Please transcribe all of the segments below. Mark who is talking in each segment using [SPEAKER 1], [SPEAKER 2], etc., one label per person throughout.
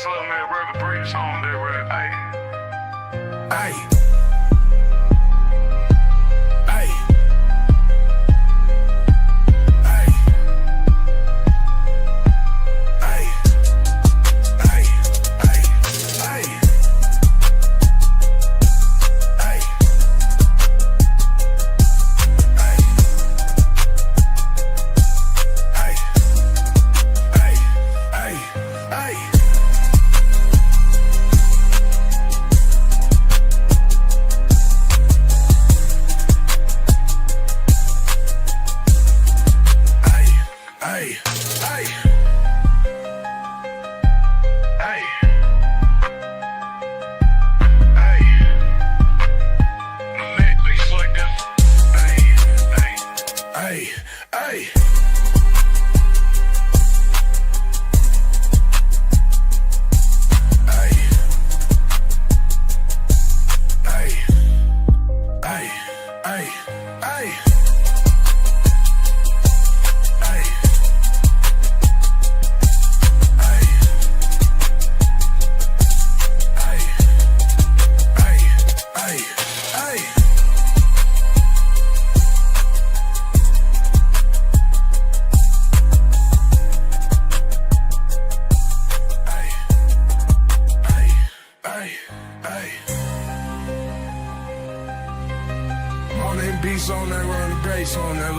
[SPEAKER 1] this little man rubber breeze on there, right? Hey. Beats on that, run the bass on that,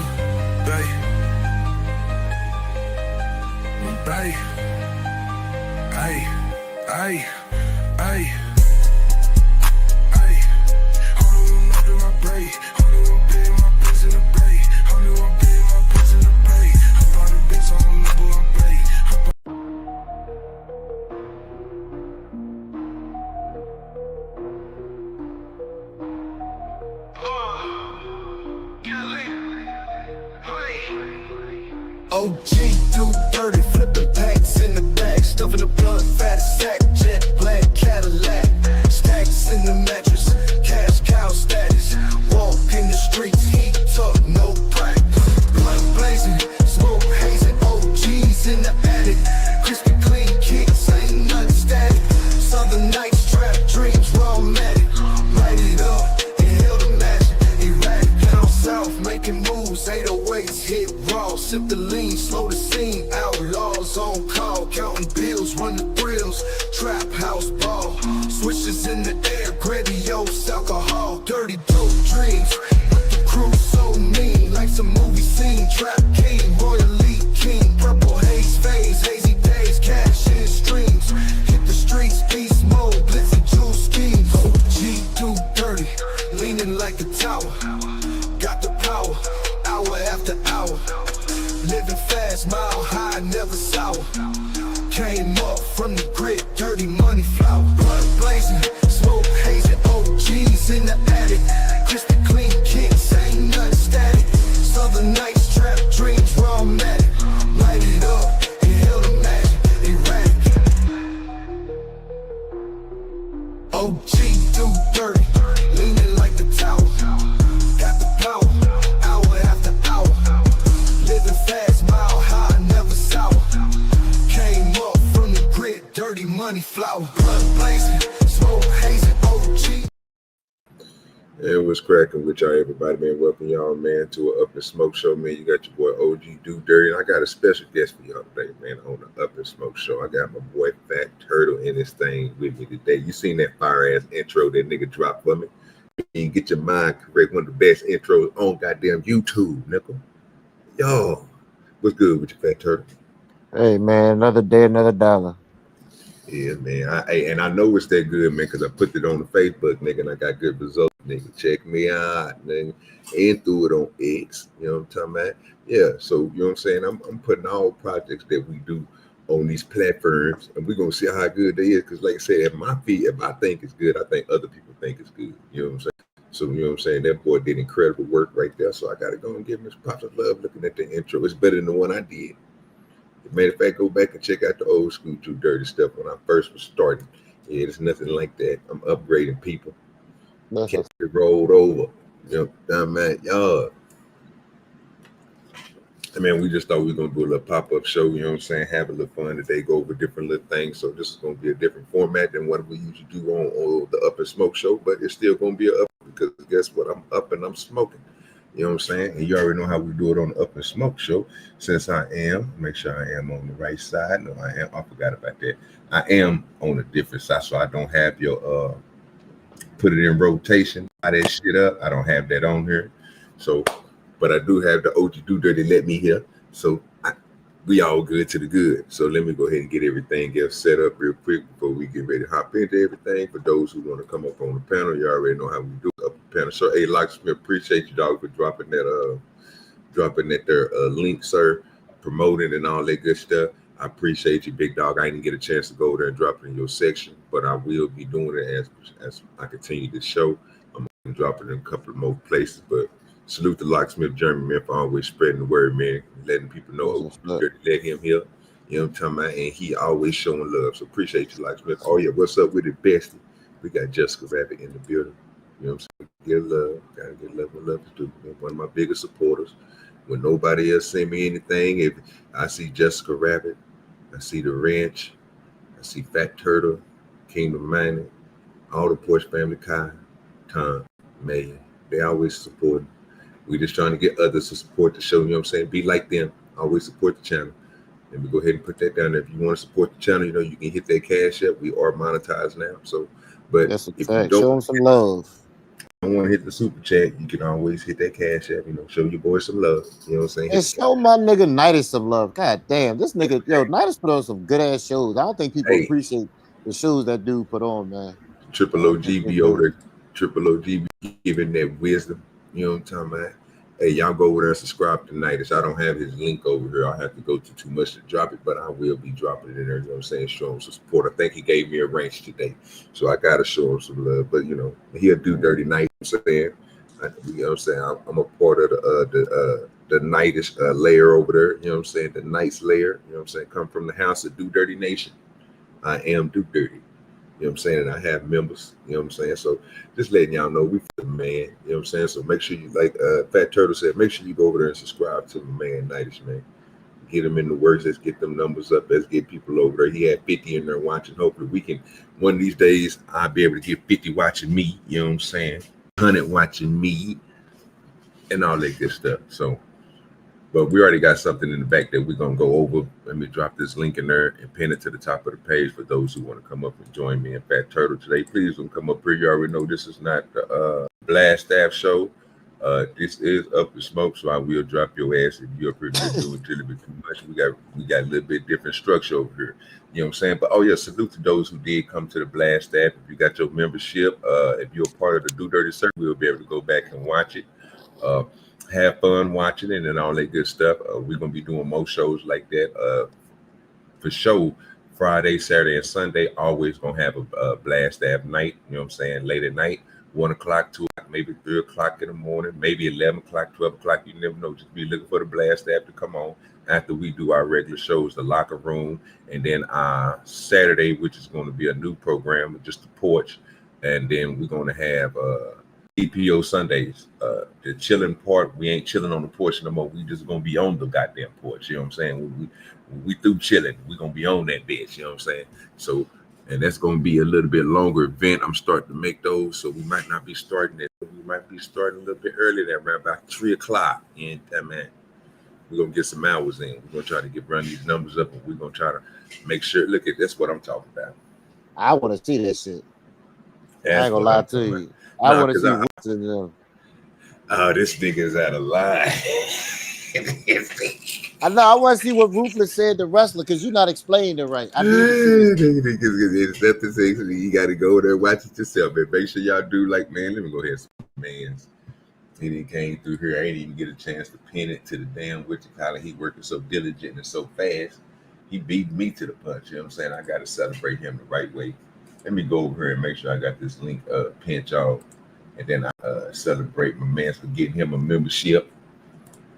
[SPEAKER 1] Hold on, I'm in my brain. Hold on, I'm big, my bitch in the bay. Hold on, I'm big, my bitch in the bay. Hop out the bitch on the level, I'm bay. OGDoDirty, flipping packs in the bag, stuffing the blunt, fat sack, jet black Cadillac, stacks in the mattress, cash cow status, walk in the streets, heat up, no crack, blunt blazing, smoke hazing, OGs in the attic, crispy clean kicks, ain't nothing static, southern nights, trap dreams, raw matic, light it up, inhale the magic, erratic, down south, making moves, 808s, hit raw, sip the lean, slow the scene, outlaws on call, counting bills, run the thrills, trap house ball, switches in the air, grandiose alcohol, dirty dope dreams, but the crew so mean, like some movie scene, trap king, royally king, purple haze phase, hazy days, cash in streams, hit the streets, beast mode, blitz and jewel schemes, OGDoDirty, leaning like a tower, got the power, hour after hour, living fast, mile high, never sour. Came up from the grit, dirty money flower. Blood blazing, smoke hazing, OGs in the attic. Crispy clean kicks, ain't nothing static. Southern nights, trap dreams, raw matic. Light it up, inhale the magic, erratic. OGDoDirty, leaning like the tower. Got the power, hour after hour. Living fast, mile high, never sour. Came up from the grit, dirty money flower. Blood blazing, smoke hazing, OG.
[SPEAKER 2] And what's cracking with y'all, everybody, man? Welcome y'all, man, to an Up and Smoke show, man. You got your boy OGDoDirty, and I got a special guest for y'all today, man, on the Up and Smoke show. I got my boy Fat Turtle in this thing with me today. You seen that fire ass intro that nigga dropped for me? You get your mind correct. One of the best intros on goddamn YouTube, nickel. Yo, what's good with you, Fat Turtle?
[SPEAKER 3] Hey, man, another day, another dollar.
[SPEAKER 2] Yeah, man. I know it's that good, man, because I put it on the Facebook, nigga, and I got good results. Nigga, check me out, nigga. And threw it on X. You know what I'm talking about? Yeah, so you know what I'm saying? I'm putting all projects that we do on these platforms, and we're gonna see how good they is. Because like I said, if I think it's good, I think other people think it's good. You know what I'm saying? So you know what I'm saying? That boy did incredible work right there. So I gotta go and give him his props of love looking at the intro. It's better than the one I did. Matter of fact, go back and check out the old school DoDirty stuff when I first was starting. Yeah, there's nothing like that. I'm upgrading people. Kept it rolled over. You know, down my yard. I mean, we just thought we were gonna do a little pop-up show, you know what I'm saying? Have a little fun today, go over different little things. So this is gonna be a different format than what we usually do on the Up and Smoke show, but it's still gonna be a up because guess what? I'm up and I'm smoking. You know what I'm saying? And you already know how we do it on the Up and Smoke show. Since I am, make sure I am on the right side. No, I forgot about that. I am on a different side, so I don't have your put it in rotation. Buy that shit up. I don't have that on here. So, but I do have the OGDoDirty let me here. So we all good to the good. So let me go ahead and get everything else set up real quick before we get ready to hop into everything. For those who want to come up on the panel, you already know how we do up the panel. So, hey, Locksmith, appreciate you, dog, for dropping that there link, sir, promoting and all that good stuff. I appreciate you, big dog. I didn't get a chance to go there and drop it in your section, but I will be doing it as I continue this show. I'm gonna drop it in a couple of more places, but salute to Locksmith Jeremy, man, for always spreading the word, man, letting people know let him hear. You know what I'm talking about? And he always showing love. So appreciate you, Locksmith. Oh yeah, what's up with it, bestie? We got Jessica Rabbit in the building. You know what I'm saying? Get love, gotta get love when love is due. One of my biggest supporters. When nobody else send me anything, if I see Jessica Rabbit, I see the Ranch, I see Fat Turtle, Kingdom Mining, all the Porsche family, Kai, Tom, May, they always supporting. We just trying to get others to support the show, you know what I'm saying? Be like them, always support the channel. Let me go ahead and put that down there. If you want to support the channel, you know, you can hit that CashApp. We are monetized now. So, but
[SPEAKER 3] That's a
[SPEAKER 2] if
[SPEAKER 3] fact.
[SPEAKER 2] you
[SPEAKER 3] Show them some love.
[SPEAKER 2] don't want to hit the super chat, you can always hit that CashApp, you know, show your boy some love. You know what I'm saying?
[SPEAKER 3] And show my nigga Nidus some love. God damn, this nigga, yo, Nidus put on some good ass shows. I don't think people appreciate the shows that dude put on, man.
[SPEAKER 2] Triple OGB over there, Triple OGB giving that wisdom. You know what I'm talking about? Hey, y'all go over there and subscribe to Nidus. I don't have his link over here. I have to go to too much to drop it, but I will be dropping it in there. You know what I'm saying? Show him some support. I think he gave me a ranch today, so I gotta show him some love. But you know, he'll do dirty night. You know what I'm saying? I'm a part of the Nidus layer over there. You know what I'm saying? The Nights layer. You know what I'm saying? Come from the house of DoDirty Nation. I am DoDirty. You know what I'm saying? And I have members, you know what I'm saying? So just letting y'all know we for the man, you know what I'm saying? So make sure you, like Fat Turtle said, make sure you go over there and subscribe to my man Nidus, man. Get them in the works. Let's get them numbers up. Let's get people over there. He had 50 in there watching. Hopefully we can, one of these days, I'll be able to get 50 watching me, you know what I'm saying? 100 watching me and all that good stuff. So, but we already got something in the back that we're going to go over. Let me drop this link in there and pin it to the top of the page for those who want to come up and join me and Fat Turtle today. Please don't come up here. You already know this is not the Blast Staff show. This is Up and Smoke, so I will drop your ass if you're up here doing till it be too much. We got a little bit different structure over here. You know what I'm saying? But oh yeah, salute to those who did come to the Blast Staff. If you got your membership, if you're a part of the DoDirty circle, we'll be able to go back and watch it. Have fun watching it and all that good stuff. We're gonna be doing more shows like that. For sure, Friday, Saturday, and Sunday, always gonna have a Blast Staff night. You know what I'm saying? Late at night, 1 o'clock, 2 o'clock, maybe 3 o'clock in the morning, maybe 11 o'clock, 12 o'clock. You never know. Just be looking for the Blast Staff to come on after we do our regular shows, the locker room, and then Saturday, which is going to be a new program, just the porch, and then we're going to have EPO Sundays. The chilling part, we ain't chilling on the porch no more. We just gonna be on the goddamn porch. You know what I'm saying? We through chilling. We gonna be on that bitch. You know what I'm saying? So, and that's gonna be a little bit longer event. I'm starting to make those, so we might not be starting it. We might be starting a little bit earlier than around about 3 o'clock. And man, we're gonna get some hours in. We're gonna try to run these numbers up, and we're gonna try to make sure. Look at that's what I'm talking about.
[SPEAKER 3] I want to see that shit. I ain't gonna lie to you. I want to see what's in them.
[SPEAKER 2] Oh, this nigga's out of line.
[SPEAKER 3] I know. I want to see what Ruthless said to Wrestler because you're not explaining it right. I need to see it.
[SPEAKER 2] You got to go there, watch it yourself, man. Make sure y'all do like, man. Let me go ahead, man. He didn't came through here. I ain't even get a chance to pin it to the damn what you call it. He working so diligent and so fast. He beat me to the punch. You know what I'm saying? I got to celebrate him the right way. Let me go over here and make sure I got this link pinned, y'all. And then I celebrate my man for getting him a membership.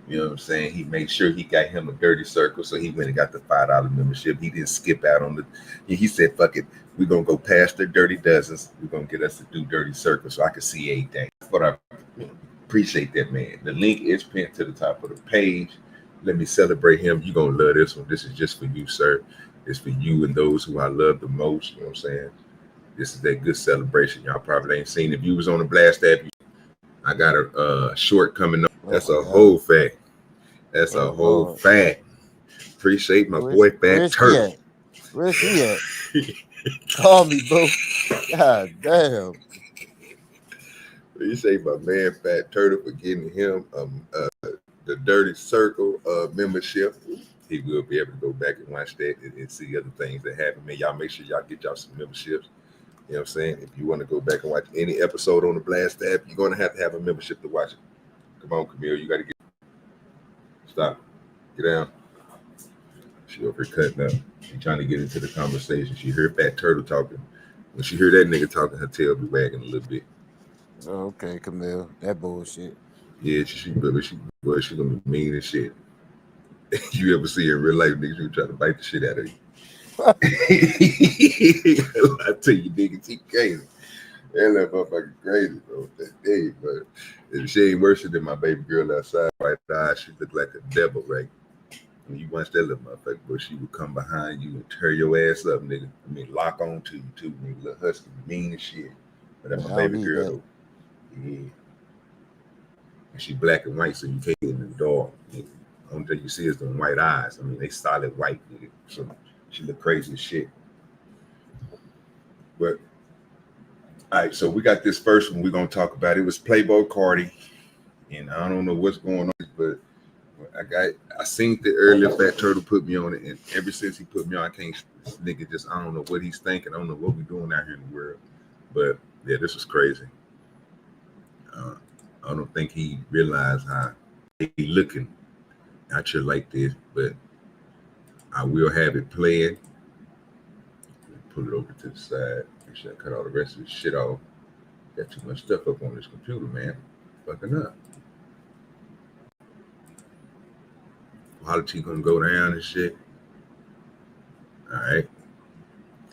[SPEAKER 2] You know what I'm saying? He made sure he got him a dirty circle, so he went and got the $5 membership. He didn't skip out on the. He said, "Fuck it, we're gonna go past the dirty dozens. We're gonna get us to do dirty circle, so I can see everything." But I appreciate that, man. The link is pinned to the top of the page. let me celebrate him. You're gonna love this one. This is just for you, sir. It's for you and those who I love the most. You know what I'm saying? This is that good celebration. Y'all probably ain't seen. If you was on the Blast app, I got a short coming up. That's a whole fact. That's a whole fact. Appreciate my boy Fat Turtle.
[SPEAKER 3] Where's he at? Call me, bro. God damn.
[SPEAKER 2] Appreciate my man Fat Turtle for getting him the Dirty Circle membership. He will be able to go back and watch that and see other things that happen. Man, y'all make sure y'all get y'all some memberships. You know what I'm saying? If you want to go back and watch any episode on the Blast app, you're going to have a membership to watch it. Come on, Camille, you got to get. Stop. Get down. She over here cutting up. She trying to get into the conversation. She heard Fat Turtle talking. When she heard that nigga talking, her tail be wagging a little bit.
[SPEAKER 3] Okay, Camille. That bullshit.
[SPEAKER 2] Yeah, she gonna be mean as shit. You ever see in real life niggas who try to bite the shit out of you? I tell you, niggas, he crazy. That motherfucker crazy, bro. That day, but if she ain't worse than my baby girl outside right now, she look like a devil, right? When you watch that little motherfucker, but she would come behind you and tear your ass up, nigga. I mean, lock on to you too, nigga. Little husky, mean as shit. But that's my baby girl, though. Yeah. And she black and white, so you can't get in the door. Nigga. The only thing you see is them white eyes. I mean, they solid white, nigga. So she look crazy as shit. But all right, so we got this first one we're gonna talk about. It was Playboy Cardi, and I don't know what's going on, but I seen the earlier Fat Turtle put me on it, and ever since he put me on, I can't. This nigga just I don't know what he's thinking. I don't know what we're doing out here in the world, but yeah, this was crazy. I don't think he realized how he looking out here like this, but I will have it playing. Put it over to the side. Make sure I cut all the rest of this shit off. Got too much stuff up on this computer, man. Fucking up. Quality gonna go down and shit. All right.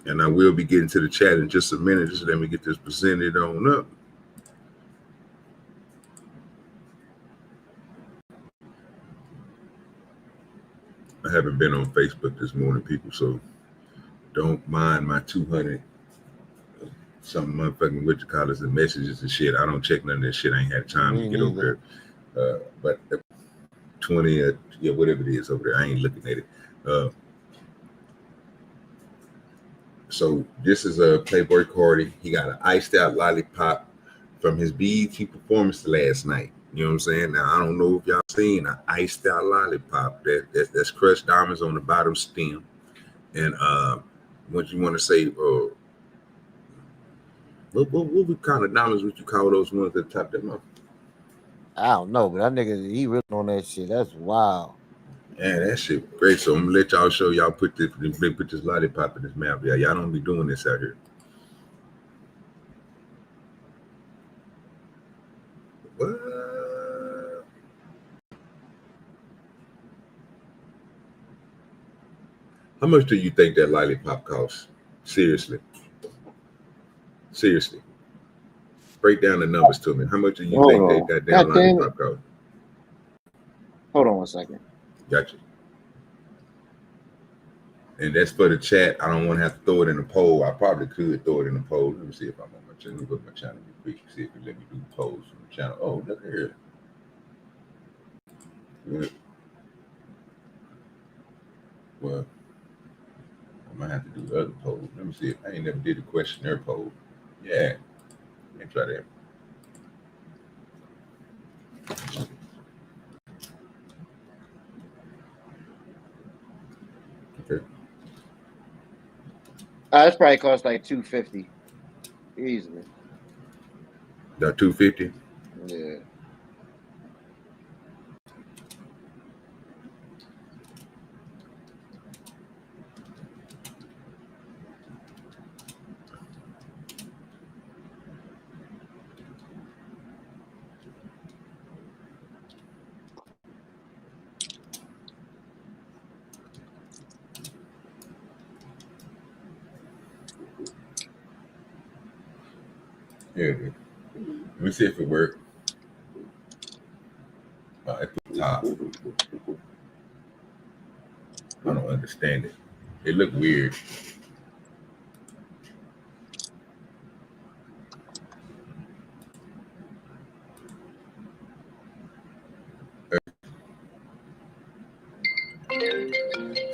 [SPEAKER 2] And I will be getting to the chat in just a minute. Just let me get this presented on up. I haven't been on Facebook this morning, people, so don't mind my 200 some motherfucking what you call it, the messages and shit. I don't check none of that shit. I ain't had time to get over there. But 20, yeah, whatever it is over there, I ain't looking at it. So this is a Playboy Cardi. He got an iced out lollipop from his BET performance last night. You know what I'm saying? Now I don't know if y'all seen an iced out lollipop. That's crushed diamonds on the bottom stem. And what you want to say? What kind of diamonds would you call those ones at the top of that mouth?
[SPEAKER 3] I don't know, but that nigga, he really on that shit. That's wild.
[SPEAKER 2] Yeah, that shit great. So I'm gonna let y'all show y'all put this lollipop in his mouth. Yeah, y'all don't be doing this out here. What? How much do you think that lollipop costs? Seriously. Break down the numbers to me. How much do you think that goddamn lollipop costs?
[SPEAKER 4] Hold on one second.
[SPEAKER 2] Gotcha. And that's for the chat. I don't want to have to throw it in a poll. I probably could throw it in a poll. Let me see if I'm on my channel. Let me go to my channel real quick. See if it let me do polls from the channel. Oh, look here. Yeah. Well, I might have to do the other poll. Let me see if I ain't never did a questionnaire poll. Yeah. Let me try that. Okay.
[SPEAKER 4] This probably cost like $250 easily.
[SPEAKER 2] About $250?
[SPEAKER 4] Yeah.
[SPEAKER 2] Yeah. Let me see if it worked. At the top. understand it. It looked weird.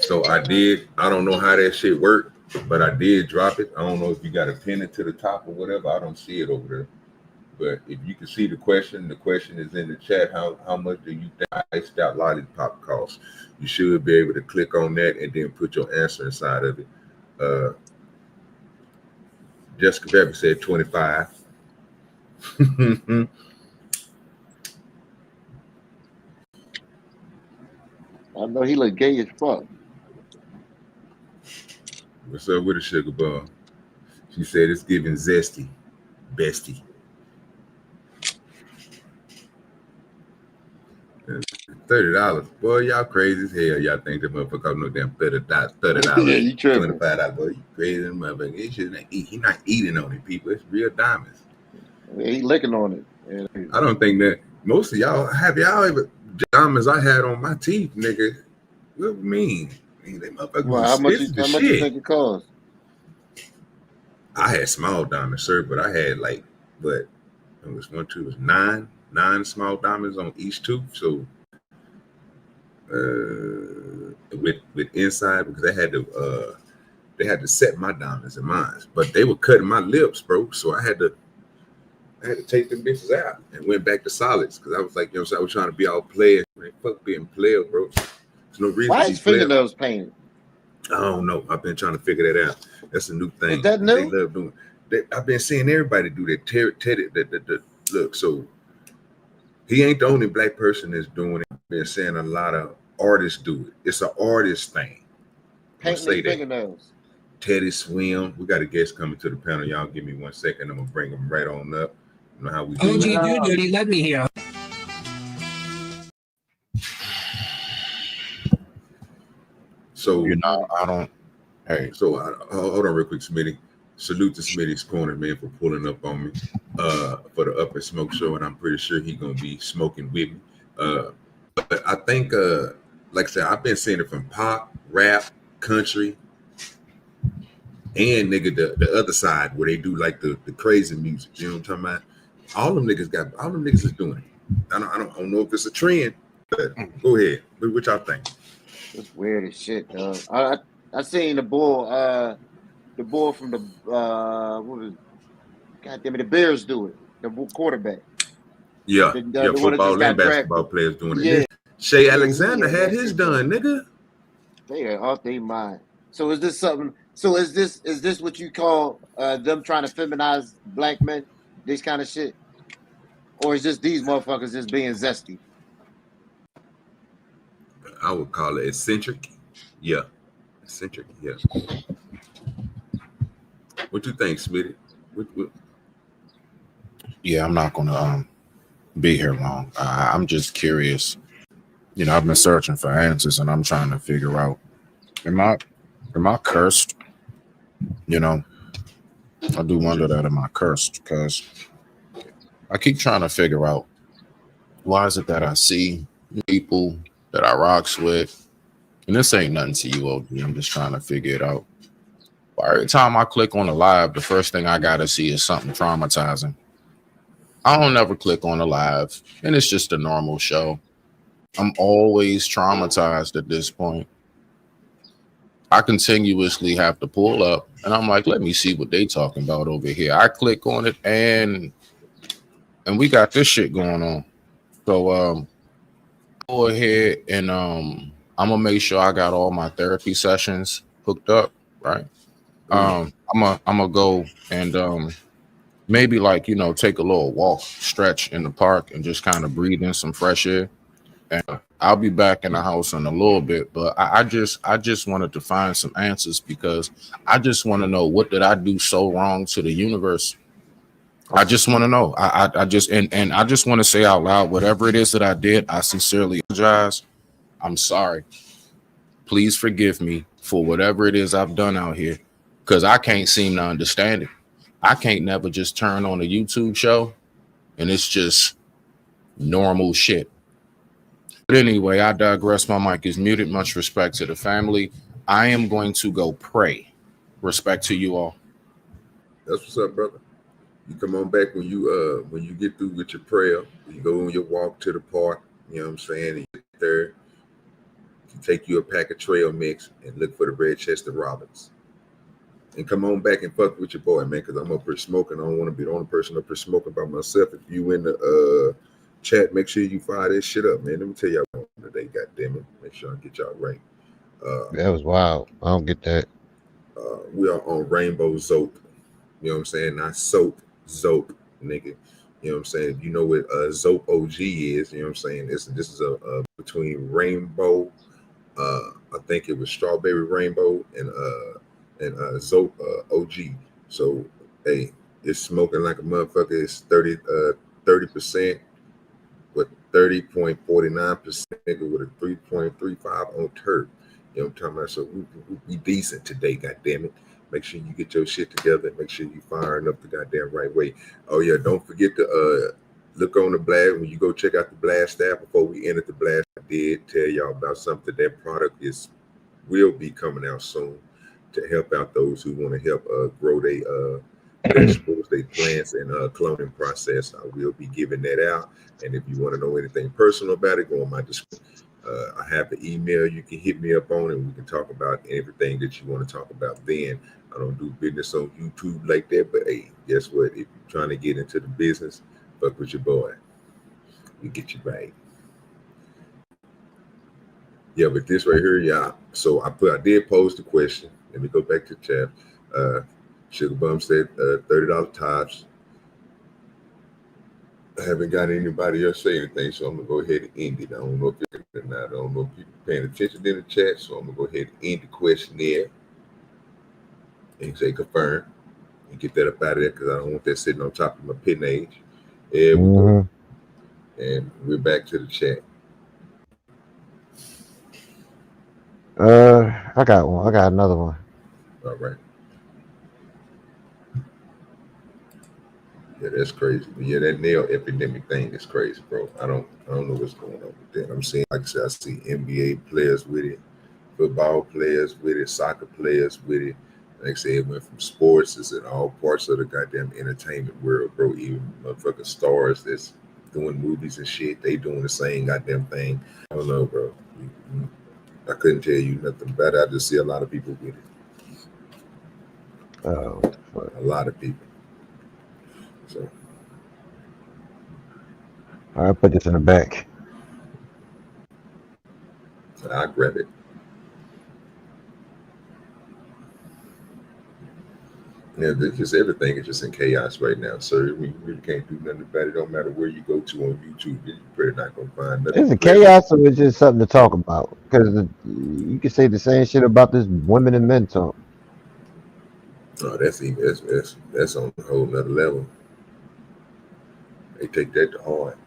[SPEAKER 2] So I don't know how that shit worked, but I did drop it. I don't know if you got to pin it to the top or whatever. I don't see it over there. But if you can see the question is in the chat. How much do you think iced out lollipop costs? You should be able to click on that and then put your answer inside of it. Jessica Becker said 25.
[SPEAKER 4] I know he look gay as fuck.
[SPEAKER 2] What's up with a sugar bar? She said it's giving zesty, bestie. $30. Boy, y'all crazy as hell. Y'all think that motherfucker no damn $30.
[SPEAKER 4] Yeah, you tripping.
[SPEAKER 2] $25. Boy, you crazy as motherfucker. He shouldn't eat. He not eating on it, people. It's real diamonds.
[SPEAKER 4] Yeah, he licking on it. Yeah.
[SPEAKER 2] I don't think that most of y'all ever diamonds I had on my teeth, nigga. What do you mean? They motherfuckers
[SPEAKER 4] Well, how much you think it cost?
[SPEAKER 2] I had small diamonds, sir, but I had it was nine small diamonds on each tooth. So with inside, because they had to set my diamonds in mine, but they were cutting my lips, bro. So I had to take them bitches out and went back to solids because I was like, I was trying to be all player. Man, fuck being player, bro. There's no reason.
[SPEAKER 4] Why is fingernails painted?
[SPEAKER 2] I don't know. I've been trying to figure that out. That's a new thing.
[SPEAKER 4] Is that new?
[SPEAKER 2] They love doing. I've been seeing everybody do that. Teddy, look. So he ain't the only black person that's doing it. I've been seeing a lot of artists do it. It's an artist thing.
[SPEAKER 4] Painting their fingernails.
[SPEAKER 2] Teddy Swim. We got a guest coming to the panel. Y'all give me 1 second. I'm gonna bring them right on up. You know how we do.
[SPEAKER 5] OGDoDirty, let me hear.
[SPEAKER 2] So
[SPEAKER 3] I don't. Hey,
[SPEAKER 2] so hold on real quick, Smitty. Salute to Smitty's Corner, man, for pulling up on me for the Up and Smoke show, and I'm pretty sure he's gonna be smoking with me. But I think, like I said, I've been seeing it from pop, rap, country, and nigga the other side where they do like the crazy music. You know what I'm talking about? All them niggas is doing it. I don't know if it's a trend, but go ahead. What y'all think?
[SPEAKER 4] It's weird as shit, dog. I seen the bull from the what was it? God damn it, the Bears do it. The quarterback.
[SPEAKER 2] Yeah,
[SPEAKER 4] the
[SPEAKER 2] football and basketball players doing it. Yeah. Shea Alexander had his done, nigga.
[SPEAKER 4] They are off their mind. So is this something? So is this what you call them trying to feminize black men? This kind of shit, or is just these motherfuckers just being zesty?
[SPEAKER 2] I would call it eccentric. Yeah, eccentric. Yeah. What you think, Smitty? What?
[SPEAKER 3] Yeah, I'm not gonna be here long. I'm just curious. I've been searching for answers, and I'm trying to figure out: am I cursed? I do wonder that am I cursed because I keep trying to figure out why is it that I see people that I rocks with, and this ain't nothing to you, OG. I'm just trying to figure it out. But every time I click on a live, the first thing I gotta see is something traumatizing. I don't ever click on a live, and it's just a normal show. I'm always traumatized at this point. I continuously have to pull up, and I'm like, let me see what they talking about over here. I click on it, and we got this shit going on. So go ahead and I'm gonna make sure I got all my therapy sessions hooked up, right? I'm gonna go and maybe take a little walk, stretch in the park, and just kind of breathe in some fresh air. And I'll be back in the house in a little bit, but I just wanted to find some answers because I just want to know, what did I do so wrong to the universe? I just want to know. I just want to say out loud, whatever it is that I did, I sincerely apologize. I'm sorry. Please forgive me for whatever it is I've done out here, because I can't seem to understand it. I can't never just turn on a YouTube show and it's just normal shit. But anyway, I digress. My mic is muted. Much respect to the family. I am going to go pray. Respect to you all.
[SPEAKER 2] That's what's up, brother. You come on back when you get through with your prayer. You go on your walk to the park. You know what I'm saying? And you get there. You take you a pack of trail mix and look for the red chested robins. And come on back and fuck with your boy, man, because I'm up here smoking. I don't want to be the only person up here smoking by myself. If you in the chat, make sure you fire that shit up, man. Let me tell y'all today, goddamn it. Make sure I get y'all right.
[SPEAKER 5] That was wild. I don't get that.
[SPEAKER 2] We are on Rainbow Zope. You know what I'm saying? Not soap, Zope, nigga. You know what I'm saying? You know what Zope OG is. You know what I'm saying? This is a between Rainbow, I think it was Strawberry Rainbow and Zope OG. So hey, it's smoking like a motherfucker. It's 30%, with 30.49% with a 3.35 on turf. You know what I'm talking about? So we decent today, goddammit. Make sure you get your shit together. Make sure you firing up the goddamn right way. Oh yeah, don't forget to look on the blast when you go check out the blast app. Before we ended the blast, I did tell y'all about something. That product will be coming out soon to help out those who want to help grow their vegetables, their plants, and cloning process. I will be giving that out. And if you want to know anything personal about it, go on my description. I have an email you can hit me up on, and we can talk about everything that you want to talk about then. I don't do business on YouTube like that, but hey, guess what? If you're trying to get into the business, fuck with your boy. We get you right. Yeah, but this right here, yeah. So I did pose the question. Let me go back to the chat. Sugar Bum said $30 tops. I haven't got anybody else say anything, so I'm gonna go ahead and end it. I don't know if it's or not. I don't know if people paying attention in the chat, so I'm gonna go ahead and end the questionnaire and say confirm and get that up out of there because I don't want that sitting on top of my pin age. There we go. And we're back to the chat.
[SPEAKER 5] I got one. I got another one.
[SPEAKER 2] All right. Yeah, that's crazy. But yeah, that nail epidemic thing is crazy, bro. I don't know what's going on with that. I'm seeing, like I said, I see NBA players with it, football players with it, soccer players with it. Like I said, it went from sports. It's in all parts of the goddamn entertainment world, bro. Even motherfucking stars that's doing movies and shit, they doing the same goddamn thing. I don't know, bro. I couldn't tell you nothing about it. I just see a lot of people with it. A lot of people. So
[SPEAKER 5] I'll put this in the back.
[SPEAKER 2] I'll grab it. Yeah, because everything is just in chaos right now. So you really can't do nothing about it. Don't matter where you go to on YouTube, you're pretty not gonna find nothing.
[SPEAKER 5] Is it chaos or is it just something to talk about? Because you can say the same shit about this women and men talk.
[SPEAKER 2] Oh, that's on a whole nother level. They take that to heart.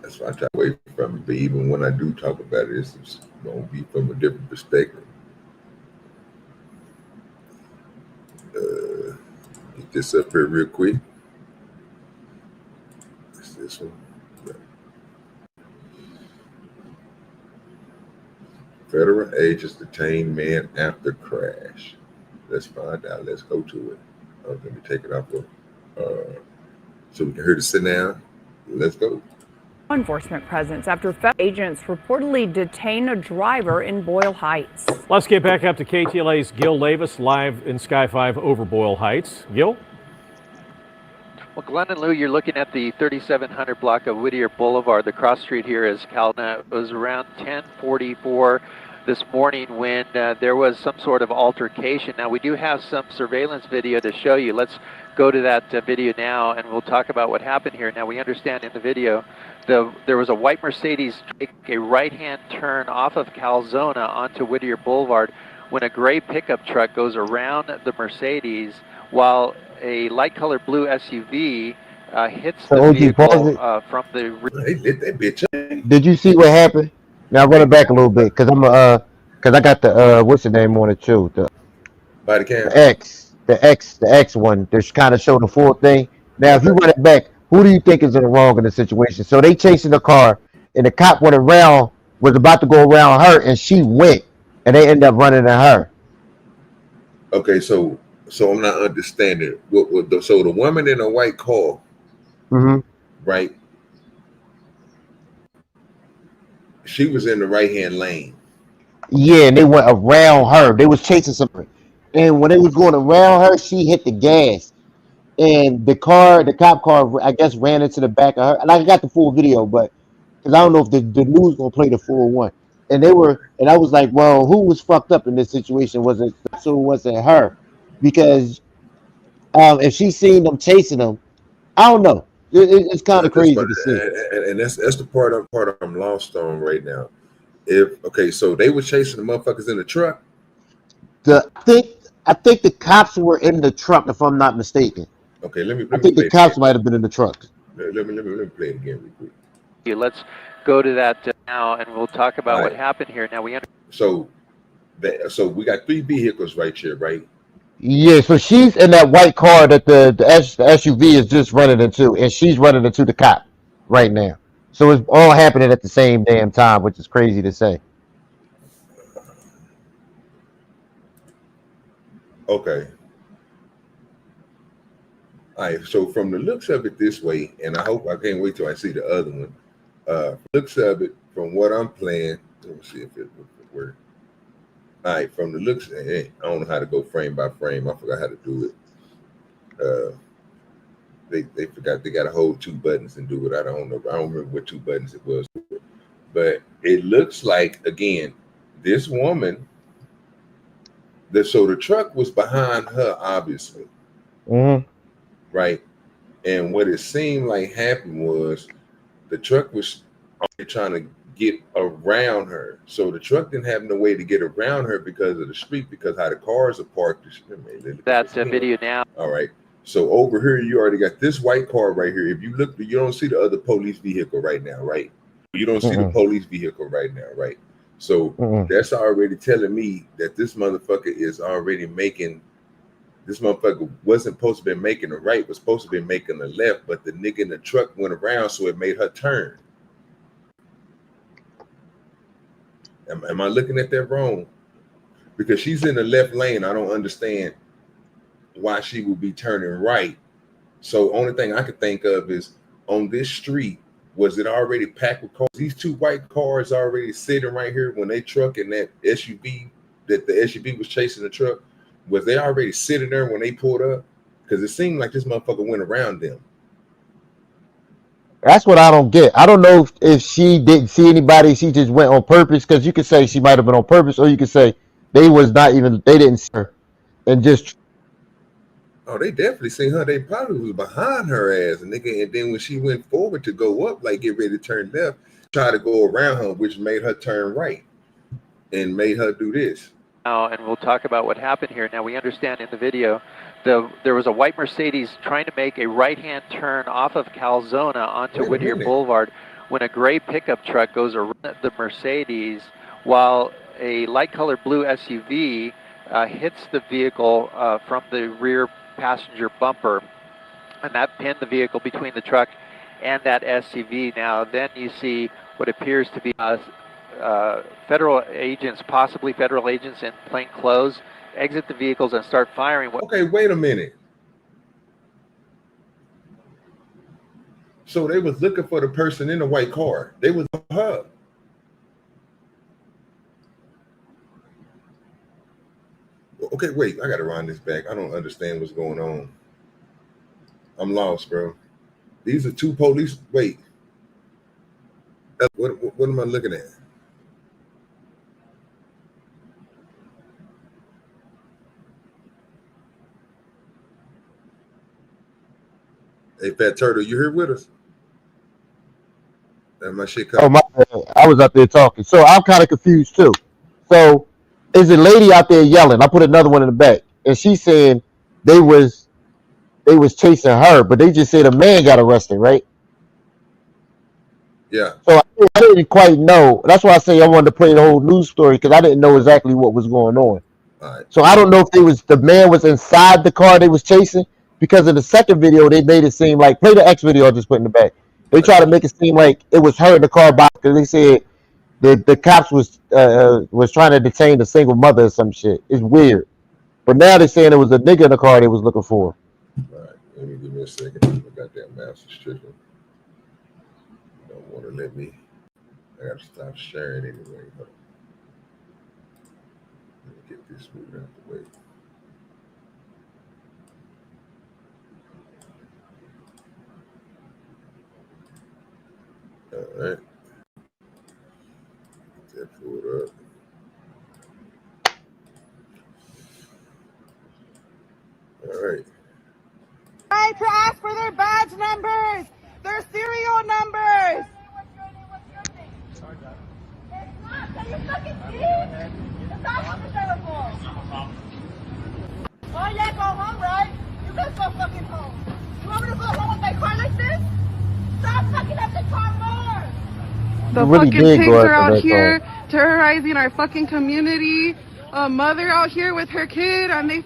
[SPEAKER 2] That's why I try to wait from it. But even when I do talk about it, it's gonna be from a different perspective. Get this up here real quick. It's this one. Yeah. Federal agents detain man after crash. Let's find out. Let's go to it. Let me take it off. So we can hear the sit down. Let's go.
[SPEAKER 6] Law enforcement presence after federal agents reportedly detain a driver in Boyle Heights.
[SPEAKER 7] Let's get back up to KTLA's Gil Davis live in Sky 5 over Boyle Heights. Gil?
[SPEAKER 8] Well, Glenn and Lou, you're looking at the 3700 block of Whittier Boulevard. The cross street here is Calna. It was around 10:44 this morning when there was some sort of altercation. Now, we do have some surveillance video to show you. Let's go to that video now, and we'll talk about what happened here. Now, we understand in the video there was a white Mercedes take a right-hand turn off of Calzona onto Whittier Boulevard when a gray pickup truck goes around the Mercedes while a light-colored blue SUV hits the vehicle from the...
[SPEAKER 2] They lit that bitch up.
[SPEAKER 5] Did you see what happened? Now run it back a little bit, because I got the what's the name on it too?
[SPEAKER 2] Body cam.
[SPEAKER 5] The X one. That's kind of showed the full thing. Now if you run it back, who do you think is in the wrong in the situation? So they chasing the car, and the cop went around was about to go around her, and she went, and they ended up running at her.
[SPEAKER 2] Okay, so I'm not understanding. So the woman in a white car, right? She was in the right-hand lane.
[SPEAKER 5] Yeah, and they went around her. They was chasing somebody, and when they was going around her, she hit the gas, and the cop car, I guess, ran into the back of her. And I got the full video, but because I don't know if the news gonna play the full one. And I was like, well, who was fucked up in this situation? Was it so? Was it her? Because if she seen them chasing them, I don't know. It's kind of crazy to see.
[SPEAKER 2] And that's the part I'm lost on right now. So they were chasing the motherfuckers in the truck.
[SPEAKER 5] I think the cops were in the truck, if I'm not mistaken.
[SPEAKER 2] Okay,
[SPEAKER 5] I think the cops might have been in the truck.
[SPEAKER 2] Let me play it again real quick.
[SPEAKER 8] Let's go to that now, and we'll talk about what happened here. Now
[SPEAKER 2] so we got 3 vehicles right here, right?
[SPEAKER 5] Yeah, so she's in that white car that the SUV is just running into, and she's running into the cop right now. So it's all happening at the same damn time, which is crazy to say.
[SPEAKER 2] Okay. All right, so from the looks of it this way, and I can't wait till I see the other one. Looks of it, from what I'm playing, let me see if it works. All right, from the looks, I don't know how to go frame by frame. I forgot how to do it. They forgot they got to hold 2 buttons and do it. I don't know. I don't remember what 2 buttons it was. But it looks like, again, this woman, so the truck was behind her, obviously. Right? And what it seemed like happened was the truck was trying to get around her. So the truck didn't have no way to get around her because of the street, because how the cars are parked.
[SPEAKER 8] That's a video now.
[SPEAKER 2] All right. So over here, you already got this white car right here. If you look, you don't see the other police vehicle right now, right? You don't see the police vehicle right now, right? So that's already telling me that this motherfucker is already making. This motherfucker wasn't supposed to be making a right, was supposed to be making a left, but the nigga in the truck went around, so it made her turn. Am I looking at that wrong? Because she's in the left lane. I don't understand why she would be turning right. So only thing I could think of is on this street, was it already packed with cars? These 2 white cars already sitting right here when they truck in that SUV, that the SUV was chasing the truck. Was they already sitting there when they pulled up? Because it seemed like this motherfucker went around them.
[SPEAKER 5] That's what I don't get. I don't know if she didn't see anybody, she just went on purpose, because you could say she might have been on purpose, or you could say they didn't see her and just.
[SPEAKER 2] Oh, they definitely seen her. They probably was behind her ass, and then when she went forward to go up, like get ready to turn left, try to go around her, which made her turn right and made her do this.
[SPEAKER 8] And we'll talk about what happened here. Now, we understand in the video, there was a white Mercedes trying to make a right-hand turn off of Calzona onto Whittier Boulevard when a gray pickup truck goes around the Mercedes, while a light-colored blue SUV hits the vehicle from the rear passenger bumper, and that pinned the vehicle between the truck and that SUV. Now, then you see what appears to be federal agents, possibly federal agents in plain clothes, exit the vehicles and start firing.
[SPEAKER 2] Okay, wait a minute. So they was looking for the person in the white car. They was her. Okay, wait, I gotta run this back. I don't understand what's going on. I'm lost, bro. These are 2 police. Wait. What am I looking at? Hey, Fat Turtle, you here with us? That my shit coming.
[SPEAKER 5] Oh, my bad. I was out there talking. So I'm kind of confused too. So is a lady out there yelling? I put another one in the back, and she's saying they was chasing her, but they just said a man got arrested, right?
[SPEAKER 2] Yeah.
[SPEAKER 5] So I didn't quite know. That's why I say I wanted to play the whole news story, because I didn't know exactly what was going on.
[SPEAKER 2] All right.
[SPEAKER 5] So I don't know if the man was inside the car they was chasing, because in the second video they made it seem like, play the X video I just put in the back. They tried to make it seem like it was her in the car box, because they said the cops was trying to detain a single mother or some shit. It's weird. But now they're saying it was a nigga in the car they was looking for.
[SPEAKER 2] All right, let me give me a second. I got that mouse restriction. Don't want to let me. I got to stop sharing anyway. But let me get this moved out the way. All right. Get that pulled up. All right.
[SPEAKER 9] Right to ask for their badge numbers, their serial numbers. It's not. Can you fucking see? It's not understandable. Oh yeah, go home, right? You guys go fucking home. You want me to go home with my car like this? Stop fucking up the car more.
[SPEAKER 10] The
[SPEAKER 5] really
[SPEAKER 10] fucking
[SPEAKER 5] did
[SPEAKER 10] pigs
[SPEAKER 5] go
[SPEAKER 10] are
[SPEAKER 5] after
[SPEAKER 10] out
[SPEAKER 5] that
[SPEAKER 10] here terrorizing our fucking community. A mother out here with her kid, and they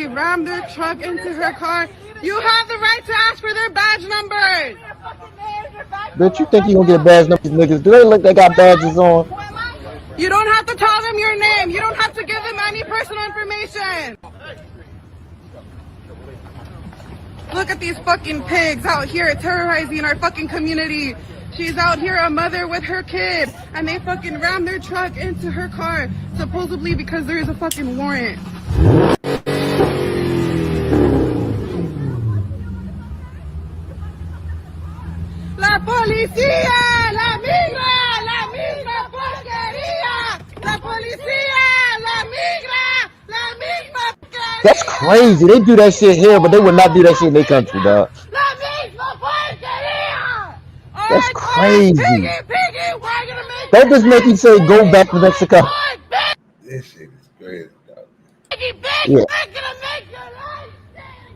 [SPEAKER 10] rammed their truck into her car. You have the right to ask for their badge numbers.
[SPEAKER 5] Bitch, you think you gonna get a badge number? These niggas, do they look they got badges on?
[SPEAKER 10] You don't have to tell them your name. You don't have to give them any personal information. Look at these fucking pigs out here terrorizing our fucking community. She's out here, a mother with her kid, and they fucking rammed their truck into her car, supposedly because there is a fucking warrant. La policía, la misma porquería. La policía, la misma porquería.
[SPEAKER 5] That's crazy. They do that shit here, but they would not do that shit in their country, dog.
[SPEAKER 10] La misma porquería.
[SPEAKER 5] That's crazy.
[SPEAKER 10] Piggy, we're gonna make
[SPEAKER 5] That just make you say go back to Mexico.
[SPEAKER 2] This shit is crazy, dog.
[SPEAKER 10] Piggy,
[SPEAKER 5] Yeah.
[SPEAKER 10] we're gonna make your life sing.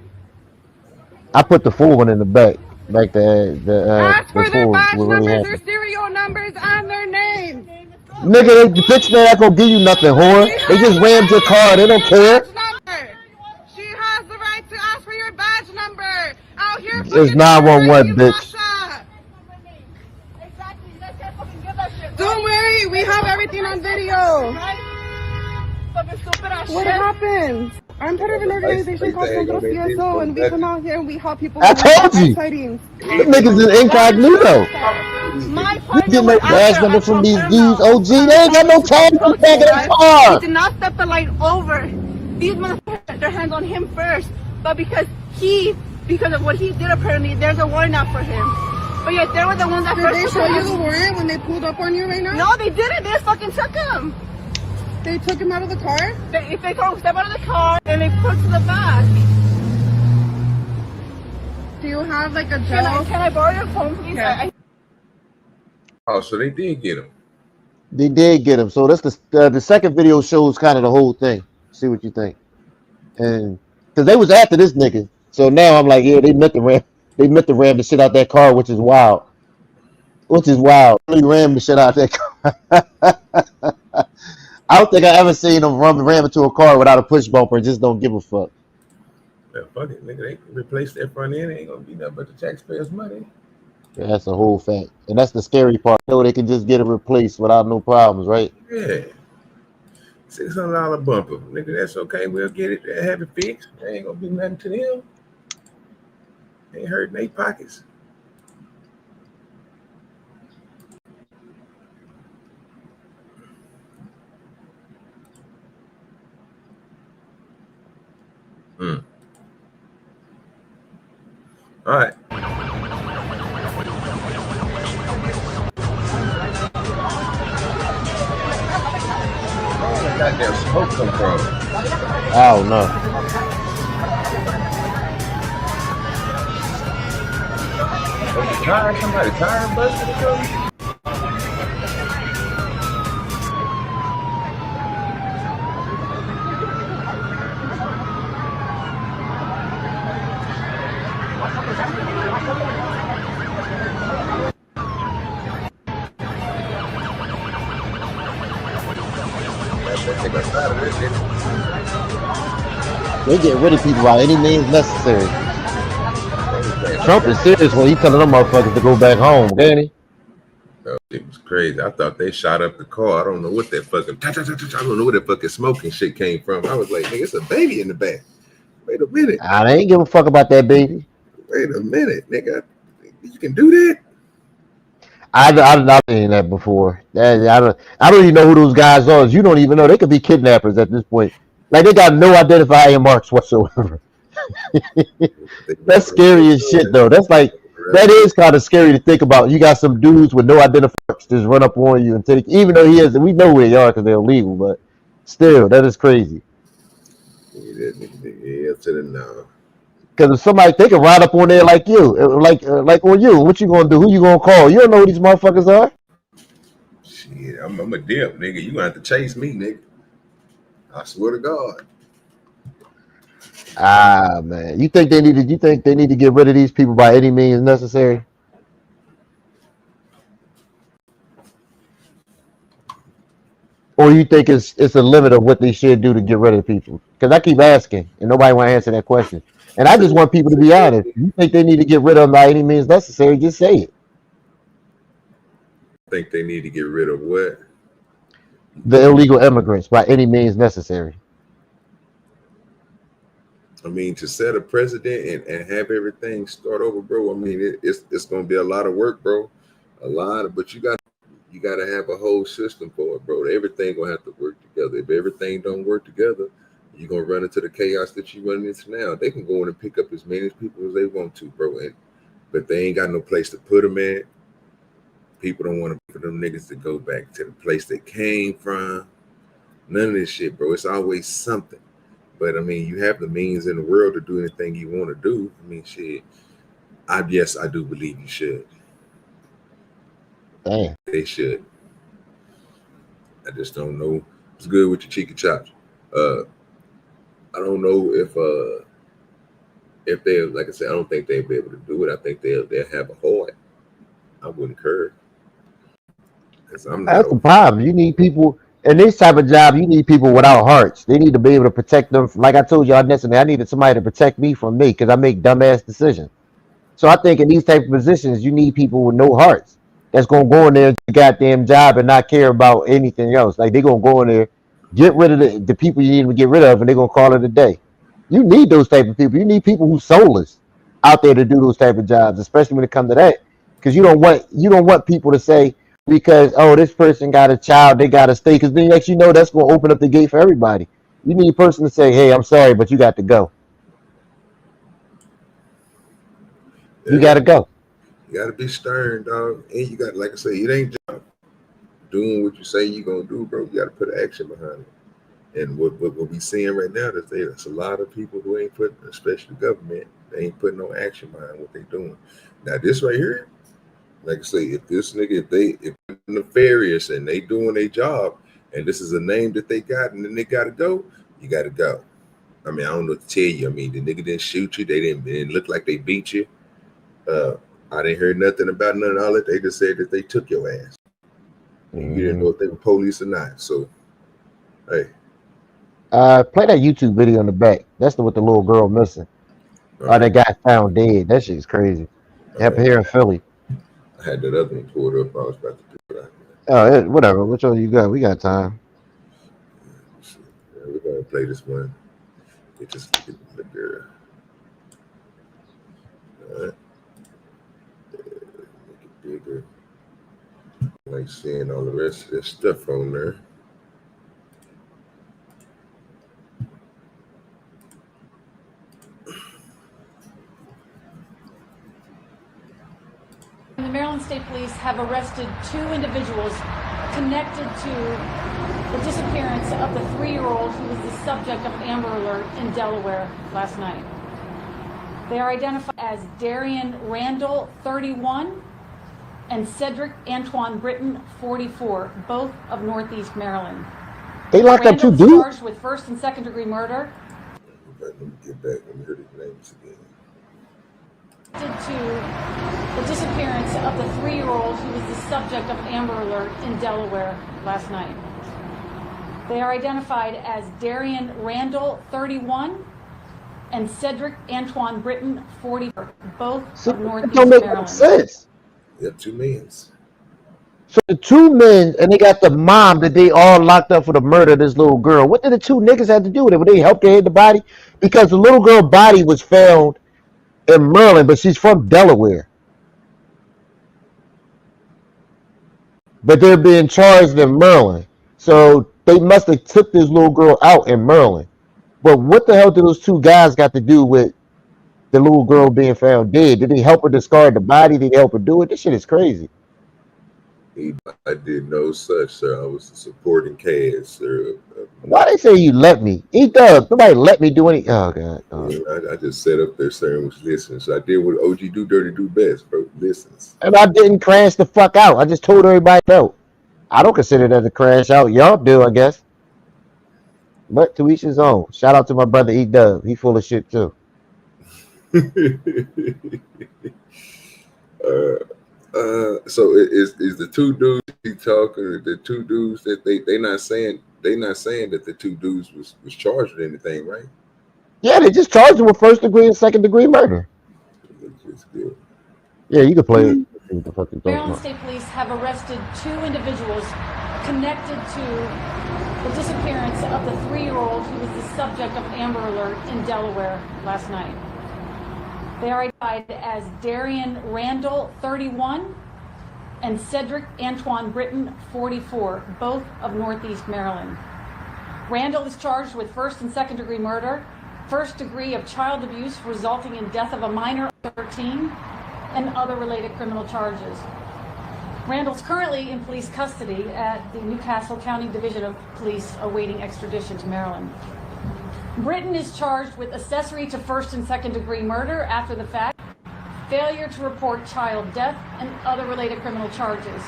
[SPEAKER 5] I put the full one in the back. Like
[SPEAKER 10] Ask for their
[SPEAKER 5] full
[SPEAKER 10] badge
[SPEAKER 5] what really
[SPEAKER 10] numbers, their
[SPEAKER 5] happened.
[SPEAKER 10] serial numbers, and their names.
[SPEAKER 5] Nigga, the bitch man not gonna give you nothing, whore. They just rammed your car. They don't care.
[SPEAKER 10] She has the right to ask for your badge number. Out here,
[SPEAKER 5] It's 911, bitch.
[SPEAKER 10] Don't worry, we have everything on video. What happened? I'm part of an organization called Centro CSO, and we come out here and we help people.
[SPEAKER 5] I told you.
[SPEAKER 10] Sightings.
[SPEAKER 5] Them niggas is incognito.
[SPEAKER 9] My
[SPEAKER 5] You
[SPEAKER 9] partner
[SPEAKER 5] get no
[SPEAKER 9] was
[SPEAKER 5] badge
[SPEAKER 9] after
[SPEAKER 5] number
[SPEAKER 9] us
[SPEAKER 5] from
[SPEAKER 9] from
[SPEAKER 5] these
[SPEAKER 9] Irma.
[SPEAKER 5] dudes, OG. They ain't got no time to come back in the
[SPEAKER 9] He
[SPEAKER 5] car.
[SPEAKER 9] did not step the line over. These motherfuckers put their hands on him first, but because of what he did apparently, there's a warrant out for him. But yet they were the ones that
[SPEAKER 10] Did
[SPEAKER 9] first.
[SPEAKER 10] they show you the warrant when they pulled up on you right now?
[SPEAKER 9] No, they didn't. They just fucking took him.
[SPEAKER 10] They took him out of the car?
[SPEAKER 9] If they told him step out of the car and they put to the back.
[SPEAKER 10] Do you have like a
[SPEAKER 9] Can I borrow your phone, please?
[SPEAKER 10] Yeah.
[SPEAKER 2] Oh, so they did get him.
[SPEAKER 5] They did get him. So that's the second video shows kind of the whole thing. See what you think. And because they was after this nigga. So now I'm like, yeah, they meant to ram the shit out that car, which is wild. Really ram the shit out that car. I don't think I ever seen them ram into a car without a push bumper and just don't give a fuck.
[SPEAKER 2] Yeah, fuck it, nigga. They replace that front end. It ain't gonna be nothing but the taxpayers' money.
[SPEAKER 5] Yeah, that's a whole fact. And that's the scary part. You know, they can just get it replaced without no problems, right?
[SPEAKER 2] Yeah. $600 bumper. Nigga, that's okay. We'll get it. They'll have it fixed. There ain't gonna be nothing to them. Ain't hurting their pockets. All right. Where the goddamn smoke come from?
[SPEAKER 5] I don't know.
[SPEAKER 2] Somebody tire busted or something?
[SPEAKER 5] They get rid of people by any means necessary. Trump is serious when he telling them motherfuckers to go back home, ain't he?
[SPEAKER 2] It was crazy. I thought they shot up the car. I don't know what that fucking I don't know where that fucking smoking shit came from. I was like, nigga, it's a baby in the back. Wait a minute.
[SPEAKER 5] I ain't give a fuck about that baby.
[SPEAKER 2] Wait a minute, nigga. You can do that?
[SPEAKER 5] I've seen that before. I don't even know who those guys are. You don't even know. They could be kidnappers at this point. Like they got no identifying marks whatsoever. That's scary as shit though. That's like that is kind of scary to think about. You got some dudes with no identifiers just run up on you and take. Even though we know where they are because they're illegal, but still, that is crazy.
[SPEAKER 2] Yeah, to the no.
[SPEAKER 5] Because if somebody they can ride up on there like you, like on you, what you gonna do? Who you gonna call? You don't know who these motherfuckers are.
[SPEAKER 2] Shit, I'm a dip, nigga. You gonna have to chase me, nigga. I swear to God.
[SPEAKER 5] Ah man, you think they need to get rid of these people by any means necessary? Or you think it's a limit of what they should do to get rid of people? Because I keep asking and nobody want to answer that question. And I just want people to be honest. You think they need to get rid of them by any means necessary? Just say it.
[SPEAKER 2] I think they need to get rid of what?
[SPEAKER 5] The illegal immigrants by any means necessary.
[SPEAKER 2] I mean, to set a precedent and have everything start over, bro. I mean, it's gonna be a lot of work, bro. But you got to have a whole system for it, bro. Everything gonna have to work together. If everything don't work together, you're gonna run into the chaos that you run into now. They can go in and pick up as many people as they want to, bro. But they ain't got no place to put them at. People don't want to put them niggas to go back to the place they came from. None of this shit, bro. It's always something. But I mean, you have the means in the world to do anything you want to do. I mean, shit. Yes, I do believe you should.
[SPEAKER 5] Damn.
[SPEAKER 2] They should. I just don't know. It's good with your cheeky chops. I don't know if they, like I said, I don't think they'll be able to do it. I think they'll have a heart. I wouldn't care. That's
[SPEAKER 5] the problem. You need people in this type of job. You need people without hearts. They need to be able to protect them. Like I told y'all yesterday, I needed somebody to protect me from me because I make dumbass decisions. So I think in these type of positions, you need people with no hearts that's gonna go in there and do the goddamn job and not care about anything else. Like they're gonna go in there, get rid of the people you need to get rid of, and they're gonna call it a day. You need those type of people. You need people who soulless out there to do those type of jobs, especially when it comes to that. Because you don't want people to say because this person got a child, they gotta stay. Because then next you know that's gonna open up the gate for everybody. You need a person to say, hey, I'm sorry, but you got to go. You gotta go.
[SPEAKER 2] You gotta be stern, dog. And you got, like I say, it ain't just doing what you say you're gonna do, bro. You gotta put action behind it. And what we seeing right now is there's a lot of people who ain't putting, especially the government, they ain't putting no action behind what they doing. Now this right here, like I say, if this nigga, if they're nefarious and they doing their job, and this is a name that they got, and then they gotta go, you gotta go. I mean, I don't know what to tell you. I mean, the nigga didn't shoot you. They didn't look like they beat you. I didn't hear nothing about none of all that. They just said that they took your ass. You didn't know if they were police or not. So, hey.
[SPEAKER 5] Play that YouTube video in the back. That's what the little girl missing. That guy found dead. That shit's crazy. Happened here in Philly.
[SPEAKER 2] I had that other one pulled up. I was about to do it.
[SPEAKER 5] Whatever. Which one you got? We got time.
[SPEAKER 2] We're gonna play this one. Get the girl. All right. Make it bigger. Like seeing all the rest of this stuff on there.
[SPEAKER 11] The Maryland State Police have arrested 2 individuals connected to the disappearance of the 3-year-old who was the subject of an Amber Alert in Delaware last night. They are identified as Darian Randall, 31, and Cedric Antoine Britton, 44, both of Northeast Maryland.
[SPEAKER 5] They locked up 2 dudes?
[SPEAKER 11] Charged with 1st and 2nd degree murder.
[SPEAKER 2] Let me get back. Let me hear these names again.
[SPEAKER 11] To the disappearance of the 3-year-old who was the subject of an Amber Alert in Delaware last night. They are identified as Darian Randall, 31, and Cedric Antoine Britton, 44, both of Northeast Maryland.
[SPEAKER 5] Sense.
[SPEAKER 2] You have 2 millions.
[SPEAKER 5] So the two men and they got the mom that they all locked up for the murder of this little girl. What did the two niggas have to do with it? Would they help to hid the body? Because the little girl body was found in Maryland, but she's from Delaware. But they're being charged in Maryland. So they must have took this little girl out in Maryland. But what the hell did those two guys got to do with the little girl being found dead? Did they help her discard the body? Did they help her do it? This shit is crazy.
[SPEAKER 2] I did no such, sir. I was a supporting cast, sir.
[SPEAKER 5] Why they say you let me? Nobody let me do any. Oh god.
[SPEAKER 2] I just sat up there, sir, and was listening. So I did what OGDoDirty do best, bro. Listens.
[SPEAKER 5] And I didn't crash the fuck out. I just told everybody no. I don't consider that a crash out. Y'all do, I guess. But to each his own. Shout out to my brother E-Dub. He full of shit too.
[SPEAKER 2] So is the two dudes he talking? The two dudes that they not saying that the two dudes was charged with anything, right?
[SPEAKER 5] Yeah, they just charged him with first degree and second degree murder. Yeah, you can play it.
[SPEAKER 11] Maryland State Police have arrested 2 individuals connected to the disappearance of the 3-year-old who was the subject of Amber Alert in Delaware last night. They are identified as Darian Randall, 31, and Cedric Antoine Britton, 44, both of Northeast Maryland. Randall is charged with first and second degree murder, first degree of child abuse resulting in death of a minor of 13, and other related criminal charges. Randall's currently in police custody at the Newcastle County Division of Police awaiting extradition to Maryland. Britton is charged with accessory to first and second degree murder after the fact, failure to report child death, and other related criminal charges.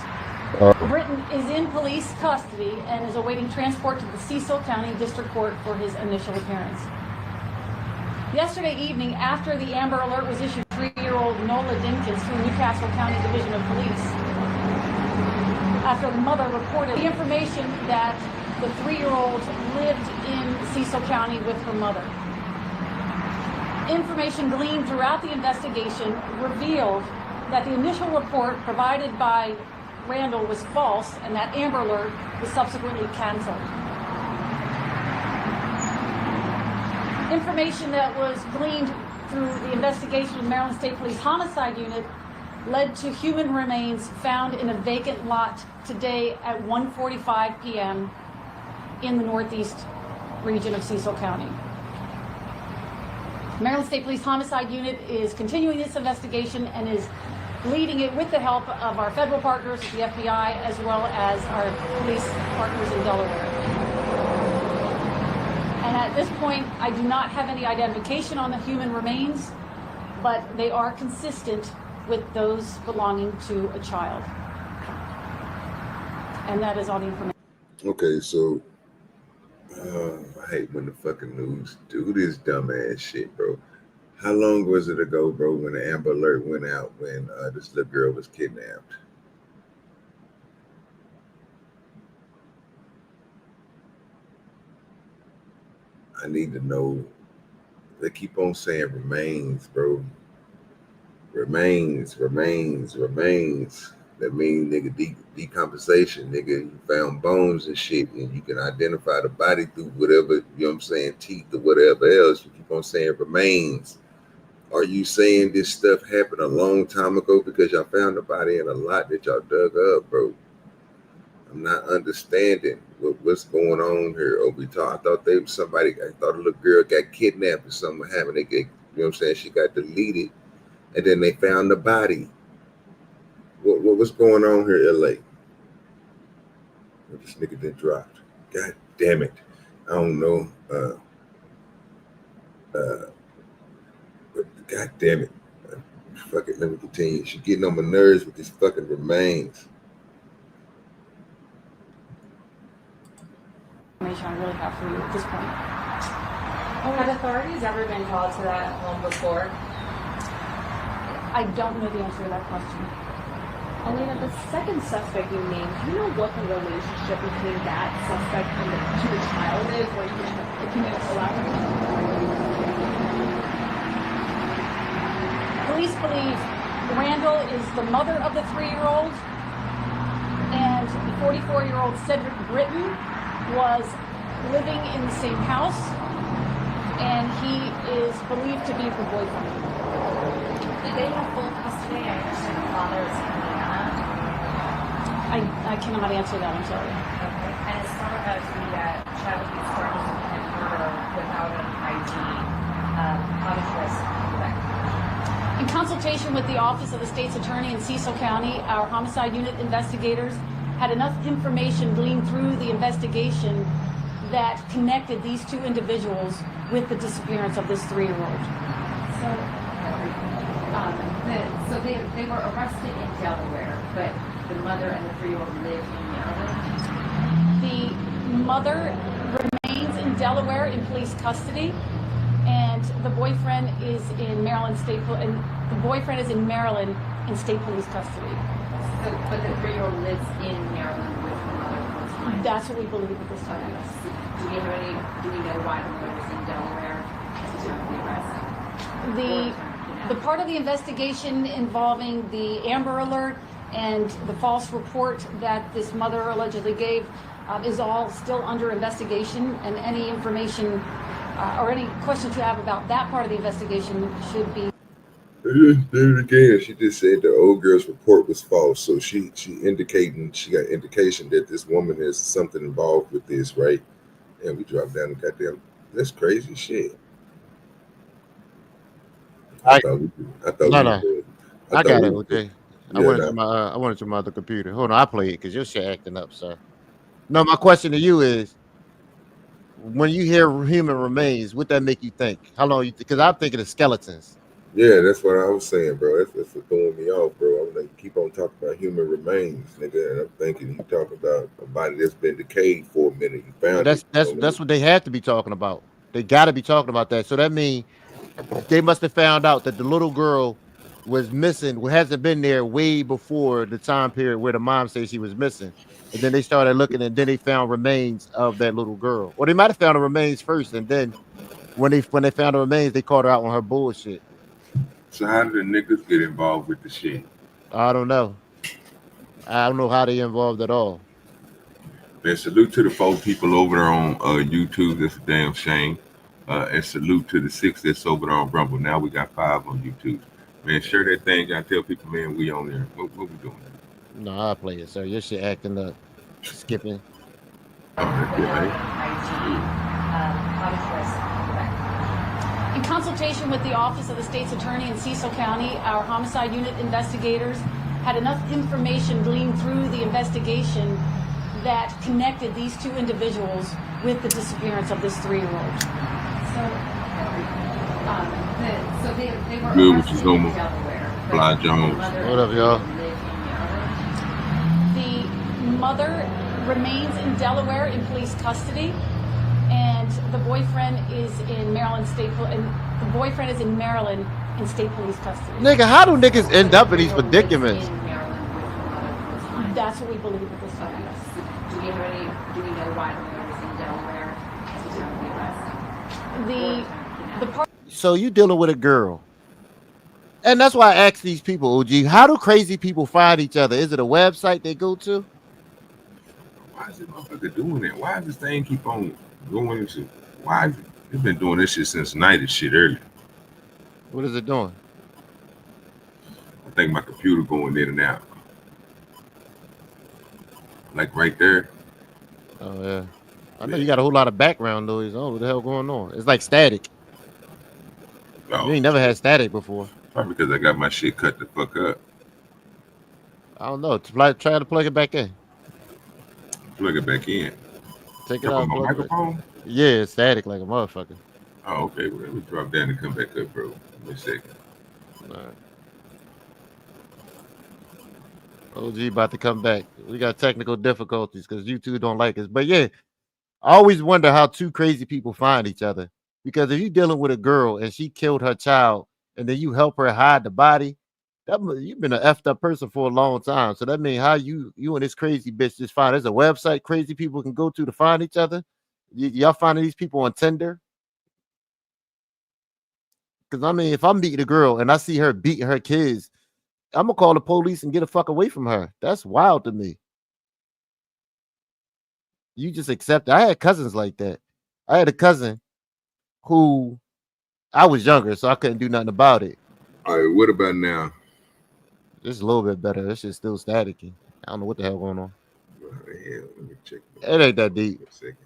[SPEAKER 11] Britton is in police custody and is awaiting transport to the Cecil County District Court for his initial appearance. Yesterday evening, after the Amber Alert was issued, 3-year-old Nola Dinkins to Newcastle County Division of Police, after the mother reported the information that the 3-year-old lived in Cecil County with her mother. Information gleaned throughout the investigation revealed that the initial report provided by Randall was false and that Amber Alert was subsequently canceled. Information that was gleaned through the investigation of the Maryland State Police Homicide Unit led to human remains found in a vacant lot today at 1:45 p.m. in the northeast region of Cecil County. Maryland State Police Homicide Unit is continuing this investigation and is leading it with the help of our federal partners, the FBI, as well as our police partners in Delaware. And at this point, I do not have any identification on the human remains, but they are consistent with those belonging to a child. And that is all the information.
[SPEAKER 2] Okay, so I hate when the fucking news do this dumbass shit, bro. How long was it ago, bro, when the Amber Alert went out when this little girl was kidnapped? I need to know. They keep on saying remains, bro. Remains. That means, nigga, decompensation, nigga. You found bones and shit, and you can identify the body through whatever, you know what I'm saying, teeth or whatever else. You keep on saying remains. Are you saying this stuff happened a long time ago because y'all found the body in a lot that y'all dug up, bro? I'm not understanding what's going on here. I thought they was somebody. I thought a little girl got kidnapped or something happened. You know what I'm saying? She got deleted, and then they found the body. What's going on here, LA? This nigga done dropped. God damn it! I don't know. God damn it! Fuck it. Let me continue. She's getting on my nerves with these fucking remains.
[SPEAKER 11] Information I really have for you at this point.
[SPEAKER 12] Have authorities ever been called to that home before?
[SPEAKER 11] I don't know the answer to that question.
[SPEAKER 12] Elena, the second suspect you named, do you know what the relationship between that suspect and to the child is? Or can you elaborate?
[SPEAKER 11] Police believe Randall is the mother of the 3-year-old 44-year-old Cedric Britton was living in the same house, and he is believed to be her boyfriend.
[SPEAKER 13] Do they have full custody? I understand the father is Indiana.
[SPEAKER 11] I cannot answer that, I'm sorry.
[SPEAKER 13] Okay. And as far as the child abuse charges and murder without an ID, how does this affect?
[SPEAKER 11] In consultation with the Office of the State's Attorney in Cecil County, our homicide unit investigators had enough information gleaned through the investigation that connected these two individuals with the disappearance of this 3-year-old.
[SPEAKER 13] So they were arrested in Delaware, but the mother and the 3-year-old live in Maryland?
[SPEAKER 11] The mother remains in Delaware in police custody, and the boyfriend is in Maryland in state police custody.
[SPEAKER 13] So, but the 3-year-old lives in Maryland with the mother full time?
[SPEAKER 11] That's what we believe at this time.
[SPEAKER 13] Do we know why the mother was in Delaware at the time of the arrest?
[SPEAKER 11] The part of the investigation involving the Amber Alert and the false report that this mother allegedly gave is all still under investigation, and any information or any questions you have about that part of the investigation should be.
[SPEAKER 2] Again, she just said the old girl's report was false, so she got indication that this woman has something involved with this, right? And we dropped down and goddamn, that's crazy shit. I thought we got it.
[SPEAKER 5] Okay. I went to my other computer. Hold on, I play it because your shit acting up, sir. No, my question to you is, when you hear human remains, what that make you think? How long you? Because I'm thinking of skeletons.
[SPEAKER 2] Yeah, that's what I was saying, bro. That's what throwing me off, bro. I'm like, keep on talking about human remains, nigga, and I'm thinking you talking about a body that's been decayed for a minute. You found
[SPEAKER 5] that's what they had to be talking about. They got to be talking about that. So that means they must have found out that the little girl was missing, hasn't been there way before the time period where the mom says she was missing. And then they started looking, and then they found remains of that little girl. Or they might have found the remains first, and then when they found the remains, they caught her out on her bullshit.
[SPEAKER 2] So how did the niggas get involved with the shit?
[SPEAKER 5] I don't know. I don't know how they involved at all.
[SPEAKER 2] Man, salute to the 4 people over there on YouTube. That's a damn shame. And salute to the 6 that's over there on Rumble. Now we got 5 on YouTube. Man, share that thing. Gotta tell people, man, we on there. What we doing?
[SPEAKER 5] No, I'll play it, sir. Your shit acting up. Skipping.
[SPEAKER 2] Oh, that's good, right?
[SPEAKER 11] In consultation with the Office of the State's Attorney in Cecil County, our homicide unit investigators had enough information gleaned through the investigation that connected these two individuals with the disappearance of this 3-year-old.
[SPEAKER 13] So they were
[SPEAKER 2] Good,
[SPEAKER 13] arrested in Delaware.
[SPEAKER 2] Fly Jones.
[SPEAKER 5] What up, y'all?
[SPEAKER 11] The mother remains in Delaware in police custody, and the boyfriend is in Maryland in state police custody.
[SPEAKER 5] Nigga, how do niggas end up in these predicaments?
[SPEAKER 11] That's what we believe at this time.
[SPEAKER 13] Do we know why the mother was in Delaware at the time of the arrest?
[SPEAKER 11] The part.
[SPEAKER 5] So you dealing with a girl. And that's why I ask these people, OG, how do crazy people find each other? Is it a website they go to?
[SPEAKER 2] Why is this motherfucker doing that? Why does this thing keep on going into? Why is it's been doing this shit since night and shit earlier?
[SPEAKER 5] What is it doing?
[SPEAKER 2] I think my computer going in and out. Like right there.
[SPEAKER 5] Oh yeah. I know you got a whole lot of background noise. Oh, what the hell going on? It's like static.
[SPEAKER 2] Oh.
[SPEAKER 5] You ain't never had static before.
[SPEAKER 2] Probably because I got my shit cut the fuck up.
[SPEAKER 5] I don't know. Try to plug it back in.
[SPEAKER 2] Plug it back in.
[SPEAKER 5] Take it out.
[SPEAKER 2] My microphone?
[SPEAKER 5] Yeah, it's static like a motherfucker.
[SPEAKER 2] Oh, okay. Well, let me drop down and come back up, bro. Give me a second.
[SPEAKER 5] All right. OG about to come back. We got technical difficulties because you two don't like us. But yeah, I always wonder how two crazy people find each other. Because if you're dealing with a girl and she killed her child and then you help her hide the body, you've been an effed up person for a long time. So that means how you and this crazy bitch just find. There's a website crazy people can go to find each other. Y'all finding these people on Tinder? Because I mean, if I'm meeting a girl and I see her beating her kids, I'm gonna call the police and get the fuck away from her. That's wild to me. You just accept it. I had cousins like that. I had a cousin who I was younger, so I couldn't do nothing about it.
[SPEAKER 2] All right, what about now?
[SPEAKER 5] Just a little bit better. This shit's still staticky. I don't know what the hell going on.
[SPEAKER 2] What the hell? Let me check.
[SPEAKER 5] It ain't that deep.
[SPEAKER 2] A second.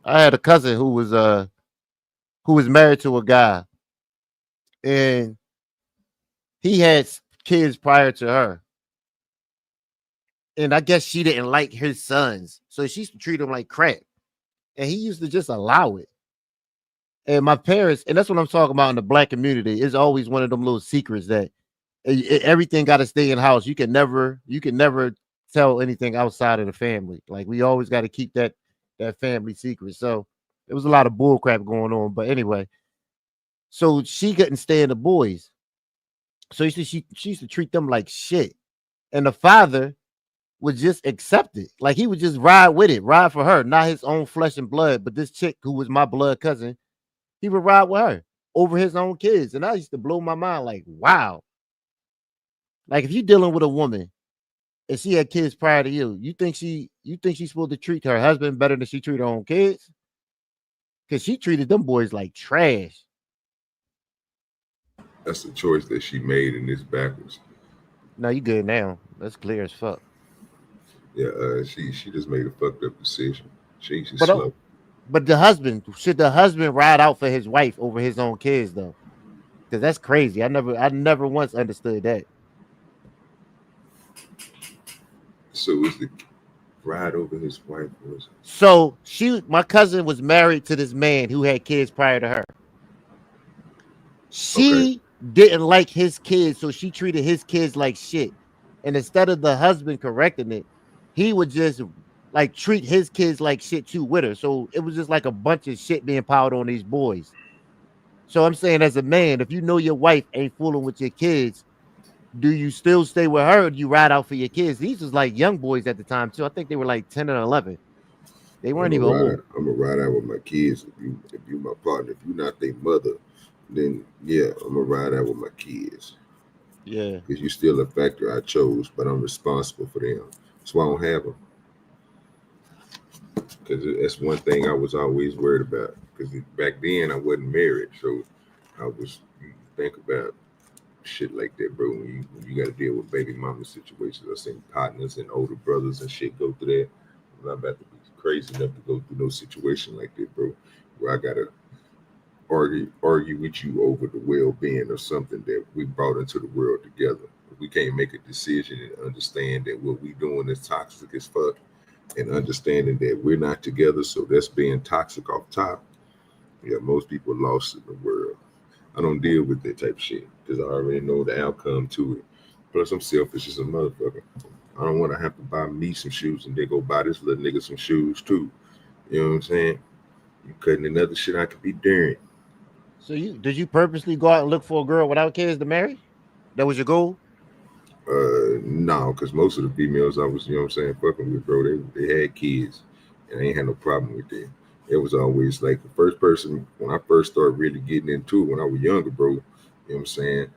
[SPEAKER 5] I had a cousin who was married to a guy, and he had kids prior to her. And I guess she didn't like his sons, so she used to treat him like crap. And he used to just allow it. And my parents, and that's what I'm talking about in the black community, is always one of them little secrets that everything got to stay in house. You can never tell anything outside of the family. Like we always got to keep that family secret. So there was a lot of bull crap going on. But anyway, so she couldn't stand the boys. So she used to treat them like shit. And the father would just accept it. Like he would just ride with it, ride for her, not his own flesh and blood, but this chick who was my blood cousin, he would ride with her over his own kids. And I used to blow my mind like, wow. Like if you're dealing with a woman and she had kids prior to you, you think she's supposed to treat her husband better than she treated her own kids? Because she treated them boys like trash.
[SPEAKER 2] That's the choice that she made, and it's backwards.
[SPEAKER 5] No, you good now. That's clear as fuck.
[SPEAKER 2] Yeah, she just made a fucked up decision. She's slow.
[SPEAKER 5] But the husband, should the husband ride out for his wife over his own kids though? Because that's crazy. I never once understood that.
[SPEAKER 2] So is the ride over his wife was?
[SPEAKER 5] So my cousin was married to this man who had kids prior to her. She didn't like his kids, so she treated his kids like shit. And instead of the husband correcting it, he would just like treat his kids like shit too with her. So it was just like a bunch of shit being piled on these boys. So I'm saying, as a man, if you know your wife ain't fooling with your kids, do you still stay with her, or do you ride out for your kids? These was like young boys at the time too. I think they were like 10 and 11. They weren't even old.
[SPEAKER 2] I'm gonna ride out with my kids. If you my partner, if you're not their mother, then yeah, I'm gonna ride out with my kids.
[SPEAKER 5] Yeah,
[SPEAKER 2] because you're still a factor I chose, but I'm responsible for them. So I don't have them. Because that's one thing I was always worried about. Because back then I wasn't married, so I was, you think about shit like that, bro. When you got to deal with baby mama situations. I seen partners and older brothers and shit go through that. I'm not about to be crazy enough to go through no situation like that, bro, where I gotta argue with you over the well-being of something that we brought into the world together. We can't make a decision and understand that what we doing is toxic as fuck, and understanding that we're not together, so that's being toxic off top. Yeah, most people lost in the world. I don't deal with that type of shit because I already know the outcome to it. Plus, I'm selfish as a motherfucker. I don't want to have to buy me some shoes and then go buy this little nigga some shoes too. You know what I'm saying? You cutting another shit I could be daring.
[SPEAKER 5] So did you purposely go out and look for a girl without kids to marry? That was your goal?
[SPEAKER 2] No, because most of the females I was, you know what I'm saying, fucking with, bro, they had kids, and I ain't had no problem with that. It was always like the first person, when I first started really getting into it when I was younger, bro, you know what I'm saying,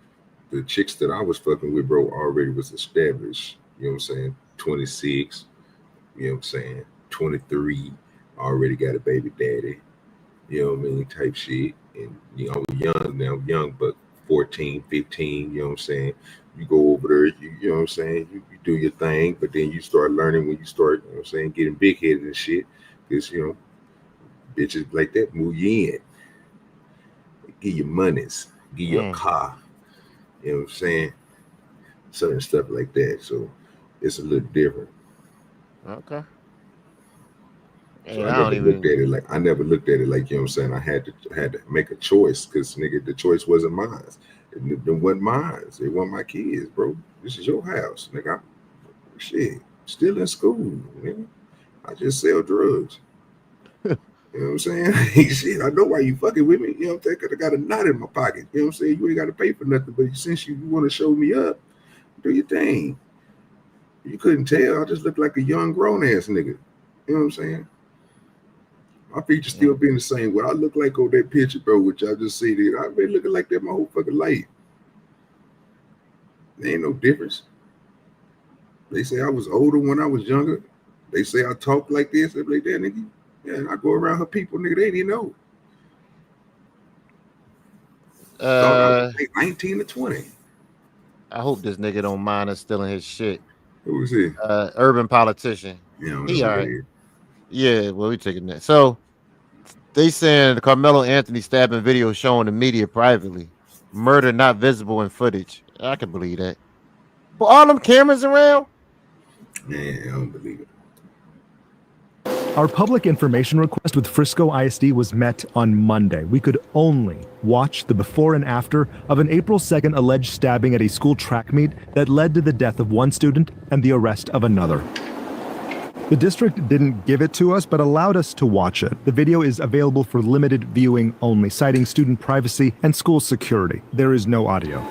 [SPEAKER 2] the chicks that I was fucking with, bro, already was established, you know what I'm saying, 26, you know what I'm saying, 23, already got a baby daddy, you know what I mean, type shit. And, you know, I'm young, but 14, 15, you know what I'm saying, you go over there, you know what I'm saying, you do your thing, but then you start learning when you start, you know what I'm saying, getting big-headed and shit, because, you know, bitches like that move you in, give you monies, give you a car, you know what I'm saying, certain stuff like that. So it's a little different.
[SPEAKER 5] Okay.
[SPEAKER 2] So I never looked at it like, you know what I'm saying, I had to make a choice, because nigga, the choice wasn't mine. It wasn't mine. It wasn't my kids, bro. This is your house, nigga. Shit, still in school, nigga. I just sell drugs. You know what I'm saying? Shit, I know why you fucking with me. You know what I'm saying? Because I got a knot in my pocket. You know what I'm saying? You ain't got to pay for nothing, but since you want to show me up, do your thing. You couldn't tell. I just looked like a young grown ass nigga. You know what I'm saying? My features still being the same. What I look like on that picture, bro, which I just see there, I've been looking like that my whole fucking life. There ain't no difference. They say I was older when I was younger. They say I talk like this, they be like that, nigga. Yeah, I go around her people, nigga. They didn't know. Thought I was like 19 or 20.
[SPEAKER 5] I hope this nigga don't mind us stealing his shit.
[SPEAKER 2] Who is he?
[SPEAKER 5] Urban politician.
[SPEAKER 2] Yeah,
[SPEAKER 5] he all right. Yeah, well, we taking that. So they saying the Carmelo Anthony stabbing video showing the media privately. Murder not visible in footage. I can believe that. But all them cameras around?
[SPEAKER 2] Man, I don't believe it.
[SPEAKER 14] Our public information request with Frisco ISD was met on Monday. We could only watch the before and after of an April 2nd alleged stabbing at a school track meet that led to the death of one student and the arrest of another. The district didn't give it to us, but allowed us to watch it. The video is available for limited viewing only, citing student privacy and school security. There is no audio.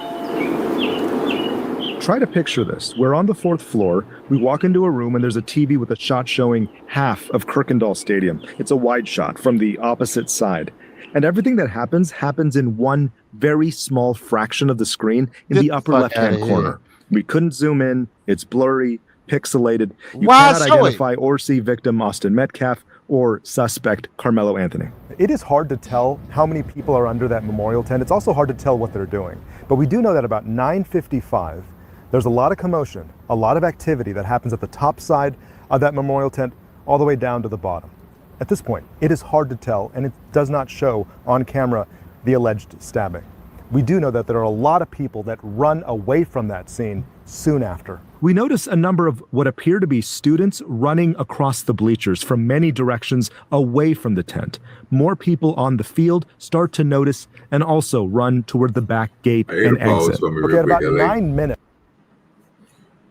[SPEAKER 14] Try to picture this. We're on the 4th floor. We walk into a room and there's a TV with a shot showing half of Kirkendall Stadium. It's a wide shot from the opposite side. And everything that happens in one very small fraction of the screen in the upper left-hand corner. We couldn't zoom in. It's blurry, pixelated. You cannot identify or see victim Austin Metcalf or suspect Carmelo Anthony.
[SPEAKER 15] It is hard to tell how many people are under that memorial tent. It's also hard to tell what they're doing. But we do know that about 9:55, there's a lot of commotion, a lot of activity that happens at the top side of that memorial tent all the way down to the bottom. At this point, it is hard to tell, and it does not show on camera the alleged stabbing. We do know that there are a lot of people that run away from that scene soon after.
[SPEAKER 14] We notice a number of what appear to be students running across the bleachers from many directions away from the tent. More people on the field start to notice and also run toward the back gate and exit.
[SPEAKER 15] Okay, at about 9 minutes.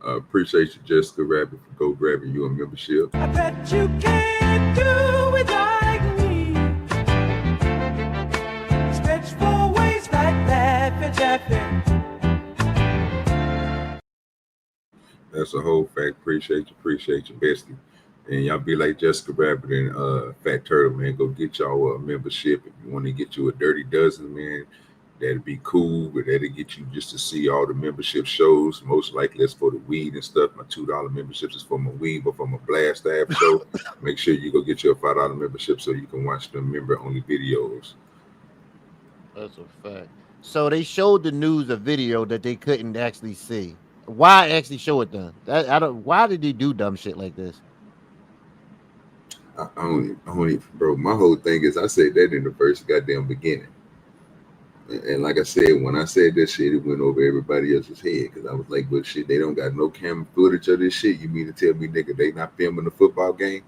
[SPEAKER 2] Appreciate you, Jessica Rabbit, for go grabbing you a membership.
[SPEAKER 1] I bet you can't do it like me. Stretch for waist like Laffy Taffy.
[SPEAKER 2] That's a whole fact. Appreciate you, bestie. And y'all be like Jessica Rabbit and Fat Turtle, man. Go get y'all a membership. If you want to get you a Dirty Dozen, man, that'd be cool. But that'll get you just to see all the membership shows. Most likely it's for the weed and stuff. My $2 memberships is for my weed, but for my Blast App show, make sure you go get your $5 membership so you can watch the member-only videos.
[SPEAKER 5] That's a fact. So they showed the news a video that they couldn't actually see. Why actually show it then? Why did they do dumb shit like this?
[SPEAKER 2] I only, bro, my whole thing is I said that in the first goddamn beginning. And like I said, when I said that shit, it went over everybody else's head because I was like, but shit, they don't got no camera footage of this shit. You mean to tell me, nigga, they not filming the football game?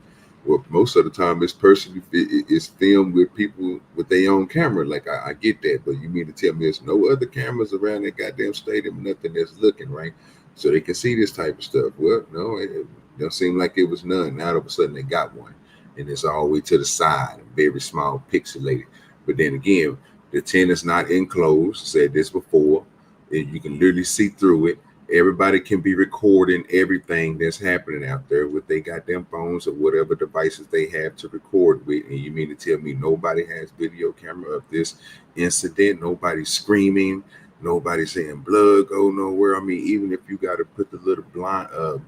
[SPEAKER 2] Well, most of the time it's filmed with people with their own camera. Like, I get that, but you mean to tell me there's no other cameras around that goddamn stadium, nothing that's looking, right? So they can see this type of stuff. Well, no, it don't seem like it was none. Now all of a sudden they got one. And it's all the way to the side, very small, pixelated. But then again, the tent is not enclosed. Said this before. And you can literally see through it. Everybody can be recording everything that's happening out there with their goddamn phones or whatever devices they have to record with. And you mean to tell me nobody has video camera of this incident? Nobody's screaming. Nobody saying blood go nowhere. I mean, even if you got to put the little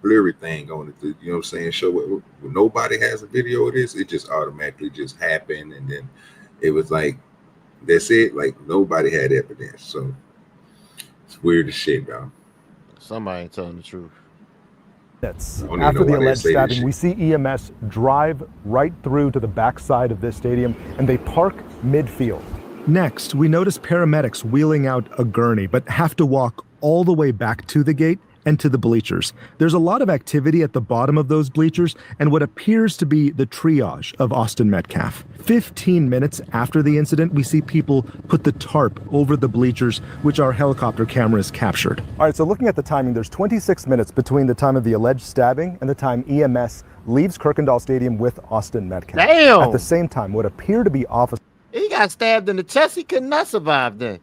[SPEAKER 2] blurry thing on it, you know what I'm saying? Show it. Nobody has a video of this. It just automatically just happened. And then it was like, that's it. Like nobody had evidence. So it's weird as shit, dog.
[SPEAKER 5] Somebody ain't telling the truth.
[SPEAKER 15] After the alleged stabbing, we see EMS drive right through to the backside of this stadium and they park midfield.
[SPEAKER 14] Next, we notice paramedics wheeling out a gurney, but have to walk all the way back to the gate and to the bleachers. There's a lot of activity at the bottom of those bleachers and what appears to be the triage of Austin Metcalf. 15 minutes after the incident, we see people put the tarp over the bleachers, which our helicopter cameras captured.
[SPEAKER 15] All right, so looking at the timing, there's 26 minutes between the time of the alleged stabbing and the time EMS leaves Kirkendall Stadium with Austin Metcalf.
[SPEAKER 5] Damn!
[SPEAKER 15] At the same time, what appear to be officers...
[SPEAKER 5] He got stabbed in the chest. He could not survive then.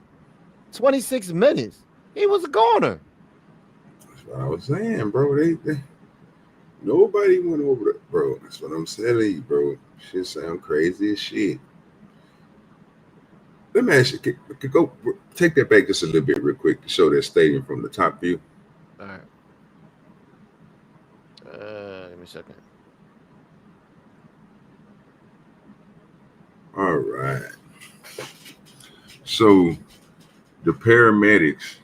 [SPEAKER 5] 26 minutes. He was a goner.
[SPEAKER 2] That's what I was saying, bro. They nobody went over the, bro. That's what I'm telling you, bro. Shit sound crazy as shit. Let me ask you, could go take that back just a little bit real quick to show that stadium from the top view.
[SPEAKER 5] All right. Give me a second.
[SPEAKER 2] So the paramedics,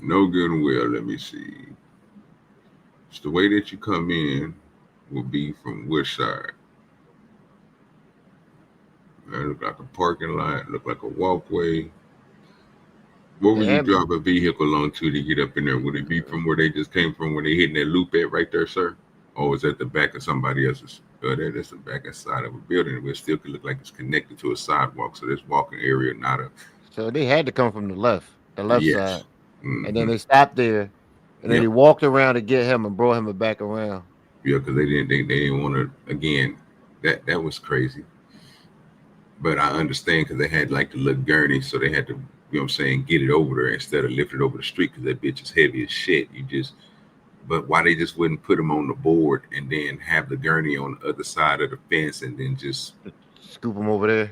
[SPEAKER 2] no good and well, let me see. It's the way that you come in will be from which side? It look like a parking lot, look like a walkway. What would you drive a vehicle onto to get up in there? Would it be from where they just came from, where they hitting that loop at right there, sir? Or is that the back of somebody else's? That's the back side of a building, but it still could look like it's connected to a sidewalk. So this walking area, not a.
[SPEAKER 5] So they had to come from the left
[SPEAKER 2] Yes.
[SPEAKER 5] side, and then they stopped there, and then they walked around to get him and brought him back around.
[SPEAKER 2] Yeah, because they didn't want to. Again, that was crazy. But I understand because they had like the little gurney, so they had to, you know what I'm saying, get it over there instead of lift it over the street because that bitch is heavy as shit. But why they just wouldn't put them on the board and then have the gurney on the other side of the fence and then just
[SPEAKER 5] scoop them over there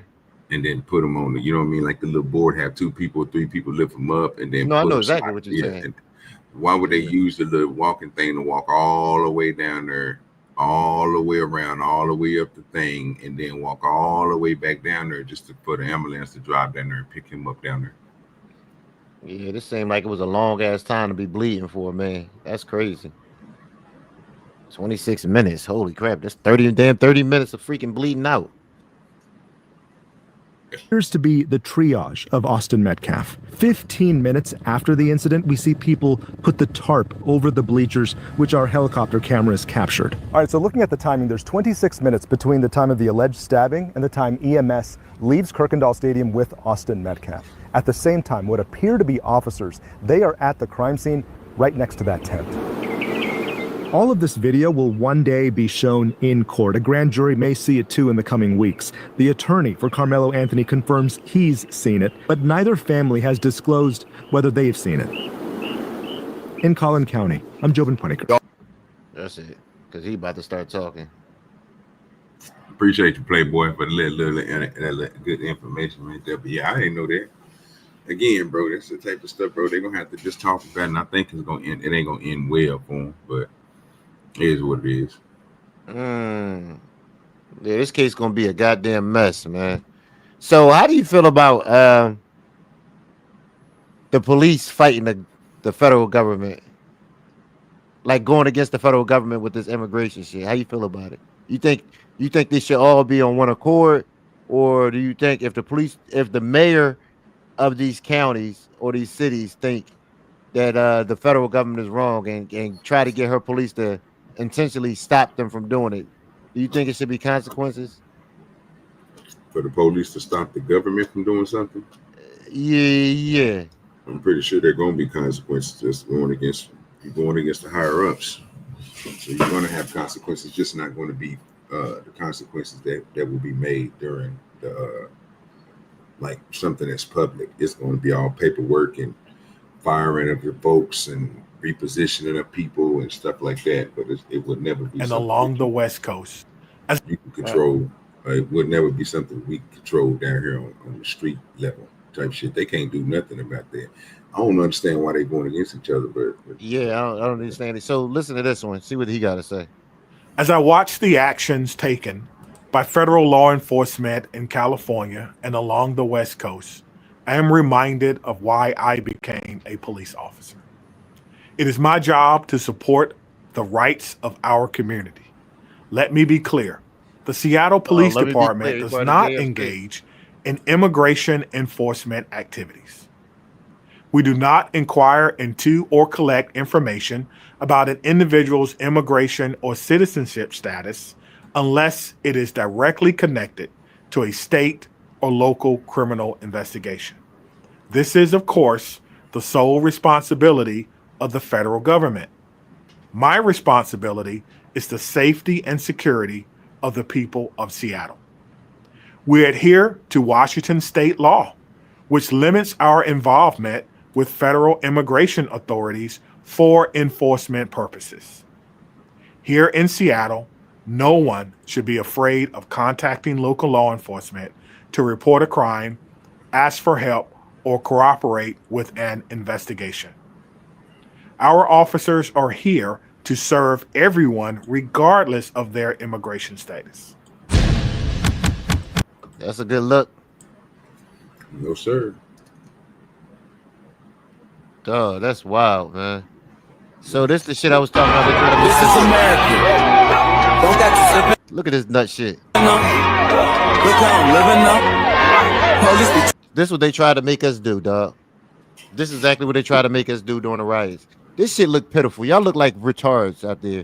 [SPEAKER 2] and then put them on the, you know what I mean, like the little board have 2 people, 3 people lift them up and then.
[SPEAKER 5] No, I know exactly what you're saying.
[SPEAKER 2] Why would they use the little walking thing to walk all the way down there, all the way around, all the way up the thing, and then walk all the way back down there just for the ambulance to drive down there and pick him up down there?
[SPEAKER 5] Yeah, this seemed like it was a long ass time to be bleeding for, man. That's crazy. 26 minutes. Holy crap. That's 30 minutes of freaking bleeding out.
[SPEAKER 14] Appears to be the triage of Austin Metcalf. 15 minutes after the incident, we see people put the tarp over the bleachers, which our helicopter cameras captured.
[SPEAKER 15] All right, so looking at the timing, there's 26 minutes between the time of the alleged stabbing and the time EMS leaves Kirkendall Stadium with Austin Metcalf. At the same time, what appear to be officers, they are at the crime scene right next to that tent.
[SPEAKER 14] All of this video will one day be shown in court. A grand jury may see it too in the coming weeks. The attorney for Carmelo Anthony confirms he's seen it, but neither family has disclosed whether they've seen it. In Collin County, I'm Jobin Puneker.
[SPEAKER 5] That's it, because he about to start talking.
[SPEAKER 2] Appreciate you, Playboy, for the little good information right there. But yeah, I didn't know that. Again, bro, that's the type of stuff, bro. They're gonna have to just talk about it, and I think it's gonna end. It ain't gonna end well for them, but it is what it is.
[SPEAKER 5] Yeah, this case gonna be a goddamn mess, man. So, how do you feel about the police fighting the federal government, like going against the federal government with this immigration shit? How you feel about it? You think they should all be on one accord, or do you think if the mayor of these counties or these cities think that the federal government is wrong and try to get her police to intentionally stop them from doing it, do you think it should be consequences?
[SPEAKER 2] For the police to stop the government from doing something?
[SPEAKER 5] Yeah.
[SPEAKER 2] I'm pretty sure there are going to be consequences just going against the higher ups. So you're going to have consequences, just not going to be the consequences that will be made during the like something that's public. It's going to be all paperwork and firing of your folks and repositioning of people and stuff like that. But it would never be.
[SPEAKER 16] And along the West Coast,
[SPEAKER 2] you can control. It would never be something we control down here on the street level type shit. They can't do nothing about that. I don't understand why they're going against each other, but
[SPEAKER 5] yeah, I don't understand it. So listen to this one. See what he got to say.
[SPEAKER 16] As I watch the actions taken by federal law enforcement in California and along the West Coast, I am reminded of why I became a police officer. It is my job to support the rights of our community. Let me be clear. The Seattle Police Department does not engage in immigration enforcement activities. We do not inquire into or collect information about an individual's immigration or citizenship status unless it is directly connected to a state or local criminal investigation. This is, of course, the sole responsibility of the federal government. My responsibility is the safety and security of the people of Seattle. We adhere to Washington state law, which limits our involvement with federal immigration authorities for enforcement purposes. Here in Seattle, no one should be afraid of contacting local law enforcement to report a crime, ask for help, or cooperate with an investigation. Our officers are here to serve everyone regardless of their immigration status.
[SPEAKER 5] That's a good look.
[SPEAKER 2] No, sir.
[SPEAKER 5] Duh, that's wild, man. So this the shit I was talking about. This
[SPEAKER 1] is America. Don't got you slipping.
[SPEAKER 5] Look at this nut shit.
[SPEAKER 1] Look how I'm living up. Police.
[SPEAKER 5] This is what they try to make us do, dog. This is exactly what they try to make us do during the riots. This shit look pitiful. Y'all look like retards out there.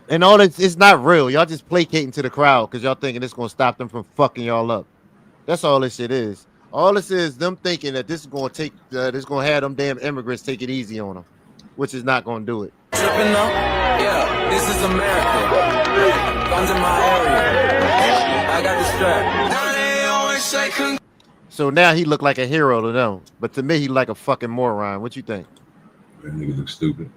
[SPEAKER 5] And all it's not real. Y'all just placating to the crowd because y'all thinking it's gonna stop them from fucking y'all up. That's all this shit is. All this is them thinking that this is gonna take this gonna have them damn immigrants take it easy on them, which is not gonna do it.
[SPEAKER 1] Tripping up? Yeah, this is America. Guns in my area. I got the strap. Now they always say
[SPEAKER 5] So now he look like a hero to them, but to me he like a fucking moron. What you think?
[SPEAKER 2] That nigga look stupid.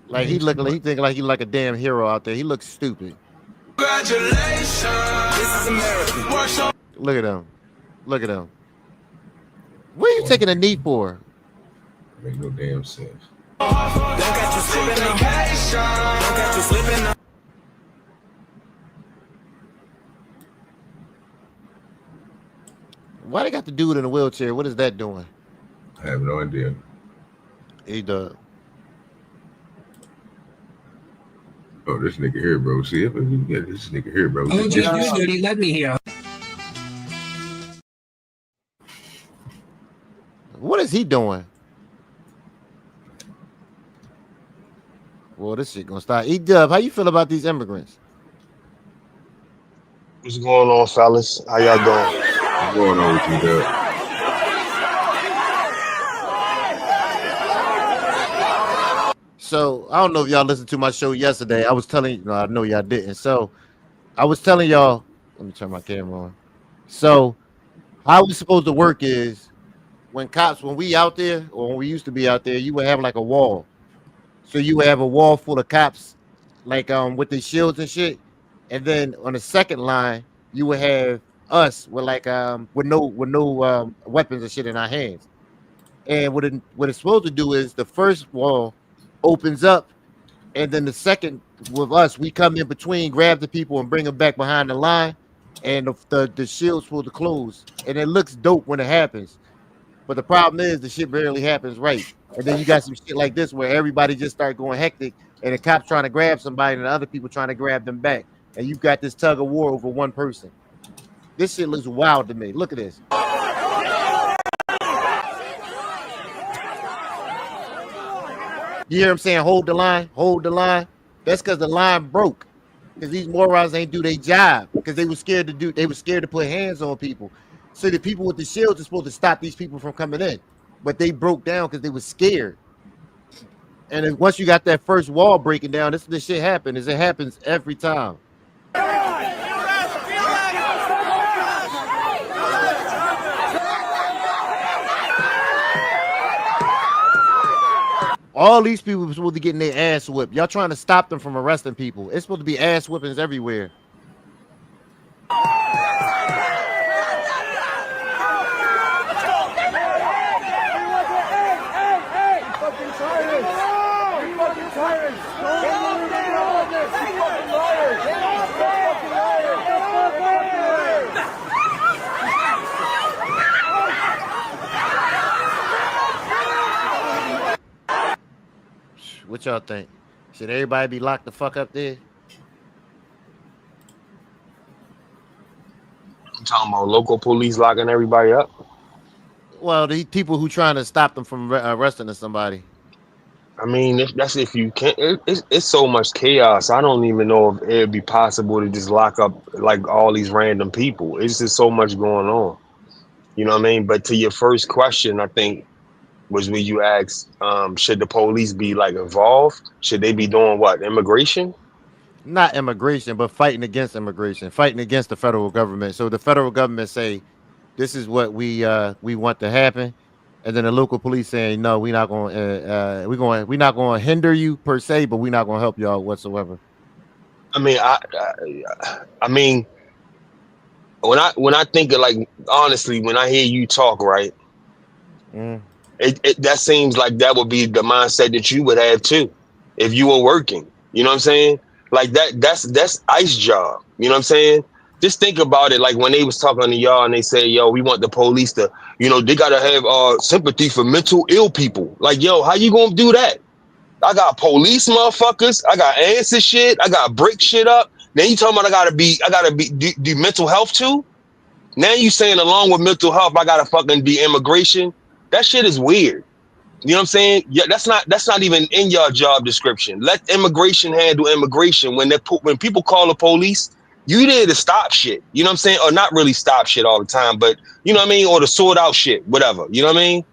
[SPEAKER 5] Like he think like he like a damn hero out there. He looks stupid.
[SPEAKER 1] Congratulations. This is America.
[SPEAKER 5] Look at him. Look at him. What are you taking a knee for?
[SPEAKER 2] Make no damn sense.
[SPEAKER 1] Don't catch you slipping up. Don't catch you slipping up.
[SPEAKER 5] Why they got the dude in a wheelchair? What is that doing?
[SPEAKER 2] I have no idea.
[SPEAKER 5] He does.
[SPEAKER 2] Oh, this nigga here, bro. See if you get this nigga here, bro.
[SPEAKER 1] OGDoDirty, let me hear.
[SPEAKER 5] What is he doing? Well, this shit gonna stop. E-Dub, how you feel about these immigrants?
[SPEAKER 17] What's going on, fellas? How y'all doing?
[SPEAKER 2] What's going on with you, Dub?
[SPEAKER 5] So I don't know if y'all listened to my show yesterday. I was telling you, no, I know y'all didn't. So I was telling y'all, let me turn my camera on. So how it's supposed to work is when we out there, or when we used to be out there, you would have like a wall. So you would have a wall full of cops, like with the shields and shit. And then on the second line, you would have us with like with no weapons and shit in our hands. And what it's supposed to do is the first wall opens up, and then the second with us, we come in between, grab the people, and bring them back behind the line, and the shield's supposed to close, and it looks dope when it happens. But the problem is the shit barely happens right, and then you got some shit like this where everybody just start going hectic, and the cops trying to grab somebody, and the other people trying to grab them back, and you've got this tug of war over one person. This shit looks wild to me. Look at this. You hear him saying, hold the line, hold the line? That's because the line broke. Because these morons ain't do their job. Because they were scared to put hands on people. So the people with the shields are supposed to stop these people from coming in. But they broke down because they were scared. And then once you got that first wall breaking down, this shit happens. It happens every time. All these people are supposed to be getting their ass whipped. Y'all trying to stop them from arresting people. It's supposed to be ass whippings everywhere. What y'all think? Should everybody be locked the fuck up there?
[SPEAKER 17] I'm talking about local police locking everybody up.
[SPEAKER 5] Well, the people who trying to stop them from arresting somebody.
[SPEAKER 17] I mean, if you can't, it's so much chaos. I don't even know if it'd be possible to just lock up like all these random people. It's just so much going on. You know what I mean? But to your first question, I think was when you asked, should the police be like involved? Should they be doing what? Immigration?
[SPEAKER 5] Not immigration, but fighting against immigration, fighting against the federal government. So the federal government say, this is what we want to happen. And then the local police saying, no, we're not going we're not going to hinder you per se, but we're not going to help y'all whatsoever.
[SPEAKER 17] I mean, I mean, when I think of, like, honestly, when I hear you talk, right, that seems like that would be the mindset that you would have too, if you were working. You know what I'm saying? Like that's ICE job. You know what I'm saying? Just think about it. Like when they was talking to y'all and they say, yo, we want the police to, they gotta have sympathy for mental ill people. Like, yo, how you gonna do that? I got police motherfuckers. I got answer shit. I got break shit up. Now you talking about I gotta do mental health too? Now you saying along with mental health, I gotta fucking be immigration. That shit is weird. You know what I'm saying? Yeah, that's not even in your job description. Let immigration handle immigration. When people call the police, you there to stop shit. You know what I'm saying? Or not really stop shit all the time, but you know what I mean? Or to sort out shit, whatever. You know what I mean?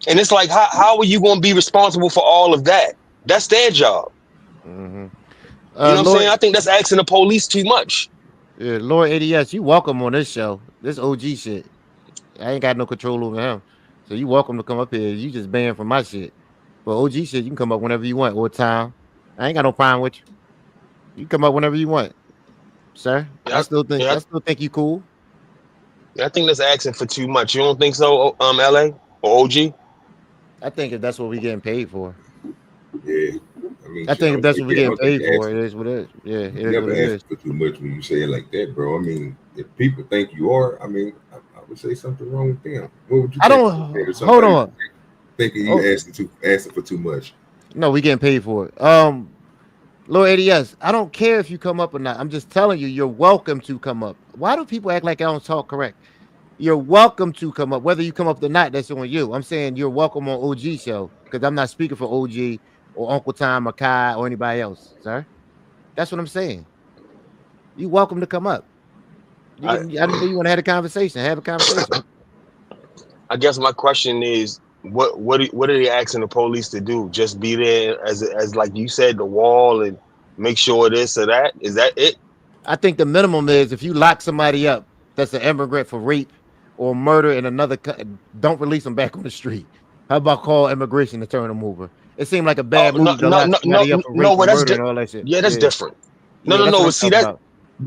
[SPEAKER 17] And it's like, how are you gonna be responsible for all of that? That's their job.
[SPEAKER 5] Mm-hmm.
[SPEAKER 17] You know what I'm
[SPEAKER 5] Lord,
[SPEAKER 17] saying? I think that's asking the police too much.
[SPEAKER 5] yeah, Lord ADS, you welcome on this show. This OG shit. I ain't got no control over him. So you welcome to come up here. You just banned from my shit. But OG shit, you can come up whenever you want, or time. I ain't got no problem with you. You can come up whenever you want, sir.
[SPEAKER 17] Yeah,
[SPEAKER 5] I still think you cool.
[SPEAKER 17] I think that's asking for too much. You don't think so, LA or OG?
[SPEAKER 5] I think if that's what we getting paid for.
[SPEAKER 2] Yeah. I mean,
[SPEAKER 5] I
[SPEAKER 2] shit,
[SPEAKER 5] think if that's what we getting paid for,
[SPEAKER 2] asking.
[SPEAKER 5] it is what it is. Yeah, it
[SPEAKER 2] You
[SPEAKER 5] is
[SPEAKER 2] never
[SPEAKER 5] what it
[SPEAKER 2] ask
[SPEAKER 5] is.
[SPEAKER 2] for too much when you say it like that, bro. I mean, if people think you are, I mean, I would say something wrong with them. What would you
[SPEAKER 5] I
[SPEAKER 2] think?
[SPEAKER 5] don't hold on.
[SPEAKER 2] Thinking you asking for too much.
[SPEAKER 5] No, we getting paid for it. Lord ADS, I don't care if you come up or not. I'm just telling you, you're welcome to come up. Why do people act like I don't talk correct? You're welcome to come up. Whether you come up or not, that's on you. I'm saying you're welcome on OG show because I'm not speaking for OG or Uncle Tom or Kai or anybody else, sir. That's what I'm saying. You're welcome to come up. I know you want to have a conversation. Have a conversation.
[SPEAKER 17] I guess my question is, what are they asking the police to do? Just be there as like you said, the wall, and make sure this or that? Is that it?
[SPEAKER 5] I think the minimum is if you lock somebody up that's an immigrant for rape or murder in another, don't release them back on the street. How about call immigration to turn them over? It seemed like a bad move to lock somebody up for rape and
[SPEAKER 17] Well,
[SPEAKER 5] murder and all that shit.
[SPEAKER 17] yeah, that's different.
[SPEAKER 5] Yeah, that's what
[SPEAKER 17] No.
[SPEAKER 5] I'm
[SPEAKER 17] See
[SPEAKER 5] talking
[SPEAKER 17] that?
[SPEAKER 5] about.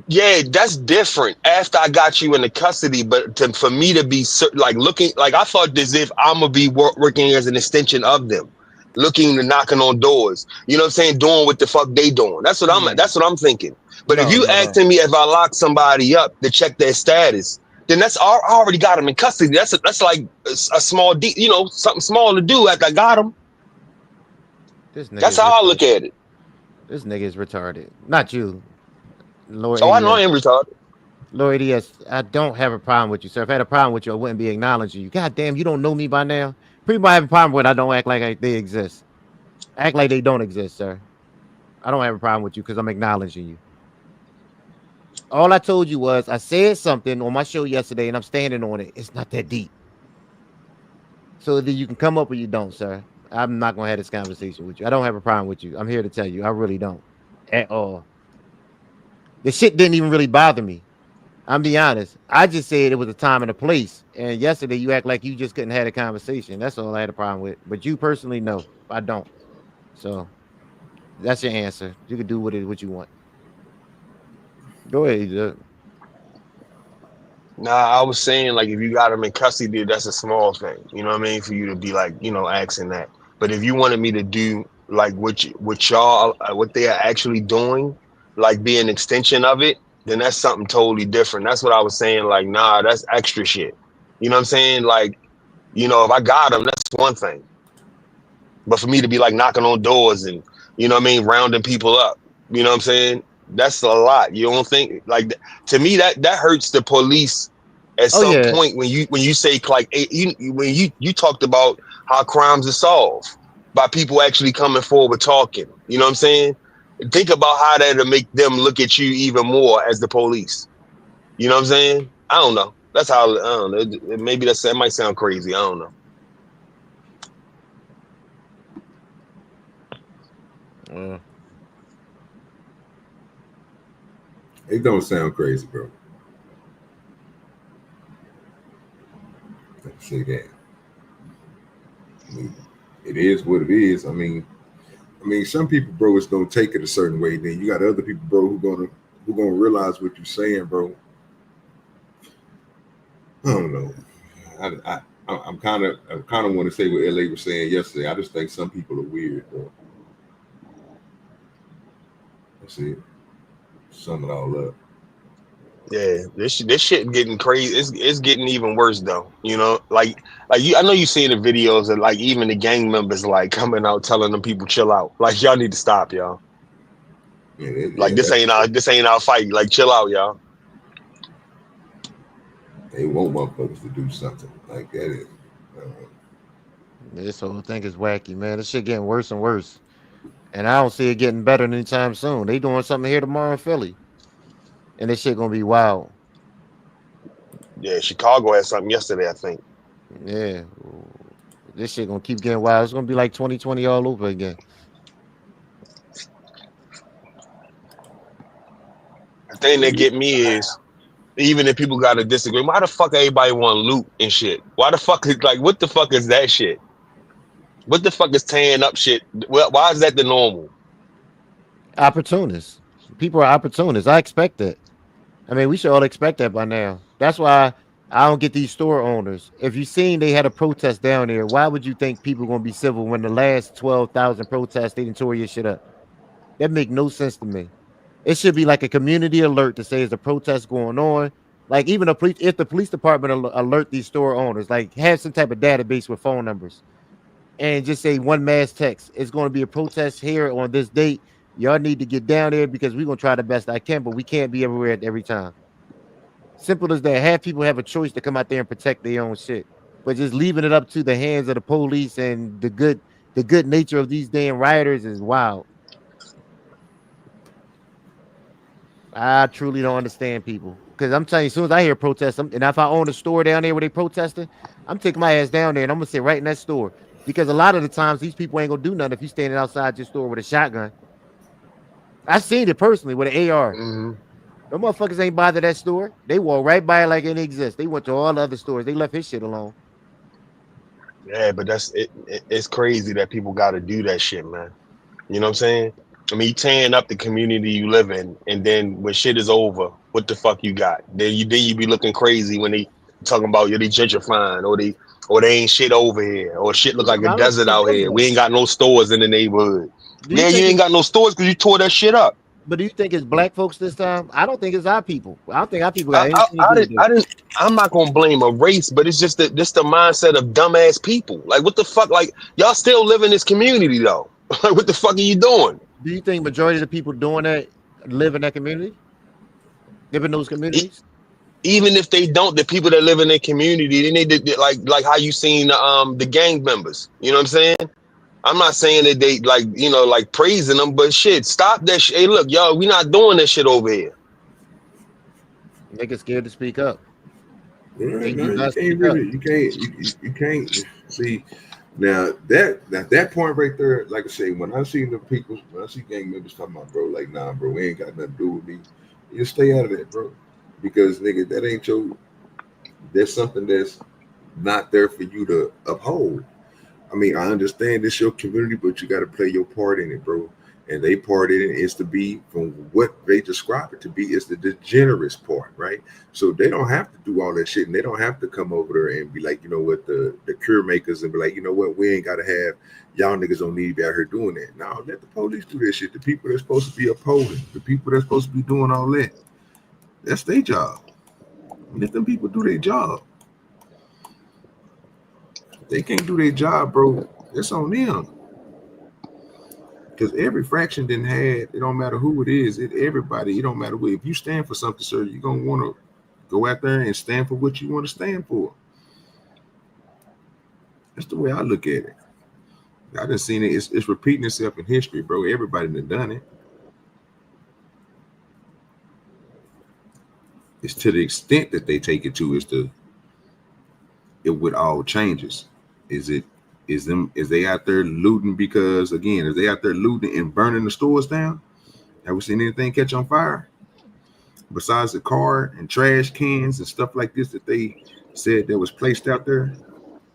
[SPEAKER 17] Yeah, that's different. After I got you into custody, but for me to be like looking, like I thought as if I'm gonna be working as an extension of them, looking and knocking on doors. You know what I'm saying? Doing what the fuck they doing. That's what I'm thinking. But if you asking me if I lock somebody up to check their status, then I already got them in custody. That's like a small, something small to do after I got them. That's how I look at it.
[SPEAKER 5] This nigga is retarded. Not you, Lord
[SPEAKER 17] So I know
[SPEAKER 5] ADS.
[SPEAKER 17] I am retarded.
[SPEAKER 5] Lord ADS, I don't have a problem with you, sir. If I had a problem with you, I wouldn't be acknowledging you. God damn, you don't know me by now. People have a problem with I don't act like they exist. Act like they don't exist, sir. I don't have a problem with you because I'm acknowledging you. All I told you was I said something on my show yesterday and I'm standing on it. It's not that deep. So either you can come up or you don't, sir. I'm not going to have this conversation with you. I don't have a problem with you. I'm here to tell you. I really don't. At all. The shit didn't even really bother me. I'm be honest. I just said it was a time and a place. And yesterday you act like you just couldn't have a conversation. That's all I had a problem with. But you personally, no, I don't. So that's your answer. You can do with it what you want. Go ahead.
[SPEAKER 17] Nah, I was saying like if you got them in custody, that's a small thing. You know what I mean? For you to be like, asking that. But if you wanted me to do like what y'all what they are actually doing, like be an extension of it, then that's something totally different. That's what I was saying. Like, nah, that's extra shit. You know what I'm saying? Like, if I got them, that's one thing. But for me to be like knocking on doors and rounding people up, you know what I'm saying? That's a lot. You don't think like to me that hurts the police at some point when you say like when you talked about how crimes are solved by people actually coming forward talking. You know what I'm saying? Think about how that'll make them look at you even more as the police. You know what I'm saying? I don't know. That's how I don't know. Maybe that might sound crazy. I don't know.
[SPEAKER 2] It don't sound crazy, bro. Let's say that. I mean, it is what it is. I mean, some people, bro, is gonna take it a certain way. Then you got other people, bro, who gonna realize what you're saying, bro. I don't know. I'm kind of want to say what LA was saying yesterday. I just think some people are weird, bro. Let's see. Sum it all up.
[SPEAKER 17] Yeah, this shit getting crazy. It's getting even worse though. You know, like you. I know you seen the videos of like even the gang members like coming out telling them people chill out. Like y'all need to stop, y'all. Like this ain't our fight. Like chill out, y'all.
[SPEAKER 2] They want motherfuckers to do something like that.
[SPEAKER 5] This whole thing is wacky, man. This shit getting worse and worse, and I don't see it getting better anytime soon. They doing something here tomorrow in Philly, and this shit gonna be wild.
[SPEAKER 17] Yeah, Chicago had something yesterday, I think.
[SPEAKER 5] Yeah, this shit gonna keep getting wild. It's gonna be like 2020 all over again.
[SPEAKER 17] The thing that get me is even if people got to disagree, why the fuck everybody want loot and shit? Why the fuck is like what the fuck is that shit? What the fuck is tearing up shit? Why is that the normal?
[SPEAKER 5] Opportunists. People are opportunists. I expect that. I mean, we should all expect that by now. That's why I don't get these store owners. If you seen they had a protest down there, why would you think people gonna be civil when the last 12,000 protests they didn't tore your shit up? That make no sense to me. It should be like a community alert to say there's a protest going on. Like even if the police department alert these store owners, like have some type of database with phone numbers, and just say one mass text. It's going to be a protest here on this date. Y'all need to get down there because we're gonna try the best I can, but we can't be everywhere at every time. Simple as that. Have people have a choice to come out there and protect their own shit, but just leaving it up to the hands of the police and the good nature of these damn rioters is wild. I truly don't understand people because I'm telling you, as soon as I hear protests, and if I own a store down there where they protesting, I'm taking my ass down there and I'm gonna sit right in that store because a lot of the times these people ain't gonna do nothing if you standing outside your store with a shotgun. I've seen it personally with an AR.
[SPEAKER 17] Mm-hmm.
[SPEAKER 5] The motherfuckers ain't bothered that store. They walk right by it like it exists. They went to all the other stores. They left his shit alone.
[SPEAKER 17] Yeah, but that's it. It's crazy that people got to do that shit, man. You know what I'm saying? I mean, you tearing up the community you live in, and then when shit is over, what the fuck you got? Then you be looking crazy when they talking about they gentrifying or they ain't shit over here or shit look like a desert out here. We ain't got no stores in the neighborhood. Yeah, you ain't got no stores because you tore that shit up.
[SPEAKER 5] But do you think it's black folks this time? I don't think it's our people. I don't think our people got anything to do with it.
[SPEAKER 17] I'm not gonna blame a race, but it's just the mindset of dumbass people. Like what the fuck? Like y'all still live in this community though. Like what the fuck are you doing?
[SPEAKER 5] Do you think majority of the people doing that live in that community? Live in those communities?
[SPEAKER 17] Even if they don't, the people that live in their community, they need to like how you seen the gang members. You know what I'm saying? I'm not saying that they like praising them, but shit, stop that shit. Hey, look, y'all, we not doing that shit over here.
[SPEAKER 5] They get scared to speak up.
[SPEAKER 2] Yeah, you can't see now that point right there. Like I say, when I see gang members talking about, bro, like, nah, bro, we ain't got nothing to do with me. You stay out of that, bro, because nigga, that ain't your. There's something that's not there for you to uphold. I mean, I understand this your community, but you got to play your part in it, bro. And they part in it is to be, from what they describe it to be, is the degenerate part, right? So they don't have to do all that shit, and they don't have to come over there and be like, you know what, the cure makers, and be like, you know what, we ain't got to have y'all niggas don't need to be out here doing that. No, let the police do that shit. The people that's supposed to be upholding, the people that's supposed to be doing all that, that's their job. Let them people do their job. They can't do their job, bro. It's on them. Because every fraction didn't have, it don't matter who it is, everybody, it don't matter what. If you stand for something, sir, you're gonna want to go out there and stand for what you want to stand for. That's the way I look at it. I done seen it, it's repeating itself in history, bro. Everybody done it. It's to the extent that they take it to, it with all changes. Is they out there looting because, again, is they out there looting and burning the stores down? Have we seen anything catch on fire? Besides the car and trash cans and stuff like this that they said that was placed out there?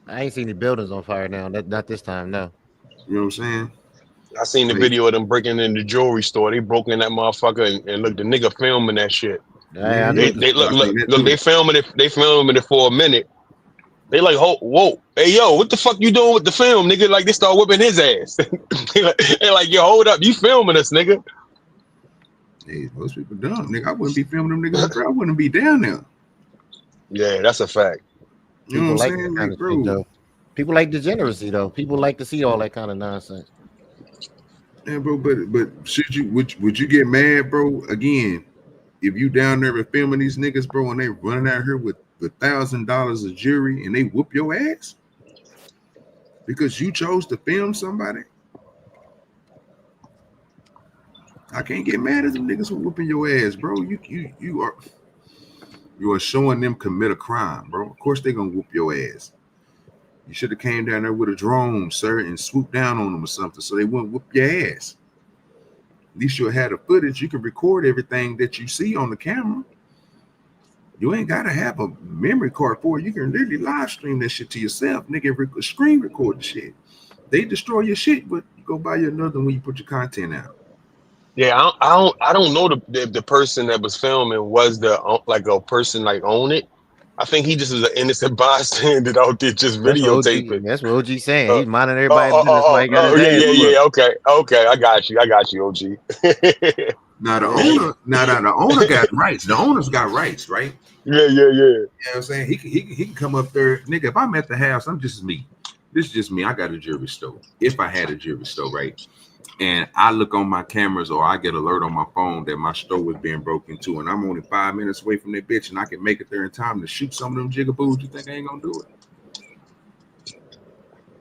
[SPEAKER 5] I ain't seen any buildings on fire now. Not this time, no.
[SPEAKER 2] You know what I'm saying?
[SPEAKER 17] I seen the video of them breaking in the jewelry store. They broke in that motherfucker and look, the nigga filming that shit.
[SPEAKER 5] Yeah,
[SPEAKER 17] they look, they filming it for a minute. They like, whoa, hey yo, what the fuck you doing with the film, nigga? Like they start whipping his ass. They like, yo, hold up, you filming us, nigga.
[SPEAKER 2] Hey, most people don't, nigga. I wouldn't be filming them niggas, bro. I wouldn't be down there.
[SPEAKER 17] Yeah, that's a fact.
[SPEAKER 2] You know
[SPEAKER 5] People
[SPEAKER 2] what I'm
[SPEAKER 5] like that
[SPEAKER 2] saying?
[SPEAKER 5] kind
[SPEAKER 2] Like,
[SPEAKER 5] of shit,
[SPEAKER 2] bro.
[SPEAKER 5] though. People like degeneracy, though. People like to see all that kind of nonsense.
[SPEAKER 2] Yeah, bro, but should you would you get mad, bro? Again, if you down there and filming these niggas, bro, and they running out here with $1,000 a jury and they whoop your ass because you chose to film somebody, I can't get mad at them niggas for whooping your ass, bro. You are showing them commit a crime, bro. Of course they gonna whoop your ass. You should have came down there with a drone, sir, and swooped down on them or something so they wouldn't whoop your ass. At least you'll have the footage. You can record everything that you see on the camera. You ain't gotta have a memory card for it. You can literally live stream that shit to yourself, nigga. Screen record the shit. They destroy your shit, but you go buy you another when you put your content out.
[SPEAKER 17] Yeah, I don't know the person that was filming was the like a person like own it. I think he just was an innocent bystander out there just
[SPEAKER 5] That's what
[SPEAKER 17] videotaping.
[SPEAKER 5] OG. That's what OG saying. He's minding everybody's business while he got his
[SPEAKER 17] Yeah,
[SPEAKER 5] ass
[SPEAKER 17] yeah,
[SPEAKER 5] whooped.
[SPEAKER 17] yeah. Okay. I got you, OG.
[SPEAKER 2] Now the owner got rights. The owner's got rights, right?
[SPEAKER 17] Yeah.
[SPEAKER 2] You know what I'm saying? He can come up there, nigga. If I'm at the house, I'm just me. This is just me. I got a jewelry store. If I had a jewelry store, right? And I look on my cameras or I get alert on my phone that my store was being broken into, and I'm only 5 minutes away from that bitch, and I can make it there in time to shoot some of them jigaboos. You think I ain't gonna do it?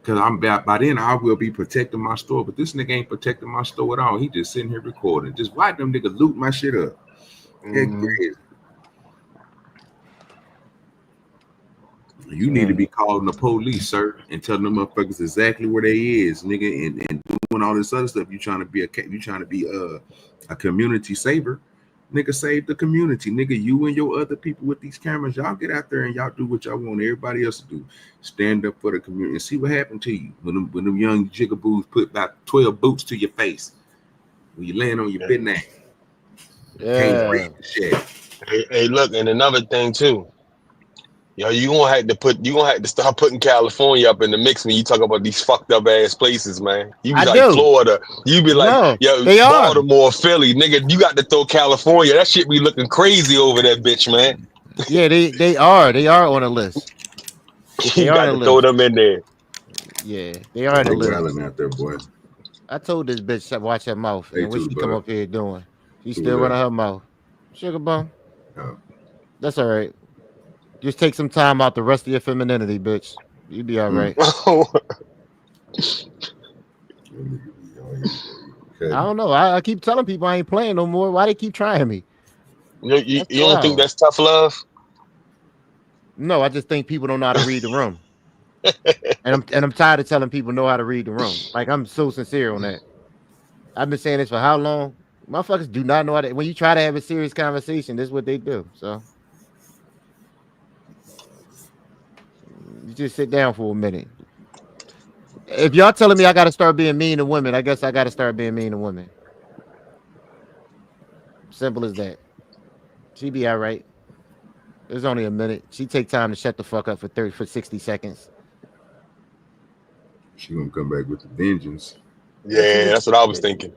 [SPEAKER 2] Because I'm by then I will be protecting my store, but this nigga ain't protecting my store at all. He just sitting here recording. Just watch them niggas loot my shit up. Yeah, crazy. You need to be calling the police, sir, and telling them motherfuckers exactly where they is, nigga, and doing all this other stuff. You trying to be a community saver, nigga. Save the community, nigga. You and your other people with these cameras, y'all get out there and y'all do what y'all want everybody else to do. Stand up for the community and see what happened to you when them young jigaboos put about 12 boots to your face when you laying on your bed now. Can't breathe the shit.
[SPEAKER 17] Hey, look, and another thing too. Yo, you gonna have to start putting California up in the mix when you talk about these fucked up ass places, man. You be
[SPEAKER 5] I
[SPEAKER 17] like
[SPEAKER 5] do.
[SPEAKER 17] Florida, you be like,
[SPEAKER 5] No,
[SPEAKER 17] yo,
[SPEAKER 5] they are.
[SPEAKER 17] Baltimore, Philly, nigga. You got to throw California. That shit be looking crazy over that bitch, man.
[SPEAKER 5] Yeah, they are on a list.
[SPEAKER 17] You got to throw them in there.
[SPEAKER 5] Yeah, they are on the
[SPEAKER 2] They
[SPEAKER 5] list.
[SPEAKER 2] wilding out there, boy.
[SPEAKER 5] I told this bitch to watch her mouth.
[SPEAKER 2] Hey,
[SPEAKER 5] And what
[SPEAKER 2] to
[SPEAKER 5] she
[SPEAKER 2] the
[SPEAKER 5] come
[SPEAKER 2] bud.
[SPEAKER 5] up here doing? She
[SPEAKER 2] To
[SPEAKER 5] still
[SPEAKER 2] the
[SPEAKER 5] running
[SPEAKER 2] bud.
[SPEAKER 5] her mouth. Sugar bum.
[SPEAKER 2] Oh.
[SPEAKER 5] That's all right. Just take some time out the rest of your femininity, bitch. You be all right. I don't know. I keep telling people I ain't playing no more. Why they keep trying me?
[SPEAKER 17] You don't think that's tough love?
[SPEAKER 5] No, I just think people don't know how to read the room. and I'm tired of telling people know how to read the room. Like, I'm so sincere on that. I've been saying this for how long? Motherfuckers do not know how to. When you try to have a serious conversation, this is what they do. So you just sit down for a minute. If y'all telling me I got to start being mean to women, I guess I got to start being mean to women. Simple as that. She be all right. It's only a minute. She take time to shut the fuck up for 60 seconds.
[SPEAKER 2] She gonna come back with the vengeance.
[SPEAKER 17] Yeah, that's what I was thinking.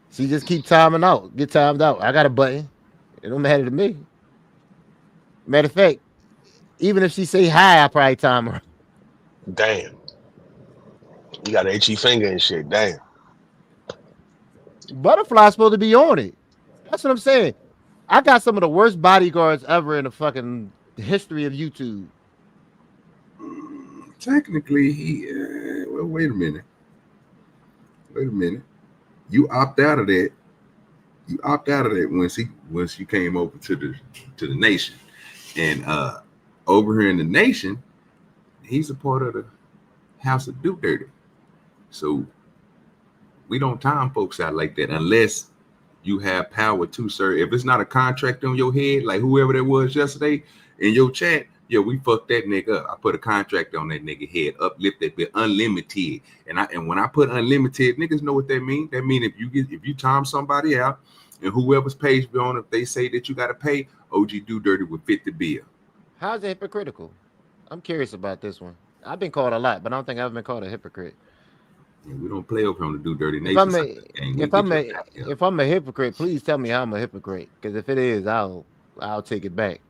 [SPEAKER 5] She just keep timing out. Get timed out. I got a button. It don't matter to me. Matter of fact, even if she say hi, I probably time her.
[SPEAKER 17] Damn. You got an itchy finger and shit. Damn.
[SPEAKER 5] Butterfly's supposed to be on it. That's what I'm saying. I got some of the worst bodyguards ever in the fucking history of YouTube.
[SPEAKER 2] Technically, well, wait a minute. You opt out of that. You opt out of that once you came over to the nation, and over here in the nation, he's a part of the House of DoDirty. So we don't time folks out like that unless you have power to, sir. If it's not a contract on your head, like whoever that was yesterday in your chat, yeah, we fucked that nigga up. I put a contract on that nigga head, uplift that bit unlimited. And when I put unlimited, niggas know what that means. That means if you time somebody out and whoever's page be on, if they say that you gotta pay, OGDoDirty will fit the bill.
[SPEAKER 5] How's it hypocritical? I'm curious about this one. I've been called a lot, but I don't think I've been called a hypocrite.
[SPEAKER 2] Yeah, we don't play over on the Do Dirty
[SPEAKER 5] If I'm
[SPEAKER 2] Nation.
[SPEAKER 5] a if I'm a hypocrite, please tell me how I'm a hypocrite. Because if it is, I'll take it back.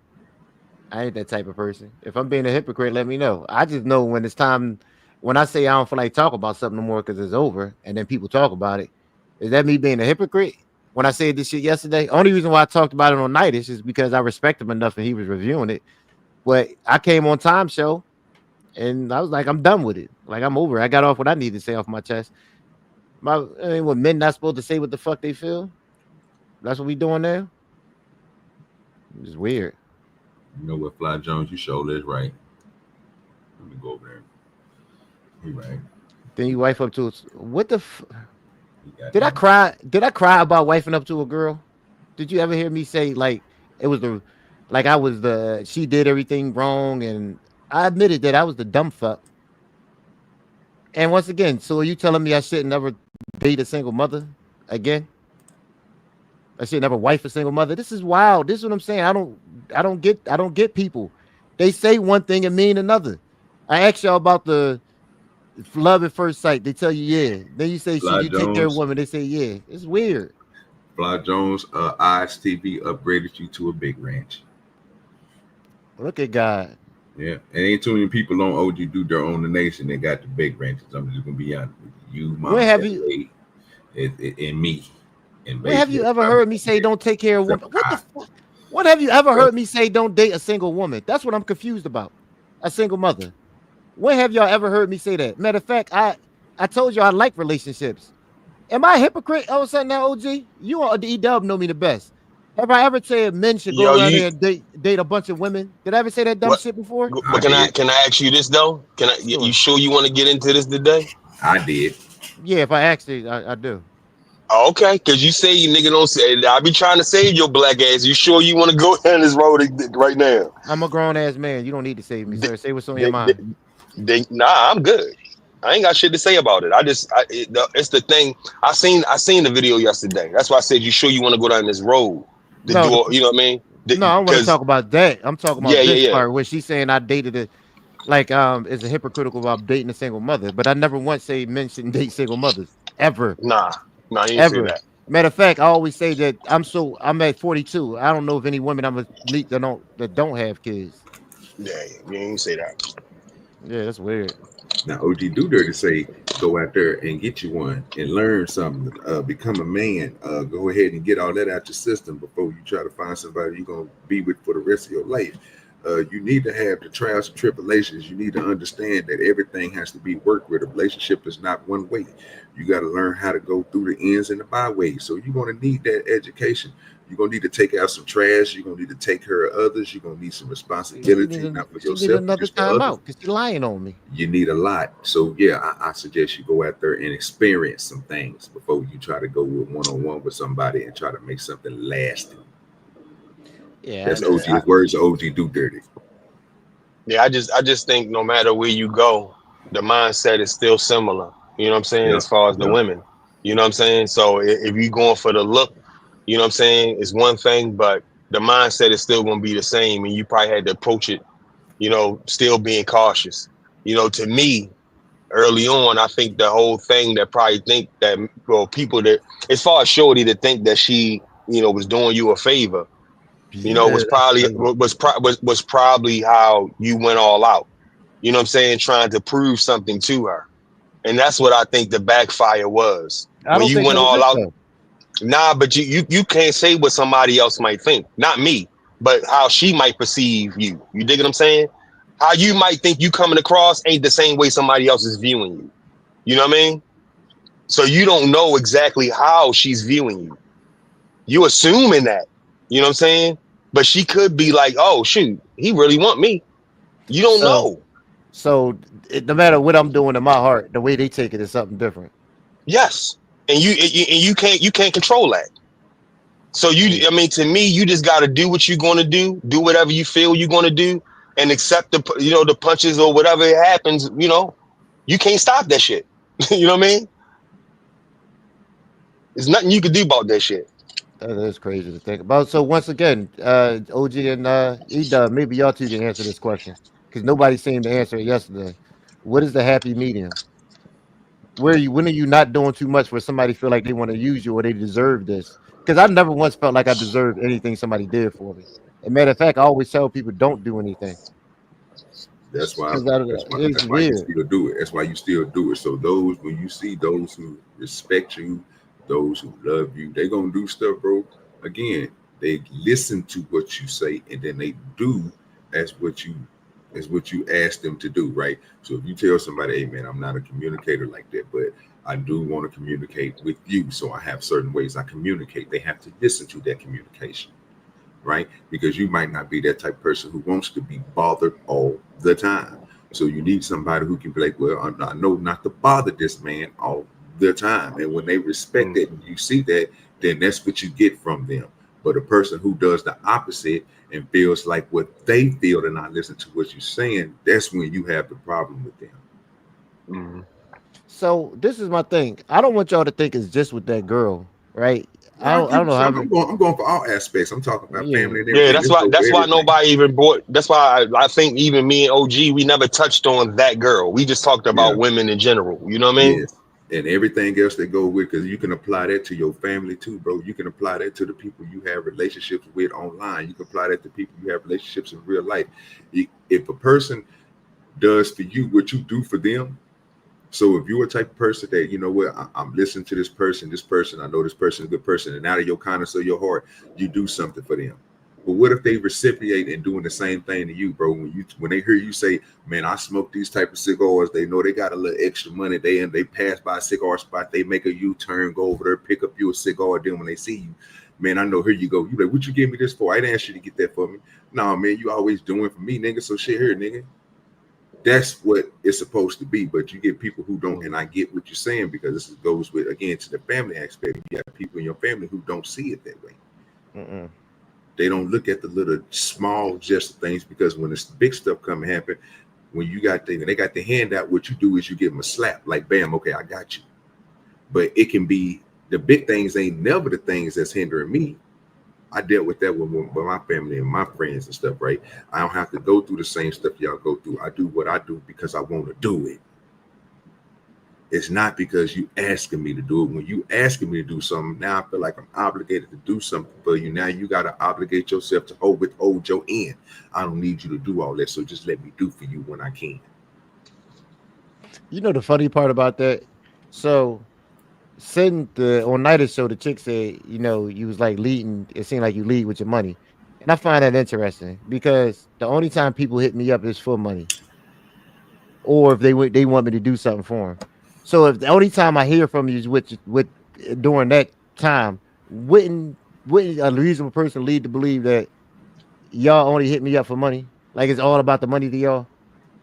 [SPEAKER 5] I ain't that type of person. If I'm being a hypocrite, let me know. I just know when it's time. When I say I don't feel like talk about something no more because it's over, and then people talk about it, is that me being a hypocrite? When I said this shit yesterday, only reason why I talked about it on night is just because I respect him enough and he was reviewing it. But I came on time show and I was like, I'm done with it. Like I'm over. I got off what I needed to say off my chest. I mean, what men not supposed to say what the fuck they feel? That's what we doing now. It's weird.
[SPEAKER 2] You know what, Fly Jones, you sure is right. Let me go over there. You right.
[SPEAKER 5] Then you wife up to what the did I cry? Did I cry about wifing up to a girl? Did you ever hear me say like it was I was she did everything wrong and I admitted that I was the dumb fuck. And once again, so are you telling me I shouldn't never date a single mother again? I should never wife a single mother. This is wild. This is what I'm saying. I don't get people. They say one thing and mean another. I asked y'all about the love at first sight. They tell you yeah. Then you say should you take care of women? They say yeah. It's weird.
[SPEAKER 2] Fly Jones, Eyes TV upgraded you to a big ranch.
[SPEAKER 5] Look at God.
[SPEAKER 2] Yeah, and ain't too many people on OGDoDirty on the nation that got the big ranches. I'm just gonna be honest with you.
[SPEAKER 5] Where have you?
[SPEAKER 2] And me. And
[SPEAKER 5] where have you ever heard me say don't take care of women? What the fuck? What have you ever heard me say don't date a single woman? That's what I'm confused about. A single mother. When have y'all ever heard me say that? Matter of fact, I told you I like relationships. Am I a hypocrite all of a sudden now, OG? You or the E-Dub know me the best. Have I ever said men should go around there and date a bunch of women? Did I ever say that dumb shit before?
[SPEAKER 17] But can I ask you this though? You sure you want to get into this today?
[SPEAKER 2] I did.
[SPEAKER 5] Yeah, if I asked you, I do.
[SPEAKER 17] Okay, because you say you nigga don't say. I be trying to save your black ass. You sure you want to go down this road right now?
[SPEAKER 5] I'm a grown ass man. You don't need to save me, sir. Say what's on your mind.
[SPEAKER 17] Nah, I'm good. I ain't got shit to say about it. It's the thing. I seen the video yesterday. That's why I said you sure you want to go down this road. You know what I mean?
[SPEAKER 5] No, I want to talk about that. I'm talking about this part where she's saying I dated it. Like is a hypocritical about dating a single mother, but I never once say men shouldn't date single mothers ever.
[SPEAKER 17] Nah, you didn't say that.
[SPEAKER 5] Matter of fact, I always say that I'm at 42. I don't know of any women I'm gonna meet that don't have kids.
[SPEAKER 17] Yeah, you didn't say that.
[SPEAKER 5] Yeah, that's weird.
[SPEAKER 2] Now OGDoDirty say go out there and get you one and learn something. Become a man. Go ahead and get all that out your system before you try to find somebody you're gonna be with for the rest of your life. You need to have the trials and tribulations. You need to understand that everything has to be worked with. A relationship is not one way. You got to learn how to go through the ends and the byways. So you're going to need that education. You're going to need to take out some trash. You're going to need to take care of others. You're going to need some responsibility, not for yourself.
[SPEAKER 5] You need another time out because you're lying on me.
[SPEAKER 2] You need a lot. So yeah, I suggest you go out there and experience some things before you try to go with one-on-one with somebody and try to make something lasting.
[SPEAKER 5] Yeah,
[SPEAKER 2] that's OG's words. OGDoDirty.
[SPEAKER 17] Yeah, I just think no matter where you go, the mindset is still similar. You know what I'm saying? As far as the women, you know what I'm saying? So if you're going for the look, you know what I'm saying, it's one thing, but the mindset is still going to be the same. And you probably had to approach it, you know, still being cautious. You know, to me, early on, I think the whole thing that probably think that, well, people that, as far as Shorty to think that she, you know, was doing you a favor, you know, was probably how you went all out. You know what I'm saying? Trying to prove something to her. And that's what I think the backfire was. When you went all out. Nah, but you can't say what somebody else might think. Not me, but how she might perceive you. You dig what I'm saying? How you might think you coming across ain't the same way somebody else is viewing you. You know what I mean? So you don't know exactly how she's viewing you. You assuming that. You know what I'm saying? But she could be like, oh, shoot, he really want me. You don't know.
[SPEAKER 5] So no matter what I'm doing in my heart, the way they take it is something different.
[SPEAKER 17] Yes. And you can't control that. So I mean, to me, you just got to do what you're going to do whatever you feel you're going to do, and accept the punches or whatever it happens. You know, you can't stop that shit. You know what I mean? There's nothing you can do about that shit.
[SPEAKER 5] That is crazy to think about. So once again, OG and E-Dub, maybe y'all two can answer this question because nobody seemed to answer it yesterday. What is the happy medium? when are you not doing too much where somebody feel like they want to use you or they deserve this? Because I never once felt like I deserved anything somebody did for me. As a matter of fact, I always tell people don't do anything.
[SPEAKER 2] That's why.
[SPEAKER 5] Because it's
[SPEAKER 2] That's why you
[SPEAKER 5] weird.
[SPEAKER 2] still do it. That's why you still do it. So those, when you see those who respect you, those who love you, they gonna do stuff, bro. Again, they listen to what you say, and then they do as what you ask them to do, right? So if you tell somebody, hey man, I'm not a communicator like that, but I do want to communicate with you. So I have certain ways I communicate. They have to listen to that communication, right? Because you might not be that type of person who wants to be bothered all the time. So you need somebody who can be like, well, I know not to bother this man all the time. And when they respect it and you see that, then that's what you get from them. But a person who does the opposite and feels like what they feel and not listen to what you're saying, that's when you have the problem with them.
[SPEAKER 5] So this is my thing. I don't want y'all to think it's just with that girl, right? I don't know how.
[SPEAKER 2] I'm going for all aspects. I'm talking about family and
[SPEAKER 17] Yeah,
[SPEAKER 2] everything.
[SPEAKER 17] that's
[SPEAKER 2] Let's
[SPEAKER 17] why.
[SPEAKER 2] go
[SPEAKER 17] That's
[SPEAKER 2] for
[SPEAKER 17] why
[SPEAKER 2] everything.
[SPEAKER 17] nobody even brought. That's why I think even me and OG, we never touched on that girl. We just talked about
[SPEAKER 2] Yeah.
[SPEAKER 17] women in general. You know what I mean?
[SPEAKER 2] Yes. And everything else that go with, because you can apply that to your family too, bro. You can apply that to the people you have relationships with online. You can apply that to people you have relationships in real life. If a person does for you what you do for them, so if you're a type of person that, you know what, I'm listening to this person, I know this person is a good person, and out of your kindness of your heart, you do something for them. But what if they reciprocate and doing the same thing to you, bro? When they hear you say, man, I smoke these type of cigars, they know they got a little extra money. They pass by a cigar spot, they make a U-turn, go over there, pick up you a cigar. Then when they see you, man, I know, here you go. You like, what you give me this for? I didn't ask you to get that for me. No, man, you always doing for me, nigga. So shit here, nigga. That's what it's supposed to be. But you get people who don't, and I get what you're saying, because this goes with, again, to the family aspect. You have people in your family who don't see it that way. They don't look at the little small just things, because when this big stuff come and happen, when you got they got the hand out, what you do is you give them a slap, like, bam, okay, I got you. But it can be the big things ain't never the things that's hindering me. I dealt with that with my family and my friends and stuff, right? I don't have to go through the same stuff y'all go through. I do what I do because I want to do it. It's not because you asking me to do it. When you asking me to do something, now I feel like I'm obligated to do something for you. Now you got to obligate yourself to hold your end. I don't need you to do all that, so just let me do for you when I can.
[SPEAKER 5] You know the funny part about that? So sitting on Night Show, the chick said, you know, you was like leading. It seemed like you lead with your money, and I find that interesting because the only time people hit me up is for money, or if they want me to do something for them. So if the only time I hear from you is with during that time, wouldn't a reasonable person lead to believe that y'all only hit me up for money? Like it's all about the money to y'all,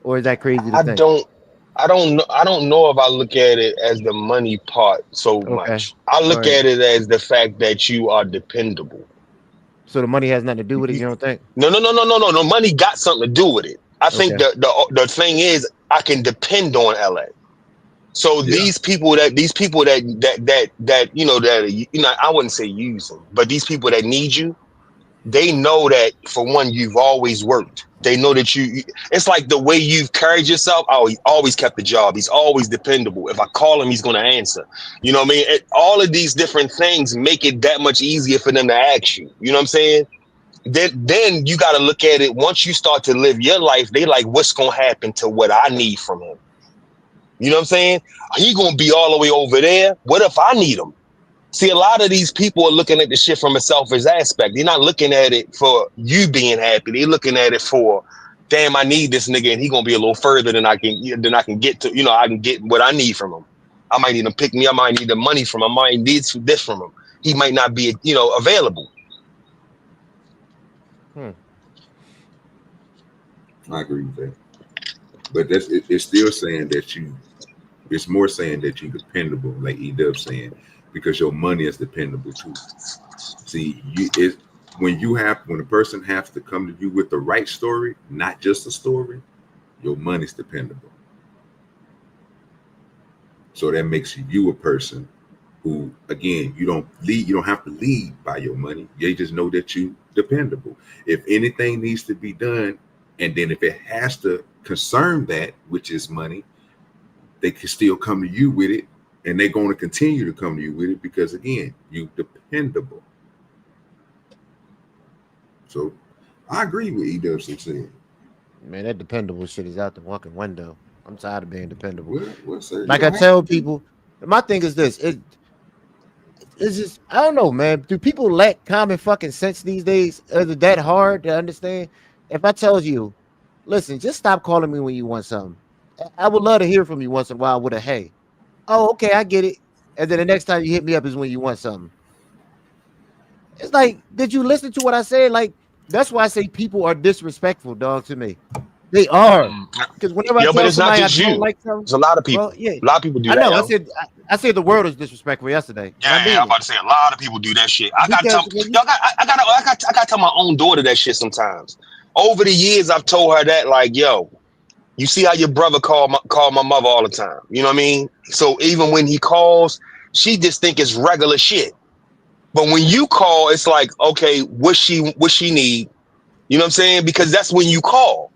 [SPEAKER 5] or is that crazy to
[SPEAKER 17] I
[SPEAKER 5] think?
[SPEAKER 17] don't. I don't know. I don't know if I look at it as the money part so
[SPEAKER 5] Okay,
[SPEAKER 17] much. I
[SPEAKER 5] all
[SPEAKER 17] look
[SPEAKER 5] right.
[SPEAKER 17] at it as the fact that you are dependable.
[SPEAKER 5] So the money has nothing to do with it. You don't think?
[SPEAKER 17] No, no, no, no, no, no. No, money got something to do with it. I think
[SPEAKER 5] Okay.
[SPEAKER 17] the thing is, I can depend on LA. So
[SPEAKER 2] Yeah.
[SPEAKER 17] these people that you know, that, you know, I wouldn't say use them, but these people that need you, they know that, for one, you've always worked. They know that it's like the way you've carried yourself. Oh, he always kept the job. He's always dependable. If I call him, he's going to answer. You know what I mean? All of these different things make it that much easier for them to ask you. You know what I'm saying? Then you got to look at it. Once you start to live your life, they like, what's going to happen to what I need from him? You know what I'm saying? He going to be all the way over there. What if I need him? See, a lot of these people are looking at the shit from a selfish aspect. They're not looking at it for you being happy. They're looking at it for, damn, I need this nigga, and he gonna be a little further than I can get to. You know, I can get what I need from him. I might need him to pick me. I might need the money from him. I might need this from him. He might not be, you know, available.
[SPEAKER 2] I agree with that. But it's still saying that it's more saying that you're dependable, like E-Dub saying, because your money is dependable too. See, when a person has to come to you with the right story, not just a story, your money's dependable. So that makes you a person who, again, you don't have to lead by your money. They just know that you dependable. If anything needs to be done, and then if it has to concern that, which is money, they can still come to you with it, and they're going to continue to come to you with it because, again, you dependable. So I agree with E-Dub16.
[SPEAKER 5] Man, that dependable shit is out the fucking window. I'm tired of being dependable.
[SPEAKER 2] Well, sir,
[SPEAKER 5] Like I tell people, my thing is this: it's just, I don't know, man. Do people lack common fucking sense these days? Is it that hard to understand? If I tell you, listen, just stop calling me when you want something. I would love to hear from you once in a while with a hey. Oh, okay, I get it. And then the next time you hit me up is when you want something. It's like, did you listen to what I said? Like, that's why I say people are disrespectful, dog, to me. They are. Because whenever I
[SPEAKER 17] But
[SPEAKER 5] tell
[SPEAKER 17] it's not
[SPEAKER 5] somebody I
[SPEAKER 17] just
[SPEAKER 5] don't
[SPEAKER 17] you.
[SPEAKER 5] like something,
[SPEAKER 17] There's a lot of people.
[SPEAKER 5] well, yeah,
[SPEAKER 17] A lot of people do
[SPEAKER 5] I
[SPEAKER 17] that.
[SPEAKER 5] know.
[SPEAKER 17] Yo.
[SPEAKER 5] I said the world is disrespectful yesterday.
[SPEAKER 17] Yeah, I'm about to say a lot of people do that shit. I gotta tell I gotta tell my own daughter that shit sometimes. Over the years, I've told her that, like, yo, you see how your brother call my mother all the time. You know what I mean? So even when he calls, she just think it's regular shit. But when you call, it's like, okay, what she need? You know what I'm saying? Because that's when you call.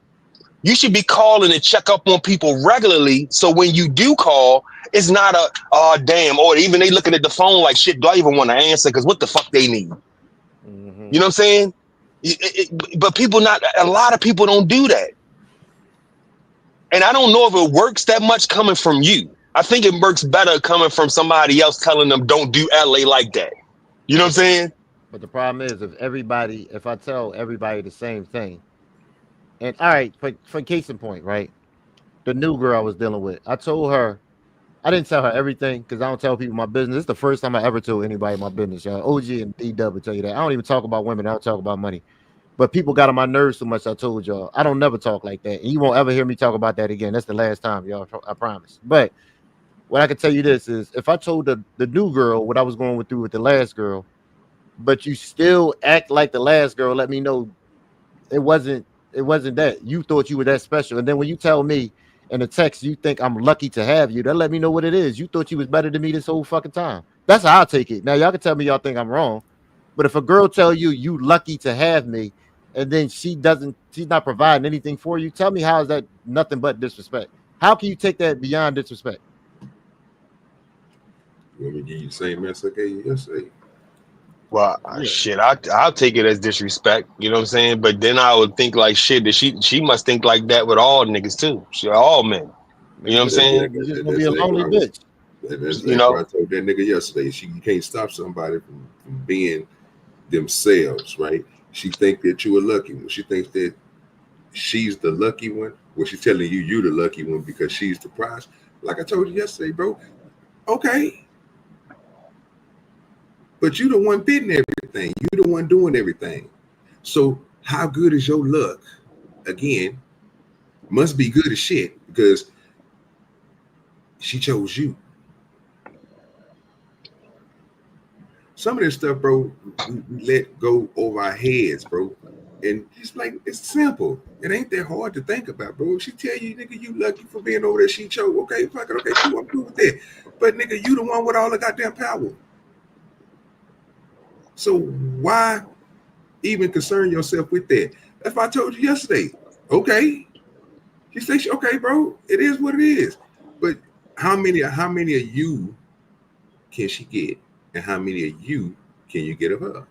[SPEAKER 17] You should be calling and check up on people regularly. So when you do call, it's not a, oh, damn. Or even they looking at the phone like, shit, do I even want to answer? Because what the fuck they need?
[SPEAKER 5] Mm-hmm.
[SPEAKER 17] You know what I'm saying? But a lot of people don't do that. And I don't know if it works that much coming from you. I think it works better coming from somebody else telling them, don't do LA like that. You know what I'm saying?
[SPEAKER 5] But the problem is, if I tell everybody the same thing, and all right, for case in point, right? The new girl I was dealing with, I told her, I didn't tell her everything because I don't tell people my business. It's the first time I ever told anybody my business, y'all. OG and D-Dub will tell you that. I don't even talk about women. I don't talk about money. But people got on my nerves so much, I told y'all. I don't never talk like that. And you won't ever hear me talk about that again. That's the last time, y'all. I promise. But what I can tell you this is, if I told the new girl what I was going through with the last girl, but you still act like the last girl, let me know it wasn't that. You thought you were that special. And then when you tell me in a text you think I'm lucky to have you, that let me know what it is. You thought you was better than me this whole fucking time. That's how I take it. Now y'all can tell me y'all think I'm wrong, but if a girl tell you lucky to have me, and then she's not providing anything for you, tell me how is that nothing but disrespect? How can you take that beyond disrespect?
[SPEAKER 2] You want me to give you the same mess I gave you yesterday?
[SPEAKER 17] Well, shit, I'll take it as disrespect. You know what I'm saying? But then I would think like, shit, that she must think like that with all niggas too. She all men. You know what I'm saying?
[SPEAKER 5] You're just gonna be a lonely bitch.
[SPEAKER 2] That's
[SPEAKER 17] You
[SPEAKER 2] what
[SPEAKER 17] know?
[SPEAKER 2] I told that nigga yesterday. You can't stop somebody from being themselves, right? She think that you a lucky one. She thinks that she's the lucky one. Well, she's telling you the lucky one because she's the prize. Like I told you yesterday, bro. Okay. But you the one bidding everything. You the one doing everything. So how good is your luck? Again, must be good as shit because she chose you. Some of this stuff, bro, we let go over our heads, bro. And it's like, it's simple. It ain't that hard to think about, bro. If she tell you, nigga, you lucky for being over there, she chose. Okay, fuck it. Okay, cool. I'm cool with that. But nigga, you the one with all the goddamn power. So why even concern yourself with that? That's what I told you yesterday. Okay. She said, okay, bro, it is what it is. But how many of you can she get? And how many of you can you get of her?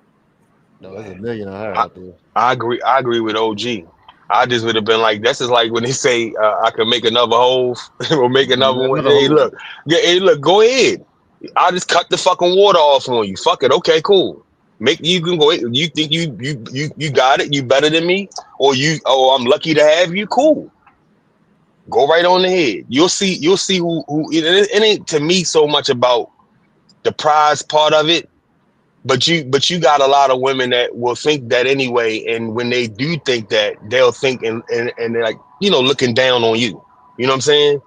[SPEAKER 5] No, there's a million of her out there.
[SPEAKER 17] I agree with OG. I just would have been like, this is like when they say I can make another hole or make another one. Hey, look, go ahead. I'll just cut the fucking water off on you. Fuck it. Okay, cool. You can go. You think you got it? You better than me? Or I'm lucky to have you? Cool. Go right on ahead. You'll see who it ain't to me so much about the prize part of it. But you got a lot of women that will think that anyway, and when they do think that, they'll think and they're like, looking down on you. You know what I'm saying?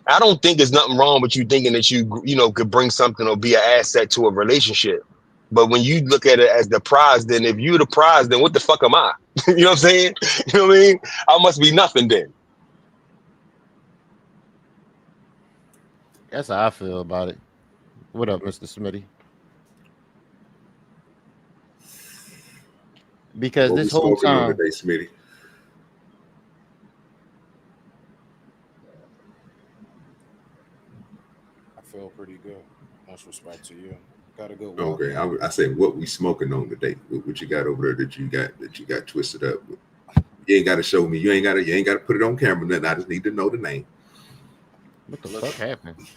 [SPEAKER 17] I don't think there's nothing wrong with you thinking that you could bring something or be an asset to a relationship. But when you look at it as the prize, then if you're the prize, then what the fuck am I? You know what I'm saying? You know what I mean? I must be nothing then.
[SPEAKER 5] That's how I feel about it. What up, Mr. Smitty? Because
[SPEAKER 2] What
[SPEAKER 5] this
[SPEAKER 2] we
[SPEAKER 5] whole
[SPEAKER 2] smoking on
[SPEAKER 5] time,
[SPEAKER 2] today, Smitty?
[SPEAKER 3] feel pretty good. Much respect to you. Got a good walk.
[SPEAKER 2] Okay, I said what we smoking on today. What you got over there that you got twisted up with? You ain't got to show me. You ain't got to put it on camera. Nothing. I just need to know the name.
[SPEAKER 5] What the fuck happened?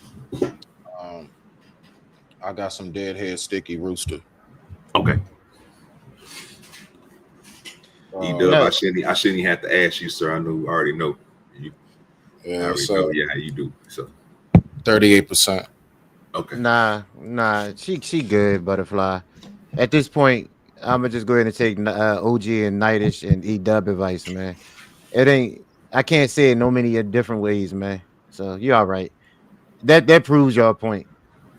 [SPEAKER 3] I got some deadhead sticky rooster.
[SPEAKER 2] Okay.
[SPEAKER 3] No.
[SPEAKER 2] I shouldn't have to ask you, sir. I already know. You
[SPEAKER 3] Yeah,
[SPEAKER 2] know how you do. So
[SPEAKER 3] 38%.
[SPEAKER 2] Okay.
[SPEAKER 5] Nah, she good, Butterfly. At this point, I'ma just go ahead and take OG and Nightish and E-Dub advice, man. It ain't. I can't say it no many different ways, man. So you all right. That proves your point.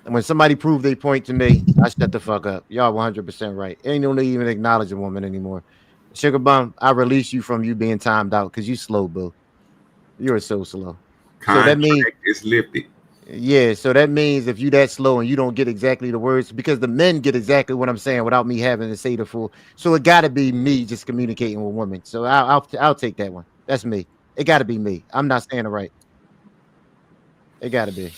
[SPEAKER 5] And when somebody prove their point to me, I shut the fuck up. Y'all 100% right. Ain't no need even acknowledge a woman anymore. Sugar Bum, I release you from you being timed out because you slow, boo. You're so slow. So that means
[SPEAKER 2] it's lifted.
[SPEAKER 5] Yeah, so that means if you that slow and you don't get exactly the words, because the men get exactly what I'm saying without me having to say the full. So it got to be me just communicating with women. So I'll take that one. That's me. It got to be me. I'm not saying it right. It got to be.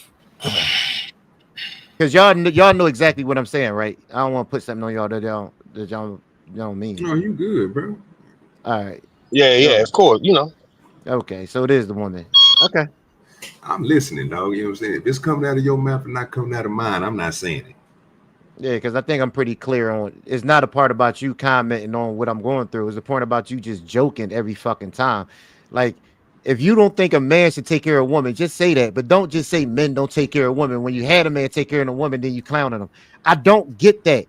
[SPEAKER 5] Because y'all know exactly what I'm saying, right? I don't want to put something on y'all that y'all don't mean.
[SPEAKER 2] No, you good, bro.
[SPEAKER 5] All right.
[SPEAKER 17] Yeah, of course, you know.
[SPEAKER 5] Okay, so it is the woman. Okay.
[SPEAKER 2] I'm listening, dog. You know what I'm saying? If it's coming out of your mouth and not coming out of mine, I'm not saying it.
[SPEAKER 5] Yeah, because I think I'm pretty clear on it's not a part about you commenting on what I'm going through. It's a point about you just joking every fucking time. Like, if you don't think a man should take care of a woman, just say that. But don't just say men don't take care of women. When you had a man take care of a woman, then you clowning them. I don't get that.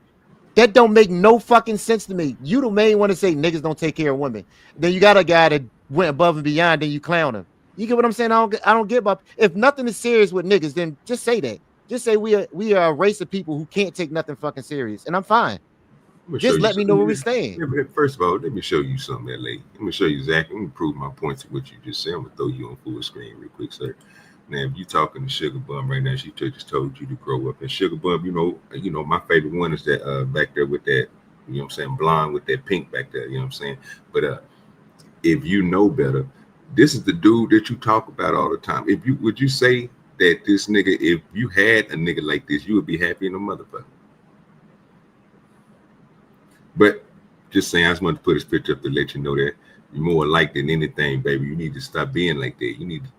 [SPEAKER 5] That don't make no fucking sense to me. You the main one to say niggas don't take care of women. Then you got a guy that went above and beyond, then you clown him. You get what I'm saying? I don't get about. If nothing is serious with niggas, then just say that. Just say we are a race of people who can't take nothing fucking serious, and I'm fine. Just let me know where we stand.
[SPEAKER 2] First of all, let me show you something, LA. Let me show you exactly. Let me prove my point to what you just said. I'm gonna throw you on full screen real quick, sir. Now, if you talking to Sugar Bum right now, she just told you to grow up. And Sugar Bum, you know, my favorite one is that back there with that, you know what I'm saying, blonde with that pink back there, you know what I'm saying. But if you know better, this is the dude that you talk about all the time. Would you say that this nigga, if you had a nigga like this, you would be happy in a motherfucker? But just saying, I just wanted to put his picture up to let you know that you're more alike than anything, baby. You need to stop being like that. You need to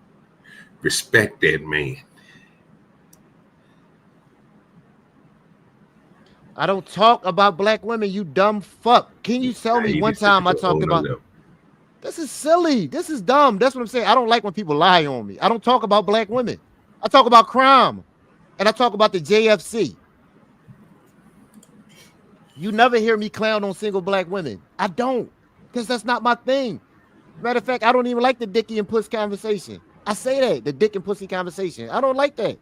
[SPEAKER 2] respect that man.
[SPEAKER 5] I don't talk about black women, you dumb fuck. Can you tell me one time I talked about? This is silly. This is dumb. That's what I'm saying. I don't like when people lie on me. I don't talk about black women. I talk about crime, and I talk about the JFC. You never hear me clown on single black women. I don't, because that's not my thing. Matter of fact, I don't even like the dicky and puss conversation. I say that, the dick and pussy conversation. I don't like that.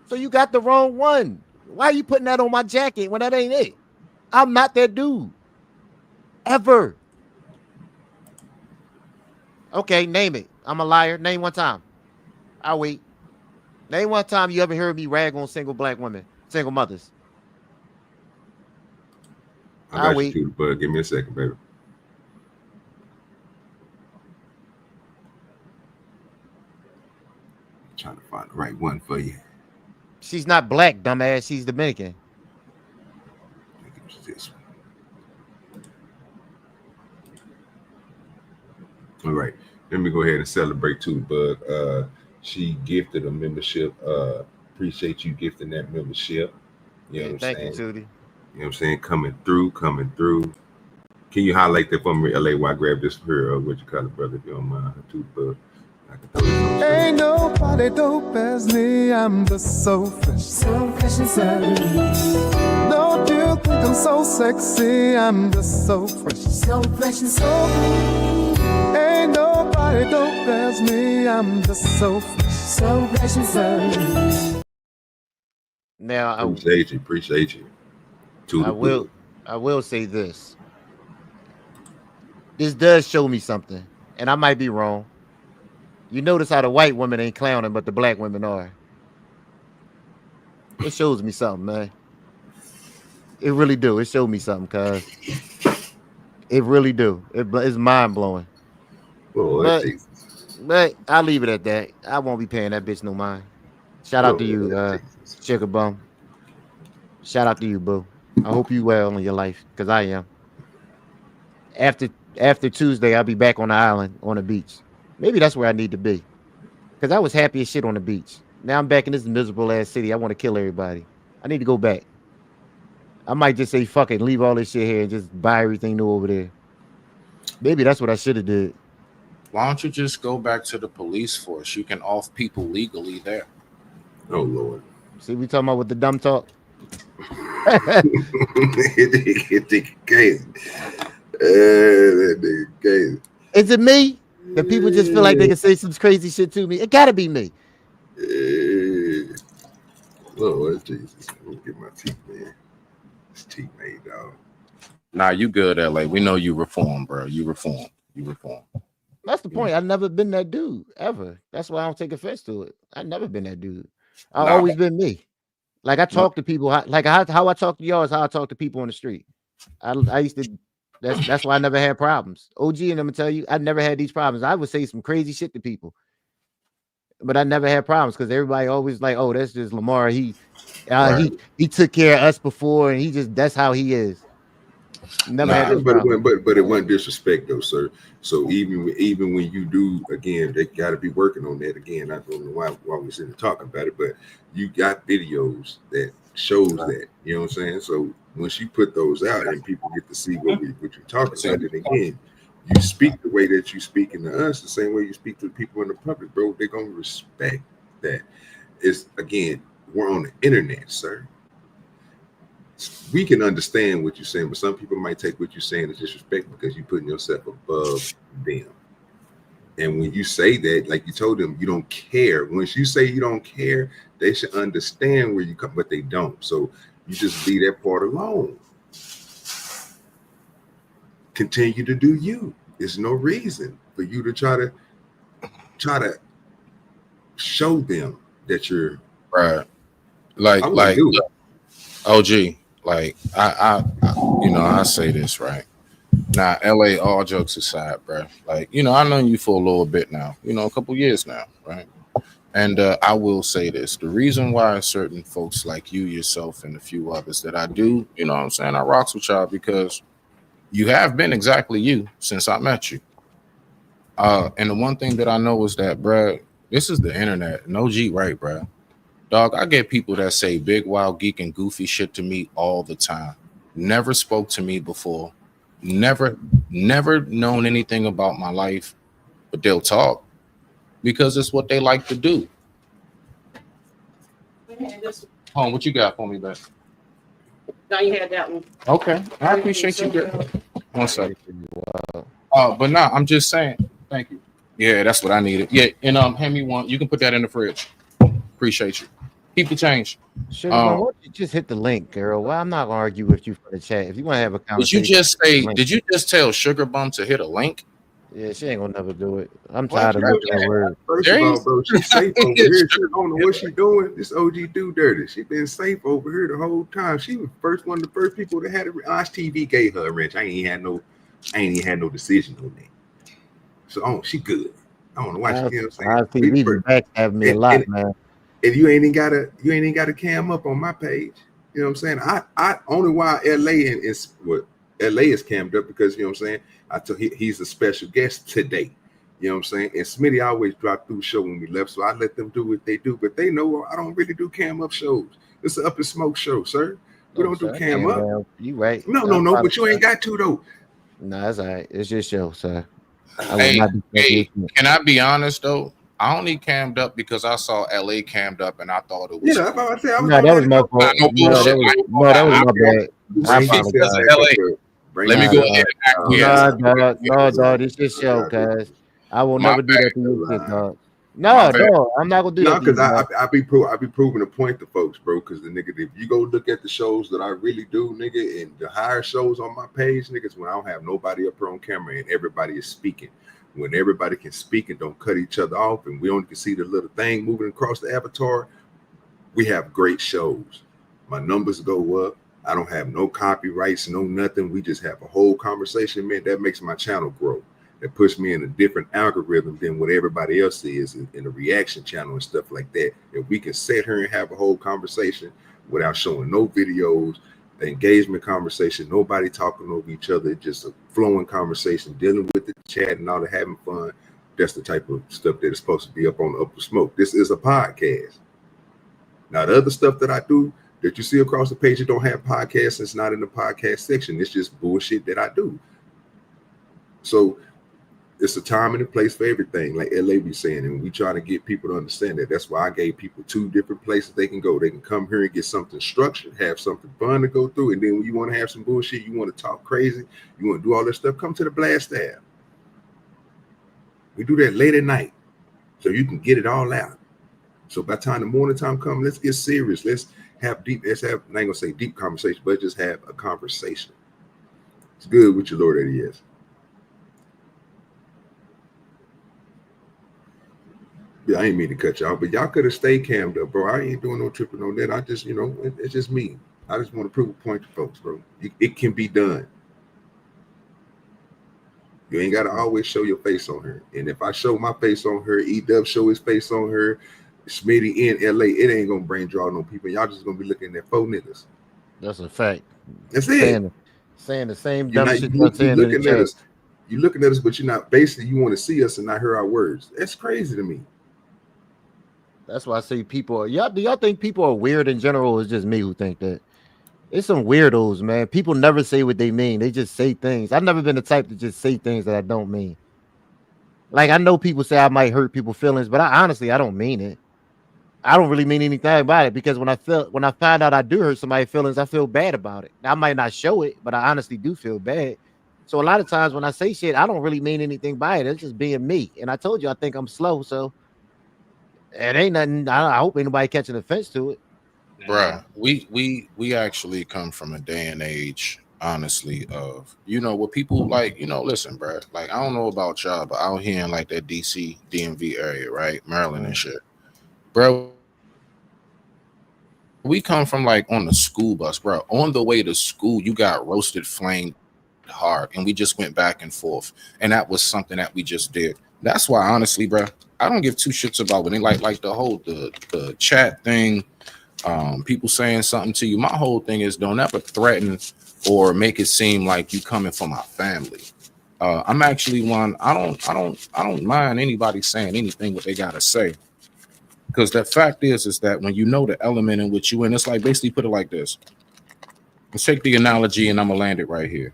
[SPEAKER 5] So you got the wrong one. Why are you putting that on my jacket when that ain't it? I'm not that dude. Ever. Okay, name it. I'm a liar. Name one time. I'll wait. Name one time you ever heard me rag on single black women, single mothers.
[SPEAKER 2] I got you, bud. Give me a second, baby. Trying to find the right one for you.
[SPEAKER 5] She's not black, dumbass. She's Dominican.
[SPEAKER 2] This one. All right. Let me go ahead and celebrate too, bud. She gifted a membership. Appreciate you gifting that membership. You know what I'm saying?
[SPEAKER 5] Thank you, Tootie.
[SPEAKER 2] You know what I'm saying? Coming through. Can you highlight that for me, LA, while I grab this here? What you call it, brother? If you don't mind, too, bud.
[SPEAKER 1] Ain't nobody dope as me. I'm just so fresh and sunny. Don't you think I'm so sexy? I'm just so fresh and so clean. Ain't nobody dope as me. I'm just so fresh and sunny.
[SPEAKER 5] Now
[SPEAKER 2] appreciate you.
[SPEAKER 5] I will say this. This does show me something, and I might be wrong. You notice how the white women ain't clowning, but the black women are. It shows me something, man. It really do. It showed me something, cuz. It really do. It's mind blowing.
[SPEAKER 2] But
[SPEAKER 5] I'll leave it at that. I won't be paying that bitch no mind. Shout out to
[SPEAKER 2] Lord
[SPEAKER 5] you,
[SPEAKER 2] Jesus.
[SPEAKER 5] Sugar Bum. Shout out to you, boo. I hope you well in your life, because I am. After after Tuesday, I'll be back on the island on the beach. Maybe that's where I need to be. Because I was happy as shit on the beach. Now I'm back in this miserable ass city. I want to kill everybody. I need to go back. I might just say fuck it, leave all this shit here and just buy everything new over there. Maybe that's what I should have did.
[SPEAKER 3] Why don't you just go back to the police force? You can off people legally there.
[SPEAKER 2] Oh Lord.
[SPEAKER 5] See, we talking about with the dumb talk.
[SPEAKER 2] It crazy. That nigga crazy.
[SPEAKER 5] Is it me? That people just feel like they can say some crazy shit to me? It gotta be me.
[SPEAKER 2] Lord Jesus. Let me get my teeth, man. It's teeth made, dog.
[SPEAKER 3] Nah, you good, LA. We know you reform, bro. You reform. You reform.
[SPEAKER 5] That's the point. I've never been that dude ever. That's why I don't take offense to it. I've never been that dude. I've always been me. Like I talk to people, like how I talk to y'all is how I talk to people on the street. I used to. That's why I never had problems. OG and I'm gonna tell you, I never had these problems. I would say some crazy shit to people, but I never had problems because everybody always like, oh, that's just Lamar. He took care of us before, and that's how he is. Never had those problems.
[SPEAKER 2] But it wasn't disrespect though, sir. So even when you do, again, they got to be working on that. Again, I don't know why we're sitting talking about it, but you got videos that shows that. You know what I'm saying? So once you put those out and people get to see what you're talking about, and again, you speak the way that you speaking to us, the same way you speak to people in the public, bro. They're gonna respect that. It's again, we're on the internet, sir. We can understand what you're saying, but some people might take what you're saying as disrespect because you're putting yourself above them. And when you say that, like you told them, you don't care. Once you say you don't care, they should understand where you come, but they don't. So you just leave that part alone. Continue to do you. There's no reason for you to try to show them that you're
[SPEAKER 3] right. Like OG. Like I say this right now. LA, all jokes aside, bro. Like I know you for a little bit now. A couple years now, right? And I will say this: the reason why certain folks like you, yourself, and a few others that I do, what I'm saying, I rocks with y'all because you have been exactly you since I met you. And the one thing that I know is that, bro, this is the internet. No G, right, bro? Dog, I get people that say big, wild, geek, and goofy shit to me all the time. Never spoke to me before. Never known anything about my life, but they'll talk because it's what they like to do. Oh, what you got for me, babe?
[SPEAKER 18] No, you had that one.
[SPEAKER 3] Okay, I appreciate you, girl. 1 second. But nah, I'm just saying. Thank you. Yeah, that's what I needed. Yeah, and hand me one. You can put that in the fridge. Appreciate you. Keep the change.
[SPEAKER 5] Sure, why don't you just hit the link, girl? Well, I'm not gonna argue with you for the chat. If you want to have a conversation,
[SPEAKER 3] Did you just tell Sugar Bum to hit a link?
[SPEAKER 5] Yeah, she ain't gonna never do it. I'm tired of looking at words.
[SPEAKER 2] First of all, bro, she's safe over here. She don't know what she's doing. This OGDoDirty. She been safe over here the whole time. She was one of the first people that had a TV gave her a wrench. I ain't even had no decision on that. So she good. I don't know why she can't say.
[SPEAKER 5] TV be backstabbing me a lot, man.
[SPEAKER 2] And you ain't even got a cam up on my page. You know what I'm saying? I only why LA LA is cammed up because you know what I'm saying. I told he's a special guest today. You know what I'm saying? And Smitty always dropped through the show when we left, so I let them do what they do. But they know I don't really do cam up shows. It's an up and smoke show, sir. We don't do cam up.
[SPEAKER 5] You right?
[SPEAKER 2] No, but you ain't got to though.
[SPEAKER 5] No, that's all right. It's your show, sir.
[SPEAKER 3] Hey, can I be honest though? I only cammed up because I saw LA cammed up and I thought it was.
[SPEAKER 2] Yeah, that's what I said.
[SPEAKER 5] No, that was my fault. No, that was my bad. I apologize.
[SPEAKER 3] Let me go ahead and
[SPEAKER 5] No, dog. It's your show, cuz. I will never do that to you, dog. No, I'm not gonna do that.
[SPEAKER 2] No, because I be proving a point to folks, bro. Because the nigga, if you go look at the shows that I really do, nigga, and the higher shows on my page, niggas, when I don't have nobody up here on camera and everybody is speaking. When everybody can speak and don't cut each other off, and we only can see the little thing moving across the avatar, we have great shows. My numbers go up. I don't have no copyrights, no nothing. We just have a whole conversation, man. That makes my channel grow. that puts me in a different algorithm than what everybody else is in the reaction channel and stuff like that. If we can sit here and have a whole conversation without showing no videos, engagement conversation, nobody talking over each other, just a flowing conversation, dealing with the chat and all the having fun. That's the type of stuff that is supposed to be up on the Upper Smoke. This is a podcast. Now, the other stuff that I do that you see across the page, it don't have podcasts. It's not in the podcast section. It's just bullshit that I do. So it's a time and a place for everything, like LA be saying, and we try to get people to understand that. That's why I gave people 2 different places they can go. They can come here and get something structured, have something fun to go through, and then when you want to have some bullshit, you want to talk crazy, you want to do all this stuff, come to the Blast Tab. We do that late at night, so you can get it all out. So by the time the morning time comes, let's get serious. Let's have I ain't gonna say deep conversation, but just have a conversation. It's good with your Lord that he is. Yeah, I ain't mean to cut y'all, but y'all could have stayed cammed up, bro. I ain't doing no tripping on that. I just, it's just me. I just want to prove a point to folks, bro. It can be done. You ain't got to always show your face on her. And if I show my face on her, E-Dub show his face on her, Smitty in LA, it ain't going to brain draw no people. Y'all just going to be looking at 4 niggas.
[SPEAKER 5] That's a fact.
[SPEAKER 2] That's it.
[SPEAKER 5] Saying the same dumb shit
[SPEAKER 2] you looking at us. You looking at us, but you're not. Basically, you want to see us and not hear our words. That's crazy to me.
[SPEAKER 5] That's why I say people are. Do y'all think people are weird in general, or it's just me who think that? It's some weirdos, man. People never say what they mean. They just say things. I've never been the type to just say things that I don't mean. Like, I know people say I might hurt people's feelings, but I don't mean it. I don't really mean anything about it, because when I find out I do hurt somebody's feelings, I feel bad about it. I might not show it, but I honestly do feel bad. So a lot of times when I say shit, I don't really mean anything by it. It's just being me. And I told you I think I'm slow, so it ain't nothing. I hope ain't nobody catching offense to it.
[SPEAKER 3] Bruh, we actually come from a day and age, honestly, of what people like. Listen, bruh, like, I don't know about y'all, but out here in like that DC DMV area, right, Maryland and shit, bro, we come from like on the school bus, bro. On the way to school, you got roasted flame hard, and we just went back and forth, and that was something that we just did. That's why, honestly, bro, I don't give 2 shits about when they like the whole the chat thing. People saying something to you. My whole thing is, don't ever threaten or make it seem like you coming for my family. I'm actually one. I don't mind anybody saying anything what they gotta say, because the fact is that when you know the element in which you in, it's like, basically put it like this. Let's take the analogy, and I'm gonna land it right here.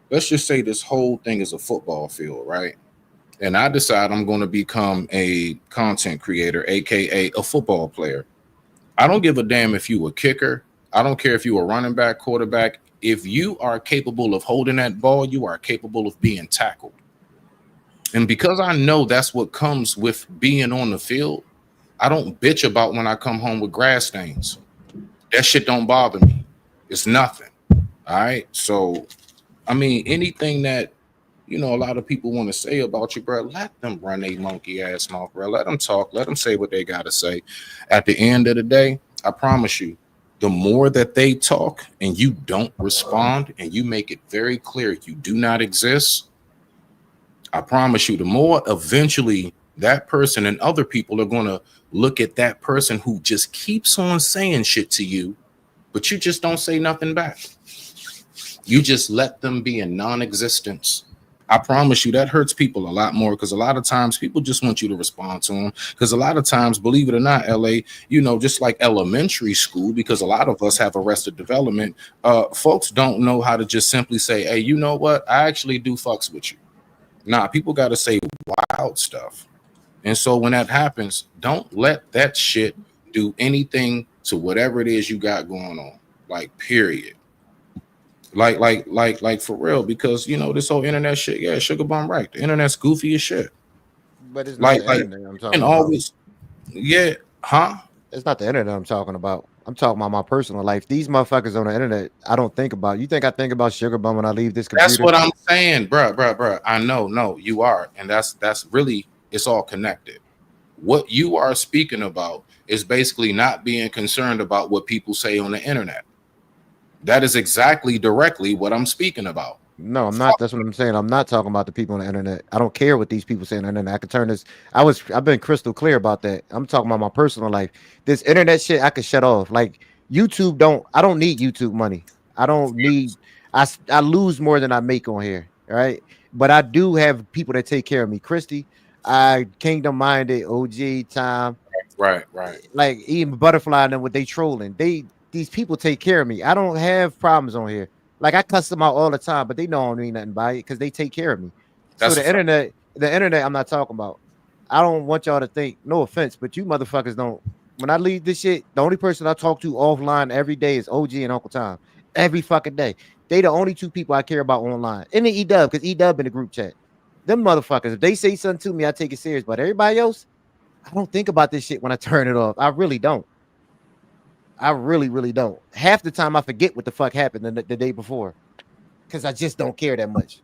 [SPEAKER 3] Let's just say this whole thing is a football field, right? And I decide I'm going to become a content creator, aka a football player. I don't give a damn if you a kicker. I don't care if you a running back, quarterback. If you are capable of holding that ball, you are capable of being tackled. And because I know that's what comes with being on the field, I don't bitch about when I come home with grass stains. That shit don't bother me. It's nothing. All right. So, I mean, anything that, a lot of people want to say about you, bro, let them run a monkey ass mouth, bro. Let them talk. Let them say what they got to say. At the end of the day, I promise you, the more that they talk and you don't respond and you make it very clear you do not exist, I promise you, the more eventually that person and other people are going to look at that person who just keeps on saying shit to you, but you just don't say nothing back. You just let them be in non-existence. I promise you that hurts people a lot more, because a lot of times people just want you to respond to them. Because a lot of times, believe it or not, LA, just like elementary school, because a lot of us have arrested development, folks don't know how to just simply say, hey, you know what? I actually do fucks with you. Nah, people got to say wild stuff. And so when that happens, don't let that shit do anything to whatever it is you got going on. Like, period. Like for real, because this whole internet shit, yeah, Sugar Bum right. The internet's goofy as shit.
[SPEAKER 5] But it's not the internet I'm talking about.
[SPEAKER 3] Always, yeah, huh?
[SPEAKER 5] It's not the internet I'm talking about. I'm talking about my personal life. These motherfuckers on the internet, I don't think about. You think I think about Sugar Bum when I leave this computer?
[SPEAKER 3] That's what I'm saying, bruh. I know, no, you are, and that's really, it's all connected. What you are speaking about is basically not being concerned about what people say on the internet. That is exactly directly what I'm speaking about.
[SPEAKER 5] No, I'm not. That's what I'm saying. I'm not talking about the people on the internet. I don't care what these people say on the internet. I could turn this. I've been crystal clear about that. I'm talking about my personal life. This internet shit, I could shut off. Like YouTube, I don't need YouTube money. I don't need. I lose more than I make on here. Right, but I do have people that take care of me. Christy, I Kingdom Minded, OG Time,
[SPEAKER 3] Right.
[SPEAKER 5] like even Butterfly and them, what they trolling. These people take care of me. I don't have problems on here. Like I cuss them out all the time, but they know I don't mean nothing by it because they take care of me.
[SPEAKER 3] That's
[SPEAKER 5] So
[SPEAKER 3] a fact.
[SPEAKER 5] the internet, I'm not talking about. I don't want y'all to think, no offense, but you motherfuckers don't. When I leave this shit, the only person I talk to offline every day is OG and Uncle Tom. Every fucking day. They the only two people I care about online. And then E-Dub, because E-Dub in the group chat. Them motherfuckers, if they say something to me, I take it serious. But everybody else, I don't think about this shit when I turn it off. I really don't. I really, really don't. Half the time I forget what the fuck happened the day before. Because I just don't care that much.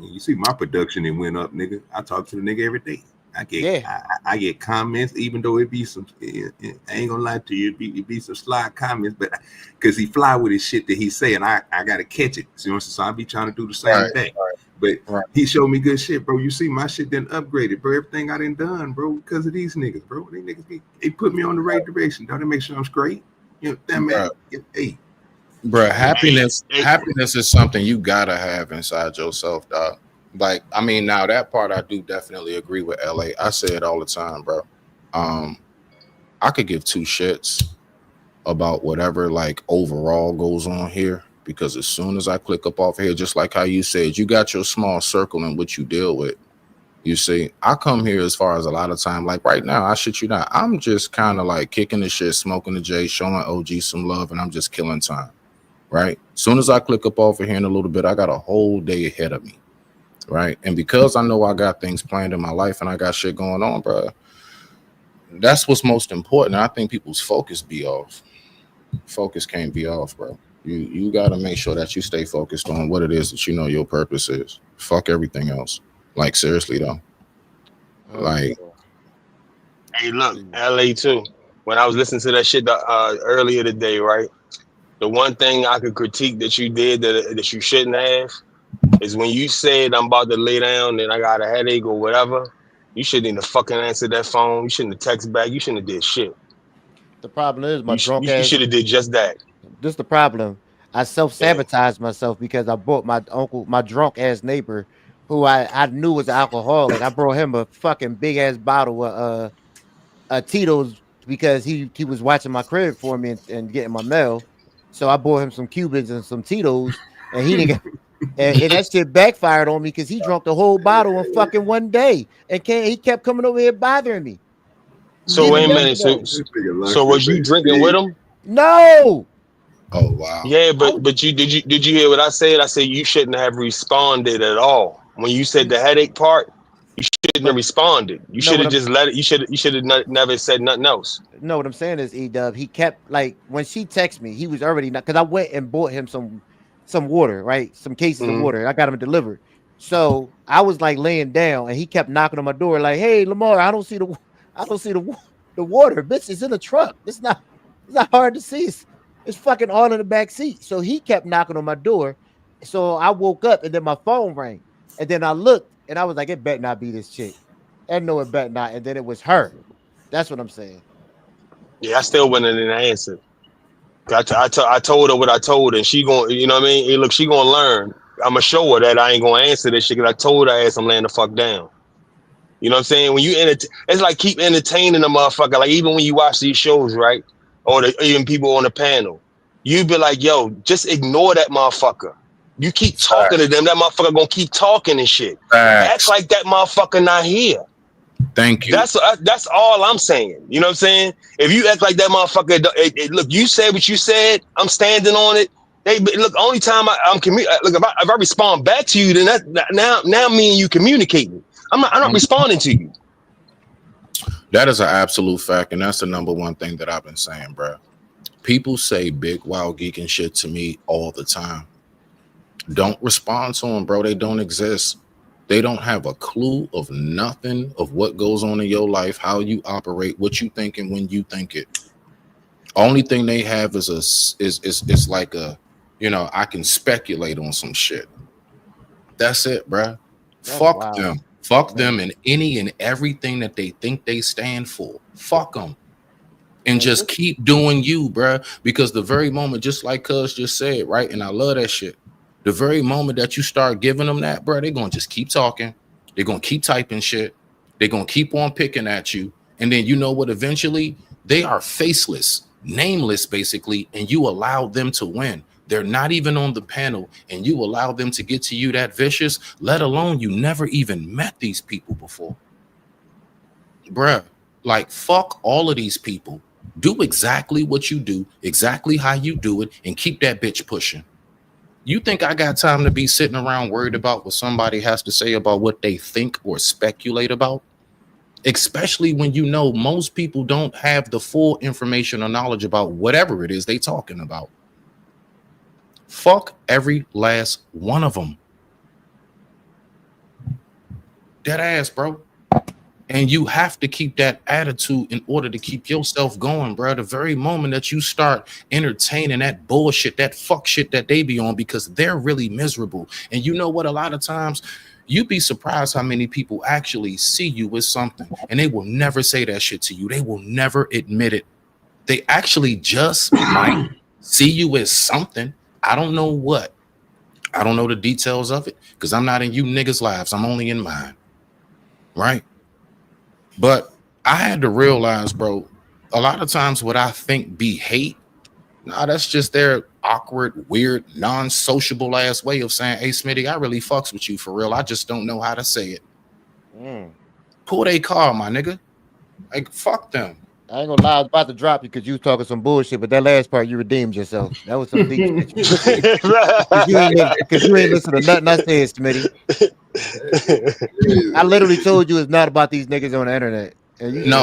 [SPEAKER 2] You see my production, it went up, nigga. I talk to the nigga every day. I get comments, even though it be some. I ain't gonna lie to you, it be some sly comments, but because he fly with his shit that he say, and I gotta catch it. So I be trying to do the same thing. But he showed me good shit, bro. You see my shit done upgraded, bro. Everything I done, bro, because of these niggas, bro. They niggas they put me on the right direction. Don't they make sure I'm straight? You know that man. Hey.
[SPEAKER 3] Bro, happiness is something you gotta have inside yourself, dog. Like, I mean, now that part I do definitely agree with LA. I say it all the time, bro. I could give two shits about whatever like overall goes on here, because as soon as I click up off here, just like how you said, you got your small circle in which you deal with. You see, I come here as far as a lot of time, like right now, I shit you not, I'm just kind of like kicking the shit, smoking the J, showing OG some love, and I'm just killing time. Right? As soon as I click up off of here in a little bit, I got a whole day ahead of me. Right? And because I know I got things planned in my life and I got shit going on, bro, that's what's most important. I think people's focus be off. Focus can't be off, bro. You got to make sure that you stay focused on what it is that you know your purpose is. Fuck everything else. Like, seriously, though. Like,
[SPEAKER 17] hey, look, LA too. When I was listening to that shit earlier today, right? The one thing I could critique that you did that you shouldn't have is when you said I'm about to lay down and I got a headache or whatever. You shouldn't even fucking answer that phone. You shouldn't have texted back. You shouldn't have did shit.
[SPEAKER 5] The problem is my drunk
[SPEAKER 17] You
[SPEAKER 5] ass.
[SPEAKER 17] should have did just that.
[SPEAKER 5] This is the problem. I self-sabotaged myself because I bought my drunk ass neighbor, who I knew was an alcoholic. I brought him a fucking big ass bottle of Tito's because he was watching my crib for me and getting my mail. So I bought him some Cubans and some Tito's, and he didn't get, and that shit backfired on me because he drank the whole bottle in fucking one day, and he kept coming over here bothering me.
[SPEAKER 17] So wait a minute. So was you drinking with him?
[SPEAKER 5] No.
[SPEAKER 3] Oh wow.
[SPEAKER 17] Yeah, but did you hear what I said? I said you shouldn't have responded at all. When you said the headache part, you shouldn't have responded. You should have just let it. You should have never said nothing else.
[SPEAKER 5] No, what I'm saying is, E-Dub, he kept, like, when she texted me, he was already not, because I went and bought him some water, right? Some cases of water. I got him delivered. So I was like laying down, and he kept knocking on my door, like, "Hey, Lamar, I don't see the water, bitch. It's in the truck. It's not hard to see. It's fucking all in the back seat." So he kept knocking on my door. So I woke up, and then my phone rang, and then I looked, and I was like, "It better not be this chick." And no, it better not. And then it was her. That's what I'm saying.
[SPEAKER 17] Yeah, I still went in and answered. I told her what I told her, and she going, you know what I mean? Hey, look, she gonna learn. I'm gonna show her that I ain't gonna answer this shit because I told her ass I'm laying the fuck down. You know what I'm saying? When you it's like keep entertaining the motherfucker. Like even when you watch these shows, right? Or even people on the panel, you be like, yo, just ignore that motherfucker. You keep talking to them, that motherfucker gonna keep talking and shit. Act like that motherfucker not here.
[SPEAKER 3] Thank you.
[SPEAKER 17] That's all I'm saying. You know what I'm saying? If you act like that motherfucker, look, you said what you said. I'm standing on it. Look, only time I'm look, if I respond back to you, then now me and you communicating. I'm not responding to you.
[SPEAKER 3] That is an absolute fact, and that's the number one thing that I've been saying, bro. People say big wild geeking shit to me all the time. Don't respond to them, bro. They don't exist. They don't have a clue of nothing of what goes on in your life, how you operate, what you think, and when you think it. Only thing they have is like a I can speculate on some shit. That's it, bruh.
[SPEAKER 4] That's
[SPEAKER 3] Fuck
[SPEAKER 4] wild.
[SPEAKER 3] them. Fuck them and any and everything that they think they stand for. Fuck them. And just keep doing you, bruh. Because the very moment, just like Cuz just said, right? And I love that shit. The very moment that you start giving them that, bruh, they're going to just keep talking. They're going to keep typing shit. They're going to keep on picking at you. And then you know what? Eventually, they are faceless, nameless, basically, and you allow them to win. They're not even on the panel, and you allow them to get to you that vicious, let alone you never even met these people before. Bruh, like, fuck all of these people. Do exactly what you do, exactly how you do it, and keep that bitch pushing. You think I got time to be sitting around worried about what somebody has to say about what they think or speculate about? Especially when you know most people don't have the full information or knowledge about whatever it is they talking about. Fuck every last one of them. Dead ass, bro. And you have to keep that attitude in order to keep yourself going, bro. The very moment that you start entertaining that bullshit, that fuck shit that they be on, because they're really miserable. And you know what? A lot of times you'd be surprised how many people actually see you as something, and they will never say that shit to you. They will never admit it. They actually just might see you as something. I don't know what. I don't know the details of it because I'm not in you niggas' lives. I'm only in mine. Right? But I had to realize, bro, a lot of times what I think be hate, nah, that's just their awkward, weird, non-sociable ass way of saying, hey, Smitty, I really fucks with you for real. I just don't know how to say it. Pull they car, my nigga. Like, fuck them.
[SPEAKER 5] I ain't gonna lie, I was about to drop you because you was talking some bullshit, but that last part you redeemed yourself. That was some deep shit. Because you ain't listen to nothing I said, Smitty. I literally told you it's not about these niggas on the internet. And you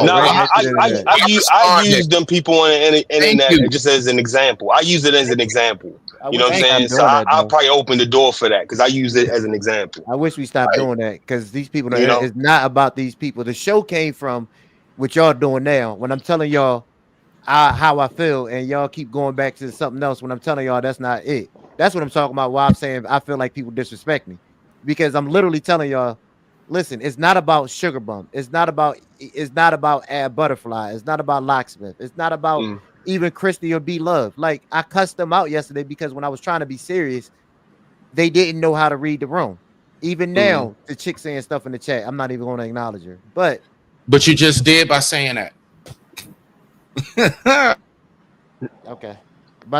[SPEAKER 17] I use them people on the internet just as an example. I use it as an example. You know what I'm saying? So I'll probably open the door for that because I use it as an example.
[SPEAKER 5] I wish we stopped doing that because these people, it's not about these people. The show came from what y'all doing now. When I'm telling y'all how I feel, and y'all keep going back to something else. When I'm telling y'all that's not it. That's what I'm talking about. Why I'm saying I feel like people disrespect me because I'm literally telling y'all, listen, it's not about Sugar Bum. It's not about Butterfly. It's not about Locksmith. It's not about even Christy or B Love. Like I cussed them out yesterday because when I was trying to be serious, they didn't know how to read the room. Even now, the chick saying stuff in the chat, I'm not even going to acknowledge her. But
[SPEAKER 3] you just did by saying that.
[SPEAKER 5] Okay.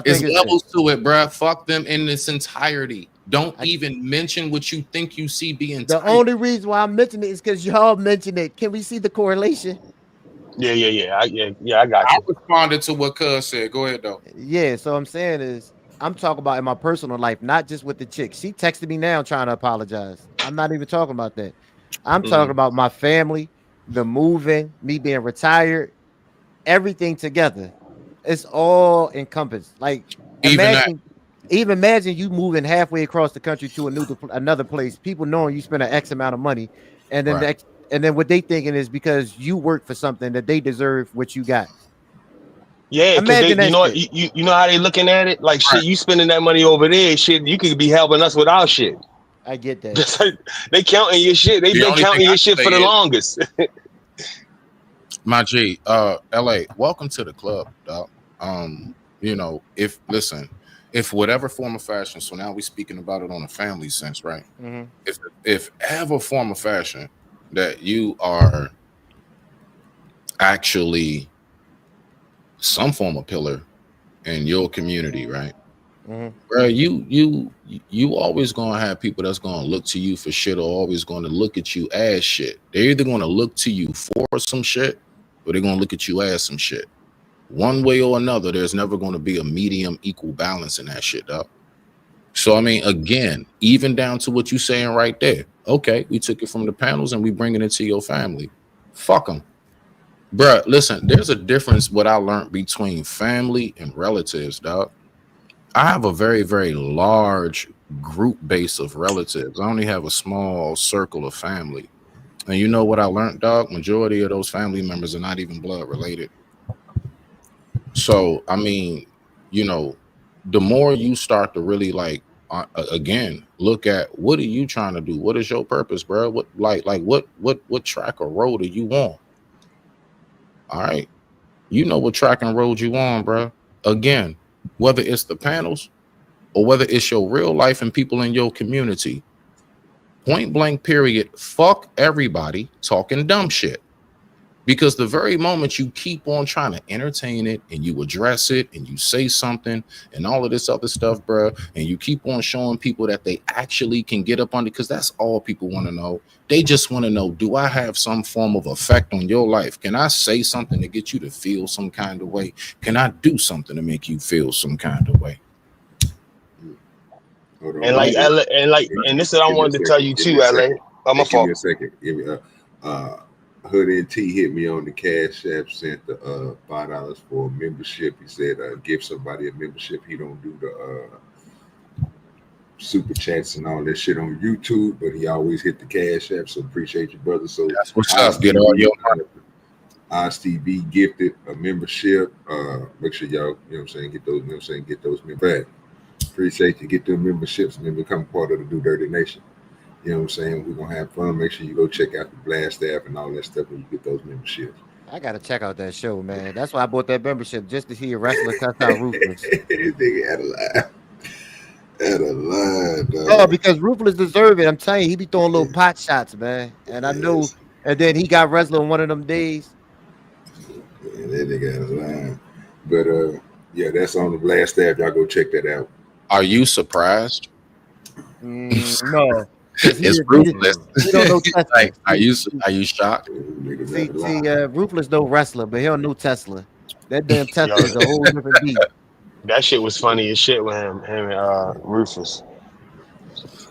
[SPEAKER 3] There's levels to it, bro. Fuck them in its entirety. Don't even mention what you think you see being
[SPEAKER 5] the only reason why I'm mentioning it is because y'all mentioned it. Can we see the correlation?
[SPEAKER 17] Yeah. I got you.
[SPEAKER 3] I responded to what Cuz said. Go ahead, though.
[SPEAKER 5] Yeah, so I'm saying is I'm talking about in my personal life, not just with the chick. She texted me now trying to apologize. I'm not even talking about that. I'm talking about my family, the moving, me being retired, everything together. It's all encompassed. Like imagine you moving halfway across the country to another place, people knowing you spend an X amount of money, and then and then what they thinking is because you work for something that they deserve what you got.
[SPEAKER 17] Yeah, because you know how they looking at it? Like shit, you spending that money over there, shit, you could be helping us with our shit.
[SPEAKER 5] I get that.
[SPEAKER 17] Just like they counting your shit. They've been counting your shit for the longest.
[SPEAKER 3] My G, LA, welcome to the club, dog. If whatever form of fashion, so now we're speaking about it on a family sense, right? If ever form of fashion that you are actually some form of pillar in your community, right? Bro, you always gonna have people that's gonna look to you for shit or always gonna look at you as shit. They're either gonna look to you for some shit or they're gonna look at you as some shit. One way or another, there's never gonna be a medium equal balance in that shit, dog. So I mean, again, even down to what you saying right there. Okay, we took it from the panels and we bring it into your family. Fuck them. Bruh, listen, there's a difference what I learned between family and relatives, dog. I have a very, very large group base of relatives. I only have a small circle of family. And you know what I learned, dog? Majority of those family members are not even blood related. So, I mean, the more you start to really like again look at what are you trying to do, what is your purpose, bro, what what track or road are you on? All right, you know what track and road you on, bro. Again, whether it's the panels or whether it's your real life and people in your community, point blank period, fuck everybody talking dumb shit. Because the very moment you keep on trying to entertain it and you address it and you say something and all of this other stuff, bro, and you keep on showing people that they actually can get up on it, because that's all people want to know. They just want to know, do I have some form of effect on your life? Can I say something to get you to feel some kind of way? Can I do something to make you feel some kind of way?
[SPEAKER 17] And like, and this is what I wanted to tell you too, LA. Oh, my fault.
[SPEAKER 2] Give me a second. Give me Hood and T hit me on the Cash App, sent the $5 for a membership. He said give somebody a membership. He don't do the super chats and all that shit on YouTube, but he always hit the Cash App. So appreciate you, brother. So
[SPEAKER 3] that's what's up. Get all your
[SPEAKER 2] TV gifted a membership. Make sure y'all, you know what I'm saying, get those, you know what I'm saying, get those back. Appreciate you. Get them memberships and then become part of the DoDirty Nation. You know what I'm saying? We're gonna have fun. Make sure you go check out the Blast app and all that stuff when you get those memberships.
[SPEAKER 5] I gotta check out that show, man. That's why I bought that membership, just to hear a wrestler cuss out Ruthless.
[SPEAKER 2] This nigga had a lie. Had a lie, dog.
[SPEAKER 5] No, because Ruthless deserve it. I'm telling you, he be throwing little pot shots, man. And I know. And then he got wrestling one of them days.
[SPEAKER 2] Yeah, that nigga had a lie. But yeah, that's on the Blast app. Y'all go check that out.
[SPEAKER 3] Are you surprised?
[SPEAKER 5] No.
[SPEAKER 3] It's Ruthless. Like, are you shocked?
[SPEAKER 5] See, Ruthless no wrestler, but he don't know Tesla. That damn Tesla is a whole different beat.
[SPEAKER 17] That shit was funny as shit with him and Rufus.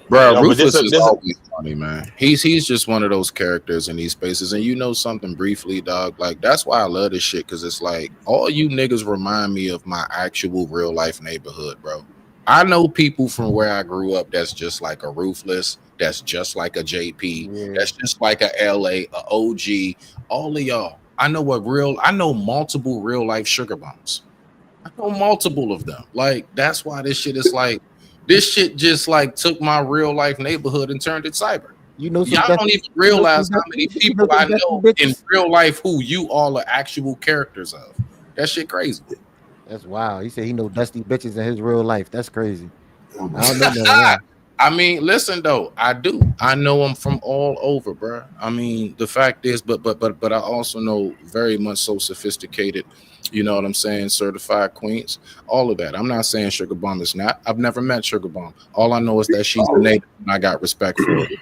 [SPEAKER 3] Bro, Ruthless is always funny, man. He's just one of those characters in these spaces. And you know something briefly, dog. Like, that's why I love this shit, because it's like all you niggas remind me of my actual real life neighborhood, bro. I know people from where I grew up that's just like a Ruthless, that's just like a JP, that's just like a LA, a OG, all of y'all. I know multiple real life sugar bombs. I know multiple of them. Like, that's why this shit is like, this shit just like took my real life neighborhood and turned it cyber.
[SPEAKER 5] You know,
[SPEAKER 3] y'all don't even realize how many people I know in real life who you all are actual characters of. That shit crazy.
[SPEAKER 5] That's wild. He said he know dusty bitches in his real life. That's crazy. I don't know that.
[SPEAKER 3] I mean, listen though, I do. I know them from all over, bro. I mean, the fact is, but I also know very much so sophisticated. You know what I'm saying? Certified queens, all of that. I'm not saying Sugar Bomb is not. I've never met Sugar Bomb. All I know is that she's a native, and I got respect for it.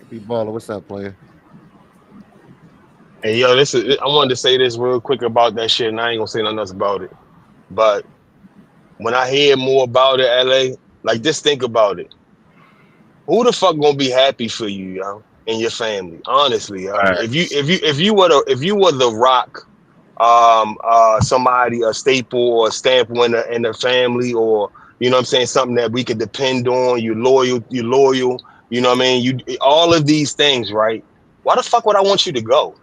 [SPEAKER 5] B-Baller, what's up, player?
[SPEAKER 17] Hey, yo, I wanted to say this real quick about that shit, and I ain't gonna say nothing else about it. But when I hear more about it, LA, like, just think about it. Who the fuck gonna be happy for you, yo, and your family? Honestly, yo.
[SPEAKER 3] Right.
[SPEAKER 17] If you were the Rock, somebody, a staple or a stamp in the family, or you know what I'm saying, something that we could depend on. You're loyal. You know what I mean. All of these things, right? Why the fuck would I want you to go?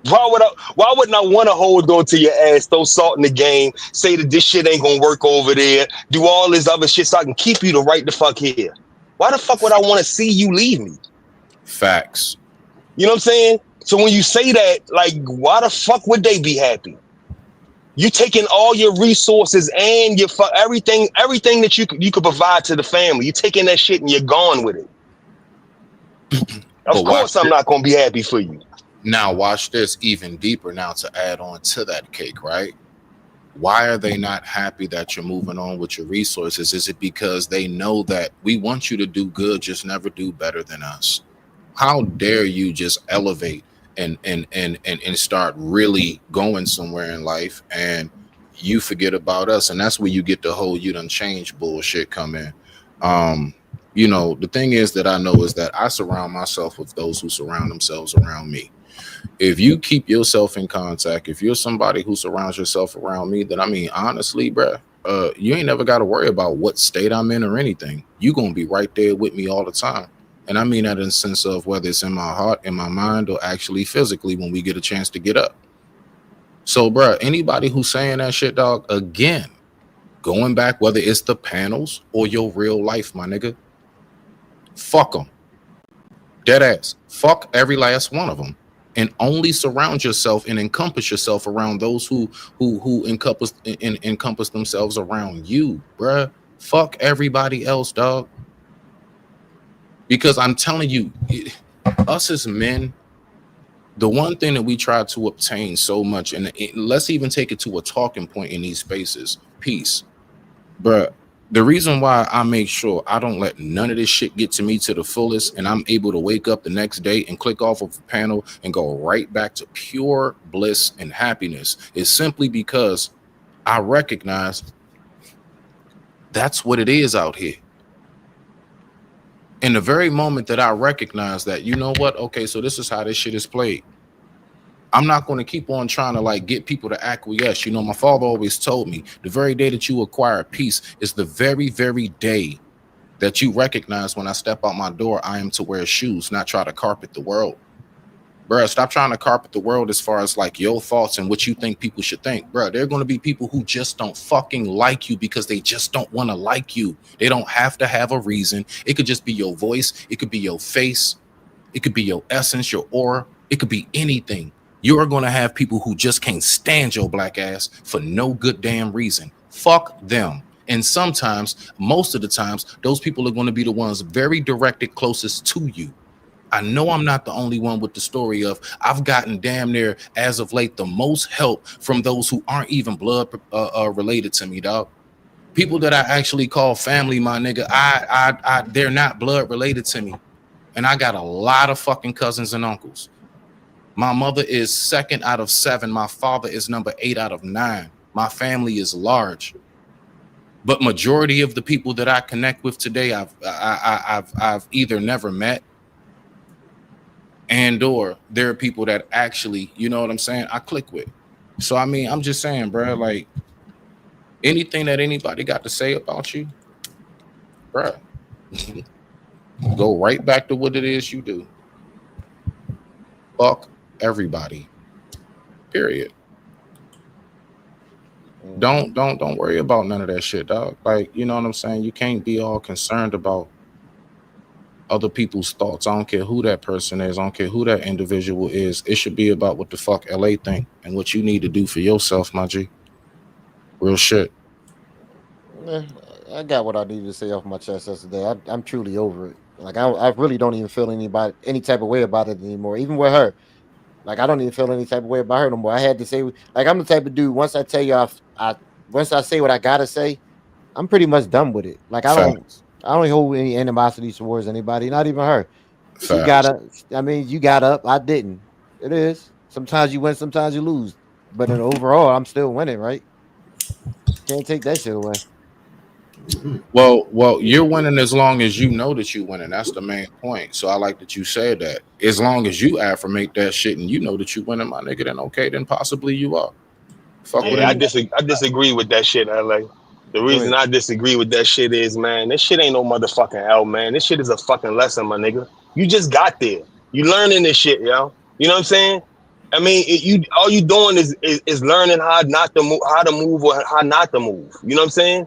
[SPEAKER 17] Why wouldn't I want to hold on to your ass, throw salt in the game, say that this shit ain't gonna work over there, do all this other shit so I can keep you to right the fuck here? Why the fuck would I want to see you leave me?
[SPEAKER 3] Facts.
[SPEAKER 17] You know what I'm saying? So when you say that, like, why the fuck would they be happy? You taking all your resources and your everything that you could provide to the family. You taking that shit and you're gone with it. Of course, I'm not gonna be happy for you.
[SPEAKER 3] Now watch this even deeper now to add on to that cake, right? Why are they not happy that you're moving on with your resources? Is it because they know that we want you to do good, just never do better than us? How dare you just elevate and start really going somewhere in life and you forget about us? And that's where you get the whole you done changed bullshit come in. You know, the thing is that I know is that I surround myself with those who surround themselves around me. If you keep yourself in contact, if you're somebody who surrounds yourself around me, then I mean, honestly, bro, you ain't never got to worry about what state I'm in or anything. You're going to be right there with me all the time. And I mean that in the sense of whether it's in my heart, in my mind, or actually physically when we get a chance to get up. So, bro, anybody who's saying that shit, dog, again, going back, whether it's the panels or your real life, my nigga, fuck them. Dead ass. Fuck every last one of them. And only surround yourself and encompass yourself around those who encompass themselves around you, bruh. Fuck everybody else, dog. Because I'm telling you, us as men, the one thing that we try to obtain so much, and let's even take it to a talking point in these spaces, peace. Bruh, the reason why I make sure I don't let none of this shit get to me to the fullest, and I'm able to wake up the next day and click off of a panel and go right back to pure bliss and happiness, is simply because I recognize that's what it is out here. In the very moment that I recognize that, you know what? Okay, so this is how this shit is played. I'm not going to keep on trying to like get people to acquiesce. You know, my father always told me the very day that you acquire peace is the very, very day that you recognize when I step out my door, I am to wear shoes, not try to carpet the world. Bro, stop trying to carpet the world as far as like your thoughts and what you think people should think. Bro, there are going to be people who just don't fucking like you because they just don't want to like you. They don't have to have a reason. It could just be your voice. It could be your face. It could be your essence, your aura. It could be anything. You are going to have people who just can't stand your black ass for no good damn reason. Fuck them. And sometimes, most of the times, those people are going to be the ones very directed closest to you. I know I'm not the only one with the story of I've gotten damn near as of late the most help from those who aren't even blood related to me, dog. People that I actually call family, my nigga, they're not blood related to me. And I got a lot of fucking cousins and uncles. My mother is 2nd out of 7. My father is number 8 out of 9. My family is large. But majority of the people that I connect with today, I've either never met, and or there are people that actually, you know what I'm saying, I click with. So I mean, I'm just saying, bro, like anything that anybody got to say about you, bro, go right back to what it is you do. Fuck everybody. Period. Don't worry about none of that shit, dog. Like, you know what I'm saying? You can't be all concerned about other people's thoughts. I don't care who that person is. I don't care who that individual is. It should be about what the fuck LA think and what you need to do for yourself, my G. Real shit.
[SPEAKER 4] I got what I needed to say off my chest yesterday. I'm truly over it. Like I really don't even feel any type of way about it anymore. Even with her, like I don't even feel any type of way about her no more. I had to say, like I'm the type of dude. Once I tell you, once I say what I gotta say, I'm pretty much done with it. Like I don't hold any animosity towards anybody, not even her. She got up. I mean, you got up. I didn't. It is. Sometimes you win, sometimes you lose. But in overall, I'm still winning, right? Can't take that shit away.
[SPEAKER 3] Well, you're winning as long as you know that you're winning. That's the main point. So I like that you said that. As long as you affirmate that shit and you know that you're winning, my nigga, then okay, then possibly you are.
[SPEAKER 17] Fuck yeah, I disagree with that shit, LA. The reason I disagree with that shit is, man, this shit ain't no motherfucking L, man. This shit is a fucking lesson, my nigga. You just got there. You learning this shit, yo. You know what I'm saying? I mean, all you doing is learning how to move or how not to move. You know what I'm saying?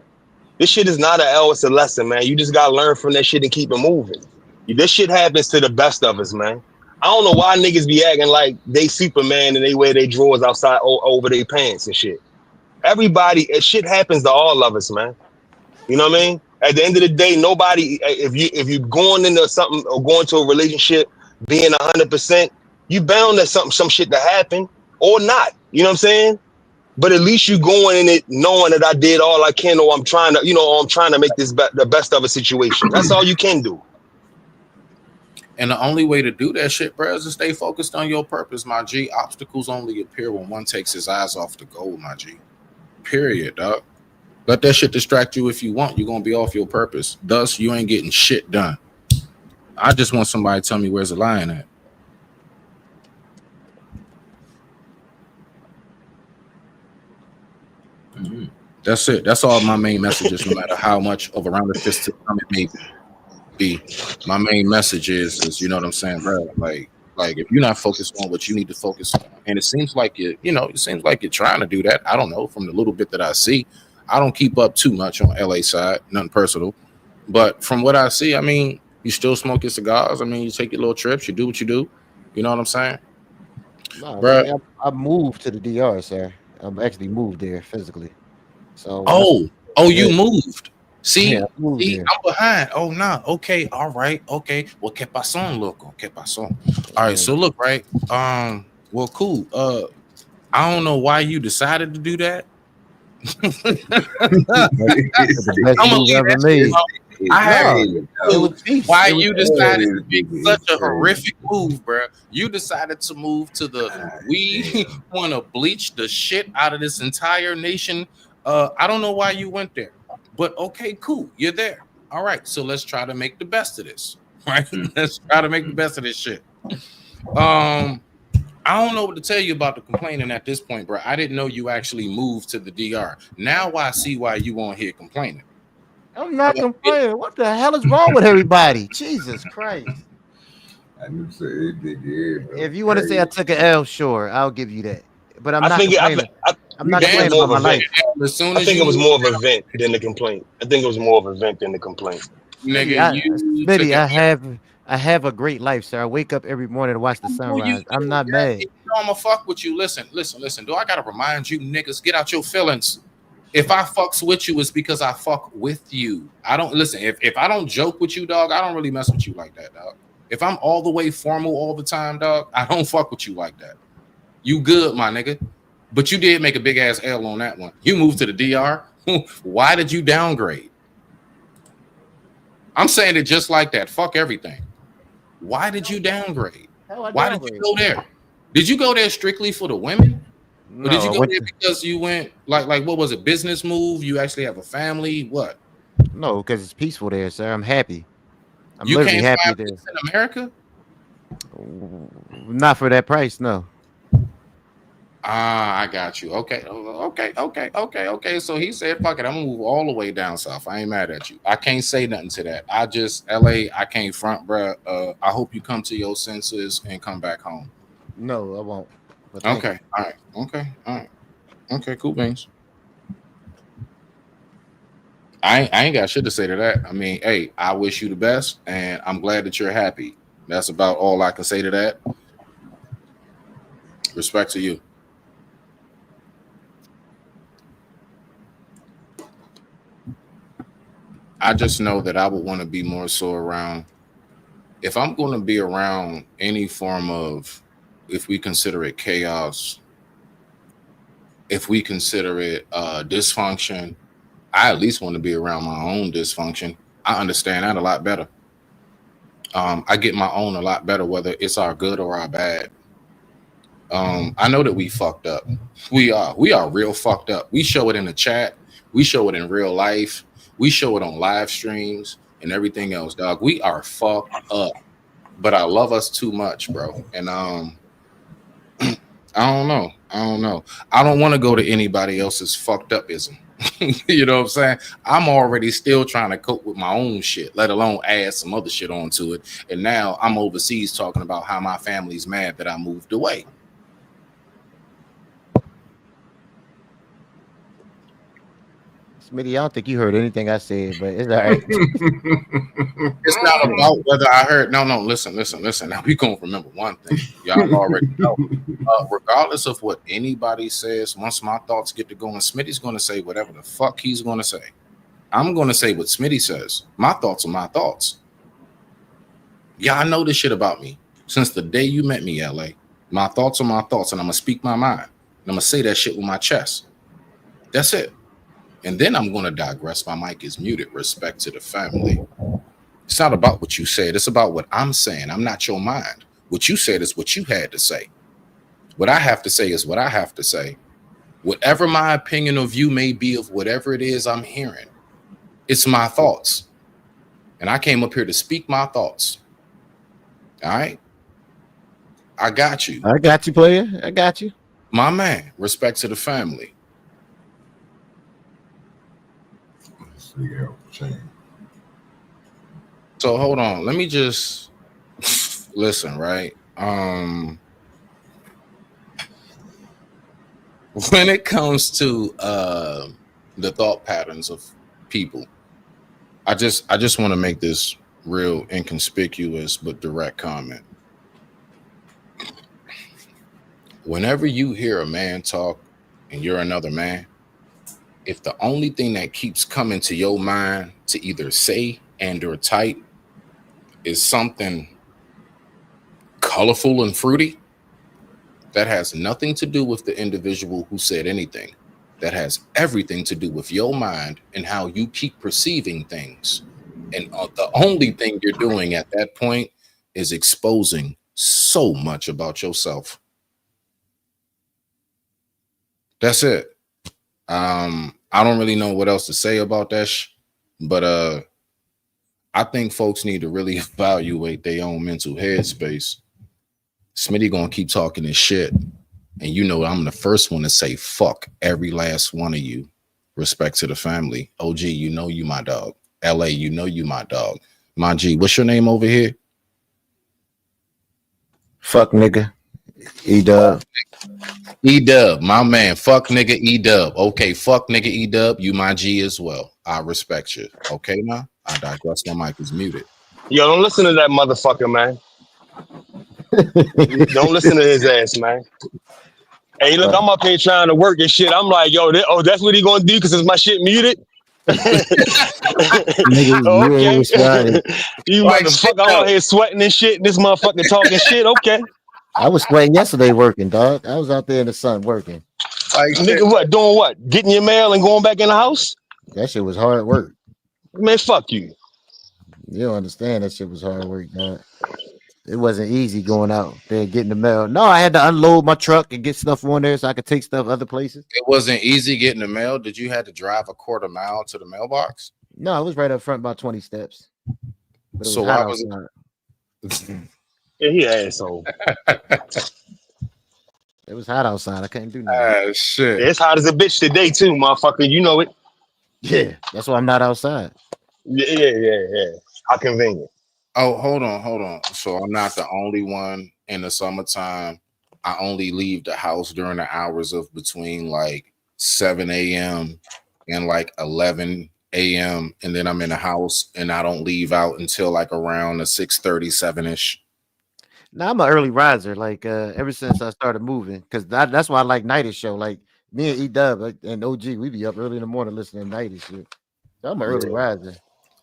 [SPEAKER 17] This shit is not an L, it's a lesson, man. You just gotta learn from that shit and keep it moving. This shit happens to the best of us, man. I don't know why niggas be acting like they Superman and they wear their drawers outside over their pants and shit. Shit happens to all of us, man. You know what I mean? At the end of the day, nobody, if you going into something or going to a relationship being 100%, you bound to some shit to happen or not. You know what I'm saying? But at least you going in it knowing that I did all I can, or I'm trying to make this the best of a situation. That's all you can do.
[SPEAKER 3] And the only way to do that shit, bro, is to stay focused on your purpose, my G. Obstacles only appear when one takes his eyes off the goal, my G. Period, dog. Let that shit distract you if you want. You're gonna be off your purpose. Thus, you ain't getting shit done. I just want somebody to tell me where's the lion at. That's it. That's all my main messages, no matter how much of a round of fist it may be. My main message is you know what I'm saying, bro? Like if you're not focused on what you need to focus on, And it seems like it seems like you're trying to do that. I don't know. From the little bit that I see, I don't keep up too much on LA side, nothing personal. But from what I see, I mean, you still smoke your cigars. I mean, you take your little trips, you do what you do. You know what I'm saying?
[SPEAKER 5] No, I
[SPEAKER 3] Bruh.
[SPEAKER 5] mean, I moved to the DR, sir. I'm actually moved there physically. So that's
[SPEAKER 3] Oh,
[SPEAKER 5] yeah,
[SPEAKER 3] you moved.
[SPEAKER 5] yeah,
[SPEAKER 3] See,
[SPEAKER 5] I moved there.
[SPEAKER 3] I'm behind. Oh, nah. Okay, all right. Okay. Well, que pasó, loco? Que pasó? All right.
[SPEAKER 5] Yeah.
[SPEAKER 3] So look, right. Well, cool. I don't know why you decided to do that.
[SPEAKER 5] The best
[SPEAKER 3] I'm gonna
[SPEAKER 5] move
[SPEAKER 3] leave
[SPEAKER 5] ever
[SPEAKER 3] that shit
[SPEAKER 5] made.
[SPEAKER 3] alone. I have
[SPEAKER 5] No,
[SPEAKER 3] no
[SPEAKER 5] it
[SPEAKER 3] clue
[SPEAKER 5] was peace.
[SPEAKER 3] why
[SPEAKER 5] It was
[SPEAKER 3] you
[SPEAKER 5] peace.
[SPEAKER 3] decided to make such a horrific move, bro. You decided to move to the we want to bleach the shit out of this entire nation. I don't know why you went there, but okay, cool. You're there. All right, so let's try to make the best of this. Right? Let's try to make the best of this shit. I don't know what to tell you about the complaining at this point, bro. I didn't know you actually moved to the DR. Now I see why you on here complaining.
[SPEAKER 5] I'm not complaining. What the hell is wrong with everybody? Jesus Christ.
[SPEAKER 2] I knew say nigga,
[SPEAKER 5] If you want to say I took an L, sure, I'll give you that. But I'm
[SPEAKER 17] I
[SPEAKER 5] not
[SPEAKER 17] think
[SPEAKER 5] complaining. I'm not
[SPEAKER 17] think it's
[SPEAKER 5] complaining
[SPEAKER 17] more
[SPEAKER 5] about
[SPEAKER 17] of
[SPEAKER 5] my
[SPEAKER 17] a vent.
[SPEAKER 5] life.
[SPEAKER 3] As soon
[SPEAKER 17] I
[SPEAKER 3] as
[SPEAKER 17] think
[SPEAKER 3] you
[SPEAKER 17] it was
[SPEAKER 3] moved
[SPEAKER 17] more of a vent than the complaint. I think it was more of a vent than the complaint.
[SPEAKER 3] nigga, you took
[SPEAKER 5] Smitty,
[SPEAKER 3] an
[SPEAKER 5] I have a great life, sir. I wake up every morning to watch the sunrise. I'm not mad.
[SPEAKER 3] You know I'ma fuck with you. Listen. Do I gotta remind you, niggas, get out your feelings. If I fucks with you, it's because I fuck with you. I don't listen. If I don't joke with you, dog, I don't really mess with you like that, dog. If I'm all the way formal all the time, dog, I don't fuck with you like that. You good, my nigga. But you did make a big ass L on that one. You moved to the DR. Why did you downgrade? I'm saying it just like that. Fuck everything. Why did you downgrade? Why did you go there? Did you go there strictly for the women? Or did
[SPEAKER 5] No,
[SPEAKER 3] you
[SPEAKER 5] I
[SPEAKER 3] go
[SPEAKER 5] went
[SPEAKER 3] there
[SPEAKER 5] to,
[SPEAKER 3] because you went like what was it? Business move? You actually have a family? What?
[SPEAKER 5] no, because it's peaceful there, sir. I'm happy. I'm
[SPEAKER 3] You
[SPEAKER 5] literally
[SPEAKER 3] can't
[SPEAKER 5] happy
[SPEAKER 3] find
[SPEAKER 5] there.
[SPEAKER 3] peace in America?
[SPEAKER 5] Not for that price, no.
[SPEAKER 3] Ah, I got you. Okay. So he said, fuck it, I'm gonna move all the way down south. I ain't mad at you. I can't say nothing to that. I just LA, I can't front, bro. I hope you come to your senses and come back home.
[SPEAKER 5] No, I won't. But thank
[SPEAKER 3] Okay, all right, okay, cool beans. I ain't got shit to say to that. I mean, hey, I wish you the best, and I'm glad that you're happy. That's about all I can say to that. Respect to you. I just know that I would want to be more so around. If I'm going to be around any form of, if we consider it chaos, if we consider it dysfunction, I at least want to be around my own dysfunction. I understand that a lot better. I get my own a lot better, whether it's our good or our bad. I know that we fucked up. We are real fucked up. We show it in the chat. We show it in real life. We show it on live streams and everything else, dog. We are fucked up. But I love us too much, bro. And I don't know. I don't want to go to anybody else's fucked upism. You know what I'm saying? I'm already still trying to cope with my own shit, let alone add some other shit onto it. And now I'm overseas talking about how my family's mad that I moved away.
[SPEAKER 5] Smitty, I don't think you heard anything I said, but it's all right.
[SPEAKER 3] It's not about whether I heard. No, listen. Now we gonna remember one thing. Y'all already know. Regardless of what anybody says, once my thoughts get to going, Smitty's gonna say whatever the fuck he's gonna say. I'm gonna say what Smitty says. My thoughts are my thoughts. Y'all know this shit about me since the day you met me, LA. My thoughts are my thoughts, and I'm gonna speak my mind. And I'm gonna say that shit with my chest. That's it. And then I'm going to digress. My mic is muted. Respect to the family. It's not about what you said. It's about what I'm saying. I'm not your mind. What you said is what you had to say. What I have to say is what I have to say. Whatever my opinion or view may be of whatever it is I'm hearing, it's my thoughts. And I came up here to speak my thoughts. All right? I got you.
[SPEAKER 5] I got you, player. I got you.
[SPEAKER 3] My man. Respect to the family. So hold on. Let me just listen, right? when it comes to the thought patterns of people, I just want to make this real inconspicuous but direct comment. Whenever you hear a man talk and you're another man, if the only thing that keeps coming to your mind to either say and or type is something colorful and fruity, that has nothing to do with the individual who said anything. That has everything to do with your mind and how you keep perceiving things. And the only thing you're doing at that point is exposing so much about yourself. That's it. I don't really know what else to say about that, but I think folks need to really evaluate their own mental headspace. Smitty gonna keep talking this shit, and you know I'm the first one to say fuck every last one of you. Respect to the family. OG, you know you my dog. LA, you know you my dog. My G, what's your name over here?
[SPEAKER 5] Fuck nigga. E-Dub.
[SPEAKER 3] E-Dub, my man. Fuck nigga E-Dub. Okay, fuck nigga E-Dub. You my G as well. I respect you. Okay, now I digress. My mic is muted.
[SPEAKER 17] Yo, don't listen to that motherfucker, man. Don't listen to his ass, man. Hey, look, I'm up here trying to work and shit. I'm like, yo, that's what he gonna do because it's my shit muted. Okay. You motherfucker, I'm out here sweating and shit. And this motherfucker talking shit. Okay.
[SPEAKER 5] I was sweating yesterday working, dog. I was out there in the sun working.
[SPEAKER 17] Like, nigga, what? Doing what? Getting your mail and going back in the house?
[SPEAKER 5] That shit was hard work.
[SPEAKER 17] Man, fuck you.
[SPEAKER 5] You don't understand that shit was hard work, dog. It wasn't easy going out there getting the mail. No, I had to unload my truck and get stuff on there so I could take stuff other places.
[SPEAKER 3] It wasn't easy getting the mail. Did you have to drive a quarter mile to the mailbox?
[SPEAKER 5] No, it was right up front, about 20 steps. But
[SPEAKER 3] so why was
[SPEAKER 5] it?
[SPEAKER 17] Yeah, he asshole.
[SPEAKER 5] It was hot outside. I couldn't do nothing.
[SPEAKER 3] Shit.
[SPEAKER 17] It's hot as a bitch today too, motherfucker. You know it.
[SPEAKER 5] Yeah, that's why I'm not outside.
[SPEAKER 17] Yeah. How convenient.
[SPEAKER 3] Oh, hold on. So I'm not the only one in the summertime. I only leave the house during the hours of between like 7 a.m. and like 11 a.m. And then I'm in the house and I don't leave out until like around the 6:37-ish.
[SPEAKER 5] Now I'm an early riser, like ever since I started moving, because that's why I like Nighty show. Like me and E-Dub and OG, we be up early in the morning listening to Nighty shit. So I'm an early riser.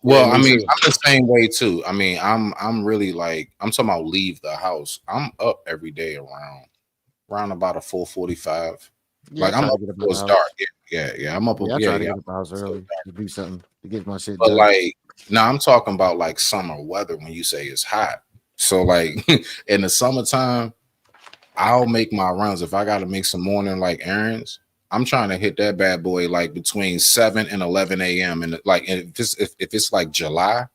[SPEAKER 3] Well, I mean, I'm the same way too. I mean, I'm really like, I'm talking about leave the house. I'm up every day around about a 4:45.
[SPEAKER 5] Yeah,
[SPEAKER 3] like I'm up before it's dark. Yeah. I'm up.
[SPEAKER 5] I try to get up the house early to do something to get my shit
[SPEAKER 3] but
[SPEAKER 5] done.
[SPEAKER 3] like, now I'm talking about like summer weather when you say it's hot. So like in the summertime, I'll make my runs. If I got to make some morning like errands, I'm trying to hit that bad boy like between 7 and 11 a.m. And like if it's like July,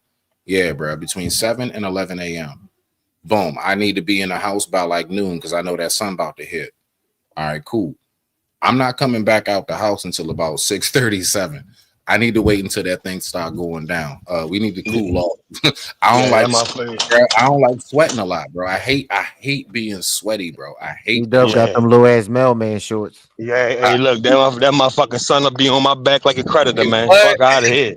[SPEAKER 3] yeah, bro, between 7 and 11 a.m. Boom. I need to be in the house by like noon because I know that sun about to hit. All right, cool. I'm not coming back out the house until about 6:37. I need to wait until that thing start going down. We need to cool off. I don't like sweating a lot, bro. I hate being sweaty, bro. I hate.
[SPEAKER 5] E-Dub got them low ass mailman shorts.
[SPEAKER 17] Yeah, hey, look, that motherfucking son will be on my back like a predator, man. Fuck out of here.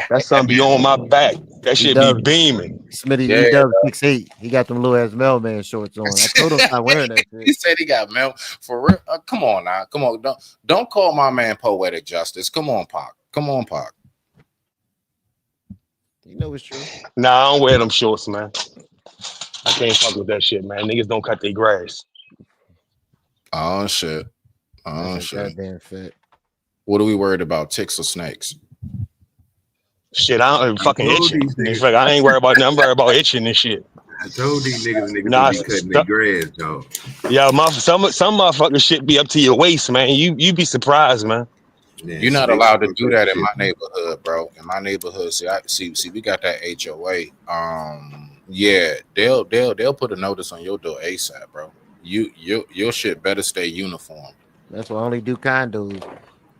[SPEAKER 17] That son be on my back. That shit be beaming.
[SPEAKER 5] Smitty, E-Dub 6'8". He got them low ass mailman shorts on. I told him stop wearing that shit.
[SPEAKER 3] He said he got mail for real. Come on now, come on. Don't call my man poetic justice. Come on, Pac. Come on, Pac.
[SPEAKER 5] You know it's true.
[SPEAKER 17] Nah, I don't wear them shorts, man. I can't fuck with that shit, man. Niggas don't cut their grass.
[SPEAKER 3] Oh shit.
[SPEAKER 5] Goddamn fat.
[SPEAKER 3] What are we worried about? Ticks or snakes?
[SPEAKER 17] Shit, I don't fucking itching. In fact, I ain't worried about nothing. I'm worried about itching and shit.
[SPEAKER 2] I told these niggas be cutting their grass, y'all.
[SPEAKER 17] Yeah, some motherfucking shit be up to your waist, man. You be surprised, man.
[SPEAKER 2] Yeah,
[SPEAKER 3] You're not allowed to do that in my neighborhood, bro. In my neighborhood, see, we got that HOA. Yeah, they'll put a notice on your door ASAP, bro. Your shit better stay uniform.
[SPEAKER 5] That's why I only do condos.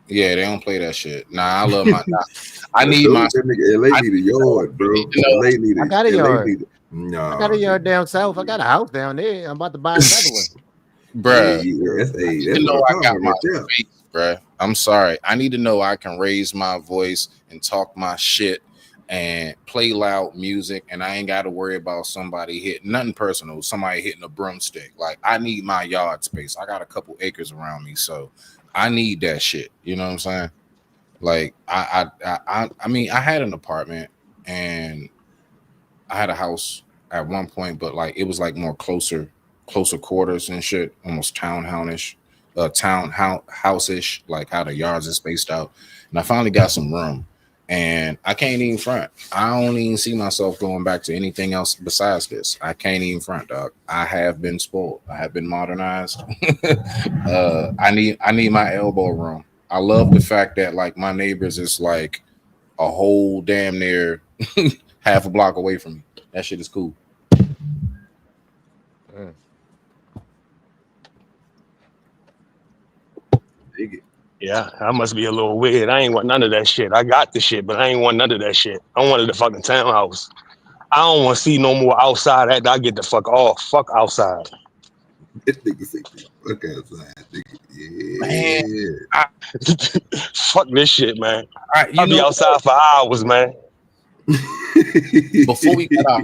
[SPEAKER 3] Yeah, they don't play that shit. Nah, I love my. I need my.
[SPEAKER 2] LA need a yard, bro. LA need
[SPEAKER 5] I got a yard.
[SPEAKER 2] No,
[SPEAKER 5] I got a yard down south. I got a house down there. I'm about to buy another one.
[SPEAKER 3] Bruh.
[SPEAKER 2] That's,
[SPEAKER 3] I need
[SPEAKER 2] that's
[SPEAKER 3] to
[SPEAKER 2] what
[SPEAKER 3] know
[SPEAKER 2] I'm
[SPEAKER 3] I
[SPEAKER 2] talking
[SPEAKER 3] got
[SPEAKER 2] about
[SPEAKER 3] my
[SPEAKER 2] right there.
[SPEAKER 3] space, bruh. I'm sorry. I need to know I can raise my voice and talk my shit and play loud music, and I ain't got to worry about somebody hitting nothing personal, somebody hitting a broomstick. Like, I need my yard space. I got a couple acres around me, so I need that shit. You know what I'm saying? Like, I mean, I had an apartment and I had a house at one point, but like it was like more closer quarters and shit, almost townhouse-ish, like how the yards are spaced out. And I finally got some room, and I can't even front. I don't even see myself going back to anything else besides this. I can't even front, dog. I have been spoiled. I have been modernized. I need my elbow room. I love the fact that like my neighbors is like a whole damn near half a block away from me. That shit is cool.
[SPEAKER 2] Dig it.
[SPEAKER 17] Yeah, I must be a little weird. I ain't want none of that shit. I got the shit, but I ain't want none of that shit. I wanted the fucking townhouse. I don't want to see no more outside. After I get the fuck off. Fuck outside.
[SPEAKER 2] This nigga say fuck outside, nigga.
[SPEAKER 3] Man,
[SPEAKER 17] fuck this shit, man.
[SPEAKER 3] You
[SPEAKER 17] I'll be outside for hours, man.
[SPEAKER 3] Before we got our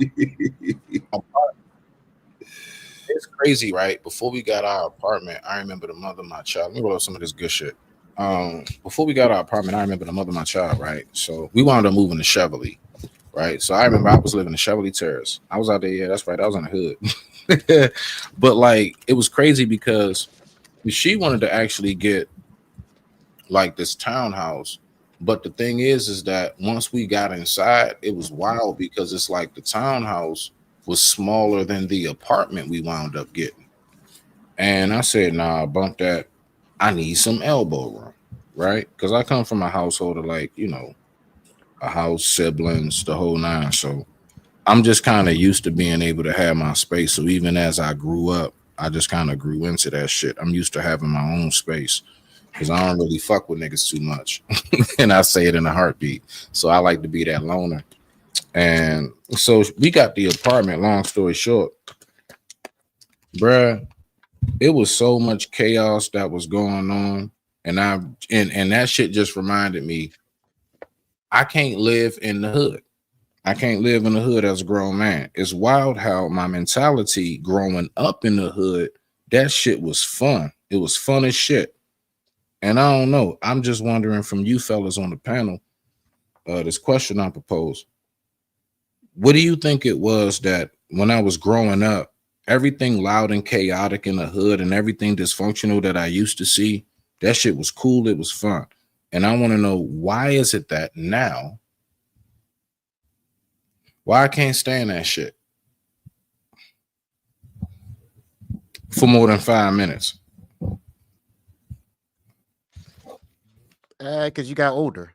[SPEAKER 3] it's crazy, right? Before we got our apartment, I remember the mother of my child. Let me roll up some of this good shit. Before we got our apartment, I remember the mother of my child, right? So we wound up moving to Cheverly, right? So I remember I was living in Cheverly Terrace. I was out there, yeah, that's right. I was in the hood. But like it was crazy because she wanted to actually get like this townhouse. But the thing is that once we got inside, it was wild because it's like the townhouse was smaller than the apartment we wound up getting. And I said, nah, bump that. I need some elbow room, right? Because I come from a household of like, you know, a house, siblings, the whole nine. So I'm just kind of used to being able to have my space. So even as I grew up, I just kind of grew into that shit. I'm used to having my own space because I don't really fuck with niggas too much. And I say it in a heartbeat. So I like to be that loner. And so we got the apartment, long story short, bruh, it was so much chaos that was going on. And that shit just reminded me, I can't live in the hood. I can't live in the hood as a grown man. It's wild how my mentality growing up in the hood, that shit was fun. It was fun as shit. And I don't know. I'm just wondering from you fellas on the panel, this question I proposed. What do you think it was that when I was growing up, everything loud and chaotic in the hood and everything dysfunctional that I used to see, that shit was cool. It was fun. And I want to know, why is it that now, why I can't stand that shit for more than 5 minutes?
[SPEAKER 4] Because you got older.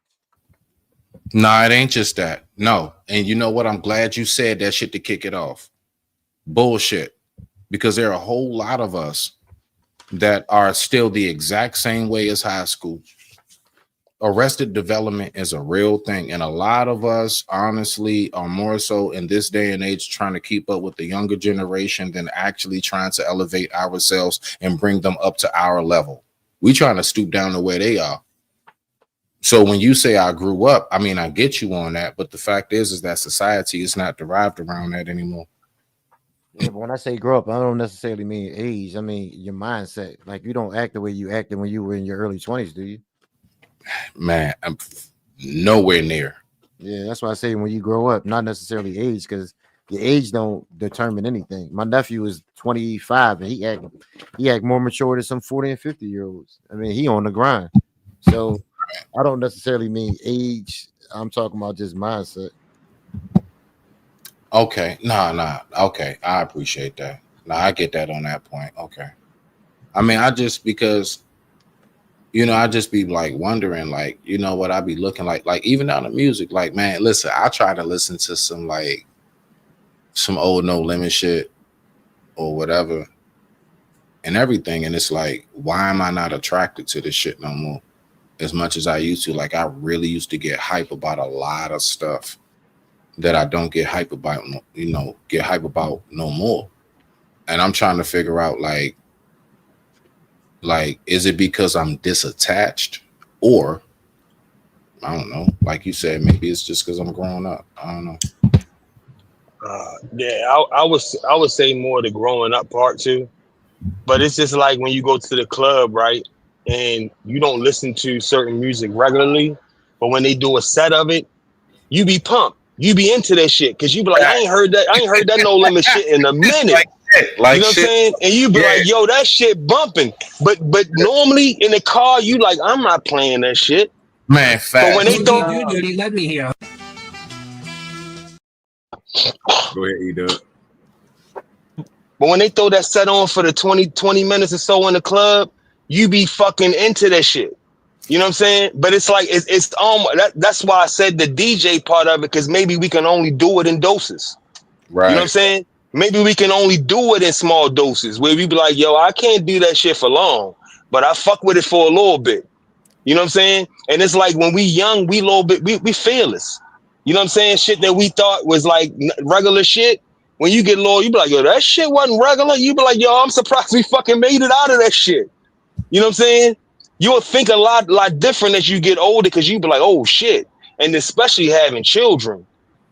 [SPEAKER 3] Nah, it ain't just that. No. And you know what? I'm glad you said that shit to kick it off. Bullshit. Because there are a whole lot of us that are still the exact same way as high school. Arrested development is a real thing. And a lot of us, honestly, are more so in this day and age trying to keep up with the younger generation than actually trying to elevate ourselves and bring them up to our level. We trying to stoop down to where they are. So when you say I grew up, I mean, I get you on that. But the fact is that society is not derived around that anymore.
[SPEAKER 4] Yeah, but when I say grow up, I don't necessarily mean age. I mean your mindset. Like you don't act the way you acted when you were in your early 20s, do you?
[SPEAKER 3] Man, I'm nowhere near.
[SPEAKER 4] Yeah, that's why I say when you grow up, not necessarily age, because your age don't determine anything. My nephew is 25 and he act more mature than some 40 and 50-year-olds. I mean, he on the grind. So I don't necessarily mean age. I'm talking about just mindset.
[SPEAKER 3] Okay. Nah. Okay. I appreciate that. Nah, I get that on that point. Okay. I mean, I just because, you know, I just be like wondering, like, you know, what I be looking like even down the music, like, man, listen, I try to listen to some old No Limit shit or whatever and everything. And it's like, why am I not attracted to this shit no more as much as I used to? Like, I really used to get hype about a lot of stuff that I don't get hype about, no more. And I'm trying to figure out, like, Like, is it because I'm disattached, or I don't know? Like you said, maybe it's just because I'm growing up. I don't know.
[SPEAKER 17] Yeah, I would say more the growing up part too. But it's just like when you go to the club, right? And you don't listen to certain music regularly, but when they do a set of it, you be pumped. You be into that shit because you be like, I ain't heard that No Limit shit in a minute.
[SPEAKER 3] Like
[SPEAKER 17] You know what I'm
[SPEAKER 3] shit.
[SPEAKER 17] saying? And you be like, yo, that shit bumping. But normally in the car, you like, I'm not playing that shit.
[SPEAKER 3] Man,
[SPEAKER 17] But when they throw,
[SPEAKER 1] Let me hear.
[SPEAKER 2] Go ahead, E-Dub.
[SPEAKER 17] but when they throw that set on for the 20 minutes or so in the club, you be fucking into that shit. You know what I'm saying? But it's like it's that's why I said the DJ part of it, because maybe we can only do it in doses.
[SPEAKER 3] Right.
[SPEAKER 17] You know what I'm saying? Maybe we can only do it in small doses where we be like, yo, I can't do that shit for long, but I fuck with it for a little bit. You know what I'm saying? And it's like when we young, we little bit, we fearless. You know what I'm saying? Shit that we thought was like regular shit. When you get low, you be like, yo, that shit wasn't regular. You be like, yo, I'm surprised we fucking made it out of that shit. You know what I'm saying? You'll think a lot different as you get older because you be like, oh shit. And especially having children.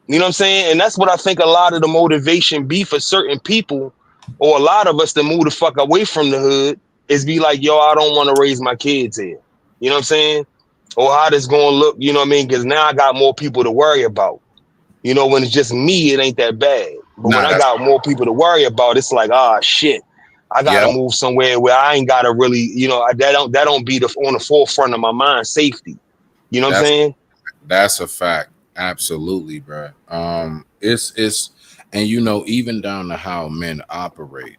[SPEAKER 17] You know what I'm saying? And that's what I think a lot of the motivation be for certain people, or a lot of us that move the fuck away from the hood, is be like, yo, I don't want to raise my kids here. You know what I'm saying? Or how this going to look, you know what I mean? Because now I got more people to worry about. You know, when it's just me, it ain't that bad. But when I got more people to worry about, it's like, ah, shit. I gotta move somewhere where I ain't gotta really, you know, that don't be on the forefront of my mind. Safety, you know what I'm saying?
[SPEAKER 3] That's a fact. Absolutely, bro. It's and you know, even down to how men operate.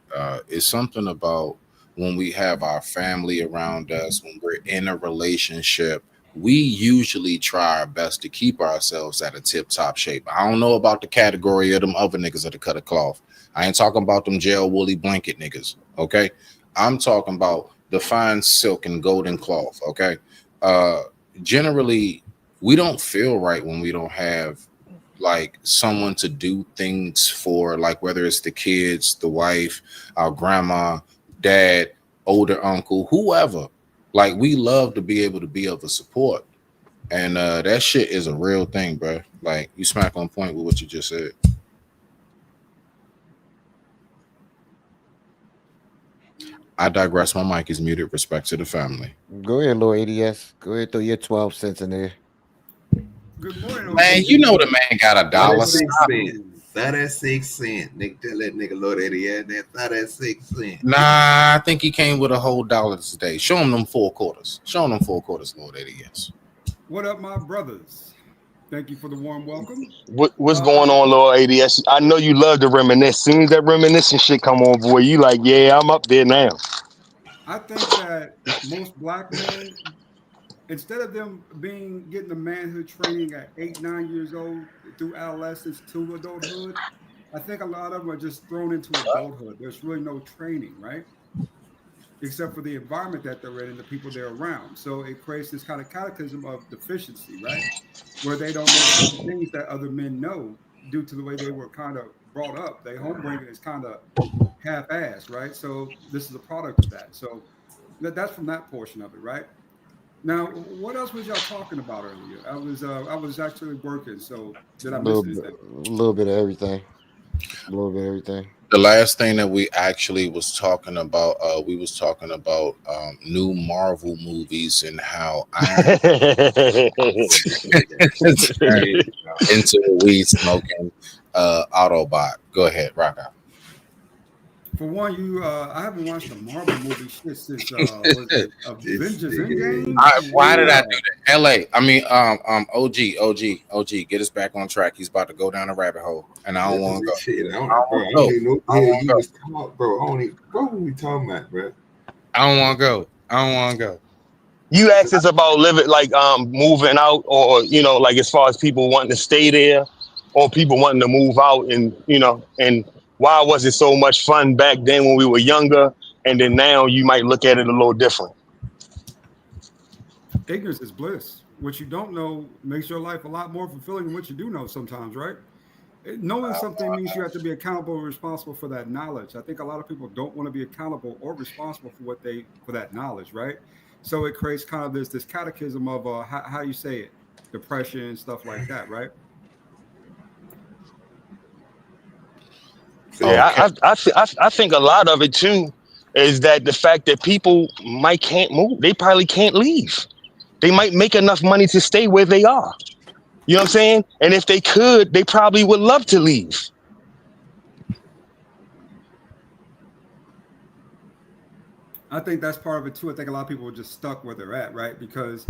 [SPEAKER 3] It's something about when we have our family around us, when we're in a relationship, we usually try our best to keep ourselves at a tip-top shape. I don't know about the category of them other niggas that are cut a cloth. I ain't talking about them jail woolly blanket niggas, okay? I'm talking about the fine silk and golden cloth, okay? Generally, we don't feel right when we don't have like someone to do things for, like whether it's the kids, the wife, our grandma, dad, older uncle, whoever. Like, we love to be able to be of a support. And that shit is a real thing, bro. Like, you smack on point with what you just said. I digress. My mic is muted. Respect to the family.
[SPEAKER 4] Go ahead, Lord ADS. Go ahead, throw your 12 cents in there.
[SPEAKER 19] Good morning,
[SPEAKER 3] man. You know the man got $1.
[SPEAKER 2] 36 cents. Nigga, tell that nigga Lord Eddie had that 36 cents.
[SPEAKER 3] Nah, I think he came with a whole $1 today. Show him them 4 quarters. Show him them 4 quarters, Lord Eddie. Yes.
[SPEAKER 19] What up, my brothers? Thank you for the warm welcome.
[SPEAKER 17] What's going on, Lord ADS? I know you love to reminisce. As soon as that reminiscing shit come on, boy, you like, yeah, I'm up there now.
[SPEAKER 19] I think that most black men, instead of them getting the manhood training at 8, 9 years old through adolescence to adulthood, I think a lot of them are just thrown into adulthood. There's really no training, right? Except for the environment that they're in and the people they're around. So it creates this kind of cataclysm of deficiency, right? Where they don't know certain things that other men know due to the way they were kind of brought up. Their homebringing is kind of half-assed, right? So this is a product of that. So that's from that portion of it, right? Now, what else was y'all talking about earlier? I was actually working, so did I miss anything?
[SPEAKER 4] A little bit of everything. A little bit of everything.
[SPEAKER 3] The last thing that we actually was talking about, we was talking about new Marvel movies and how I'm into weed smoking Autobot. Go ahead, rock out.
[SPEAKER 19] For one, I haven't watched a Marvel movie shit since was it Avengers Endgame?
[SPEAKER 3] Why did I do that? LA. I mean, OG, get us back on track. He's about to go down a rabbit hole, and I don't want to go.
[SPEAKER 2] Shit, I don't even know what the hell you was talking about, bro. What we talking about, bro?
[SPEAKER 3] I don't want to go.
[SPEAKER 17] You asked us about living, like moving out, or you know, like as far as people wanting to stay there, or people wanting to move out, and you know, and why was it so much fun back then when we were younger, and then now you might look at it a little different.
[SPEAKER 19] Ignorance is bliss. What you don't know makes your life a lot more fulfilling than what you do know sometimes, right? knowing something means you have to be accountable and responsible for that knowledge. I think a lot of people don't want to be accountable or responsible for that knowledge, right? So it creates kind of this catechism of how you say it, depression and stuff like that, right?
[SPEAKER 17] Yeah, I think a lot of it too is that the fact that people can't move. They probably can't leave. They might make enough money to stay where they are. You know what I'm saying? And if they could, they probably would love to leave.
[SPEAKER 19] I think that's part of it too. I think a lot of people are just stuck where they're at, right? Because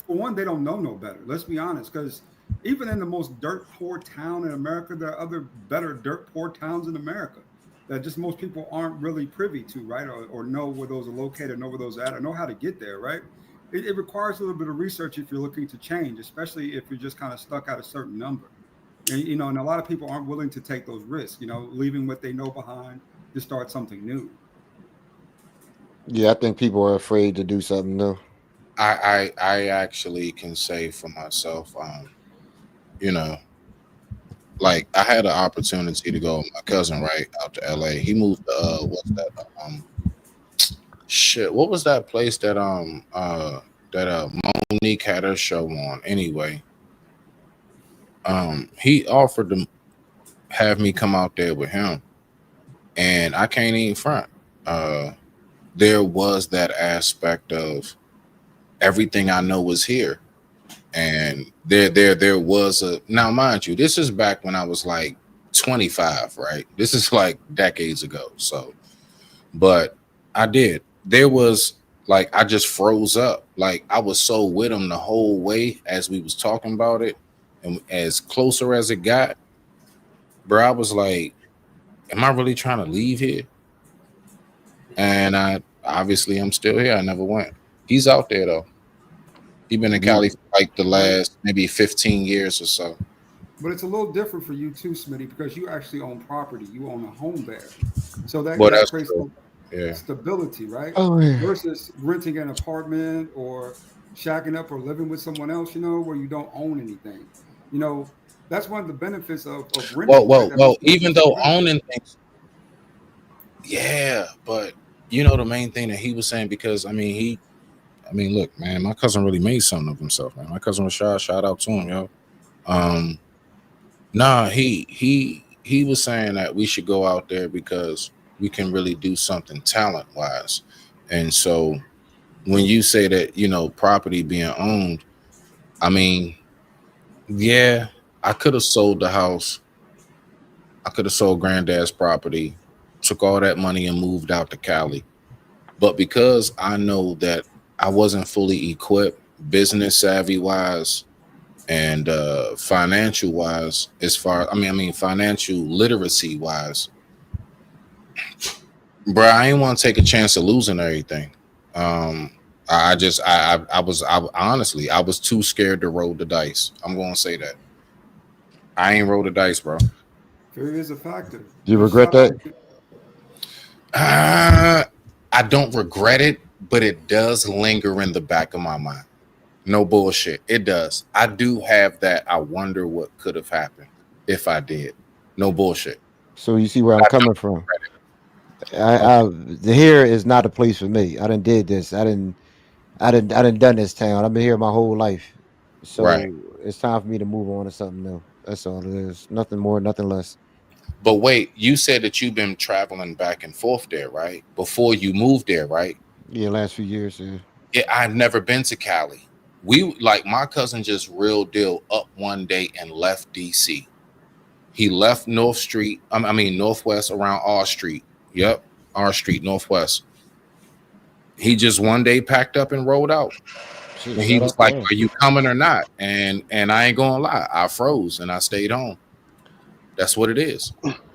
[SPEAKER 19] for one, they don't know no better. Let's be honest. Because even in the most dirt poor town in America, there are other better dirt poor towns in America that just most people aren't really privy to, right? Or know where those are located, know where those are at, or know how to get there, right? It requires a little bit of research if you're looking to change, especially if you're just kind of stuck at a certain number. And, and a lot of people aren't willing to take those risks, leaving what they know behind to start something new.
[SPEAKER 5] Yeah, I think people are afraid to do something new.
[SPEAKER 3] I actually can say for myself, like I had an opportunity to go with my cousin right out to LA. He moved to what's that? What was that place that Monique had her show on? Anyway, he offered to have me come out there with him, and I can't even front. There was that aspect of everything I know was here. And there was now mind you, this is back when I was like 25, right? This is like decades ago. So, but there was like, I just froze up. Like I was so with him the whole way as we was talking about it. And as closer as it got, bro, I was like, am I really trying to leave here? And I'm still here. I never went. He's out there though. He's been in Cali for like the last maybe 15 years or so.
[SPEAKER 19] But it's a little different for you too, Smitty, because you actually own property. You own a home there. So that creates stability, right?
[SPEAKER 5] Oh, yeah.
[SPEAKER 19] Versus renting an apartment or shacking up or living with someone else, where you don't own anything. That's one of the benefits of renting.
[SPEAKER 3] Well, even though owning things, yeah, but the main thing that he was saying, because look, man, my cousin really made something of himself, man. My cousin was shout out to him, yo. He was saying that we should go out there because we can really do something talent wise. And so when you say that, property being owned, yeah, I could have sold the house. I could have sold granddad's property, took all that money and moved out to Cali. But because I know that I wasn't fully equipped, business savvy wise and financial wise, financial literacy wise, bro, I ain't want to take a chance of losing everything. I was too scared to roll the dice. I'm gonna say that. I ain't roll the dice, bro.
[SPEAKER 19] Fear is a factor.
[SPEAKER 5] Do you regret that?
[SPEAKER 3] I don't regret it, but it does linger in the back of my mind. No bullshit. It does. I do have that. I wonder what could have happened if I did. No bullshit.
[SPEAKER 5] So you see where I'm coming from. Here is not a place for me. I done did this. I done done this town. I've been here my whole life. So It's time for me to move on to something new. That's all it is. Nothing more, nothing less.
[SPEAKER 3] But wait, you said that you've been traveling back and forth there, right? Before you moved there, right?
[SPEAKER 5] Yeah, last few years.
[SPEAKER 3] Yeah, I've never been to Cali. My cousin just real deal up one day and left DC. He left Northwest around R Street. Yep, R Street, Northwest. He just one day packed up and rolled out. And he was like, "Are you coming or not?" And I ain't gonna lie, I froze and I stayed home. That's what it is.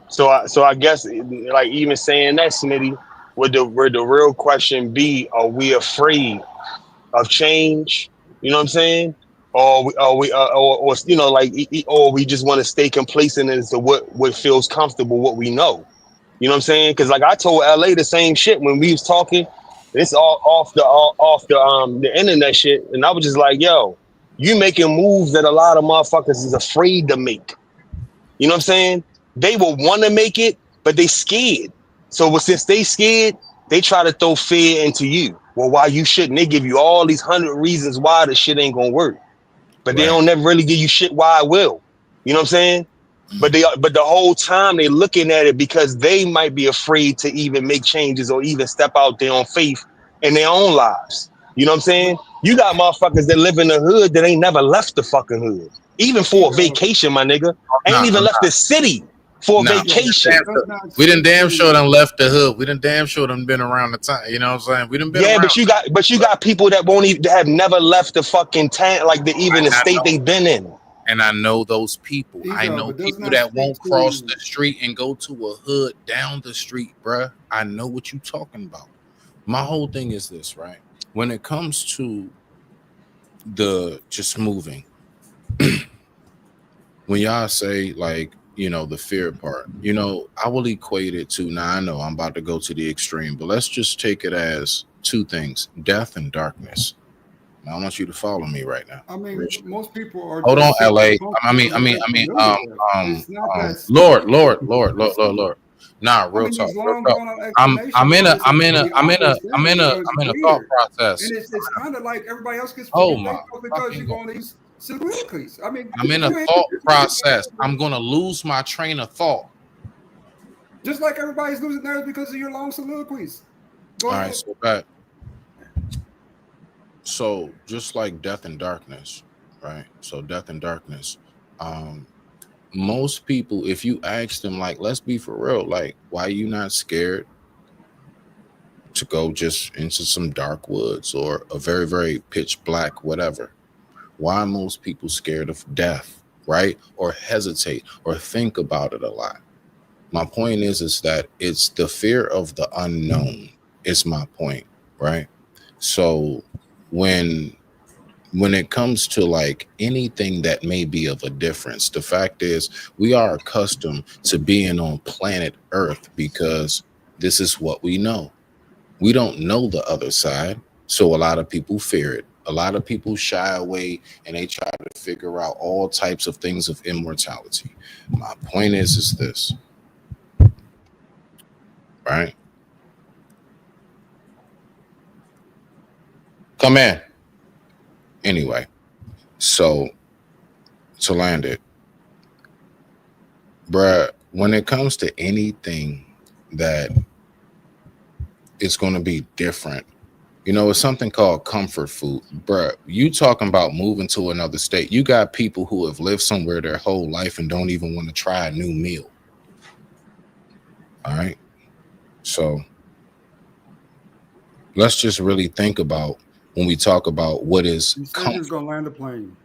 [SPEAKER 17] So I guess like even saying that, Smitty, would the real question be: are we afraid of change? You know what I'm saying? Or we just want to stay complacent as to what feels comfortable, what we know. You know what I'm saying? Because like I told LA the same shit when we was talking. It's all off the internet shit, and I was just like, yo, you making moves that a lot of motherfuckers is afraid to make. You know what I'm saying? They will want to make it, but they scared. So since they scared, they try to throw fear into you. Well, why you shouldn't? They give you all these 100 reasons why the shit ain't gonna work, but they
[SPEAKER 3] Right.
[SPEAKER 17] don't never really give you shit why it will. You know what I'm saying? But the whole time they looking at it because they might be afraid to even make changes or even step out there on faith in their own lives. You know what I'm saying? You got motherfuckers that live in the hood that ain't never left the fucking hood, even for a vacation, my nigga. Ain't even left the city for a vacation.
[SPEAKER 3] We done damn sure done left the hood. We done damn sure done been around the time. You know what I'm saying? We done been
[SPEAKER 17] Yeah,
[SPEAKER 3] around.
[SPEAKER 17] but you got people that won't even have never left the fucking town, like even the state they've been in.
[SPEAKER 3] And I know those people. I
[SPEAKER 19] Ego,
[SPEAKER 3] know
[SPEAKER 19] but doesn't
[SPEAKER 3] people
[SPEAKER 19] that
[SPEAKER 3] that
[SPEAKER 19] speak
[SPEAKER 3] won't cross
[SPEAKER 19] to-
[SPEAKER 3] the street and go to a hood down the street, bruh. I know what you talking about. My whole thing is this, right? When it comes to the just moving, when y'all say like, you know, the fear part, you know, I will equate it to, now I know I'm about to go to the extreme, but let's just take it as two things, death and darkness. Now I want you to follow me right now.
[SPEAKER 19] I mean, most people are.
[SPEAKER 3] Hold on,
[SPEAKER 19] just
[SPEAKER 3] LA.
[SPEAKER 19] so comfortable It's not that
[SPEAKER 3] Lord. Nah, real talk.
[SPEAKER 19] long
[SPEAKER 3] Real
[SPEAKER 19] drawn out
[SPEAKER 3] talk.
[SPEAKER 19] explanations.
[SPEAKER 3] I'm in
[SPEAKER 19] it's
[SPEAKER 3] a
[SPEAKER 19] weird.
[SPEAKER 3] thought process.
[SPEAKER 19] And it's kind of like everybody else gets
[SPEAKER 3] Oh
[SPEAKER 19] figured
[SPEAKER 3] my
[SPEAKER 19] out because you're on these soliloquies. I mean,
[SPEAKER 3] I'm in a
[SPEAKER 19] you ain't-
[SPEAKER 3] thought process. I'm gonna lose my train of thought.
[SPEAKER 19] just like everybody's losing theirs because of your long soliloquies. Go
[SPEAKER 3] All
[SPEAKER 19] ahead.
[SPEAKER 3] right, so back. So just like death and darkness, right? So death and darkness. Most people, if you ask them, like, let's be for real, like, why are you not scared to go just into some dark woods or a very, very pitch black, whatever? Why are most people scared of death, right? Or hesitate or think about it a lot? My point is that it's the fear of the unknown is my point, right? So when it comes to like anything that may be of a difference, the fact is we are accustomed to being on planet Earth because this is what we know. We don't know the other side, so a lot of people fear it. A lot of people shy away and they try to figure out all types of things of immortality. My point is this, right? Come in. Anyway, so to land it, bruh, when it comes to anything that is going to be different, you know, it's something called comfort food. Bruh, you talking about moving to another state. You got people who have lived somewhere their whole life and don't even want to try a new meal. All right. So let's just really think about when we talk about what is
[SPEAKER 19] You said you was gonna land a plane.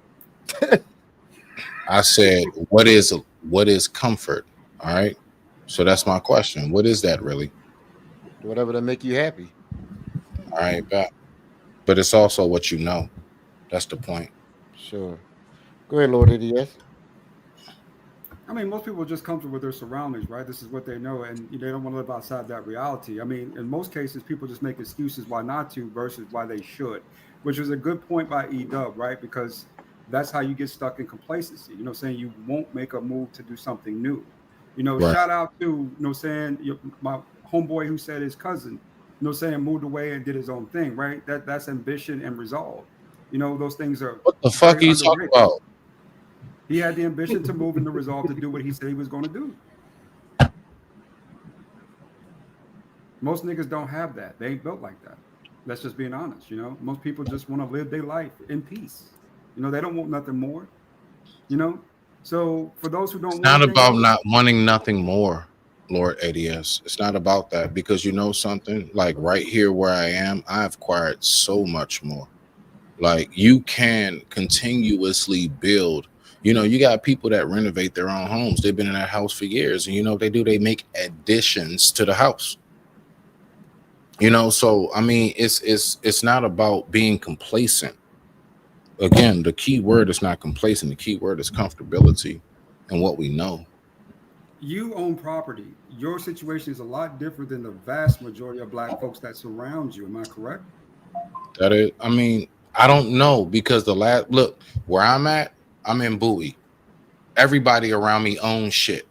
[SPEAKER 3] I said, what is comfort? All right. So that's my question. What is that really?
[SPEAKER 4] Whatever that make you happy.
[SPEAKER 3] All right, but it's also what you know. That's the point.
[SPEAKER 4] Sure. Go ahead, Lord Idiot.
[SPEAKER 19] I mean, most people are just comfortable with their surroundings, right? This is what they know, and they don't want to live outside that reality. I mean, in most cases, people just make excuses why not to versus why they should, which was a good point by E-Dub, right? Because that's how you get stuck in complacency. You know, saying you won't make a move to do something new. You know,
[SPEAKER 3] Right.
[SPEAKER 19] shout out to, my homeboy who said his cousin, saying moved away and did his own thing, right? That's ambition and resolve. You know, those things are
[SPEAKER 3] What the fuck are you talking about?
[SPEAKER 19] He had the ambition to move and the resolve to do what he said he was going to do. Most niggas don't have that. They ain't built like that. That's just being honest. Most people just want to live their life in peace. They don't want nothing more. So for those who don't,
[SPEAKER 3] It's not about not wanting nothing more, Lord ADS. It's not about that, because you know something, like right here where I am, I've acquired so much more. Like, you can continuously build. You got people that renovate their own homes. They've been in that house for years, and what they do, they make additions to the house. So I mean, it's not about being complacent. Again, the key word is not complacent. The key word is comfortability and what we know.
[SPEAKER 19] You own property. Your situation is a lot different than the vast majority of Black folks that surround you. Am I correct?
[SPEAKER 3] That is, I mean, I don't know, because look where I'm at, I'm in Bowie. everybody around me owns shit.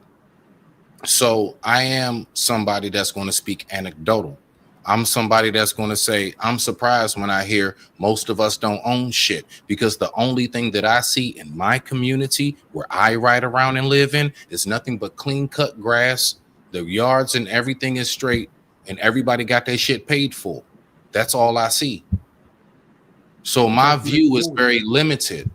[SPEAKER 3] So I am somebody that's going to speak anecdotal. I'm somebody that's going to say, I'm surprised when I hear most of us don't own shit, because the only thing that I see in my community where I ride around and live in is nothing but clean cut grass. The yards and everything is straight, and everybody got their shit paid for. That's all I see. So my view is very limited.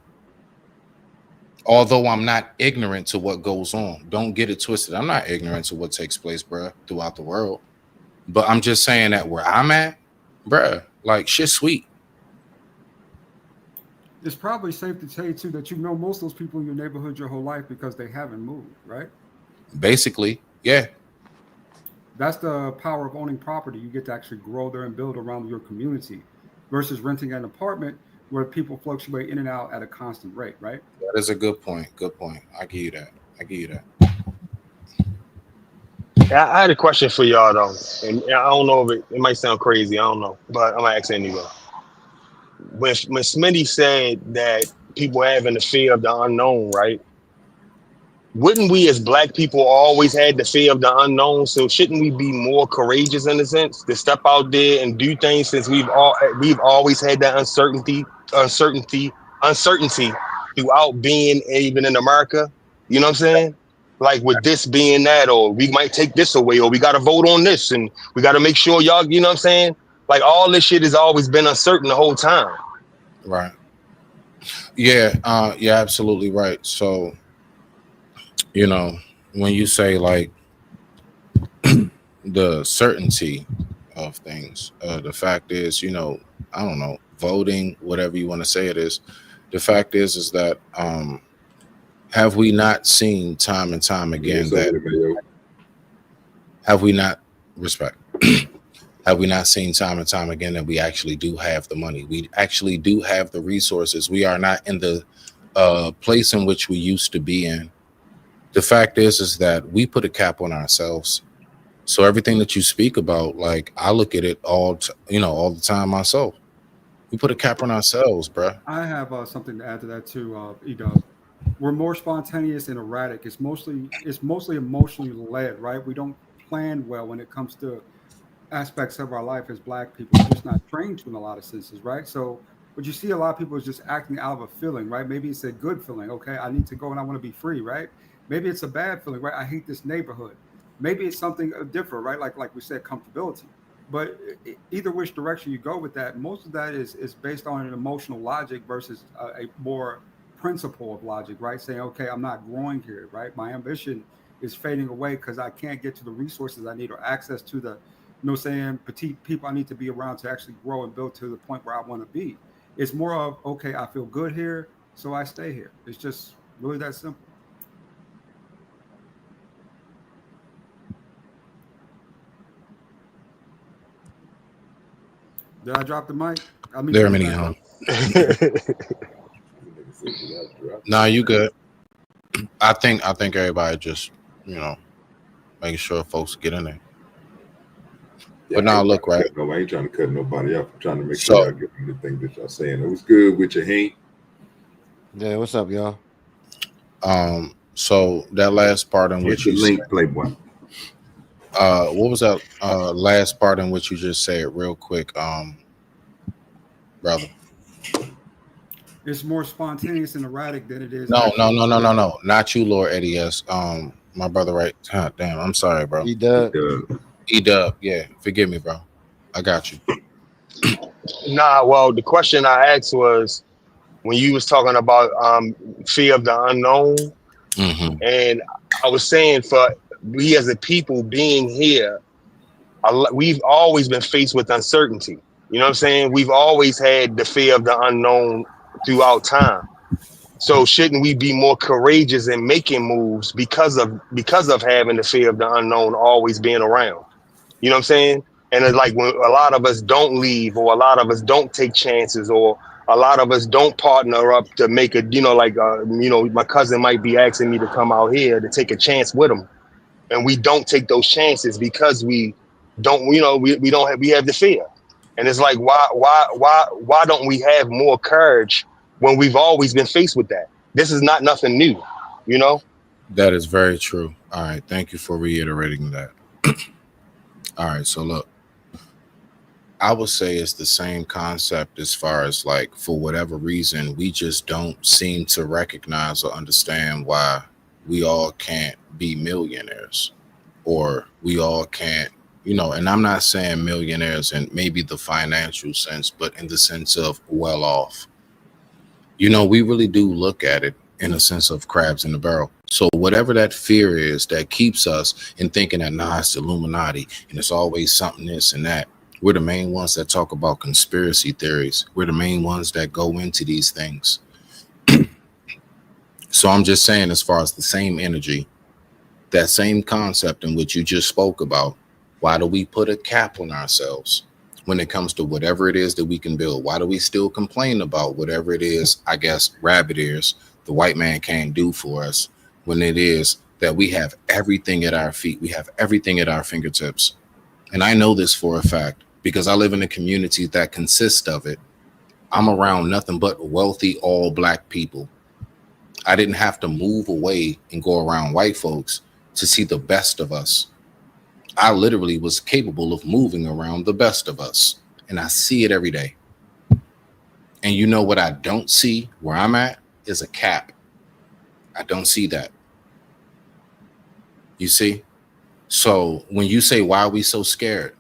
[SPEAKER 3] Although I'm not ignorant to what goes on. Don't get it twisted. I'm not ignorant to what takes place, bruh, throughout the world. But I'm just saying that where I'm at, bruh, like shit sweet.
[SPEAKER 19] It's probably safe to say too that you know most of those people in your neighborhood your whole life because they haven't moved, right?
[SPEAKER 3] Basically, yeah.
[SPEAKER 19] That's the power of owning property. You get to actually grow there and build around your community versus renting an apartment where people fluctuate in and out at a constant rate, right?
[SPEAKER 3] That is a good point. Good point. I give you that. I give you that.
[SPEAKER 17] Yeah, I had a question for y'all though, and I don't know if it might sound crazy. I don't know, but I'm gonna ask anyway. When Smitty said that people having the fear of the unknown, right? Wouldn't we as Black people always had the fear of the unknown? So shouldn't we be more courageous in a sense to step out there and do things, since we've always had that uncertainty throughout being even in America? You know what I'm saying? Like with this being that, or we might take this away, or we got to vote on this, and we got to make sure y'all, you know what I'm saying? Like all this shit has always been uncertain the whole time.
[SPEAKER 3] Right. Yeah. Yeah, absolutely right. So, you know, when you say like the certainty of things, the fact is, you know, I don't know, voting, whatever you want to say it is, the fact is that have we not seen time and time again that have we not respect have we not seen time and time again that we actually do have the money, we actually do have the resources, we are not in the place in which we used to be in. The fact is that we put a cap on ourselves. So everything that you speak about, like I look at it all the time myself. We put a cap on ourselves, bruh.
[SPEAKER 19] I have something to add to that too, E-Dub. We're more spontaneous and erratic. It's mostly emotionally led, right? We don't plan well when it comes to aspects of our life as Black people. We're just not trained to in a lot of senses, right? So what you see a lot of people is just acting out of a feeling, right? Maybe it's a good feeling. Okay, I need to go and I want to be free, right? Maybe it's a bad feeling, right? I hate this neighborhood. Maybe it's something different, right? Like we said, comfortability. But either which direction you go with that, most of that is based on an emotional logic versus a more principle of logic, right? Saying, okay, I'm not growing here, right? My ambition is fading away because I can't get to the resources I need or access to the, saying, petite people I need to be around to actually grow and build to the point where I want to be. It's more of, okay, I feel good here, so I stay here. It's just really that simple. Did I drop the mic?
[SPEAKER 3] There are many home. Nah, you good. I think everybody just, making sure folks get in there.
[SPEAKER 2] Yeah,
[SPEAKER 3] but now look, right?
[SPEAKER 2] No, I ain't trying to cut nobody off. I'm trying to make sure y'all get anything that y'all saying. It was good with your Hank.
[SPEAKER 4] Yeah, what's up, y'all?
[SPEAKER 3] So that last part in which you
[SPEAKER 2] link, Playboy.
[SPEAKER 3] What was that last part in which you just said real quick, brother?
[SPEAKER 19] It's more spontaneous and erratic than it is.
[SPEAKER 3] No, not you, Lord Eddie S. My brother, right? God damn, I'm sorry, bro. E-Dub, yeah. Forgive me, bro. I got you.
[SPEAKER 17] Nah, well, the question I asked was when you was talking about fear of the unknown, and I was saying for we as a people being here, we've always been faced with uncertainty. You know what I'm saying? We've always had the fear of the unknown throughout time. So shouldn't we be more courageous in making moves because of having the fear of the unknown always being around? You know what I'm saying? And it's like when a lot of us don't leave, or a lot of us don't take chances, or a lot of us don't partner up to make a, my cousin might be asking me to come out here to take a chance with him. And we don't take those chances because we don't, we have the fear. And it's like, why don't we have more courage when we've always been faced with that? This is not nothing new. You know?
[SPEAKER 3] That is very true. All right. Thank you for reiterating that. All right. So look, I would say it's the same concept as far as like, for whatever reason, we just don't seem to recognize or understand why we all can't be millionaires, or we all can't, and I'm not saying millionaires in maybe the financial sense, but in the sense of well off. We really do look at it in a sense of crabs in the barrel. So whatever that fear is that keeps us in thinking that, nah, it's the Illuminati and it's always something this and that. We're the main ones that talk about conspiracy theories. We're the main ones that go into these things. So I'm just saying, as far as the same energy, that same concept in which you just spoke about, why do we put a cap on ourselves when it comes to whatever it is that we can build? Why do we still complain about whatever it is, I guess, rabbit ears, the white man can't do for us, when it is that we have everything at our feet? We have everything at our fingertips. And I know this for a fact because I live in a community that consists of it. I'm around nothing but wealthy, all black people. I didn't have to move away and go around white folks to see the best of us. I literally was capable of moving around the best of us, and I see it every day. And you know what I don't see where I'm at is a cap. I don't see that. You see? So when you say, why are we so scared?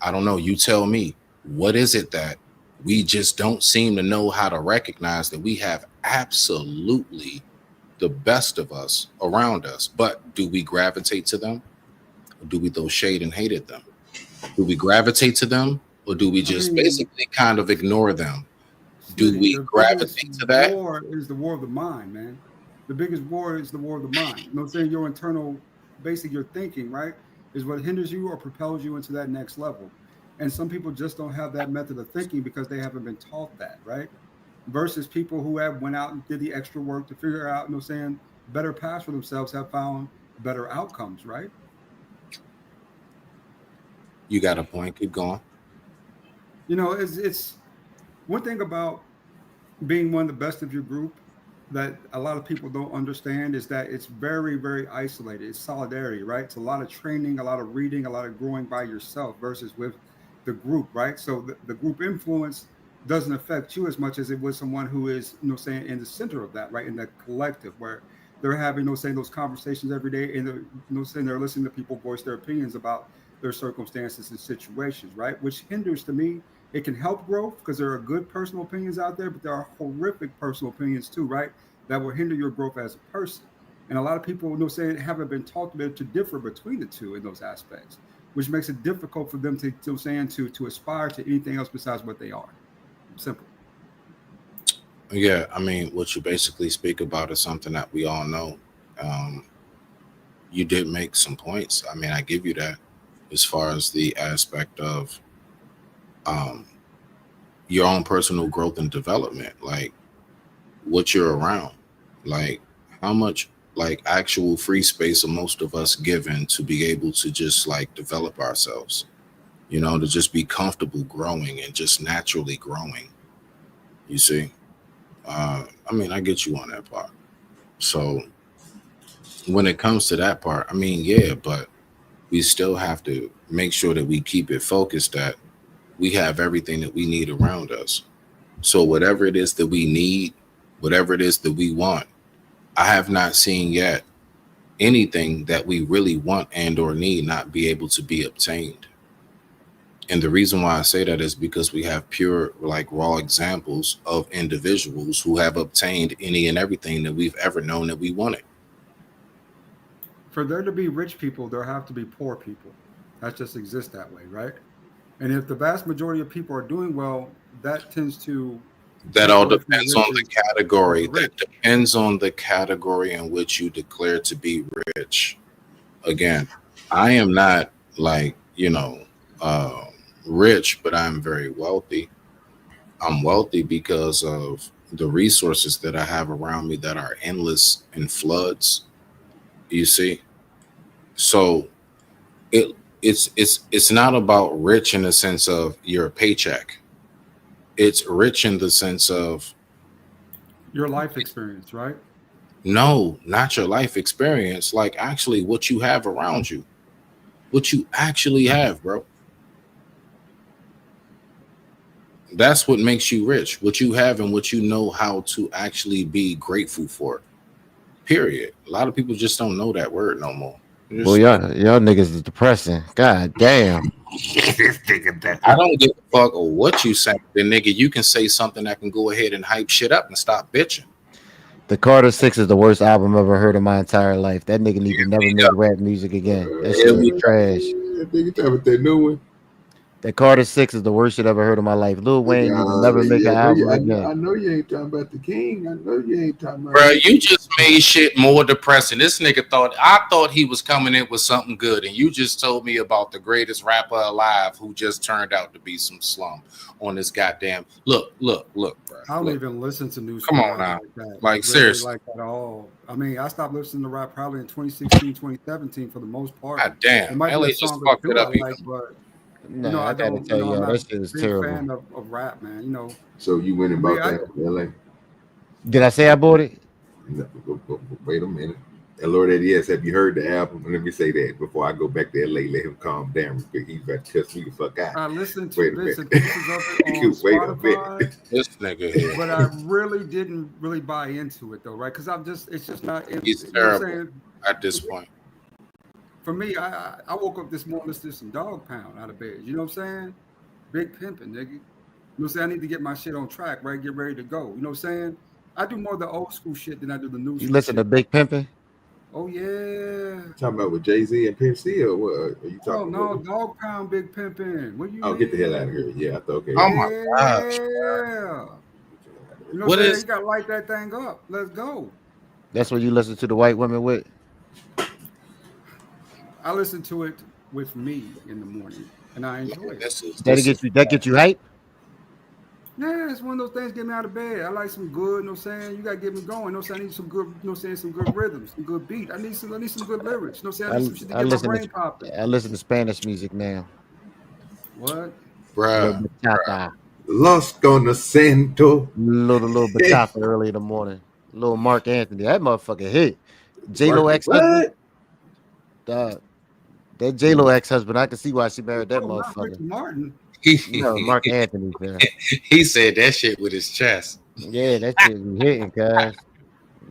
[SPEAKER 3] I don't know. You tell me. What is it that we just don't seem to know how to recognize that we have absolutely the best of us around us? But do we gravitate to them? Or do we throw shade and hate at them? Do we gravitate to them? Or do we just basically kind of ignore them? Do we gravitate to that?
[SPEAKER 19] The war is the war of the mind, man. The biggest war is the war of the mind. You know what I'm saying? Your internal, basically your thinking, right, is what hinders you or propels you into that next level. And some people just don't have that method of thinking because they haven't been taught that, right? Versus people who have went out and did the extra work to figure out, you know what I'm saying, better paths for themselves, have found better outcomes, right?
[SPEAKER 3] You got a point. Keep going.
[SPEAKER 19] It's one thing about being one of the best of your group that a lot of people don't understand is that it's very, very isolated. It's solidarity, right? It's a lot of training, a lot of reading, a lot of growing by yourself versus with the group, right? So the group influence doesn't affect you as much as it would someone who is, saying in the center of that, right? In the collective where they're having, saying those conversations every day and they're, saying they're listening to people voice their opinions about their circumstances and situations, right? Which hinders, to me, it can help growth because there are good personal opinions out there, but there are horrific personal opinions too, right? That will hinder your growth as a person. And a lot of people, saying haven't been taught to differ between the two in those aspects, which makes it difficult for them to aspire to anything else besides what they are. Simple.
[SPEAKER 3] Yeah, I mean, what you basically speak about is something that we all know. You did make some points. I mean, I give you that as far as the aspect of your own personal growth and development, like what you're around, like how much like actual free space are most of us given to be able to just like develop ourselves, to just be comfortable growing and just naturally growing. You see? I mean, I get you on that part. So when it comes to that part, I mean, yeah, but we still have to make sure that we keep it focused, that we have everything that we need around us. So whatever it is that we need, whatever it is that we want, I have not seen yet anything that we really want and or need not be able to be obtained. And the reason why I say that is because we have pure, like raw examples of individuals who have obtained any and everything that we've ever known that we wanted.
[SPEAKER 19] For there to be rich people, there have to be poor people. That just exists that way, right? And if the vast majority of people are doing well, that tends to...
[SPEAKER 3] That all depends on the category. That depends on the category in which you declare to be rich. Again, I am not like, rich, but I'm very wealthy. I'm wealthy because of the resources that I have around me that are endless in floods. You see? So it's not about rich in the sense of your paycheck. It's rich in the sense of
[SPEAKER 19] your life experience, right?
[SPEAKER 3] No, not your life experience. Like actually what you have around you. What you actually have, bro. That's what makes you rich. What you have and what you know how to actually be grateful for. Period. A lot of people just don't know that word no more.
[SPEAKER 5] Well, y'all niggas is depressing. God damn.
[SPEAKER 3] I don't give a fuck or what you say. Then nigga, you can say something that can go ahead and hype shit up and stop bitching.
[SPEAKER 5] The Carter 6 is the worst album I've ever heard in my entire life. That nigga need to never make rap music again. That shit is trash.
[SPEAKER 2] Nigga, talking about that new one.
[SPEAKER 5] That Carter 6 is the worst shit I've ever heard in my life. Lil Wayne need to never make an album again.
[SPEAKER 2] I know you ain't talking about the king. I know you ain't talking about.
[SPEAKER 3] Bro, you just made shit more depressing. This nigga I thought he was coming in with something good, and you just told me about the greatest rapper alive who just turned out to be some slum on this goddamn. Look, bro.
[SPEAKER 19] I don't even listen to new.
[SPEAKER 3] Come on now,
[SPEAKER 19] like that.
[SPEAKER 3] Like seriously,
[SPEAKER 19] like that at all. I mean, I stopped listening to rap probably in 2016, 2017 for the most part.
[SPEAKER 3] God damn,
[SPEAKER 19] it might
[SPEAKER 3] LA
[SPEAKER 19] be a
[SPEAKER 3] just
[SPEAKER 19] song
[SPEAKER 3] fucked
[SPEAKER 19] or
[SPEAKER 3] it
[SPEAKER 19] two
[SPEAKER 3] up.
[SPEAKER 19] I like, but
[SPEAKER 5] No, I gotta
[SPEAKER 19] don't.
[SPEAKER 5] tell you,
[SPEAKER 19] I'm not
[SPEAKER 5] that shit is
[SPEAKER 19] a big
[SPEAKER 5] terrible.
[SPEAKER 19] fan of rap, man. You know.
[SPEAKER 2] So you went and bought that from LA?
[SPEAKER 5] Did I say I bought it?
[SPEAKER 2] No, wait a minute. Lord, yes. Have you heard the album? Let me say that before I go back to LA. Let him calm down real quick. He's about to cuss me the fuck out.
[SPEAKER 19] I listened to bits and pieces of it on
[SPEAKER 2] Wait a
[SPEAKER 19] Spotify.
[SPEAKER 2] minute.
[SPEAKER 3] This nigga here.
[SPEAKER 19] But I really didn't buy into it though, right? Because it's just not.
[SPEAKER 3] He's terrible at this point.
[SPEAKER 19] For me, I woke up this morning listening to some Dog Pound out of bed. You know what I'm saying? Big pimping, nigga. You know what I'm saying? I need to get my shit on track, right? Get ready to go. You know what I'm saying? I do more of the old school shit than I do the new
[SPEAKER 5] You
[SPEAKER 19] school
[SPEAKER 5] listen to
[SPEAKER 19] shit.
[SPEAKER 5] Big Pimpin'?
[SPEAKER 19] Oh yeah.
[SPEAKER 2] Talking about with Jay-Z and Pimp C or what? Are you talking
[SPEAKER 19] No,
[SPEAKER 2] about?
[SPEAKER 19] Dog Pound, Big Pimpin'. What you mean?
[SPEAKER 2] Get the hell out of here. Yeah, I thought okay.
[SPEAKER 3] Oh my gosh.
[SPEAKER 19] Yeah. You know
[SPEAKER 3] What
[SPEAKER 19] what I'm saying?
[SPEAKER 3] is-
[SPEAKER 19] You gotta light that thing up. Let's go.
[SPEAKER 5] That's what you listen to the white women with?
[SPEAKER 19] I listen to it with me in the morning, and I enjoy it.
[SPEAKER 5] That get you hype?
[SPEAKER 19] Yeah, it's one of those things get me out of bed. I like some good, you know what I'm saying? You gotta get me going. You know what I'm saying? I need some good, you know what I'm saying, some good rhythms, some good beat. I need some good lyrics. You know what I'm saying? I need some shit to get my brain popping.
[SPEAKER 5] I listen to Spanish music now.
[SPEAKER 19] What?
[SPEAKER 3] Bruh.
[SPEAKER 2] Los Conocento.
[SPEAKER 5] Little bachata early in the morning. Little Mark Anthony. That motherfucker hit. J-Lo ex-husband. That J-Lo ex-husband, I can see why she married that motherfucker.
[SPEAKER 19] Martin.
[SPEAKER 5] No, Mark Anthony, man.
[SPEAKER 3] He said that shit with his chest.
[SPEAKER 5] Yeah, that shit be hitting, guys.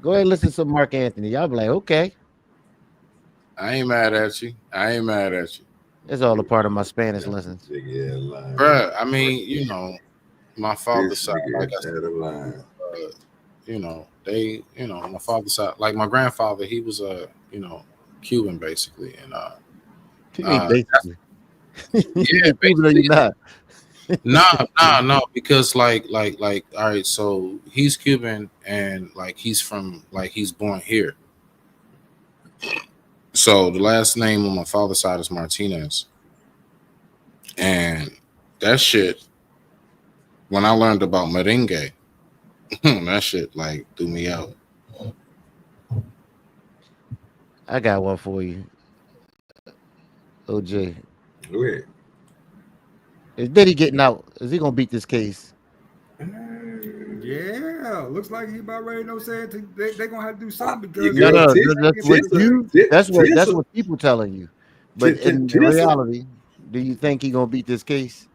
[SPEAKER 5] Go ahead and listen to some Mark Anthony. Y'all be like, okay.
[SPEAKER 3] I ain't mad at you.
[SPEAKER 5] It's all a part of my Spanish lessons.
[SPEAKER 3] Bruh, I mean, you know, my father's side, like I said, you know, my father's side, like my grandfather, he was Cuban basically, and
[SPEAKER 5] basically.
[SPEAKER 3] yeah, basically. No, because like, all right, so he's Cuban and like he's born here. So the last name on my father's side is Martinez. And that shit, when I learned about merengue, that shit like threw me out.
[SPEAKER 5] I got one for you. OJ.
[SPEAKER 2] Go ahead.
[SPEAKER 5] Is Diddy getting out? Is he gonna beat this case?
[SPEAKER 19] Yeah, looks like he about ready. You know what I'm saying? They gonna have to do something because
[SPEAKER 5] that's what people telling you. But in reality, do you think he gonna beat this case?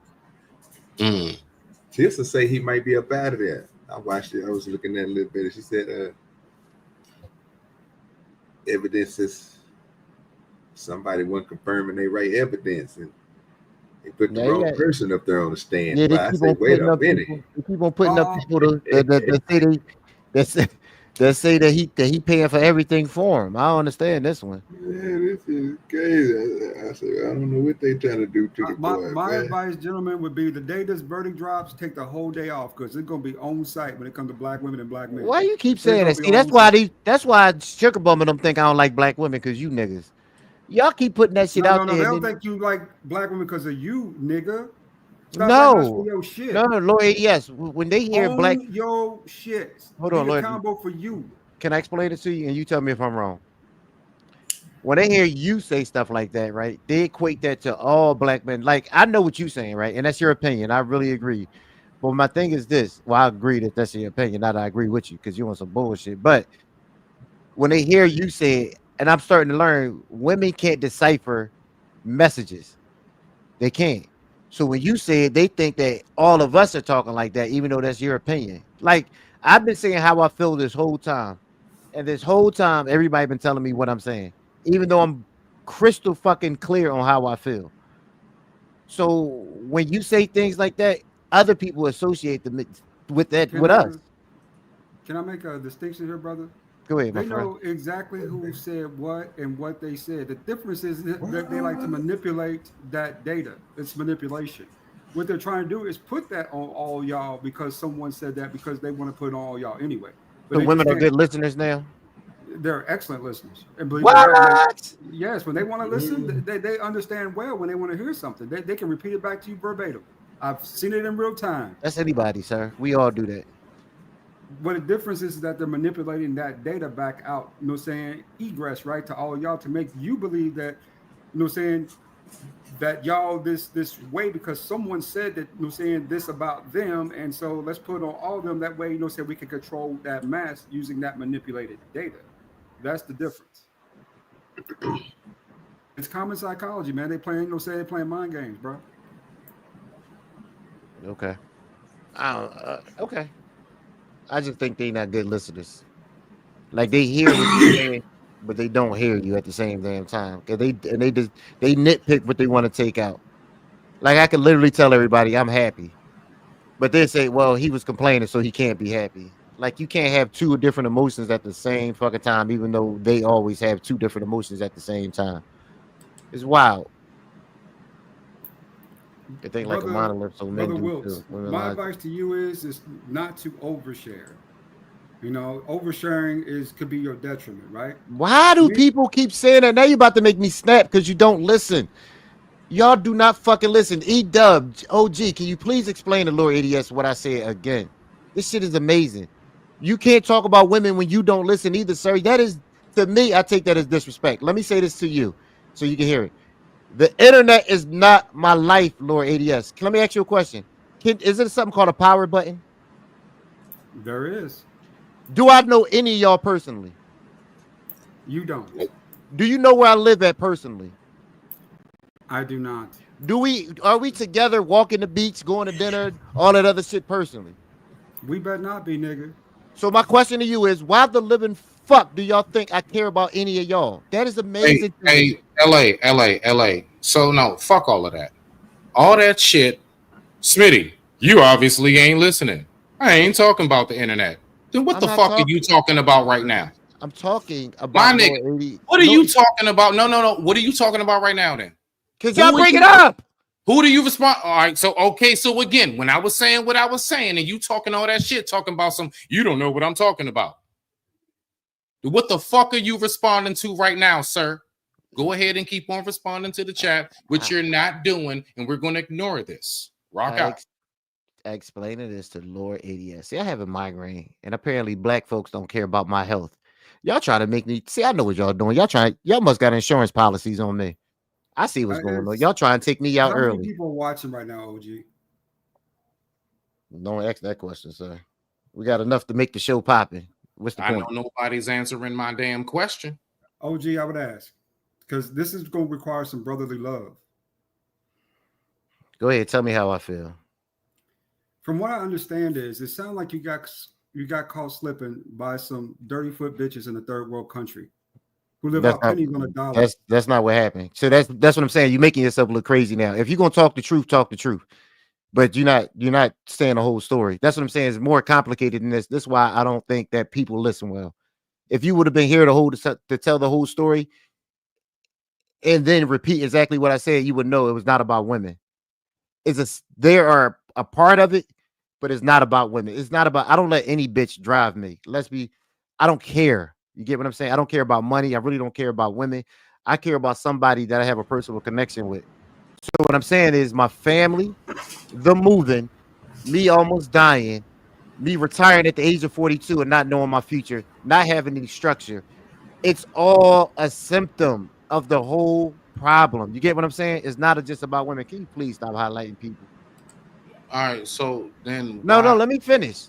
[SPEAKER 2] Tissa say he might be up out of there. I watched it. I was looking at it a little bit. And she said, evidence is somebody wasn't confirming they right evidence, and they put the wrong person up there on the stand.
[SPEAKER 5] Yeah,
[SPEAKER 2] I said, wait a minute.
[SPEAKER 5] They keep on putting up people that say that he paying for everything for him. I don't understand this one.
[SPEAKER 2] Yeah, this is crazy. I said, I don't know what they trying to do to the boy.
[SPEAKER 19] My advice, gentlemen, would be the day this verdict drops, take the whole day off because it's gonna be on site when it comes to black women and black men.
[SPEAKER 5] Why you keep saying that? See, that's why Sugar Bum and them think I don't like black women because you niggas. Y'all keep putting that shit out there.
[SPEAKER 19] They don't think you like black women because of you, nigga. Stop
[SPEAKER 5] No,
[SPEAKER 19] your shit.
[SPEAKER 5] no, Lloyd. Yes, when they hear
[SPEAKER 19] Own
[SPEAKER 5] black,
[SPEAKER 19] your shit.
[SPEAKER 5] Hold on, Lloyd.
[SPEAKER 19] Combo for you.
[SPEAKER 5] Can I explain it to you and you tell me if I'm wrong? When they hear you say stuff like that, right? They equate that to all black men. Like I know what you're saying, right? And that's your opinion. I really agree. But my thing is this. Well, I agree that that's your opinion. Not that I agree with you because you want some bullshit. But when they hear you say it, and I'm starting to learn, women can't decipher messages. They can't. So when you say it, they think that all of us are talking like that, even though that's your opinion. Like I've been saying how I feel this whole time, and this whole time, everybody been telling me what I'm saying, even though I'm crystal fucking clear on how I feel. So when you say things like that, other people associate them with that
[SPEAKER 19] Can
[SPEAKER 5] with us.
[SPEAKER 19] can I make a distinction here, brother?
[SPEAKER 5] Go ahead, my
[SPEAKER 19] They
[SPEAKER 5] friend.
[SPEAKER 19] know exactly who said what and what they said. The difference is that they like to manipulate that data. It's manipulation. What they're trying to do is put that on all y'all because someone said that because they want to put it on all y'all anyway. But
[SPEAKER 5] So
[SPEAKER 19] they just
[SPEAKER 5] women are
[SPEAKER 19] can't.
[SPEAKER 5] good listeners now.
[SPEAKER 19] They're excellent listeners, and believe it or not,
[SPEAKER 5] What?
[SPEAKER 19] yes, when they want to listen, they understand well when they want to hear something. They can repeat it back to you verbatim. I've seen it in real time.
[SPEAKER 5] That's anybody, sir. We all do that.
[SPEAKER 19] What the difference is that they're manipulating that data back out, you know what I'm saying, egress, right, to all y'all to make you believe that, you know what I'm saying, that y'all this way because someone said that, you know what I'm saying, this about them. And so let's put on all of them that way, you know what I'm saying, we can control that mass using that manipulated data. That's the difference. It's common psychology, man. They playing, you know what I'm saying, they playing mind games, bro.
[SPEAKER 5] Okay. Okay. I just think they not good listeners. Like they hear what you're saying, but they don't hear you at the same damn time. Cause they just they nitpick what they want to take out. Like I could literally tell everybody I'm happy, but they say, "Well, he was complaining, so he can't be happy." Like you can't have two different emotions at the same fucking time, even though they always have two different emotions at the same time. It's wild. They think like a
[SPEAKER 19] Brother,
[SPEAKER 5] monolith, so men
[SPEAKER 19] Brother
[SPEAKER 5] do
[SPEAKER 19] Wilkes,
[SPEAKER 5] too. Women
[SPEAKER 19] my
[SPEAKER 5] lies.
[SPEAKER 19] advice to you is not to overshare. You know, oversharing is could be your detriment, right?
[SPEAKER 5] Why do
[SPEAKER 19] Me,
[SPEAKER 5] people keep saying that? Now you about to make me snap because you don't listen. Y'all do not fucking listen. E-Dub, OG, can you please explain to Lord ADS what I said again? This shit is amazing. You can't talk about women when you don't listen either, sir. That is, to me, I take that as disrespect. Let me say this to you so you can hear it. The internet is not my life, Lord ADS. Let me ask you a question. Is it something called a power button?
[SPEAKER 19] there is.
[SPEAKER 5] Do I know any of y'all personally?
[SPEAKER 19] You don't.
[SPEAKER 5] Do you know where I live at personally?
[SPEAKER 19] I do not.
[SPEAKER 5] Are we together walking the beach, going to dinner, all that other shit personally?
[SPEAKER 19] We better not be, nigga.
[SPEAKER 5] So my question to you is, why the living fuck do y'all think I care about any of y'all? That is
[SPEAKER 3] Hey,
[SPEAKER 5] amazing to me.
[SPEAKER 3] hey, LA. So no, fuck all of that. All that shit, Smitty, you obviously ain't listening. I ain't talking about the internet. Then what
[SPEAKER 5] I'm
[SPEAKER 3] the
[SPEAKER 5] not
[SPEAKER 3] fuck are you
[SPEAKER 5] talking.
[SPEAKER 3] talking about right now?
[SPEAKER 5] I'm talking
[SPEAKER 3] My
[SPEAKER 5] about
[SPEAKER 3] nigga,
[SPEAKER 5] Lord 80.
[SPEAKER 3] what are
[SPEAKER 5] No,
[SPEAKER 3] you talking about? No. What are you talking about right now then?
[SPEAKER 5] because y'all
[SPEAKER 3] Who are
[SPEAKER 5] bring it
[SPEAKER 3] you?
[SPEAKER 5] up.
[SPEAKER 3] Who do you respond? All right, so okay, so again, when I was saying what I was saying, and you talking all that shit, talking about some, you don't know what I'm talking about. What the fuck are you responding to right now, sir? Go ahead and keep on responding to the chat, which
[SPEAKER 5] I,
[SPEAKER 3] you're not doing, and we're going to ignore this. Rock
[SPEAKER 5] I,
[SPEAKER 3] out.
[SPEAKER 5] ex- I explained this to Lord ADS. See, I have a migraine, and apparently black folks don't care about my health. Y'all try to make me see. I know what y'all doing. Y'all must got insurance policies on me. I see what's going on.
[SPEAKER 19] It's,
[SPEAKER 5] Y'all trying to take me out
[SPEAKER 19] how many
[SPEAKER 5] early.
[SPEAKER 19] people are watching right now, OG?
[SPEAKER 5] Don't ask that question, sir. We got enough to make the show popping. What's the
[SPEAKER 3] I know
[SPEAKER 5] point?
[SPEAKER 3] nobody's answering my damn question.
[SPEAKER 19] OG, I would ask, because this is going to require some brotherly love.
[SPEAKER 5] Go ahead, tell me how I feel.
[SPEAKER 19] From what I understand is, it sounds like you got caught slipping by some dirty foot bitches in a third world country who live
[SPEAKER 5] That's
[SPEAKER 19] out
[SPEAKER 5] not
[SPEAKER 19] pennies on a dollar.
[SPEAKER 5] that's not what happened. So that's what I'm saying. You're making yourself look crazy now. If you're gonna talk the truth, talk the truth. But you're not saying the whole story. That's what I'm saying. It's more complicated than this. This is why I don't think that people listen well. If you would have been here to tell the whole story and then repeat exactly what I said, you would know it was not about women. There are a part of it, but it's not about women. It's not about. I don't let any bitch drive me. I don't care. You get what I'm saying? I don't care about money. I really don't care about women. I care about somebody that I have a personal connection with. So what I'm saying is my family, the moving, me almost dying, me retiring at the age of 42 and not knowing my future, not having any structure. It's all a symptom of the whole problem. You get what I'm saying? It's not just about women. Can you please stop highlighting people?
[SPEAKER 3] All right, so then
[SPEAKER 5] No,
[SPEAKER 3] why?
[SPEAKER 5] let me finish.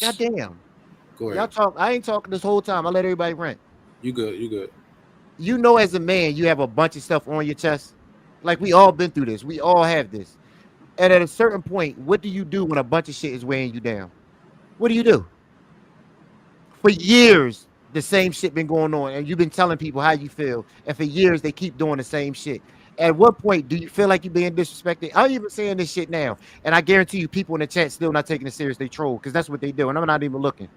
[SPEAKER 5] God damn.
[SPEAKER 3] Go
[SPEAKER 5] Y'all
[SPEAKER 3] ahead.
[SPEAKER 5] talk. I ain't talking this whole time. I let everybody rant.
[SPEAKER 3] You good? You good?
[SPEAKER 5] You know, as a man, you have a bunch of stuff on your chest. Like we all been through this. We all have this. And at a certain point, what do you do when a bunch of shit is weighing you down? What do you do? For years, the same shit been going on, and you've been telling people how you feel, and for years they keep doing the same shit. At what point do you feel like you're being disrespected? I'm even saying this shit now, and I guarantee you, people in the chat still not taking it serious. They troll because that's what they do, and I'm not even looking.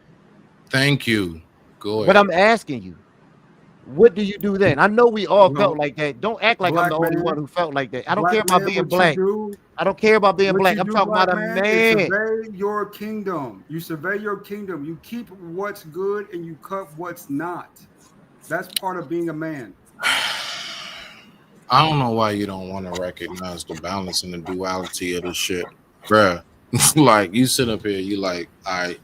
[SPEAKER 3] Thank you. Go
[SPEAKER 5] But
[SPEAKER 3] ahead.
[SPEAKER 5] I'm asking you, what do you do then? I know we all felt like that. Don't act like I'm the only one who felt like that. I don't care about being black. I don't care about being black. I'm talking about a man.
[SPEAKER 19] Survey your kingdom. You survey your kingdom. You keep what's good and you cut what's not. That's part of being a man.
[SPEAKER 3] I don't know why you don't want to recognize the balance and the duality of this shit, bruh. Like you sit up here, you like, all right,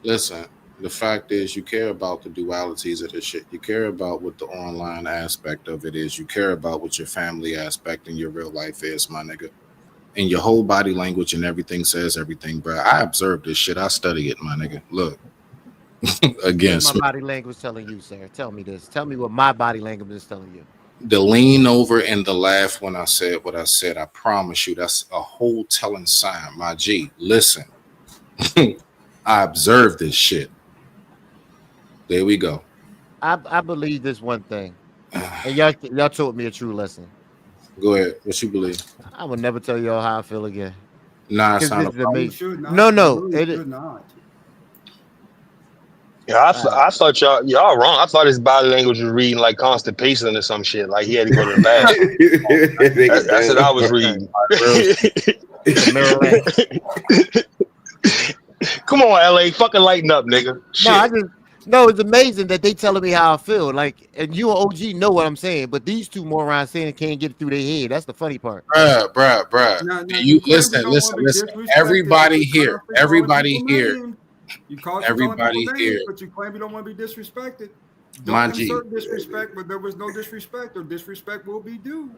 [SPEAKER 3] listen. The fact is, you care about the dualities of this shit. You care about what the online aspect of it is. You care about what your family aspect and your real life is, my nigga. And your whole body language and everything says everything, bro. I observe this shit. I study it, my nigga. Look, again,
[SPEAKER 5] What's my body language telling you, sir? Tell me this. Tell me what my body language is telling you.
[SPEAKER 3] the lean over and the laugh when I said what I said. I promise you, that's a whole telling sign, my G. Listen, I observe this shit. There we go.
[SPEAKER 5] I believe this one thing, and y'all taught me a true lesson.
[SPEAKER 3] Go ahead. What you believe?
[SPEAKER 5] I will never tell y'all how I feel again.
[SPEAKER 3] Nah, it's
[SPEAKER 5] 'Cause
[SPEAKER 3] not a
[SPEAKER 5] this is
[SPEAKER 3] problem.
[SPEAKER 5] amazing. No, it is
[SPEAKER 19] not.
[SPEAKER 17] Yeah, I thought y'all wrong. I thought his body language was reading like constipation or some shit. Like he had to go to the bathroom. That's what I was reading. Come on, LA, fucking lighten up, nigga. Shit.
[SPEAKER 5] No, it's amazing that they telling me how I feel. Like, and you and OG know what I'm saying, but these two morons saying it can't get it through their head. That's the funny part.
[SPEAKER 3] Bruh. You listen. Everybody here, everybody here,
[SPEAKER 19] You call
[SPEAKER 3] everybody here.
[SPEAKER 19] but you claim you don't want to be disrespected.
[SPEAKER 3] My
[SPEAKER 19] Don't
[SPEAKER 3] G.
[SPEAKER 19] insert disrespect, but there was no disrespect, or disrespect will be due.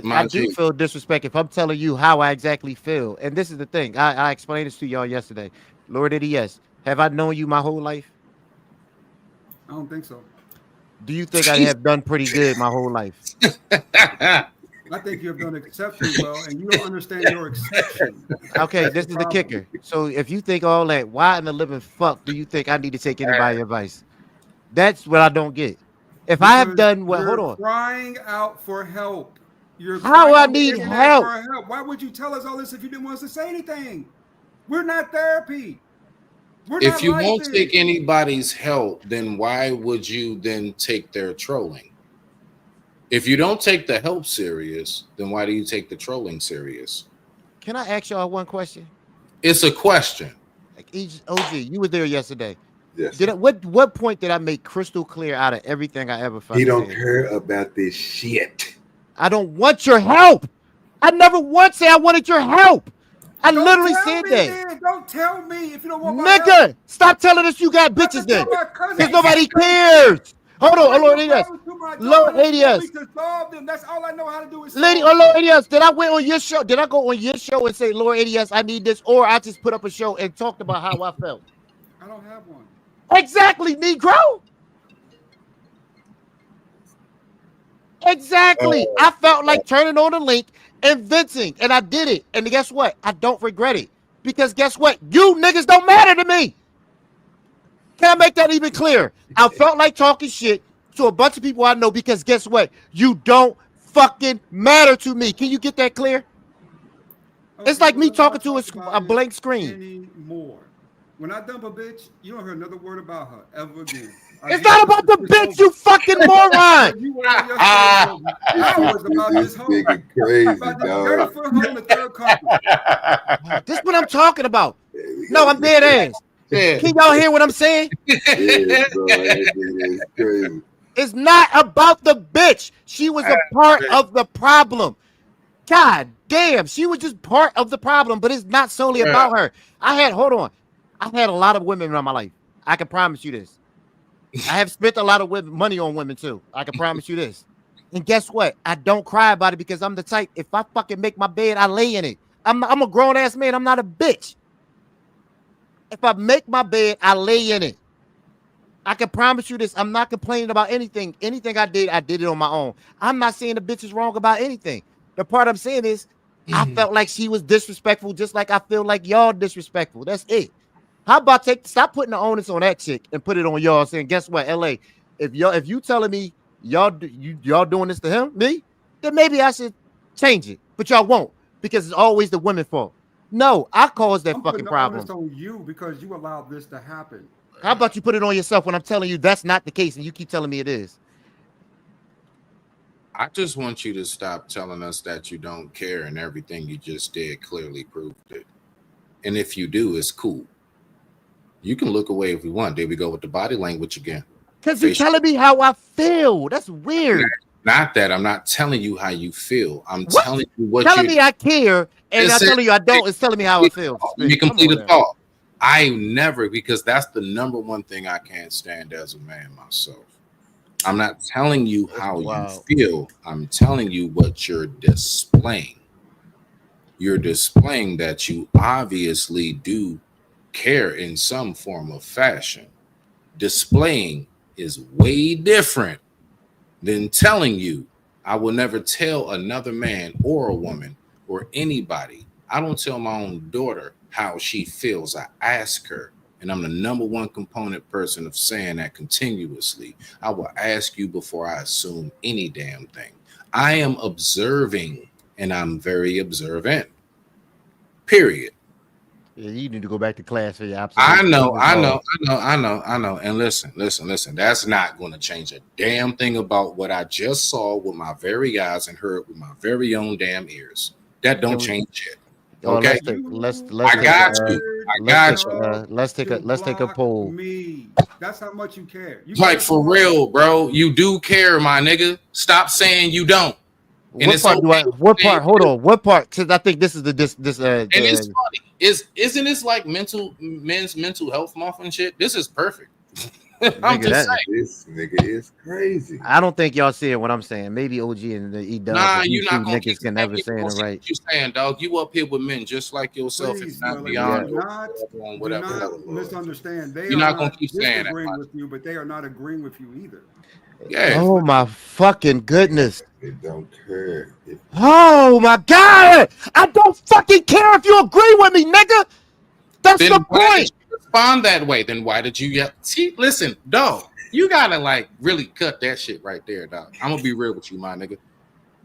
[SPEAKER 5] I do feel disrespect if I'm telling you how I exactly feel. And this is the thing. I explained this to y'all yesterday. Lord yes. Have I known you my whole life?
[SPEAKER 19] I don't think so.
[SPEAKER 5] Do you think I have done pretty good my whole life?
[SPEAKER 19] I think you have done exceptionally well, and you don't understand your exception.
[SPEAKER 5] Okay, this is the kicker. So if you think all that, why in the living fuck do you think I need to take anybody's advice? That's what I don't get. If I have done what, hold on.
[SPEAKER 19] Crying out for help. You're
[SPEAKER 5] How
[SPEAKER 19] crying
[SPEAKER 5] I
[SPEAKER 19] on the
[SPEAKER 5] need
[SPEAKER 19] internet
[SPEAKER 5] help?
[SPEAKER 19] for help. Why would you tell us all this if you didn't want us to say anything? We're not therapy. We're
[SPEAKER 3] If
[SPEAKER 19] not
[SPEAKER 3] you
[SPEAKER 19] like
[SPEAKER 3] won't
[SPEAKER 19] this.
[SPEAKER 3] take anybody's help, then why would you then take their trolling? If you don't take the help serious, then why do you take the trolling serious?
[SPEAKER 5] Can I ask y'all one question?
[SPEAKER 3] It's a question.
[SPEAKER 5] Like OG, you were there yesterday.
[SPEAKER 2] Yes.
[SPEAKER 5] What point did I make crystal clear out of everything I ever fucking
[SPEAKER 2] He don't
[SPEAKER 5] said?
[SPEAKER 2] care about this shit.
[SPEAKER 5] I don't want your help. I never once said I wanted your help. I literally said that.
[SPEAKER 19] Then. Don't tell me if you don't want my
[SPEAKER 5] Nigga,
[SPEAKER 19] help.
[SPEAKER 5] stop telling us you got bitches then. Because nobody cares. Hold on, Lord ADS. Lord ADS.
[SPEAKER 19] That's all I know how to do is
[SPEAKER 5] Lord ADS, did I went on your show? Did I go on your show and say, Lord ADS, I need this? Or I just put up a show and talked about how I felt?
[SPEAKER 19] I don't have one.
[SPEAKER 5] Exactly, Negro. Exactly. I felt like turning on the link and venting, and I did it. And guess what? I don't regret it. Because guess what? You niggas don't matter to me. Can I make that even clear? I felt like talking shit to a bunch of people I know because guess what? You don't fucking matter to me. Can you get that clear? It's like me talking to a blank screen.
[SPEAKER 19] Anymore. When I dump a bitch, you don't hear another word about her ever again.
[SPEAKER 5] It's not about the bitch, you fucking moron.
[SPEAKER 19] You were yesterday, I was about this hoe.
[SPEAKER 2] Crazy,
[SPEAKER 19] About this dirty foot hoe in the third country.
[SPEAKER 5] This is what I'm talking about. No, I'm dead ass. Can y'all hear what I'm saying?
[SPEAKER 2] It's crazy.
[SPEAKER 5] It's not about the bitch. She was a part of the problem. God damn, she was just part of the problem, but it's not solely about her. Hold on. I've had a lot of women in my life. I can promise you this. I have spent a lot of money on women too. I can promise you this. And guess what? I don't cry about it because I'm the type, if I fucking make my bed, I lay in it. I'm a grown ass man. I'm not a bitch. If I make my bed, I lay in it. I can promise you this. I'm not complaining about anything. Anything I did it on my own. I'm not saying the bitch is wrong about anything. The part I'm saying is I felt like she was disrespectful, just like I feel like y'all disrespectful. That's it. How about stop putting the onus on that chick and put it on y'all, saying, guess what, LA, if you telling me y'all doing this to him, me, then maybe I should change it. But y'all won't, because it's always the women's fault. No, I caused that
[SPEAKER 19] I'm
[SPEAKER 5] fucking
[SPEAKER 19] putting the
[SPEAKER 5] problem.
[SPEAKER 19] onus on you because you allowed this to happen.
[SPEAKER 5] How about you put it on yourself when I'm telling you that's not the case and you keep telling me it is?
[SPEAKER 3] I just want you to stop telling us that you don't care, and everything you just did clearly proved it. And if you do, it's cool. You can look away if you want. There we go with the body language again.
[SPEAKER 5] Because you're telling me how I feel. That's weird.
[SPEAKER 3] Not that I'm not telling you how you feel. I'm telling you what
[SPEAKER 5] telling me I care, and I'm telling you I don't. It's telling me how I feel.
[SPEAKER 3] Let me complete a thought. I never, because that's the number one thing I can't stand as a man myself. I'm not telling you how you feel. I'm telling you what you're displaying. You're displaying that you obviously do care in some form of fashion. Displaying is way different than telling you. I will never tell another man or a woman or anybody. I don't tell my own daughter how she feels. I ask her, and I'm the number one component person of saying that continuously. I will ask you before I assume any damn thing. I am observing, and I'm very observant. Period.
[SPEAKER 5] Yeah, you need to go back to class for your
[SPEAKER 3] I
[SPEAKER 5] observation.
[SPEAKER 3] know. And listen. That's not going to change a damn thing about what I just saw with my very eyes and heard with my very own damn ears. That don't change it. Okay,
[SPEAKER 5] Let's take a poll.
[SPEAKER 19] Me. That's how much you care.
[SPEAKER 3] Like for real, bro. You do care, my nigga. Stop saying you don't. And
[SPEAKER 5] What part do I? What part? Hold on. What part? Because I think this is
[SPEAKER 3] and it's funny. Isn't this like men's mental health month and shit? This is perfect. I'm just saying.
[SPEAKER 2] This nigga is crazy.
[SPEAKER 5] I don't think y'all see what I'm saying. Maybe OG and the E-Dub.
[SPEAKER 3] Nah, you're not gonna
[SPEAKER 5] niggas can never say it right.
[SPEAKER 3] You're saying, dog. You up here with men just like yourself,
[SPEAKER 19] Please,
[SPEAKER 3] and not
[SPEAKER 19] brother,
[SPEAKER 3] beyond
[SPEAKER 19] whatever. Do not misunderstand. They
[SPEAKER 3] You're
[SPEAKER 19] are
[SPEAKER 3] not gonna keep saying that.
[SPEAKER 19] disagreeing with you, but they are not agreeing with you either.
[SPEAKER 3] Yeah.
[SPEAKER 5] Oh my fucking goodness.
[SPEAKER 2] They don't care.
[SPEAKER 5] Oh my god! I don't fucking care if you agree with me, nigga. That's
[SPEAKER 3] then
[SPEAKER 5] the point.
[SPEAKER 3] Respond that way. Then why did you yell? See, listen, dog. You gotta like really cut that shit right there, dog. I'm gonna be real with you, my nigga.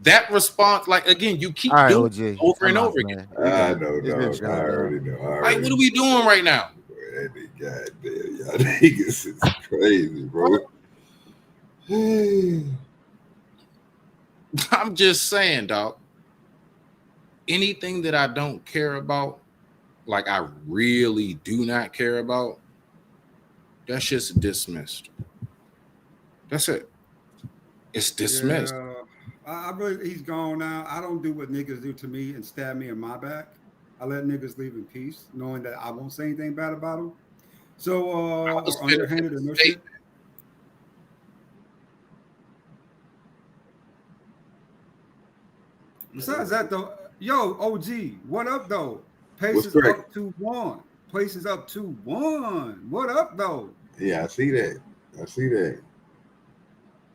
[SPEAKER 3] That response, like again, you keep doing it over and over again.
[SPEAKER 2] I know, dog. I already know.
[SPEAKER 3] Like, what are we doing right now?
[SPEAKER 2] Goddamn, y'all niggas is crazy, bro.
[SPEAKER 3] I'm just saying, dog. Anything that I don't care about, like I really do not care about, that's just dismissed. That's it. It's dismissed.
[SPEAKER 19] Yeah, I really, he's gone now. I don't do what niggas do to me and stab me in my back. I let niggas leave in peace, knowing that I won't say anything bad about them. So, or underhanded or no shit. Besides that, though, yo, OG, what up, though? Pace is up 2-1. Pace is up 2-1. What up, though?
[SPEAKER 2] Yeah, I see that.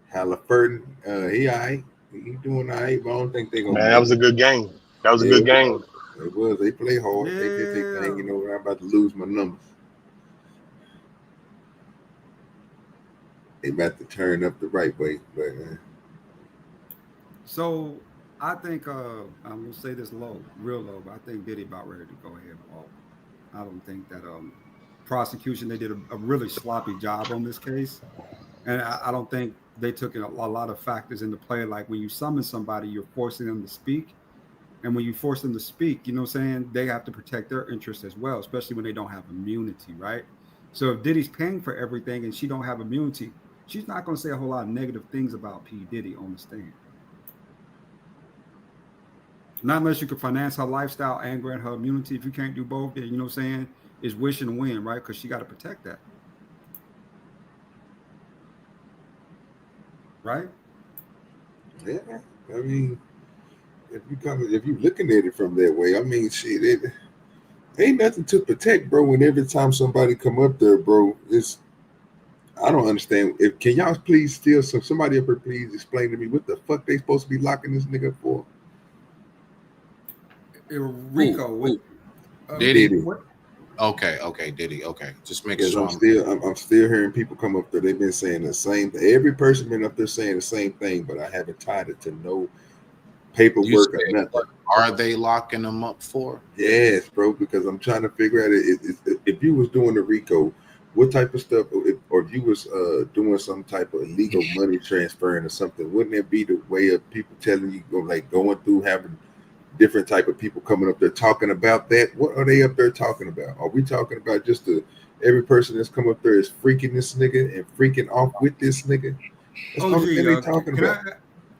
[SPEAKER 2] Halliburton, he all right. He doing all right, but I don't think they're gonna.
[SPEAKER 17] Man, that was a good game. That was a good game.
[SPEAKER 2] It was. They play hard. They did their thing. You know, I'm about to lose my numbers. They about to turn up the right way, but.
[SPEAKER 19] So I think I'm gonna say this real low, but I think Diddy about ready to go ahead and walk. I don't think that prosecution, they did a really sloppy job on this case, and I don't think they took a lot of factors into play. Like when you summon somebody, you're forcing them to speak, and when you force them to speak, you know what I'm saying, they have to protect their interests as well, especially when they don't have immunity, right? So if Diddy's paying for everything and she don't have immunity, she's not going to say a whole lot of negative things about P. Diddy on the stand. Not unless you can finance her lifestyle and grant her immunity. If you can't do both, then, you know what I'm saying, is wish and win, right? Because she got to protect that. Right?
[SPEAKER 2] Yeah. I mean, if you looking at it from that way, I mean, shit, it ain't nothing to protect, bro. And every time somebody come up there, bro, it's I don't understand. Can y'all please steal somebody up here? Please explain to me what the fuck they supposed to be locking this nigga up for?
[SPEAKER 19] Rico,
[SPEAKER 3] Diddy?
[SPEAKER 19] what?
[SPEAKER 3] Okay, Diddy. Okay, just make
[SPEAKER 2] Because
[SPEAKER 3] sure.
[SPEAKER 2] I'm still hearing people come up there. They've been saying the same thing. Every person been up there saying the same thing, but I haven't tied it to no paperwork or nothing.
[SPEAKER 3] What are they locking them up for?
[SPEAKER 2] Yes, bro. Because I'm trying to figure out if you was doing the RICO, what type of stuff, or if you was doing some type of illegal money transferring or something, wouldn't it be the way of people telling you, like going through having different type of people coming up there talking about that? What are they up there talking about? Are we talking about just every person that's come up there is freaking this nigga and freaking off with this nigga? That's the only thing they talking about.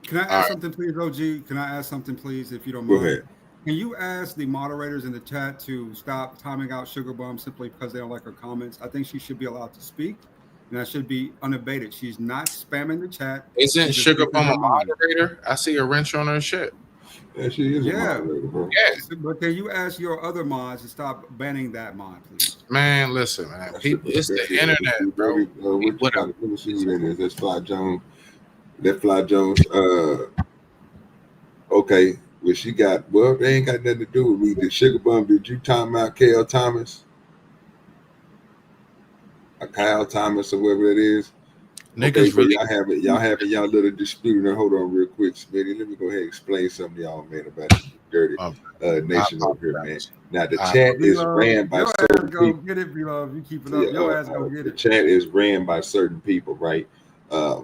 [SPEAKER 19] Can I ask something, please, OG? Can I ask something, please, if you don't
[SPEAKER 2] Go
[SPEAKER 19] mind?
[SPEAKER 2] ahead.
[SPEAKER 19] Can you ask the moderators in the chat to stop timing out Sugar Bum simply because they don't like her comments? I think she should be allowed to speak, and that should be unabated. She's not spamming the chat.
[SPEAKER 3] Isn't
[SPEAKER 19] She's
[SPEAKER 3] Sugar
[SPEAKER 19] just
[SPEAKER 3] Bum a
[SPEAKER 19] speaking her mind.
[SPEAKER 3] moderator? I see a wrench on her shit.
[SPEAKER 2] Yeah, she is a moderator, bro.
[SPEAKER 3] Yeah.
[SPEAKER 19] But can you ask your other mods to stop banning that mod, please?
[SPEAKER 3] Man, listen, man. People, it's the internet, bro.
[SPEAKER 2] Let me see who that is. That's Fly Jones. That Fly Jones. Okay. Well, they ain't got nothing to do with me. Did Sugar Bum, did you time out Kyle Thomas? Kyle Thomas or whatever it is?
[SPEAKER 3] Niggas really.
[SPEAKER 2] Y'all having y'all little dispute. Now hold on real quick, Smitty. Let me go ahead and explain something to y'all, man, about the dirty nation over here, man. Now the chat is ran by certain people.
[SPEAKER 19] Get it, beloved. You keep it up. Your ass go get it.
[SPEAKER 2] The chat is ran by certain people, right?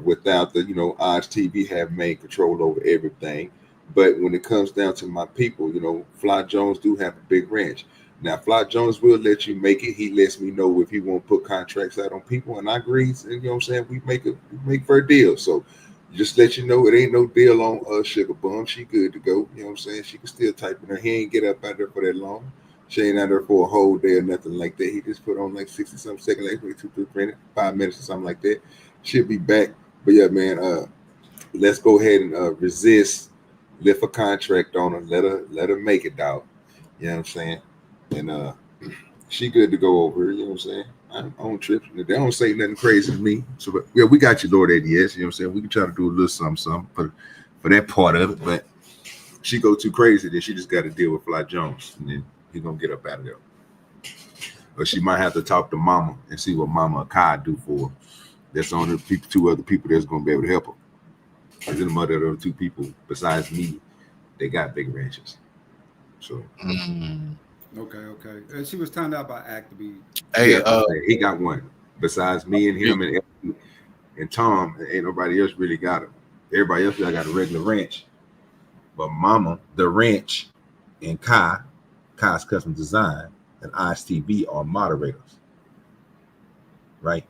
[SPEAKER 2] Without the, Oz TV have main control over everything. But when it comes down to my people, Fly Jones do have a big ranch. Now, Fly Jones will let you make it. He lets me know if he won't put contracts out on people, and I agree. And you know what I'm saying? We make for a deal. So just let you know it ain't no deal on Sugar Bum. She good to go. You know what I'm saying? She can still type in her. He ain't get up out there for that long. She ain't out there for a whole day or nothing like that. He just put on like 60-something seconds, like 2, 3 minutes, 5 minutes or something like that. She'll be back. But yeah, man, let's go ahead and resist. Lift a contract on her. Let her make it, dog. You know what I'm saying? And she good to go over here. You know what I'm saying? I don't trip. They don't say nothing crazy to me. So, but yeah, we got you, Lord ADS. You know what I'm saying? We can try to do a little something for that part of it. But she go too crazy, then she just got to deal with Fly Jones, and then he gonna get up out of there. But she might have to talk to Mama and see what Mama Kai do for her. That's the only two other people that's gonna be able to help her. Because in the mother of the two people besides me, they got big ranches. So.
[SPEAKER 19] Okay. And she was timed out by Act to be.
[SPEAKER 2] Hey, he got one. Besides me and him and Tom, ain't nobody else really got him. Everybody else got a regular ranch. But Mama, the ranch, and Kai's Custom Design, and Ice TV are moderators. Right?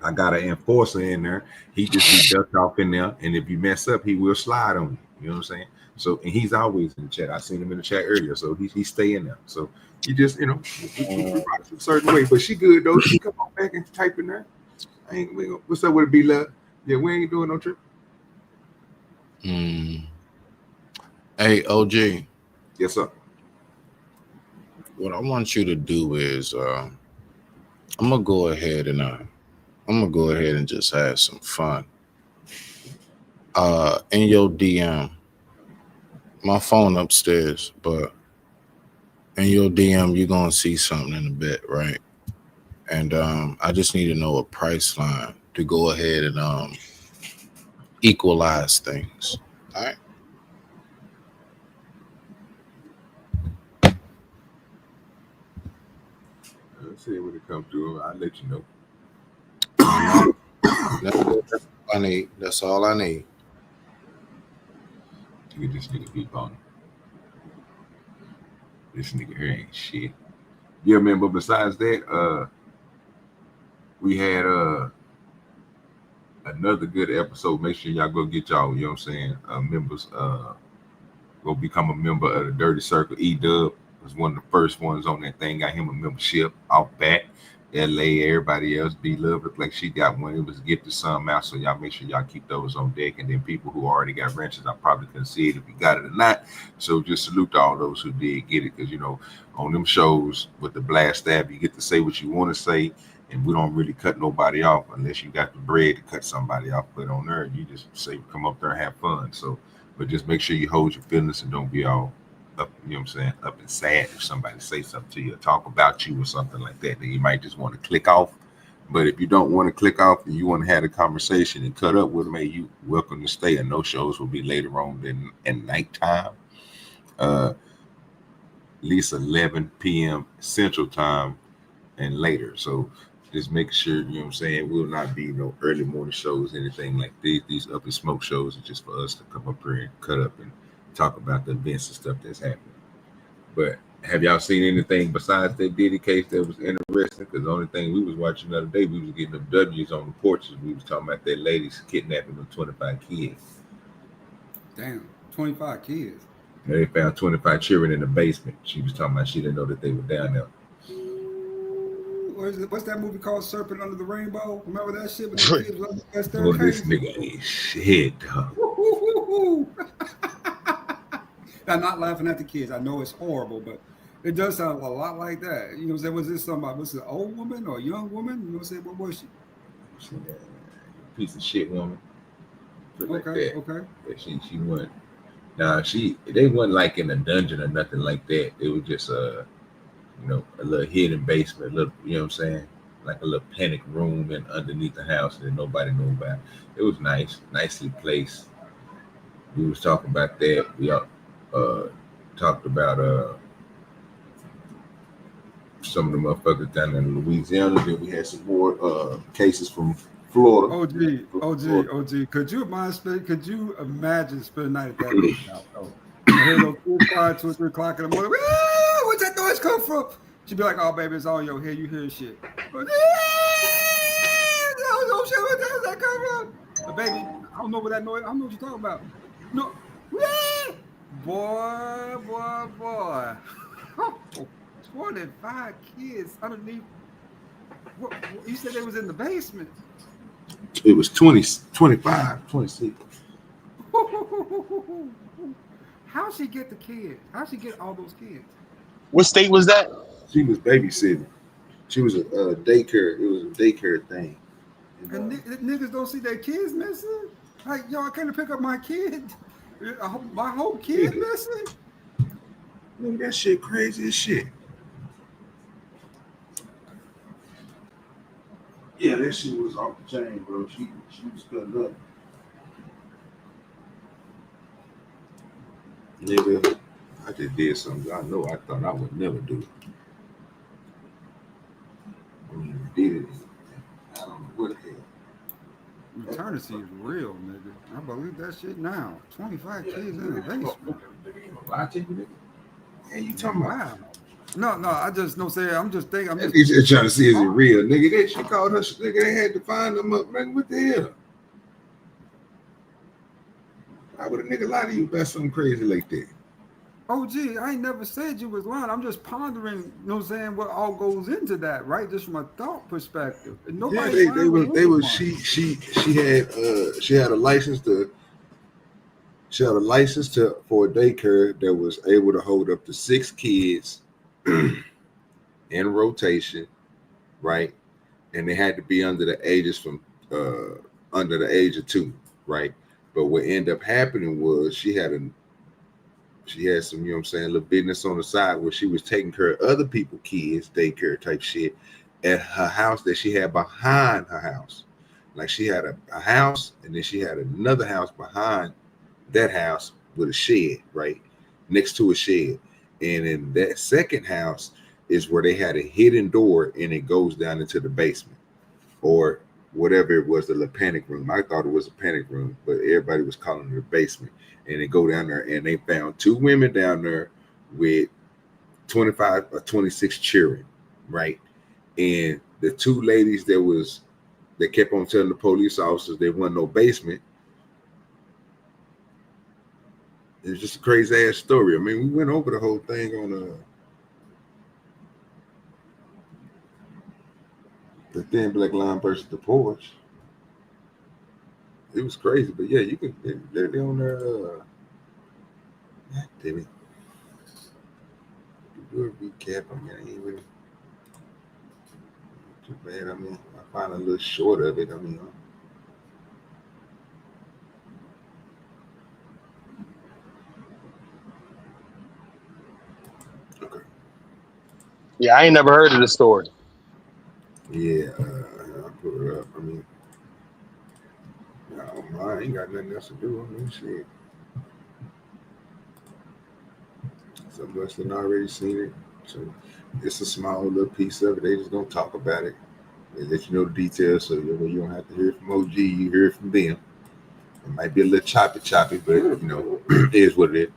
[SPEAKER 2] I got an enforcer in there. He just be ducked off in there. And if you mess up, he will slide on you. You know what I'm saying? So, and he's always in the chat. I seen him in the chat earlier, so he stay in there. So he just, we rock a certain way. But she good though. She come on back and type in there. What's up with it, B-Love? Yeah, we ain't doing no trip.
[SPEAKER 3] Hey, OG.
[SPEAKER 2] Yes, sir.
[SPEAKER 3] What I want you to do is, I'm gonna go ahead and just have some fun. In your DM. My phone upstairs, but in your DM, you're going to see something in a bit, right? And I just need to know a price line to go ahead and equalize things. All right?
[SPEAKER 2] Let's see when it comes to it. I'll let you know.
[SPEAKER 3] That's all I need. That's all I need.
[SPEAKER 2] Get this nigga beep on him. This nigga here ain't shit. Yeah, man, but besides that, we had another good episode. Make sure y'all go get y'all, you know what I'm saying, members, go become a member of the Dirty Circle. E-Dub was one of the first ones on that thing, got him a membership off back. LA, everybody else, B-Love looked like she got one. It was gifted some out, so y'all make sure y'all keep those on deck. And then people who already got ranches, I probably couldn't see it if you got it or not. So just salute to all those who did get it, because on them shows with the blast stab, you get to say what you want to say, and we don't really cut nobody off unless you got the bread to cut somebody off. But on there, you just say come up there and have fun. So, but just make sure you hold your feelings and don't be all up, you know what I'm saying, up and sad if somebody say something to you or talk about you or something like that. Then you might just want to click off. But if you don't want to click off and you want to have a conversation and cut up with them, hey, you welcome to stay. And those shows will be later on than at nighttime. At least 11 p.m. Central Time and later. So just make sure, you know what I'm saying, it will not be no early morning shows, anything like these. These up and smoke shows are just for us to come up here and cut up and talk about the events and stuff that's happening. But have y'all seen anything besides that Diddy case that was interesting? Because the only thing we was watching the other day, we was getting them W's on the porches. We was talking about that lady's kidnapping of 25 kids.
[SPEAKER 19] Damn, 25 kids.
[SPEAKER 2] And they found 25 children in the basement. She was talking about she didn't know that they were down there.
[SPEAKER 19] What's that movie called Serpent Under the Rainbow? Remember that shit when the kids was that
[SPEAKER 2] Well, this nigga ain't shit, dog.
[SPEAKER 19] I'm not laughing at the kids. I know it's horrible, but it does sound a lot like that. You know what I'm saying? Was this somebody? Was it an old woman or a young woman? You know what I'm saying? What was she?
[SPEAKER 2] She a piece of shit woman.
[SPEAKER 19] Okay, okay.
[SPEAKER 2] Yeah, she went. Nah, they wasn't like in a dungeon or nothing like that. It was just a little hidden basement, a little, you know what I'm saying? Like a little panic room and underneath the house that nobody knew about. It was nice, nicely placed. We was talking about that. We talked about some of the motherfuckers down in Louisiana. Then we had some more cases from Florida.
[SPEAKER 19] OG. Could you imagine spending the night at that bitch house? You hear those kids crying 2 or 3 o'clock in the morning. Where's that noise come from? She'd be like, "Oh, baby, it's all your head. You hear shit." But, oh shit, where does that come from? But baby, I don't know what that noise. I don't know what you're talking about. No, boy. 25 kids underneath. What, you said they was in the basement.
[SPEAKER 2] It was 25, 26.
[SPEAKER 19] How'd she get the kids? How'd she get all those kids?
[SPEAKER 17] What state was that?
[SPEAKER 2] She was babysitting. She was a daycare. It was a daycare thing.
[SPEAKER 19] And niggas don't see their kids missing? Like, yo, I came to pick up my kid. My whole kid missing?
[SPEAKER 2] Nigga, that shit crazy as shit. Yeah, that shit was off the chain, bro. She was cutting up. Nigga, I just did something I know I thought I would never do. I mean, did it. I don't know what the hell.
[SPEAKER 19] Eternity is real, nigga. I believe that shit now. 25 kids in the basement.
[SPEAKER 2] Lie to you, nigga. Hey, you talking about?
[SPEAKER 19] Wow. No, I just no say. I'm just thinking.
[SPEAKER 2] He's just trying to see is it real, nigga. That she called her. Nigga, they had to find them up, man. What the hell? Why would a nigga lie to you about something crazy like that?
[SPEAKER 19] Oh, gee, I ain't never said you was lying. I'm just pondering, you know what I'm saying, what all goes into that, right? Just from a thought perspective. And
[SPEAKER 2] They was she had a license for a daycare that was able to hold up to 6 kids in rotation, right? And they had to be under the age of 2, right? But what ended up happening was she had some, you know what I'm saying, little business on the side where she was taking care of other people's kids, daycare type shit, at her house that she had behind her house. Like she had a house, and then she had another house behind that house with a shed, right? Next to a shed. And in that second house is where they had a hidden door, and it goes down into the basement or whatever it was, the little panic room. I thought it was a panic room, but everybody was calling it a basement. And they go down there, and they found 2 women down there with 25 or 26 children, right? And the 2 ladies that kept on telling the police officers there wasn't no basement. It's just a crazy ass story. I mean, we went over the whole thing on the thin black line versus the porch. It was crazy, but yeah, you can. They're on there. Damn it. Do a recap. I mean, I ain't really Too bad. I mean, I find a little short of it. I mean,
[SPEAKER 17] Yeah, I ain't never heard of the story.
[SPEAKER 2] yeah, I put it up. I mean, I ain't got nothing else to do. I mean, shit. Some of us have already seen it. So it's a small little piece of it. They just don't talk about it. They let you know the details, so you don't have to hear it from OG. You hear it from them. It might be a little choppy, but it is what it is.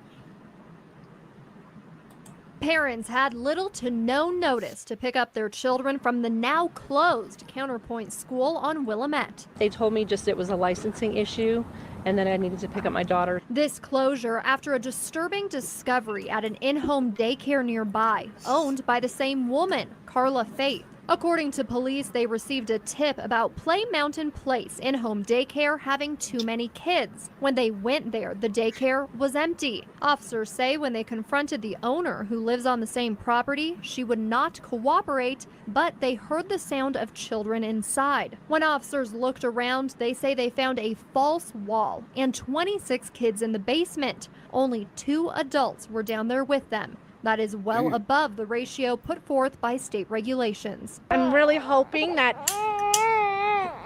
[SPEAKER 20] Parents had little to no notice to pick up their children from the now closed Counterpoint School on Willamette.
[SPEAKER 21] They told me just it was a licensing issue and then I needed to pick up my daughter.
[SPEAKER 20] This closure after a disturbing discovery at an in-home daycare nearby, owned by the same woman, Carla Faith. According to police, they received a tip about Play Mountain Place in-home daycare having too many kids. When they went there, the daycare was empty. Officers say when they confronted the owner, who lives on the same property, she would not cooperate, but they heard the sound of children inside. When officers looked around, they say they found a false wall and 26 kids in the basement. Only 2 adults were down there with them. That is well above the ratio put forth by state regulations.
[SPEAKER 22] I'm really hoping that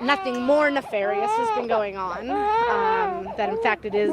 [SPEAKER 22] nothing more nefarious has been going on, that in fact it is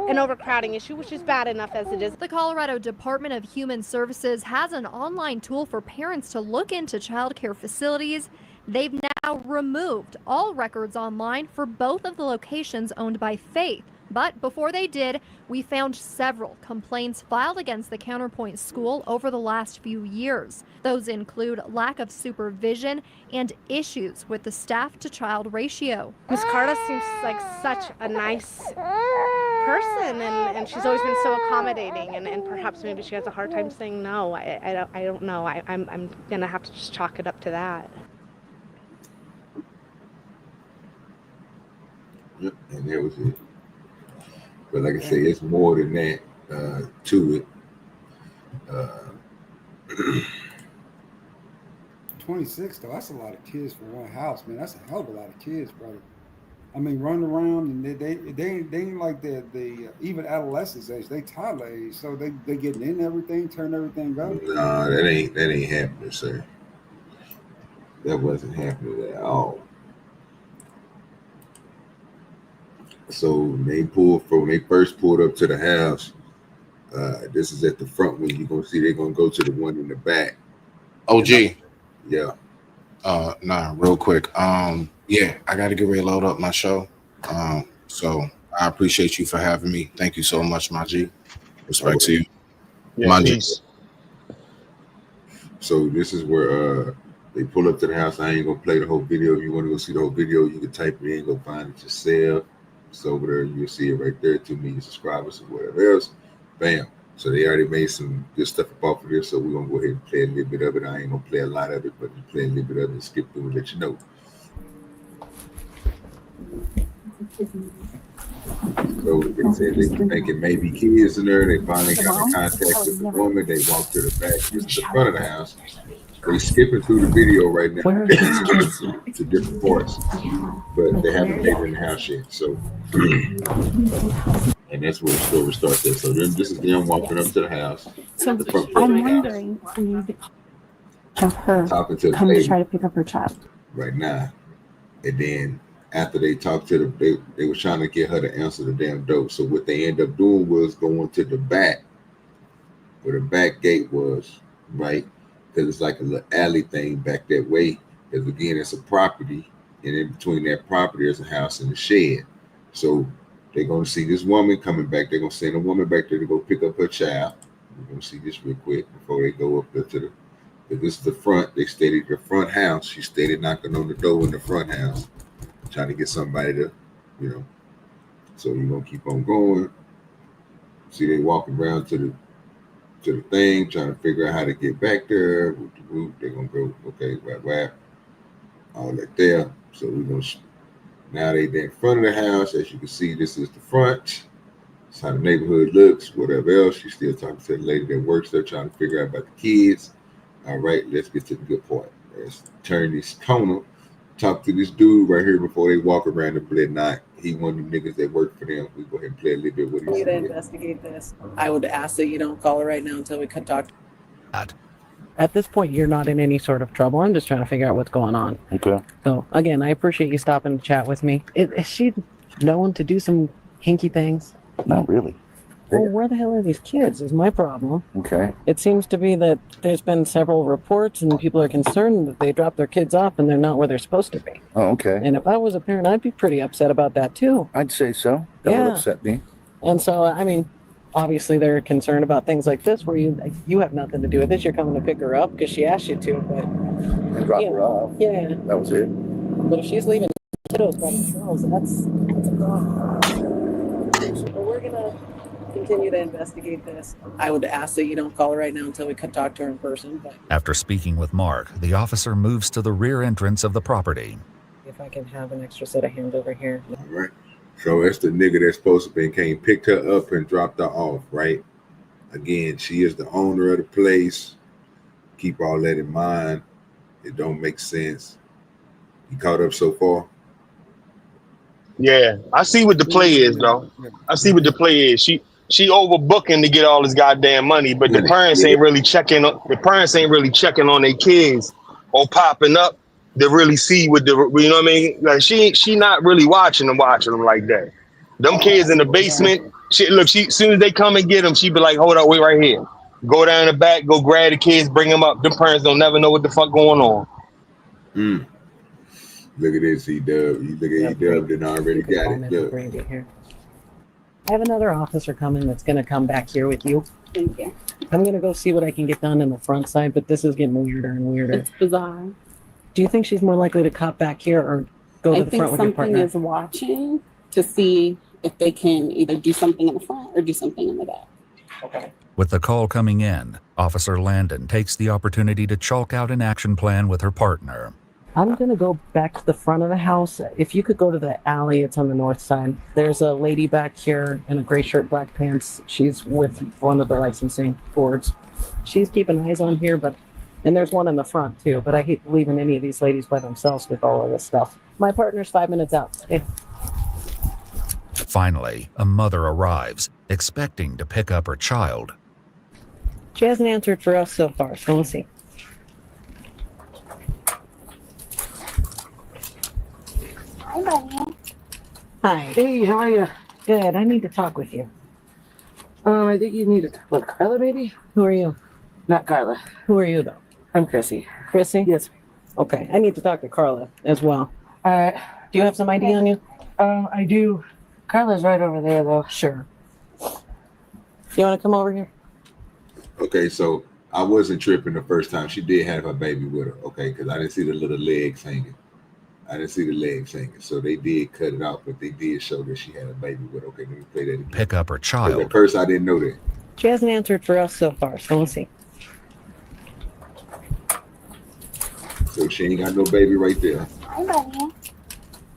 [SPEAKER 22] an overcrowding issue, which is bad enough as it is.
[SPEAKER 20] The Colorado Department of Human Services has an online tool for parents to look into child care facilities. They've now removed all records online for both of the locations owned by Faith. But before they did, we found several complaints filed against the Counterpoint School over the last few years. Those include lack of supervision and issues with the staff-to-child ratio.
[SPEAKER 22] Ms. Carla seems like such a nice person, and she's always been so accommodating, and perhaps maybe she has a hard time saying no. I don't know. I'm going to have to just chalk it up to that.
[SPEAKER 2] Yep, and that was it. But like I say, it's more than that to it.
[SPEAKER 19] 26 though, that's a lot of kids for one house, man. That's a hell of a lot of kids, brother. I mean, running around and they ain't like the even adolescents age, they toddler age, so they getting in everything, turn everything up.
[SPEAKER 2] Nah, that ain't happening, sir. That wasn't happening at all. So when they first pulled up to the house, this is at the front when you're gonna see they're gonna go to the one in the back.
[SPEAKER 3] OG.
[SPEAKER 2] Yeah.
[SPEAKER 3] Real quick. Yeah, I gotta get ready to load up my show. So I appreciate you for having me. Thank you so much, my G. Respect to you.
[SPEAKER 17] Yeah,
[SPEAKER 3] my G.
[SPEAKER 17] peace.
[SPEAKER 2] So this is where they pull up to the house. I ain't gonna play the whole video. If you want to go see the whole video, you can type it in, go find it yourself. It's over there. You'll see it right there. 2 million subscribers or whatever else. Bam. So they already made some good stuff off of this. So we're gonna go ahead and play a little bit of it. I ain't gonna play a lot of it, but we play a little bit of it and skip through and let you know. So they said they thinking maybe kids in there. They finally got in contact with the woman. They walked to the back. This is the front of the house. They skipping through the video right now to different parts, but they haven't made it in the house yet. So, and that's where the story starts at. So then this is them walking up to the house.
[SPEAKER 23] So
[SPEAKER 2] the front
[SPEAKER 23] I'm
[SPEAKER 2] of the house,
[SPEAKER 23] wondering if we need to have her
[SPEAKER 2] talking to the
[SPEAKER 23] come to
[SPEAKER 2] lady
[SPEAKER 23] try to pick up her child.
[SPEAKER 2] right now. And then after they talked to they was trying to get her to answer the damn door. So what they end up doing was going to the back, where the back gate was, right? Because it's like a little alley thing back that way. Because again, it's a property, and in between that property, there's a house and a shed. So they're going to see this woman coming back. They're going to send a woman back there to go pick up her child. We're going to see this real quick before they go up there to the. Because this is the front. They stayed at the front house. She stayed knocking on the door in the front house, trying to get somebody to, So you're going to keep on going. See, they walking around to the thing, trying to figure out how to get back there. They're gonna go, okay, whap, all that there. So we're gonna now they're in front of the house. As you can see, this is the front. That's how the neighborhood looks. Whatever else, she's still talking to the lady that works there, trying to figure out about the kids. All right, let's get to the good part. Let's turn this corner. Talk to this dude right here before they walk around the blood night. He one of the niggas that work for them. We go ahead and play a little bit with
[SPEAKER 6] You to
[SPEAKER 2] him.
[SPEAKER 6] investigate this. I would ask that you don't call her right now until we can talk.
[SPEAKER 7] At this point, you're not in any sort of trouble. I'm just trying to figure out what's going on.
[SPEAKER 8] Okay.
[SPEAKER 7] So, again, I appreciate you stopping to chat with me. Is she known to do some hinky things?
[SPEAKER 8] Not really.
[SPEAKER 7] Well, where the hell are these kids is my problem.
[SPEAKER 8] Okay.
[SPEAKER 7] It seems to be that there's been several reports and people are concerned that they dropped their kids off and they're not where they're supposed to be.
[SPEAKER 8] Oh, okay.
[SPEAKER 7] And if I was a parent, I'd be pretty upset about that too.
[SPEAKER 8] I'd say so. That would upset me.
[SPEAKER 7] And so, I mean, obviously they're concerned about things like this where you have nothing to do with this. You're coming to pick her up because she asked you to, but...
[SPEAKER 8] And drop her off.
[SPEAKER 7] Yeah.
[SPEAKER 8] That was it.
[SPEAKER 7] But if she's leaving kiddos by themselves, that's a problem. But we're going to continue to investigate this.
[SPEAKER 6] I would ask that you don't call her right now until we can talk to her in person. But
[SPEAKER 24] After speaking with Mark, the officer moves to the rear entrance of the property.
[SPEAKER 7] if I can have an extra set of hands over here.
[SPEAKER 2] All right. So it's the nigga that's supposed to be came, picked her up and dropped her off, right? Again, she is the owner of the place. Keep all that in mind. It don't make sense. You caught up so far?
[SPEAKER 17] Yeah, I see what the play is, though. I see what the play is. She overbooking to get all this goddamn money, but the parents ain't really checking. The parents ain't really checking on their kids or popping up to really see what the, you know what I mean? Like she not really watching them like that. Them kids in the basement. She soon as they come and get them, she be like, hold up, wait right here. Go down the back, go grab the kids, bring them up. Them parents don't never know what the fuck going on.
[SPEAKER 2] Look at this, E-Dub. You look at E-Dub, then I already got it. Look.
[SPEAKER 7] I have another officer coming that's going to come back here with you.
[SPEAKER 22] Thank you.
[SPEAKER 7] I'm going to go see what I can get done in the front side, but this is getting weirder and weirder.
[SPEAKER 22] It's bizarre.
[SPEAKER 7] Do you think she's more likely to cop back here or go to
[SPEAKER 22] I
[SPEAKER 7] the
[SPEAKER 22] think
[SPEAKER 7] front with your
[SPEAKER 22] something
[SPEAKER 7] partner?
[SPEAKER 22] is watching to see if they can either do something in the front or do something in the back.
[SPEAKER 7] Okay.
[SPEAKER 24] With the call coming in, Officer Landon takes the opportunity to chalk out an action plan with her partner.
[SPEAKER 7] I'm going to go back to the front of the house. If you could go to the alley, it's on the north side. There's a lady back here in a gray shirt, black pants. She's with one of the licensing boards. She's keeping eyes on here, and there's one in the front too, but I hate leaving any of these ladies by themselves with all of this stuff. My partner's 5 minutes out. Hey.
[SPEAKER 24] Finally, a mother arrives, expecting to pick up her child.
[SPEAKER 7] She hasn't answered for us so far, so we'll see.
[SPEAKER 22] Hi, buddy.
[SPEAKER 7] Hi. Hey, how are you? Good. I need to talk with you.
[SPEAKER 25] I think you need to talk with Carla, maybe?
[SPEAKER 7] Who are you?
[SPEAKER 25] Not Carla.
[SPEAKER 7] Who are you, though?
[SPEAKER 25] I'm Chrissy.
[SPEAKER 7] Chrissy?
[SPEAKER 25] Yes.
[SPEAKER 7] Okay. I need to talk to Carla as well.
[SPEAKER 25] All right.
[SPEAKER 7] Do you have some ID on you?
[SPEAKER 25] I do. Carla's right over there, though.
[SPEAKER 7] Sure. You want to come over here?
[SPEAKER 2] Okay, so I wasn't tripping the first time. She did have her baby with her, okay, because I didn't see the little legs hanging. So they did cut it out, but they did show that she had a baby with her. Okay, let me play that again.
[SPEAKER 24] Pick up her child.
[SPEAKER 2] At first, I didn't know that.
[SPEAKER 7] She hasn't answered for us so far, so we'll see.
[SPEAKER 2] So she ain't got no baby right there.
[SPEAKER 22] Hi, buddy.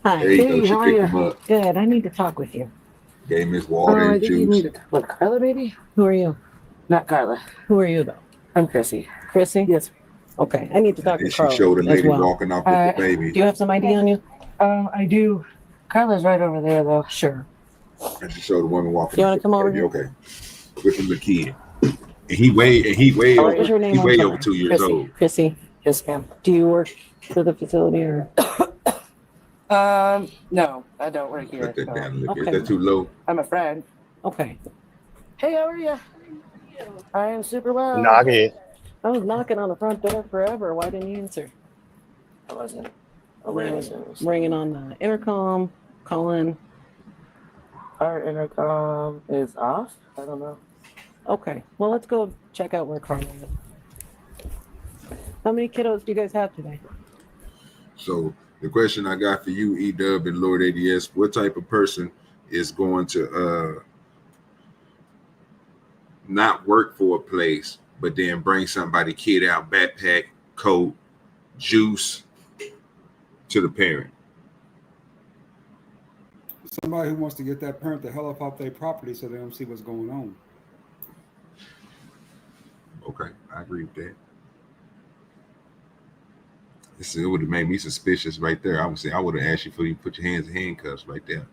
[SPEAKER 7] Hi.
[SPEAKER 2] There you go. She picked him up.
[SPEAKER 7] Good. I need to talk with you.
[SPEAKER 2] Gave Miss water
[SPEAKER 25] I
[SPEAKER 2] and
[SPEAKER 25] think you
[SPEAKER 2] juice.
[SPEAKER 25] need to talk with Carla, maybe?
[SPEAKER 7] Who are you?
[SPEAKER 25] Not Carla.
[SPEAKER 7] Who are you, though?
[SPEAKER 25] I'm Chrissy.
[SPEAKER 7] Chrissy?
[SPEAKER 25] Yes.
[SPEAKER 7] Okay. I need to talk to
[SPEAKER 2] And she
[SPEAKER 7] Carla
[SPEAKER 2] showed a
[SPEAKER 7] as
[SPEAKER 2] lady
[SPEAKER 7] well.
[SPEAKER 2] walking off with the baby.
[SPEAKER 7] Do you have some ID on you?
[SPEAKER 25] I do. Carla's right over there, though.
[SPEAKER 7] Sure.
[SPEAKER 2] And she showed a woman walking
[SPEAKER 7] You
[SPEAKER 2] off
[SPEAKER 7] wanna
[SPEAKER 2] with
[SPEAKER 7] come
[SPEAKER 2] the
[SPEAKER 7] over
[SPEAKER 2] baby.
[SPEAKER 7] here?
[SPEAKER 2] Okay. With the little kid. And he weighed
[SPEAKER 7] What was your name on
[SPEAKER 2] over
[SPEAKER 7] file?
[SPEAKER 2] 2 years
[SPEAKER 7] Chrissy.
[SPEAKER 2] old.
[SPEAKER 7] Chrissy.
[SPEAKER 25] Yes, ma'am.
[SPEAKER 7] Do you work for the facility or?
[SPEAKER 25] No, I don't work here.
[SPEAKER 2] Put that
[SPEAKER 25] no.
[SPEAKER 2] down a little bit.
[SPEAKER 7] Okay.
[SPEAKER 2] Is that too low?
[SPEAKER 25] I'm a friend.
[SPEAKER 7] Okay.
[SPEAKER 25] Hey, how are you? I am super well.
[SPEAKER 17] Nah, I can hear.
[SPEAKER 7] I was knocking on the front door forever. Why didn't you answer?
[SPEAKER 25] I wasn't.
[SPEAKER 7] I was ringing on the intercom, calling.
[SPEAKER 25] Our intercom is off. I don't know.
[SPEAKER 7] Okay. Well, let's go check out where Carla is. How many kiddos do you guys have today?
[SPEAKER 2] So the question I got for you, E-Dub and Lord ADS, what type of person is going to not work for a place, but then bring somebody kid out, backpack, coat, juice to the parent?
[SPEAKER 19] Somebody who wants to get that parent the hell up off their property so they don't see what's going on.
[SPEAKER 2] Okay, I agree with that. It would have made me suspicious right there. I would say I would have asked you for you to put your hands in handcuffs right there.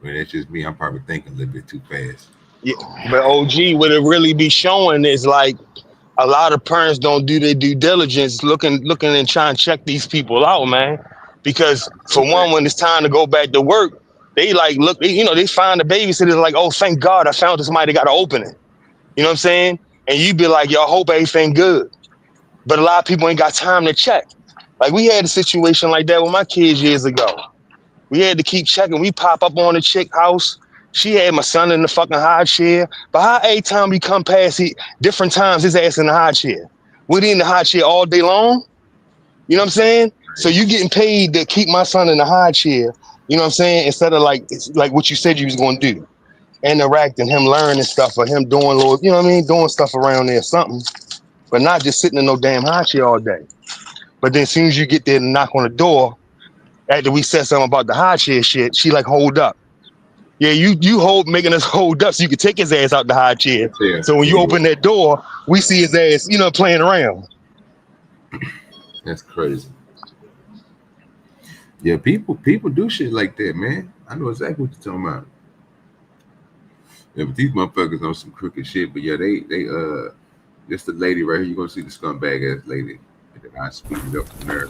[SPEAKER 2] But that's just me. I'm probably thinking a little bit too fast.
[SPEAKER 17] Yeah, but OG, what it really be showing is like a lot of parents don't do their due diligence, looking and trying to check these people out, man. Because for one, when it's time to go back to work, they like look, they find the babysitter like, oh, thank God, I found somebody got to open it. You know what I'm saying? And you be like, y'all hope everything good. But a lot of people ain't got time to check. Like we had a situation like that with my kids years ago. We had to keep checking. We pop up on the chick house. She had my son in the fucking high chair. But how every time we come past different times, his ass in the high chair. We in the high chair all day long. You know what I'm saying? So you getting paid to keep my son in the high chair. You know what I'm saying? Instead of like what you said you was going to do. Interacting, him learning stuff or him doing little, you know what I mean? Doing stuff around there, something. But not just sitting in no damn high chair all day. But then as soon as you get there and knock on the door, after we said something about the high chair shit, she like, hold up. Yeah, you making us hold up so you can take his ass out the high chair.
[SPEAKER 2] Yeah.
[SPEAKER 17] So when you open that door, we see his ass, playing around.
[SPEAKER 2] That's crazy. Yeah, people do shit like that, man. I know exactly what you're talking about. Yeah, but these motherfuckers on some crooked shit. But yeah, they this the lady right here. You're gonna see the scumbag ass lady. And I speeded up from there.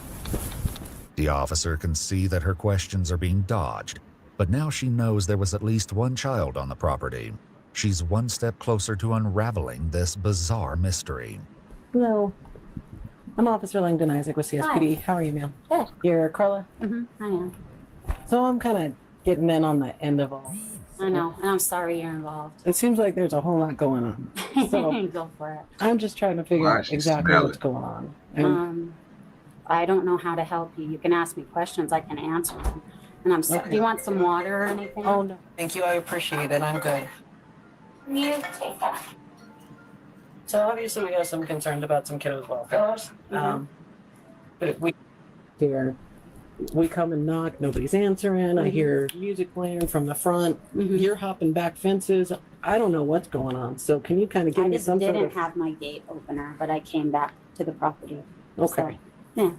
[SPEAKER 24] The officer can see that her questions are being dodged, but now she knows there was at least one child on the property. She's one step closer to unraveling this bizarre mystery.
[SPEAKER 7] Hello. I'm Officer Langdon Isaac with CSPD.
[SPEAKER 23] Hi.
[SPEAKER 7] How are you, ma'am?
[SPEAKER 23] Good.
[SPEAKER 7] You're Carla?
[SPEAKER 23] Mm-hmm. I am.
[SPEAKER 7] So I'm kind of getting in on the end of all.
[SPEAKER 23] I know, and I'm sorry you're involved.
[SPEAKER 7] It seems like there's a whole lot going on. So
[SPEAKER 23] Go for it.
[SPEAKER 7] I'm just trying to figure out exactly what's going on. And
[SPEAKER 23] I don't know how to help you. You can ask me questions, I can answer them. And I'm sorry.
[SPEAKER 7] Okay.
[SPEAKER 23] Do you want some water or anything?
[SPEAKER 7] Oh, no. Thank you. I appreciate it. I'm good.
[SPEAKER 23] You take that.
[SPEAKER 7] So obviously we have some concerns about some kiddos' welfare. But we come and knock, nobody's answering. I hear music playing from the front. You're hopping back fences. I don't know what's going on. So can you kind of give me some sort of...
[SPEAKER 23] I just didn't have my gate opener, but I came back to the property.
[SPEAKER 7] Okay.
[SPEAKER 23] So, yeah.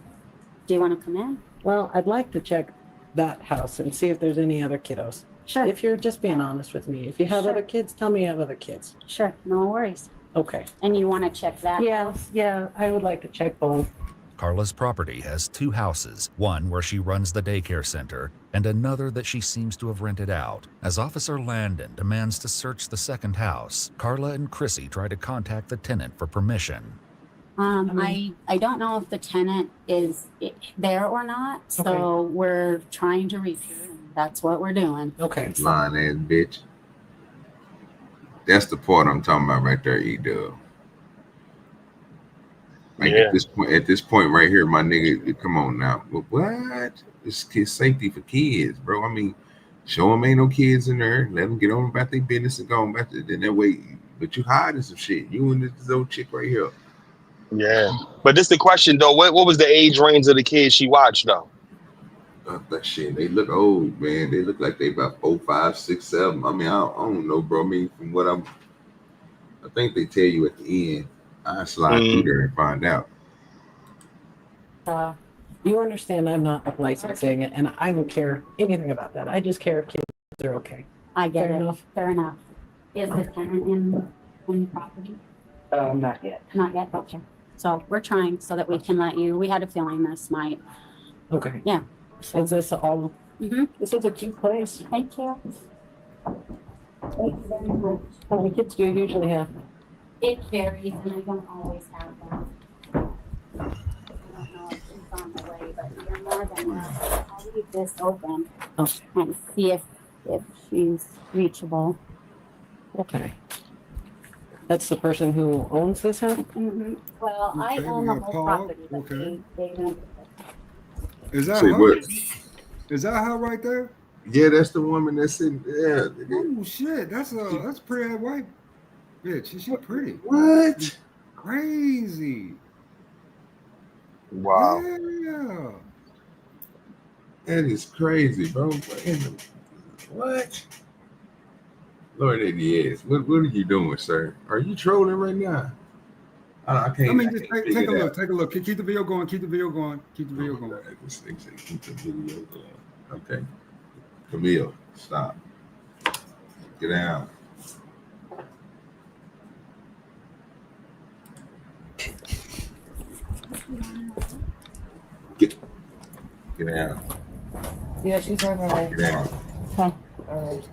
[SPEAKER 23] Do you want to come in?
[SPEAKER 7] Well, I'd like to check that house and see if there's any other kiddos.
[SPEAKER 23] Sure.
[SPEAKER 7] If you're just being honest with me. If you have other kids, tell me you have other kids.
[SPEAKER 23] Sure, no worries.
[SPEAKER 7] Okay.
[SPEAKER 23] And you want to check that?
[SPEAKER 7] Yeah, I would like to check both.
[SPEAKER 24] Carla's property has two houses, one where she runs the daycare center, and another that she seems to have rented out. As Officer Landon demands to search the second house, Carla and Chrissy try to contact the tenant for permission.
[SPEAKER 23] I don't know if the tenant is there or not, so we're trying to reach her. That's what we're doing.
[SPEAKER 7] Okay.
[SPEAKER 2] Lying ass bitch. That's the part I'm talking about right there, E-Dub. Like at this point right here, my nigga, come on now. But what? It's safety for kids, bro. I mean, show them ain't no kids in there. Let them get on about their business and go on back to then that way. But you hiding some shit. You and this old chick right here.
[SPEAKER 17] Yeah. But this the question though. What was the age range of the kids she watched though?
[SPEAKER 2] That shit. They look old, man. They look like they about 4, 5, 6, 7. I mean, I don't know, bro. I mean, from what I think they tell you at the end. I slide through there and find out.
[SPEAKER 7] You understand I'm not licensing it, and I don't care anything about that. I just care if kids are okay.
[SPEAKER 23] I get
[SPEAKER 7] Fair
[SPEAKER 23] it.
[SPEAKER 7] enough.
[SPEAKER 23] Fair enough. Is the tenant in the property?
[SPEAKER 7] Not yet.
[SPEAKER 23] Not yet. Okay. So we're trying so that we can let you. We had a feeling this might.
[SPEAKER 7] Okay.
[SPEAKER 23] Yeah. So,
[SPEAKER 7] is this all? This is a cute place.
[SPEAKER 23] Thank you.
[SPEAKER 7] How many kids do you usually have?
[SPEAKER 23] It varies, and I don't always have them. I don't know if she's on the way, but you're more than welcome. I'll leave this open and see if she's reachable.
[SPEAKER 7] Okay. That's the person who owns this house?
[SPEAKER 23] Well, I own the whole property, but they rent it.
[SPEAKER 19] Is that
[SPEAKER 2] Say
[SPEAKER 19] her?
[SPEAKER 2] what?
[SPEAKER 19] Is that her right there?
[SPEAKER 2] Yeah, that's the woman that's sitting there.
[SPEAKER 19] Oh shit, that's a pretty white bitch. She's pretty.
[SPEAKER 2] What?
[SPEAKER 19] She's crazy.
[SPEAKER 17] Wow.
[SPEAKER 19] Yeah.
[SPEAKER 2] That is crazy, bro. What? Lord, yes. What are you doing, sir? Are you trolling right now? I can't.
[SPEAKER 19] I mean,
[SPEAKER 2] I
[SPEAKER 19] just
[SPEAKER 2] can't
[SPEAKER 19] take
[SPEAKER 2] figure
[SPEAKER 19] a
[SPEAKER 2] it
[SPEAKER 19] look.
[SPEAKER 2] out.
[SPEAKER 19] Take a look. Keep the video going. Keep the video going. Keep the video going.
[SPEAKER 2] This thing says keep the video going. Okay. Camille, stop. Get down. Get down.
[SPEAKER 7] Yeah, she's on her way.
[SPEAKER 2] Get down.
[SPEAKER 7] Huh. All right.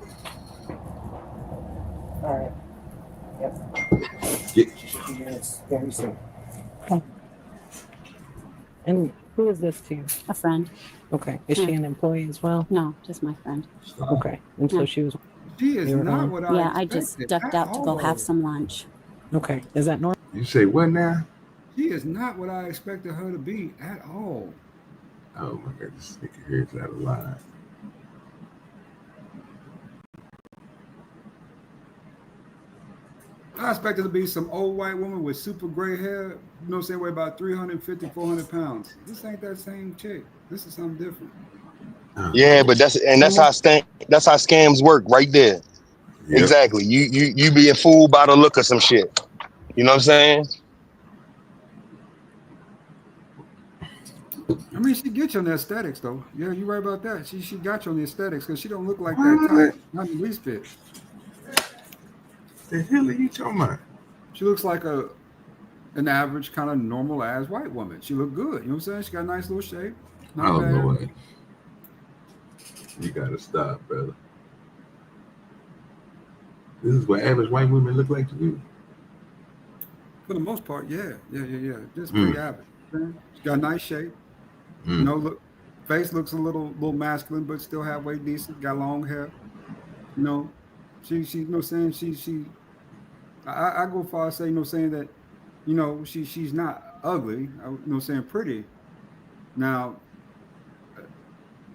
[SPEAKER 7] All right. Yep.
[SPEAKER 2] Get.
[SPEAKER 7] Yes, very soon. Okay. And who is this to you?
[SPEAKER 23] A friend.
[SPEAKER 7] Okay. Is she an employee as well?
[SPEAKER 23] No, just my friend.
[SPEAKER 7] Okay. And so
[SPEAKER 23] Yeah.
[SPEAKER 7] she was.
[SPEAKER 19] She is
[SPEAKER 7] you were
[SPEAKER 19] not
[SPEAKER 7] home?
[SPEAKER 19] what I
[SPEAKER 23] Yeah, I just
[SPEAKER 19] expected
[SPEAKER 23] ducked
[SPEAKER 19] at
[SPEAKER 23] out to go
[SPEAKER 19] all.
[SPEAKER 23] have some lunch.
[SPEAKER 7] Okay. Is that normal?
[SPEAKER 2] You say what now?
[SPEAKER 19] She is not what I expected her to be at all.
[SPEAKER 2] Oh my God, this nigga here is out of line.
[SPEAKER 19] I expected to be some old white woman with super gray hair, you know what I'm saying, weigh about 350, 400 pounds. This ain't that same chick. This is something different.
[SPEAKER 17] Yeah, but that's how scams work right there.
[SPEAKER 2] Yep.
[SPEAKER 17] Exactly. You being fooled by the look of some shit. You know what I'm saying?
[SPEAKER 19] I mean, she gets you on the aesthetics, though. Yeah, you're right about that. She got you on the aesthetics because she don't look like that type. Not in the least bit.
[SPEAKER 2] The hell are you talking about?
[SPEAKER 19] She looks like an average kind of normal ass white woman. She look good. You know what I'm saying? She got a nice little shape. Not
[SPEAKER 2] Oh
[SPEAKER 19] bad.
[SPEAKER 2] Lord. You gotta stop, brother. This is what average white women look like to you.
[SPEAKER 19] For the most part, yeah. Just pretty average. She got a nice shape. You know, look, face looks a little masculine, but still halfway decent. Got long hair. You know, she you know what I'm saying, I go far as say, you know, saying that, you know, she's not ugly, you know what I'm saying, pretty. Now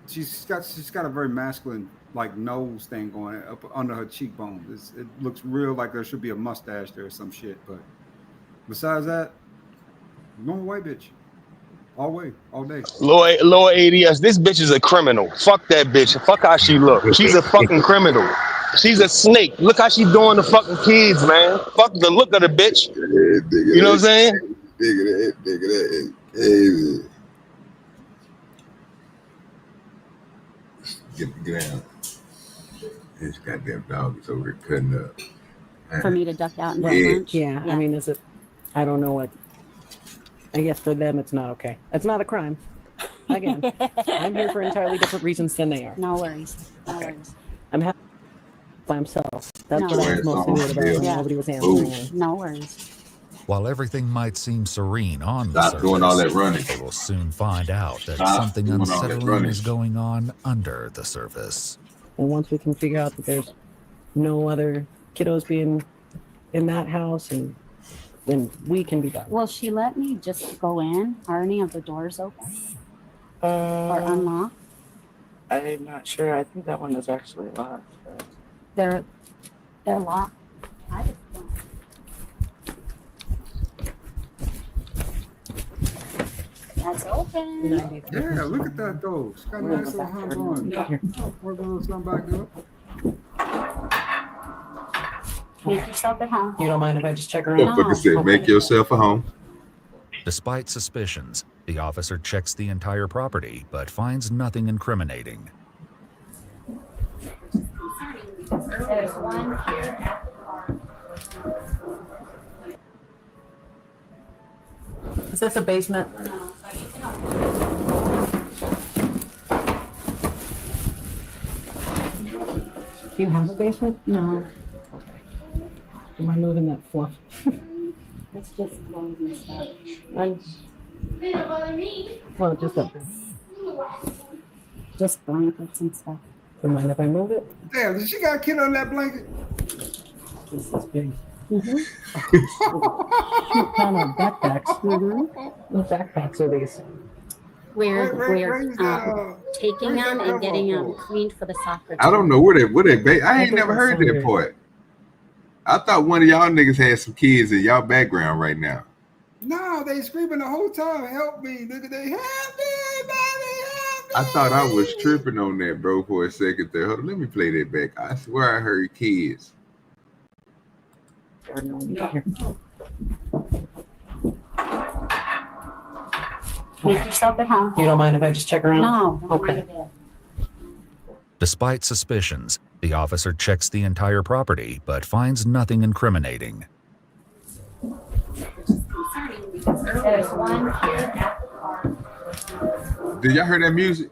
[SPEAKER 19] she's got a very masculine like nose thing going up under her cheekbones. It looks real like there should be a mustache there or some shit, but besides that, normal white bitch. All day.
[SPEAKER 17] Lord ADS, this bitch is a criminal. Fuck that bitch. Fuck how she look. She's a fucking criminal. She's a snake. Look how she doing the fucking kids, man. Fuck the look of the bitch. You know what I'm saying?
[SPEAKER 2] Get down. This goddamn dog is over here cutting up.
[SPEAKER 23] For me to duck out and have
[SPEAKER 2] Yeah.
[SPEAKER 23] lunch?
[SPEAKER 7] Yeah. I mean, is it? I don't know what. I guess for them, it's not okay. It's not a crime. Again, I'm here for entirely different reasons than they are.
[SPEAKER 23] No worries. No worries.
[SPEAKER 7] I'm happy by himself. That's
[SPEAKER 23] No.
[SPEAKER 7] what I was mostly worried about. When
[SPEAKER 23] Yeah.
[SPEAKER 7] nobody was answering.
[SPEAKER 23] No worries.
[SPEAKER 24] While everything might seem serene on the
[SPEAKER 2] Stop
[SPEAKER 24] surface,
[SPEAKER 2] doing all that running.
[SPEAKER 24] they will soon find out that
[SPEAKER 2] Stop
[SPEAKER 24] something
[SPEAKER 2] doing all that
[SPEAKER 24] unsettling
[SPEAKER 2] running.
[SPEAKER 24] is going on under the surface.
[SPEAKER 7] And once we can figure out that there's no other kiddos being in that house, and then we can be done.
[SPEAKER 23] Will she let me just go in? Are any of the doors open? Or unlocked?
[SPEAKER 25] I'm not sure. I think that one is actually locked.
[SPEAKER 23] They're locked. I just don't. That's open.
[SPEAKER 19] Yeah, look at that though. She's got a nice little hump on. Work a little something back up.
[SPEAKER 23] Make yourself at home.
[SPEAKER 7] You don't mind if I just check
[SPEAKER 2] What the fuck is it? Make yourself a home.
[SPEAKER 24] Despite suspicions, the officer checks the entire property but finds nothing incriminating.
[SPEAKER 23] There's one here at the car.
[SPEAKER 7] Is this a basement? Do you have a basement?
[SPEAKER 23] No.
[SPEAKER 7] Am I moving that fluff?
[SPEAKER 23] It's just clothes and stuff.
[SPEAKER 7] Well, just up there.
[SPEAKER 23] Just blankets and stuff.
[SPEAKER 7] Do you mind if I move it?
[SPEAKER 19] Damn, did she got a kid on that blanket?
[SPEAKER 7] This is big.
[SPEAKER 23] Mm-hmm.
[SPEAKER 7] What kind of backpacks? What backpacks are these?
[SPEAKER 23] We're taking
[SPEAKER 19] where's
[SPEAKER 23] them
[SPEAKER 19] that
[SPEAKER 23] and getting
[SPEAKER 19] cover
[SPEAKER 23] them cleaned for the soccer team.
[SPEAKER 2] I don't know where they I ain't never heard that part. I thought one of y'all niggas had some kids in y'all background right now.
[SPEAKER 19] No, they screaming the whole time. Help me, nigga. They help me, baby, help me.
[SPEAKER 2] I thought I was tripping on that, bro, for a second there. Hold on, let me play that back. I swear I heard kids.
[SPEAKER 23] Make yourself at home.
[SPEAKER 7] You don't mind if I just check around?
[SPEAKER 23] No, don't
[SPEAKER 7] Okay.
[SPEAKER 23] mind a bit.
[SPEAKER 24] Despite suspicions, the officer checks the entire property but finds nothing incriminating.
[SPEAKER 23] There's one here at the car.
[SPEAKER 2] Did y'all hear that music?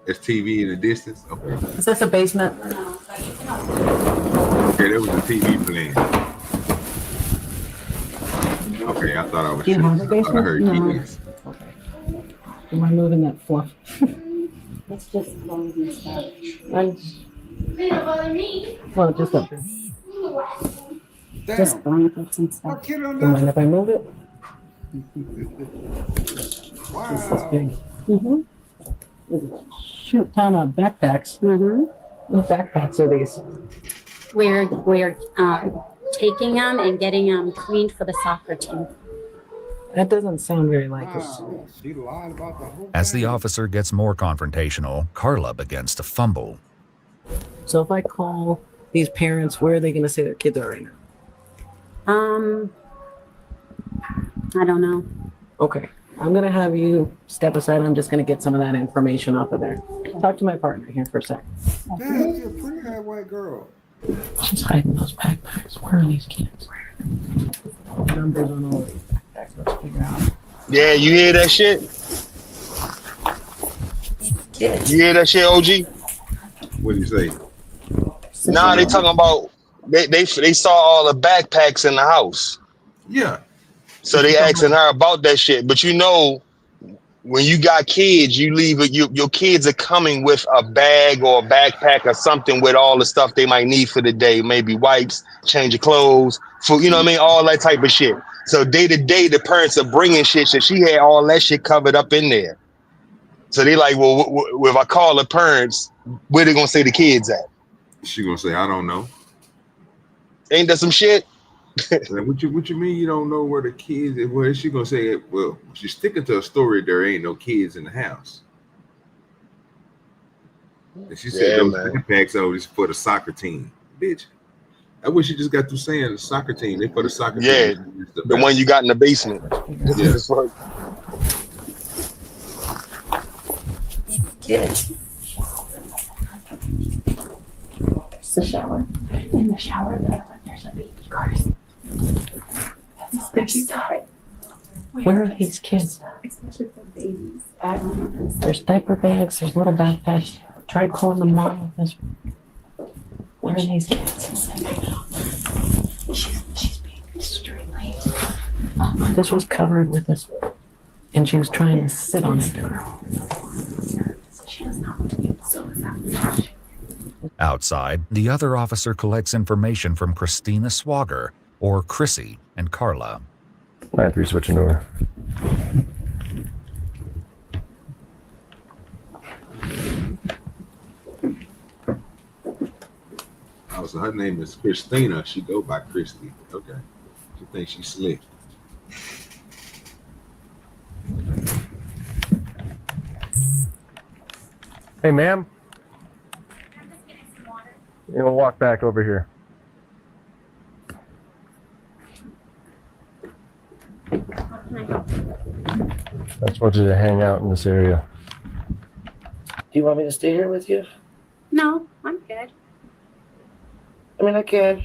[SPEAKER 2] It's TV in the distance. Okay.
[SPEAKER 7] Is this a basement?
[SPEAKER 2] Okay, there was a TV playing. Okay, I thought I was.
[SPEAKER 7] Do you have a
[SPEAKER 2] I
[SPEAKER 7] basement?
[SPEAKER 2] heard
[SPEAKER 7] No.
[SPEAKER 2] kids.
[SPEAKER 7] Am I moving that fluff?
[SPEAKER 23] It's just clothes and stuff.
[SPEAKER 7] Well, just up there.
[SPEAKER 23] Just blankets and stuff.
[SPEAKER 7] Do you mind if I move it? This is big.
[SPEAKER 23] Mm-hmm.
[SPEAKER 7] Shoot ton of backpacks.
[SPEAKER 23] Mm-hmm.
[SPEAKER 7] What backpacks are these?
[SPEAKER 23] We're taking them and getting them cleaned for the soccer team.
[SPEAKER 7] That doesn't sound very like us.
[SPEAKER 19] She lied about the whole
[SPEAKER 24] As the officer gets more confrontational, Carla begins to fumble.
[SPEAKER 7] So if I call these parents, where are they going to say their kids are right now?
[SPEAKER 23] I don't know.
[SPEAKER 7] Okay. I'm going to have you step aside. I'm just going to get some of that information off of there. Talk to my partner here for a second.
[SPEAKER 19] Damn, she's a pretty haired white girl.
[SPEAKER 7] She's hiding those backpacks. Where are these kids? Numbers on all these backpacks. Let's figure out.
[SPEAKER 17] Yeah, you hear that shit? You hear that shit, OG?
[SPEAKER 2] What do you say?
[SPEAKER 17] Nah, they talking about they saw all the backpacks in the house.
[SPEAKER 2] Yeah.
[SPEAKER 17] So they asking her about that shit. But you know, when you got kids, you leave it. Your kids are coming with a bag or a backpack or something with all the stuff they might need for the day. Maybe wipes, change of clothes, food. You know what I mean? All that type of shit. So day to day, the parents are bringing shit. So she had all that shit covered up in there. So they like, well, if I call the parents, where they gonna say the kids at?
[SPEAKER 2] She gonna say, I don't know.
[SPEAKER 17] Ain't that some shit?
[SPEAKER 2] What you mean you don't know where the kids? Well, she gonna say, well, she's sticking to a story. There ain't no kids in the house. And she said those backpacks are just for the soccer team, bitch. I wish you just got through saying the soccer team. They for the soccer team.
[SPEAKER 17] Yeah, the one you got in the basement.
[SPEAKER 2] Yeah.
[SPEAKER 23] Kids. There's the shower. In the shower, there's a baby car.
[SPEAKER 7] Where are these kids?
[SPEAKER 23] Especially for babies. I don't know.
[SPEAKER 7] There's diaper bags. There's little backpacks. Try calling the mom. Where are these kids?
[SPEAKER 23] She's being extremely.
[SPEAKER 7] This was covered with this, and she was trying to sit on it.
[SPEAKER 23] She does not want to be so sad.
[SPEAKER 24] Outside, the other officer collects information from Christina Swagger, or Chrissy, and Carla.
[SPEAKER 8] 9-3 switching over.
[SPEAKER 2] Oh, so her name is Christina. She go by Christy. Okay. She thinks she's slick.
[SPEAKER 15] Hey, ma'am. Yeah, we'll walk back over here. I just want you to hang out in this area.
[SPEAKER 7] Do you want me to stay here with you?
[SPEAKER 23] No, I'm good.
[SPEAKER 7] I mean, I can.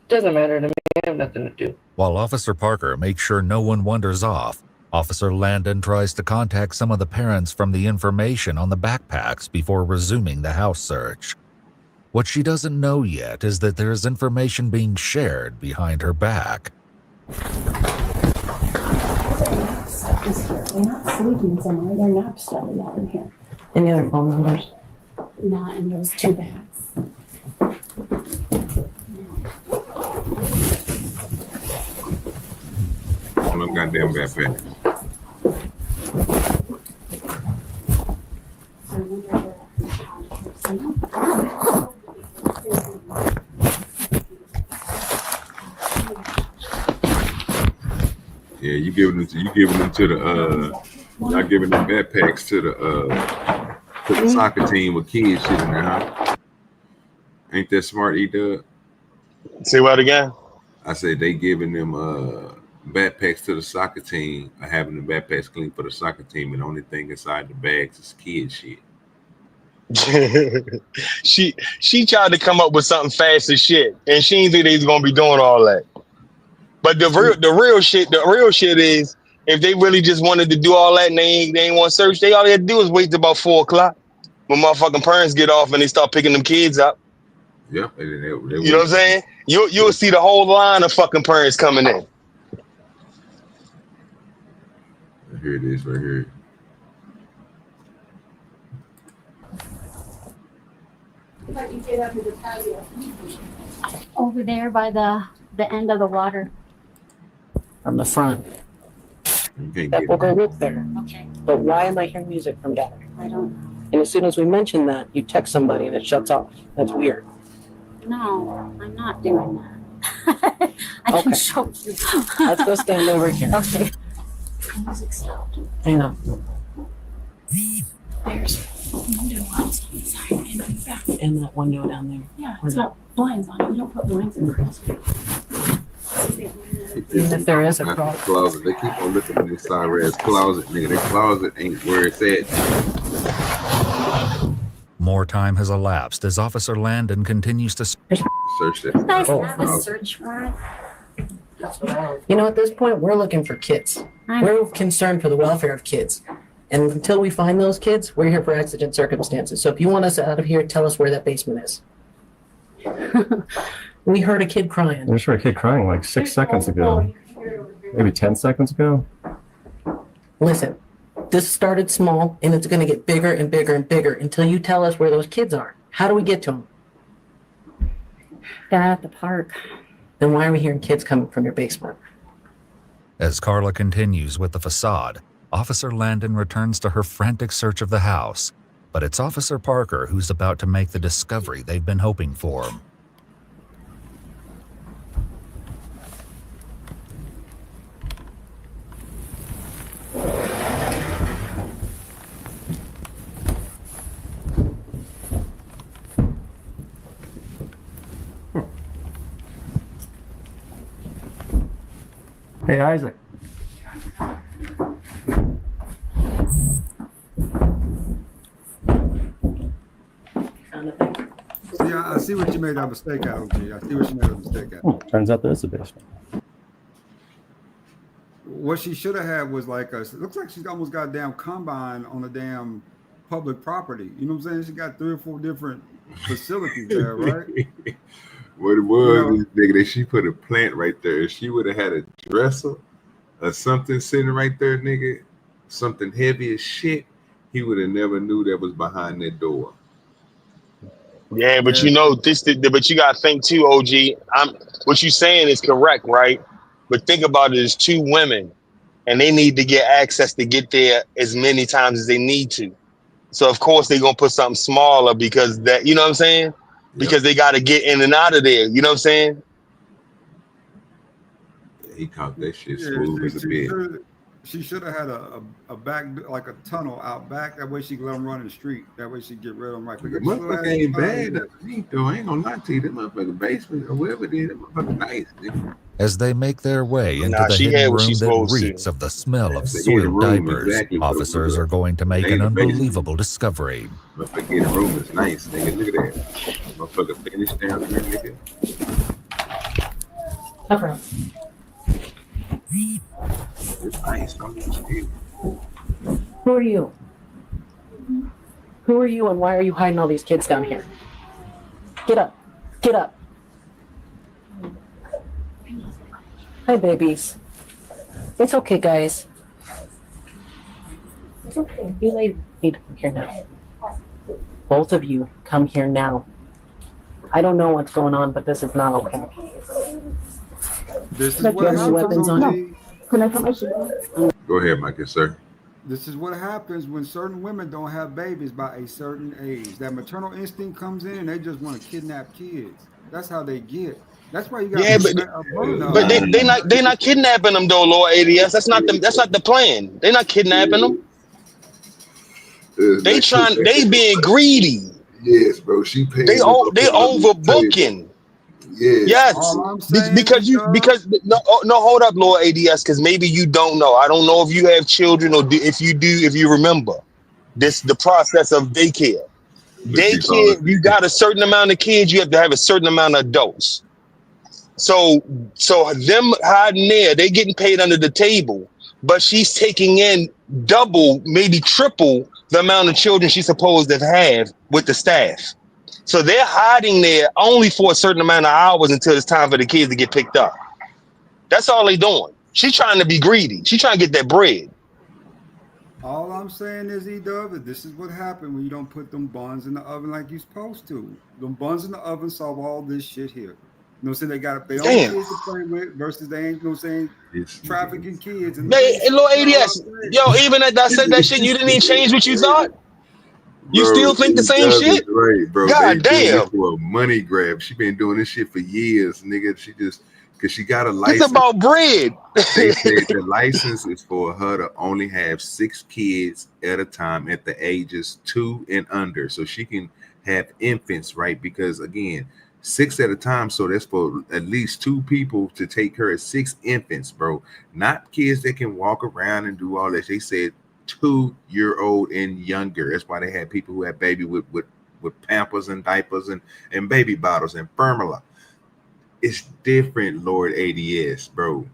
[SPEAKER 7] Doesn't matter to me. I have nothing to do.
[SPEAKER 24] While Officer Parker makes sure no one wanders off, Officer Landon tries to contact some of the parents from the information on the backpacks before resuming the house search. What she doesn't know yet is that there is information being shared behind her back.
[SPEAKER 23] They're not sleeping somewhere. They're not still out in here.
[SPEAKER 7] Any other phone numbers?
[SPEAKER 23] Not in those two bags.
[SPEAKER 2] All them goddamn backpacks. Yeah, you giving them to the not giving them backpacks to the soccer team with kids shit in there, huh? Ain't that smart, E-Dub?
[SPEAKER 17] Say what again?
[SPEAKER 2] I said they giving them backpacks to the soccer team, or having the backpacks clean for the soccer team, and the only thing inside the bags is kid shit.
[SPEAKER 17] she tried to come up with something fast as shit, and she didn't think they was gonna be doing all that. But the real shit is, if they really just wanted to do all that and they ain't want to search, all they had to do is wait till about 4 o'clock when motherfucking parents get off and they start picking them kids up.
[SPEAKER 2] Yeah, they
[SPEAKER 17] You know what I'm saying? You'll see the whole line of fucking parents coming in.
[SPEAKER 2] Here it is, right here.
[SPEAKER 23] Over there by the end of the water.
[SPEAKER 7] From the front.
[SPEAKER 2] That
[SPEAKER 7] we'll go look there.
[SPEAKER 23] Okay.
[SPEAKER 7] But why am I hearing music from down there?
[SPEAKER 23] I don't know.
[SPEAKER 7] And as soon as we mention that, you text somebody and it shuts off. That's weird.
[SPEAKER 23] No, I'm not doing that. I can show you.
[SPEAKER 7] Let's go stand over here.
[SPEAKER 23] Okay. The music stopped.
[SPEAKER 7] Hang on.
[SPEAKER 23] There's window ones on the side and on the back.
[SPEAKER 7] And that window down there.
[SPEAKER 23] Yeah, it's got blinds on it. You don't put blinds in the house.
[SPEAKER 7] Even if there is a
[SPEAKER 2] closet, they keep on looking at this side closet, nigga. That closet ain't where it's at.
[SPEAKER 24] More time has elapsed as Officer Landon continues to
[SPEAKER 2] search it.
[SPEAKER 23] Nice to have a search warrant.
[SPEAKER 7] You know, at this point, we're looking for kids. We're concerned for the welfare of kids. And until we find those kids, we're here for exigent circumstances. So if you want us out of here, tell us where that basement is. We heard a kid crying.
[SPEAKER 8] I just heard a kid crying like 6 seconds ago. Maybe 10 seconds ago.
[SPEAKER 7] Listen, this started small and it's going to get bigger and bigger and bigger until you tell us where those kids are. How do we get to them?
[SPEAKER 23] They're at the park.
[SPEAKER 7] Then why are we hearing kids coming from your basement?
[SPEAKER 24] As Carla continues with the facade, Officer Landon returns to her frantic search of the house, but it's Officer Parker who's about to make the discovery they've been hoping for.
[SPEAKER 8] Hey, Isaac.
[SPEAKER 19] Yeah, I see what you made that mistake out of, G. I see what you made a mistake out.
[SPEAKER 8] Turns out there's a basement.
[SPEAKER 19] What she should have had was like it looks like she's almost got a damn combine on a damn public property. You know what I'm saying? She got 3 or 4 different facilities there, right?
[SPEAKER 2] What it was, nigga, that she put a plant right there. If she would have had a dresser or something sitting right there, nigga, something heavy as shit, he would have never knew that was behind that door.
[SPEAKER 17] Yeah, but you know but you gotta think too, OG. What you saying is correct, right? But think about it as 2 women, and they need to get access to get there as many times as they need to. So of course they're gonna put something smaller because that, you know what I'm saying? Because they got to get in and out of there. You know what I'm saying?
[SPEAKER 2] He caught that shit smooth as a bit.
[SPEAKER 19] She should have had a back, like a tunnel out back. That way she could let them run in the street. That way she get rid of them right quick.
[SPEAKER 2] The motherfucker ain't bad. I ain't gonna lie to you. That motherfucker basement or whoever did, that motherfucker nice. Nigga.
[SPEAKER 24] As they make their way into the hidden room that reeks of the smell of soiled diapers, officers are going to make an unbelievable discovery.
[SPEAKER 2] Motherfucker in the room is nice, nigga. Look at that. Motherfucker finished down there, nigga.
[SPEAKER 7] Cover.
[SPEAKER 2] It's nice.
[SPEAKER 7] Who are you? Who are you and why are you hiding all these kids down here? Get up. Get up. Hi, babies. It's okay, guys. It's okay. You need to come here now. Both of you, come here now. I don't know what's going on, but this is not okay.
[SPEAKER 19] This is what happens.
[SPEAKER 7] Weapons on.
[SPEAKER 23] Can I put my shoes on?
[SPEAKER 2] Go ahead, Mike, sir.
[SPEAKER 19] This is what happens when certain women don't have babies by a certain age. That maternal instinct comes in and they just want to kidnap kids. That's how they get. That's why you got.
[SPEAKER 17] Yeah, but they not kidnapping them though, Lord ADS. That's not the plan. They're not kidnapping them. They being greedy.
[SPEAKER 2] Yes, bro. She paid.
[SPEAKER 17] They overbooking.
[SPEAKER 2] Yes.
[SPEAKER 17] Yes, because no, hold up, Lord ADS, because maybe you don't know. I don't know if you have children or if you do, if you remember the process of daycare.
[SPEAKER 2] But she falls.
[SPEAKER 17] Daycare, you got a certain amount of kids, you have to have a certain amount of adults. So them hiding there, they getting paid under the table, but she's taking in double, maybe triple the amount of children she's supposed to have with the staff. So they're hiding there only for a certain amount of hours until it's time for the kids to get picked up. That's all they doing. She's trying to be greedy. She's trying to get that bread.
[SPEAKER 19] All I'm saying is, E-Dub, this is what happened when you don't put them buns in the oven like you're supposed to. Them buns in the oven solve all this shit here. You know what I'm saying? They got their own kids to play with versus they ain't, you know what I'm saying, trafficking kids. And
[SPEAKER 17] Hey, Lord ADS, yo, even after I said that shit, you didn't even change what you thought? You
[SPEAKER 2] Bro,
[SPEAKER 17] still think the same
[SPEAKER 2] E-Dub
[SPEAKER 17] shit?
[SPEAKER 2] is right, bro.
[SPEAKER 17] God
[SPEAKER 2] They doing
[SPEAKER 17] damn.
[SPEAKER 2] it for a money grab. She been doing this shit for years, nigga. She just because she got a license.
[SPEAKER 17] It's about bread.
[SPEAKER 2] They said the license is for her to only have 6 kids at a time at the ages 2 and under, so she can have infants, right? Because again, 6 at a time, so that's for at least 2 people to take care of 6 infants, bro. Not kids that can walk around and do all that. They said 2-year-old and younger. That's why they had people who had baby with Pampers and diapers and baby bottles and formula. It's different, Lord ADS, bro.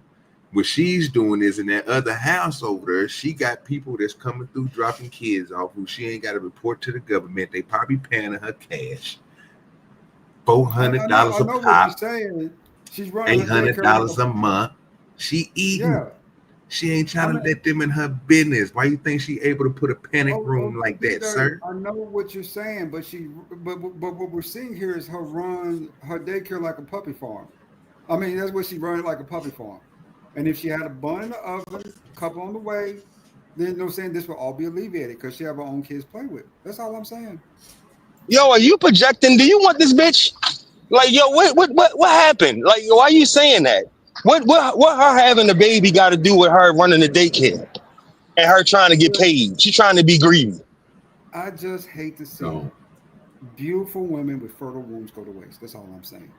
[SPEAKER 2] What she's doing is in that other house over there, she got people that's coming through dropping kids off who she ain't got to report to the government. They probably paying her cash. $400 a pop.
[SPEAKER 19] She's running
[SPEAKER 2] $800 a month. She eating.
[SPEAKER 19] Yeah.
[SPEAKER 2] She ain't trying to let them in her business. Why you think she able to put a panic room like that, sir?
[SPEAKER 19] I know what you're saying, but what we're seeing here is her run her daycare like a puppy farm. I mean, that's what she run like a puppy farm. And if she had a bun in the oven, a couple on the way, then you know what I'm saying, this will all be alleviated because she have her own kids to play with. That's all I'm saying.
[SPEAKER 17] Yo, are you projecting? Do you want this bitch? Like, yo, what happened? Like, why are you saying that? What her having a baby got to do with her running the daycare and her trying to get paid? She's trying to be greedy.
[SPEAKER 19] I just hate to see beautiful women with fertile wombs go to waste. That's all I'm saying.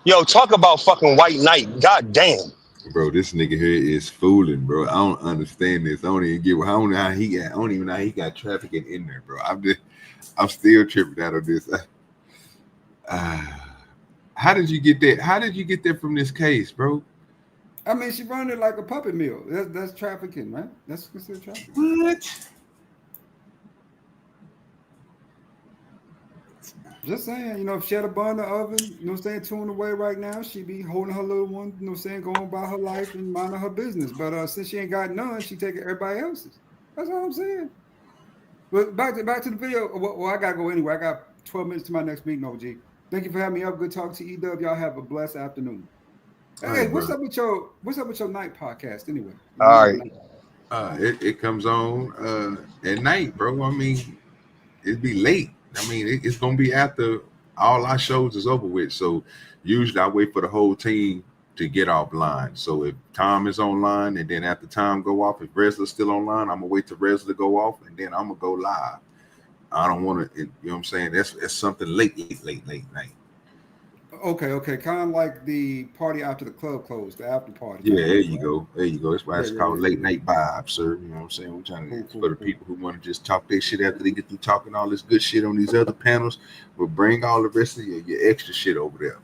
[SPEAKER 17] Yo, talk about fucking white knight. God damn.
[SPEAKER 2] Bro, this nigga here is fooling, bro. I don't understand this. I don't even get. I don't know how he got. I don't even know how he got trafficking in there, bro. I'm still tripping out of this. How did you get that? How did you get that from this case, bro?
[SPEAKER 19] I mean, she run it like a puppet mill. That's trafficking, right? That's considered trafficking.
[SPEAKER 2] What?
[SPEAKER 19] Just saying, you know, if she had a bun in the oven, you know what I'm saying, 2 on the way right now, she'd be holding her little one, you know what I'm saying, going about her life and minding her business. But since she ain't got none, she taking everybody else's. That's all I'm saying. But back to the video. Well, I gotta go anyway. I got 12 minutes to my next meeting, OG. Thank you for having me up. Good talk to E-Dub. Y'all have a blessed afternoon. Hey,
[SPEAKER 2] right,
[SPEAKER 19] what's up with your night podcast anyway?
[SPEAKER 17] All right.
[SPEAKER 2] It comes on at night, bro. I mean, it'd be late. I mean, it's gonna be after all our shows is over with. So usually I wait for the whole team to get offline. So if Tom is online and then after Tom go off, if Wrestler's still online, I'm gonna wait till Wrestler go off and then I'm gonna go live. I don't want to, you know what I'm saying? That's something late night.
[SPEAKER 19] Okay. Kind of like the party after the club closed, the after party.
[SPEAKER 2] Yeah, there you go. That's why it's called late night vibes, sir. You know what I'm saying? We're trying to for the people who want to just talk their shit after they get through talking all this good shit on these other panels, but bring all the rest of your extra shit over there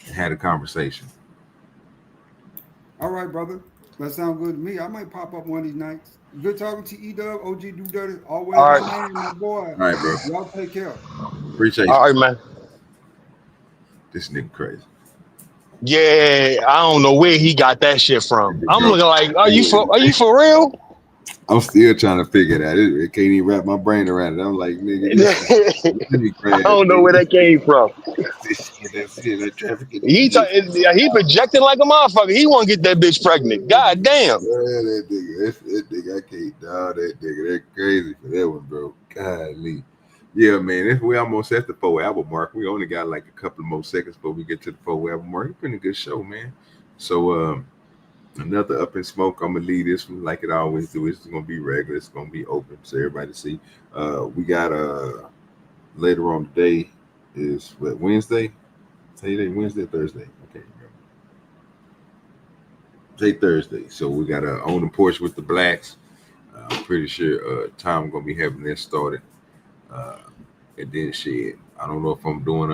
[SPEAKER 2] and have a conversation.
[SPEAKER 19] All right, brother. That sounds good to me. I might pop up one of these nights. Good talking to E-Dub, OGDoDirty. Always
[SPEAKER 17] All right.
[SPEAKER 19] my name, my boy.
[SPEAKER 2] All right, bro.
[SPEAKER 19] Y'all take care.
[SPEAKER 2] Appreciate you.
[SPEAKER 17] All right, man.
[SPEAKER 2] This nigga crazy.
[SPEAKER 17] Yeah, I don't know where he got that shit from. I'm looking like, are you for real?
[SPEAKER 2] I'm still trying to figure it out. It can't even wrap my brain around it. I'm like, nigga,
[SPEAKER 17] I don't know where that came from.
[SPEAKER 2] That's it. That trafficking.
[SPEAKER 17] He projecting like a motherfucker. He want to get that bitch pregnant. God damn.
[SPEAKER 2] That nigga, I can't dog that nigga. That's crazy for that one, bro. Golly. Yeah, man, we almost at the 4-hour mark. We only got like a couple more seconds before we get to the 4-hour mark. It's been a good show, man. So another Up in Smoke. I'm gonna leave this one like it always do. It's gonna be regular. It's gonna be open so everybody see. We got later on today is what, Wednesday? Today Wednesday, Thursday. Okay. Today Thursday. So we got a on the porch with the blacks. I'm pretty sure Tom gonna be having that started. And then shit. I don't know if I'm doing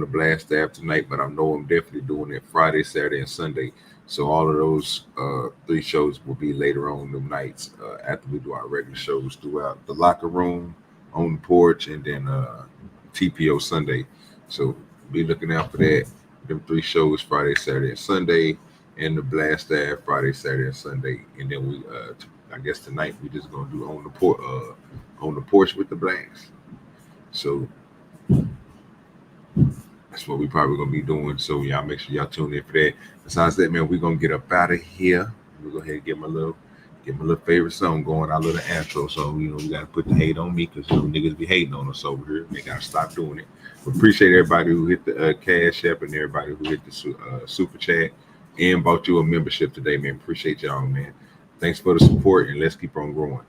[SPEAKER 2] a blast staff tonight, but I know I'm definitely doing it Friday, Saturday, and Sunday. So all of those 3 shows will be later on them nights after we do our regular shows throughout the locker room, on the porch, and then TPO Sunday. So be looking out for that. Them 3 shows Friday, Saturday, and Sunday, and the blast staff Friday, Saturday, and Sunday. And then we, I guess tonight we just gonna do on the porch with the blacks. So that's what we probably gonna be doing. So y'all make sure y'all tune in for that. Besides that, man, we're gonna get up out of here. We're gonna go ahead and get my little favorite song going, our little intro. So we gotta put the hate on me because niggas be hating on us over here. They gotta stop doing it. We appreciate everybody who hit the Cash App and everybody who hit the super chat and bought you a membership today, man. Appreciate y'all, man. Thanks for the support and let's keep on growing.